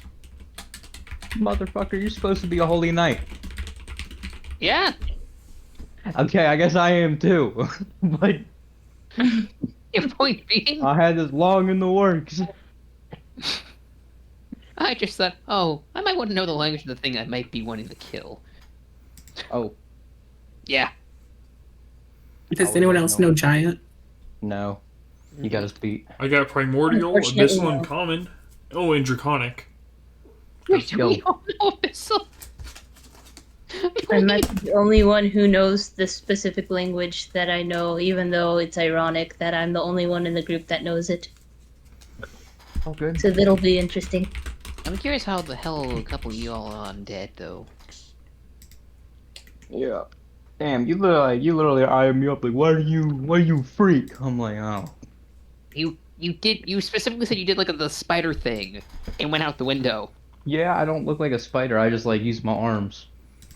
Motherfucker, you're supposed to be a holy knight. Yeah. Okay, I guess I am too. But Your point being, I had this long in the works. I just thought, oh, I might want to know the language of the thing I might be wanting to kill. Oh, Yeah. Does would anyone not else know. know giant? no. You got us beat. I got Primordial, Unfortunately, Abyssal, and no. Common. Oh, and Draconic. Wait, Yo. we all know Abyssal. I'm not the only one who knows the specific language that I know, even though it's ironic that I'm the only one in the group that knows it. Oh, good. So that'll be interesting. I'm curious how the hell a couple of you all are undead, though. Yeah. Damn, you literally eyeing me up like, why are you freak? I'm like, oh. You specifically said you did like the spider thing and went out the window. Yeah, I don't look like a spider. I just like use my arms.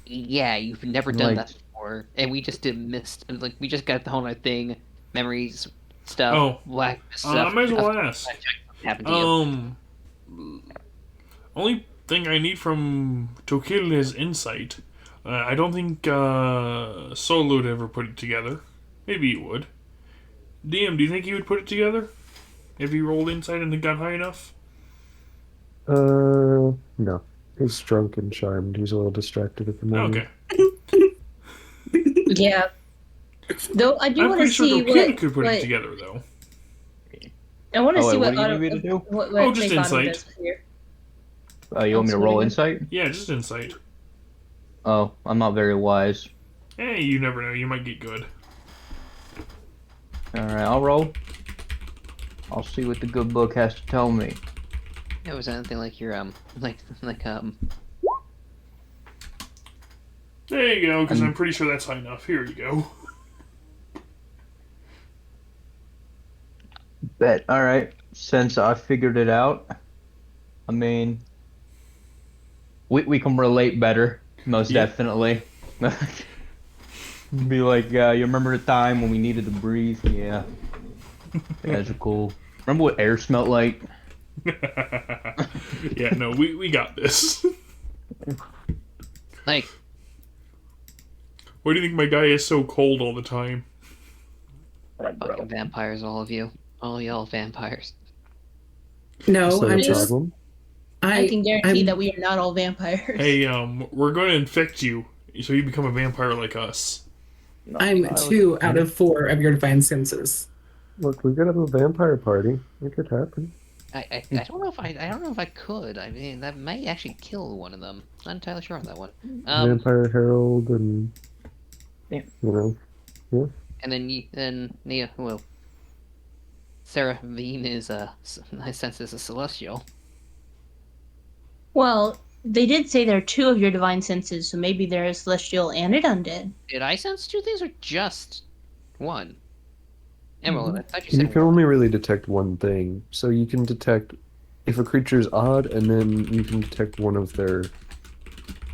Yeah, you've never done Like- that before, and we just did we just got the whole other thing, memories, stuff, Oh. black I stuff. might as well ask. Happened to you. Only thing I need from to kill is insight. I don't think Solo would ever put it together. Maybe he would. DM, do you think he would put it together? If he rolled insight and it got high enough? No. He's drunk and charmed. He's a little distracted at the moment. Okay. Yeah. Though I do I'm want to pretty sure see Dokil what, could put what it together, though. I want to Oh, see wait, what what do you auto, need me to do? what Oh, just make auto insight. does here. You want me to roll Absolutely. insight? Yeah, just insight. Oh, I'm not very wise. Hey, you never know. You might get good. Alright, I'll roll. I'll see what the good book has to tell me. It was anything like your There you go, because And- I'm pretty sure that's high enough. Here you go. Bet. Alright. Since I figured it out, I mean, we can relate better, most Yeah. definitely. Be like, you remember the time when we needed to breathe? Yeah. That's cool. Remember what air smelled like? Yeah, no, we got this. like Why do you think my guy is so cold all the time? fucking vampires, all of you, all y'all vampires. No, Is that I'm a just. problem? I can guarantee I'm- that we are not all vampires. Hey, we're going to infect you, so you become a vampire like us. I'm 2 out of 4 of your divine senses. Look, we could have a vampire party. It could happen. I don't know if I don't know if I could. I mean, that might actually kill one of them. Not entirely sure on that one. Vampire Herald and... Yeah. You know, And then Nia, well, Sarah Veen is I sense is a celestial. Well, they did say there are 2 of your divine senses, so maybe there is celestial and an undead. Did I sense 2 things or just one? Emerald, I thought you you said can one. only really detect one thing. So you can detect if a creature is odd, and then you can detect one of their...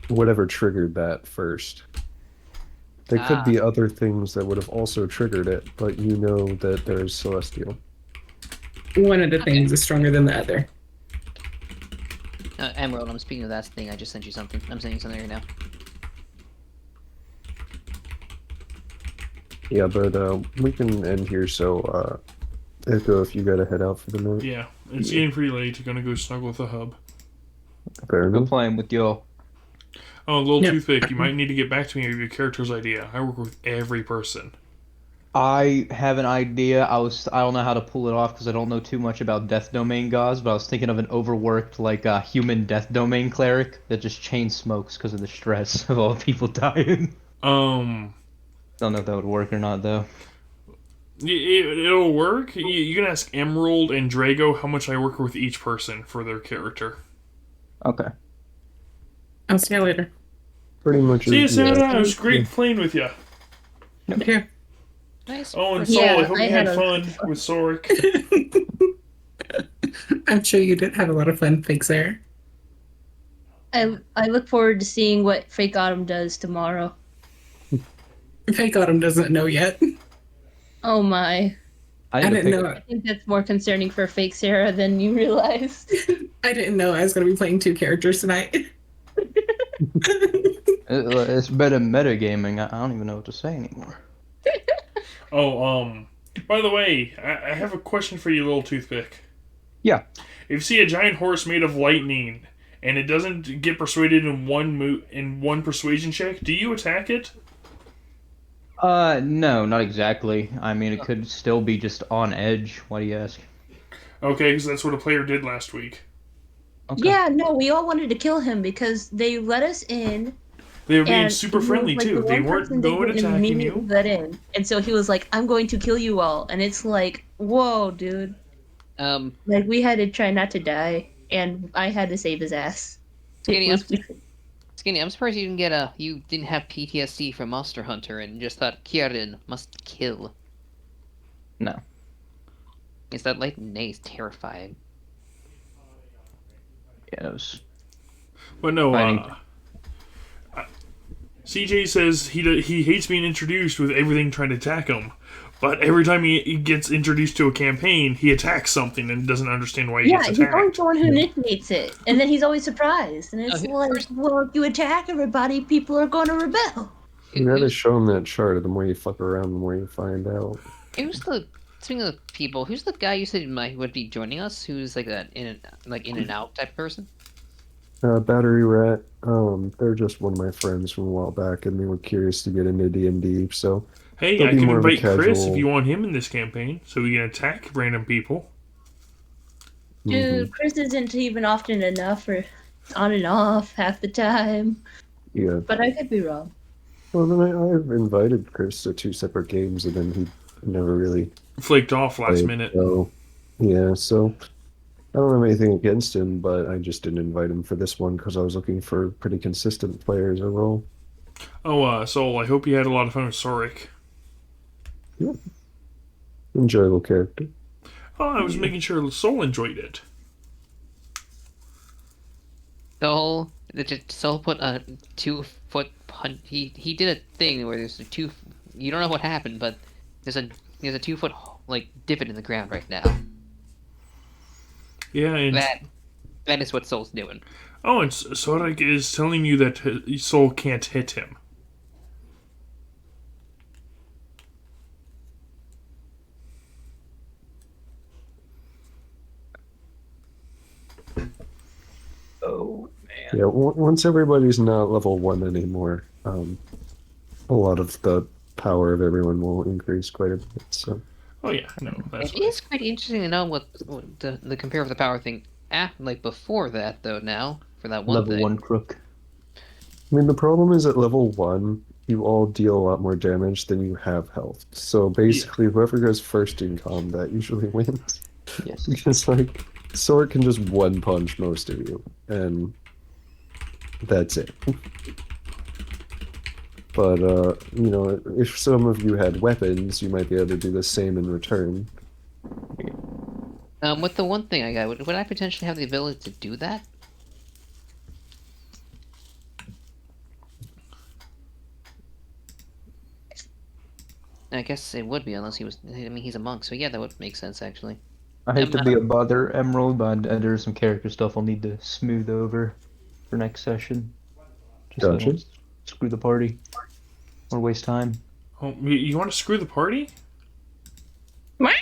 whatever triggered that first. There could be other things that would have also triggered it, but you know that there's Celestial. One of the things is stronger than the other. Emerald, I'm speaking of that thing. I just sent you something. I'm sending you something right now. Yeah, but we can end here, so Echo, if you gotta head out for the night. Yeah, it's getting pretty late. You're gonna go snuggle with the hub. Fair Go enough. playing with y'all. Oh, little Yep. toothpick, you might need to get back to me with your character's idea. I work with every person. I have an idea. I don't know how to pull it off because I don't know too much about Death Domain gods, but I was thinking of an overworked, like, human Death Domain cleric that just chain smokes because of the stress of all the people dying. Don't know if that would work or not, though. It'll work. You can ask Emerald and Drago how much I work with each person for their character. Okay. I'll see you later. Pretty much. See you, Sarah. Yeah. It was great playing with you. Okay. Nice. Oh, and Sol, Yeah, I hope I you had had a- fun with Sorik. I'm sure you did have a lot of fun, Fake Sarah. I look forward to seeing what Fake Autumn does tomorrow. Fake Autumn doesn't know yet. Oh my. I I need to didn't pick. know. I think that's more concerning for Fake Sarah than you realized. I didn't know I was going to be playing 2 characters tonight. It's better metagaming. I don't even know what to say anymore. Oh, by the way, I have a question for you, little toothpick. Yeah. If you see a giant horse made of lightning and it doesn't get persuaded in one persuasion check, do you attack it? No, not exactly. I mean, it could still be just on edge. Why do you ask? Okay, because that's what a player did last week. Okay. Yeah, no, we all wanted to kill him because they let us in. They were being And super he was, friendly like, too. the They one weren't person going didn't attacking immediately you. let in. And so he was like, I'm going to kill you all. And it's like, whoa, dude. Like, we had to try not to die. And I had to save his ass. Skinny, I'm surprised you didn't have PTSD from Monster Hunter and just thought Kieran must kill. No. Is that like Nay's terrifying? Yeah, it was. But no, Fighting. CJ says he hates being introduced with everything trying to attack him. But every time he gets introduced to a campaign, he attacks something and doesn't understand why he Yeah, gets he's attacked. always the one who initiates it. And then he's always surprised. And it's Okay, like, well, if you attack everybody, people are going to rebel. You gotta show them that chart. The more you fuck around, the more you find out. Speaking of people, who's the guy you said would be joining us? Who's like that in and out type of person? Battery Rat. They're just one of my friends from a while back, and they were curious to get into D&D. So Hey, they'll I be can more of a invite Chris casual- if you want him in this campaign, so we can attack random people. Dude, Chris isn't even often enough, or on and off half the time. Yeah. But I could be wrong. Well, then I've invited Chris to 2 separate games, and then he never really Flaked off last played, minute. So, yeah, so I don't have anything against him, but I just didn't invite him for this one because I was looking for pretty consistent players overall. Oh, Soul, I hope you had a lot of fun with Sorik. Enjoyable character. Oh, I was making sure Soul enjoyed it. Soul put a 2-foot punch. He did a thing where there's a 2. You don't know what happened, but there's a 2-foot like divot in the ground right now. Yeah, and That is what Soul's doing. oh, and Sorik is telling you that Soul can't hit him. Oh man. Yeah, once everybody's not level 1 anymore, a lot of the power of everyone will increase quite a bit. So Oh yeah, no, that's It is quite interesting to know what the compare of the power thing. Like before that, though. Now for that one Level thing. 1 crook. I mean, the problem is at level 1, you all deal a lot more damage than you have health. So basically, whoever goes first in combat usually wins. Yes. Because, like, Sword can just one punch most of you, and that's it. But, you know, if some of you had weapons, you might be able to do the same in return. With the one thing I got, would I potentially have the ability to do that? I guess it would be unless he was. I mean, he's a monk, so yeah, that would make sense actually. I hate to be a bother, Emerald, but there's some character stuff I'll need to smooth over for next session. Just so I Gotcha. don't screw the party or waste time. Oh, you want to screw the party? What?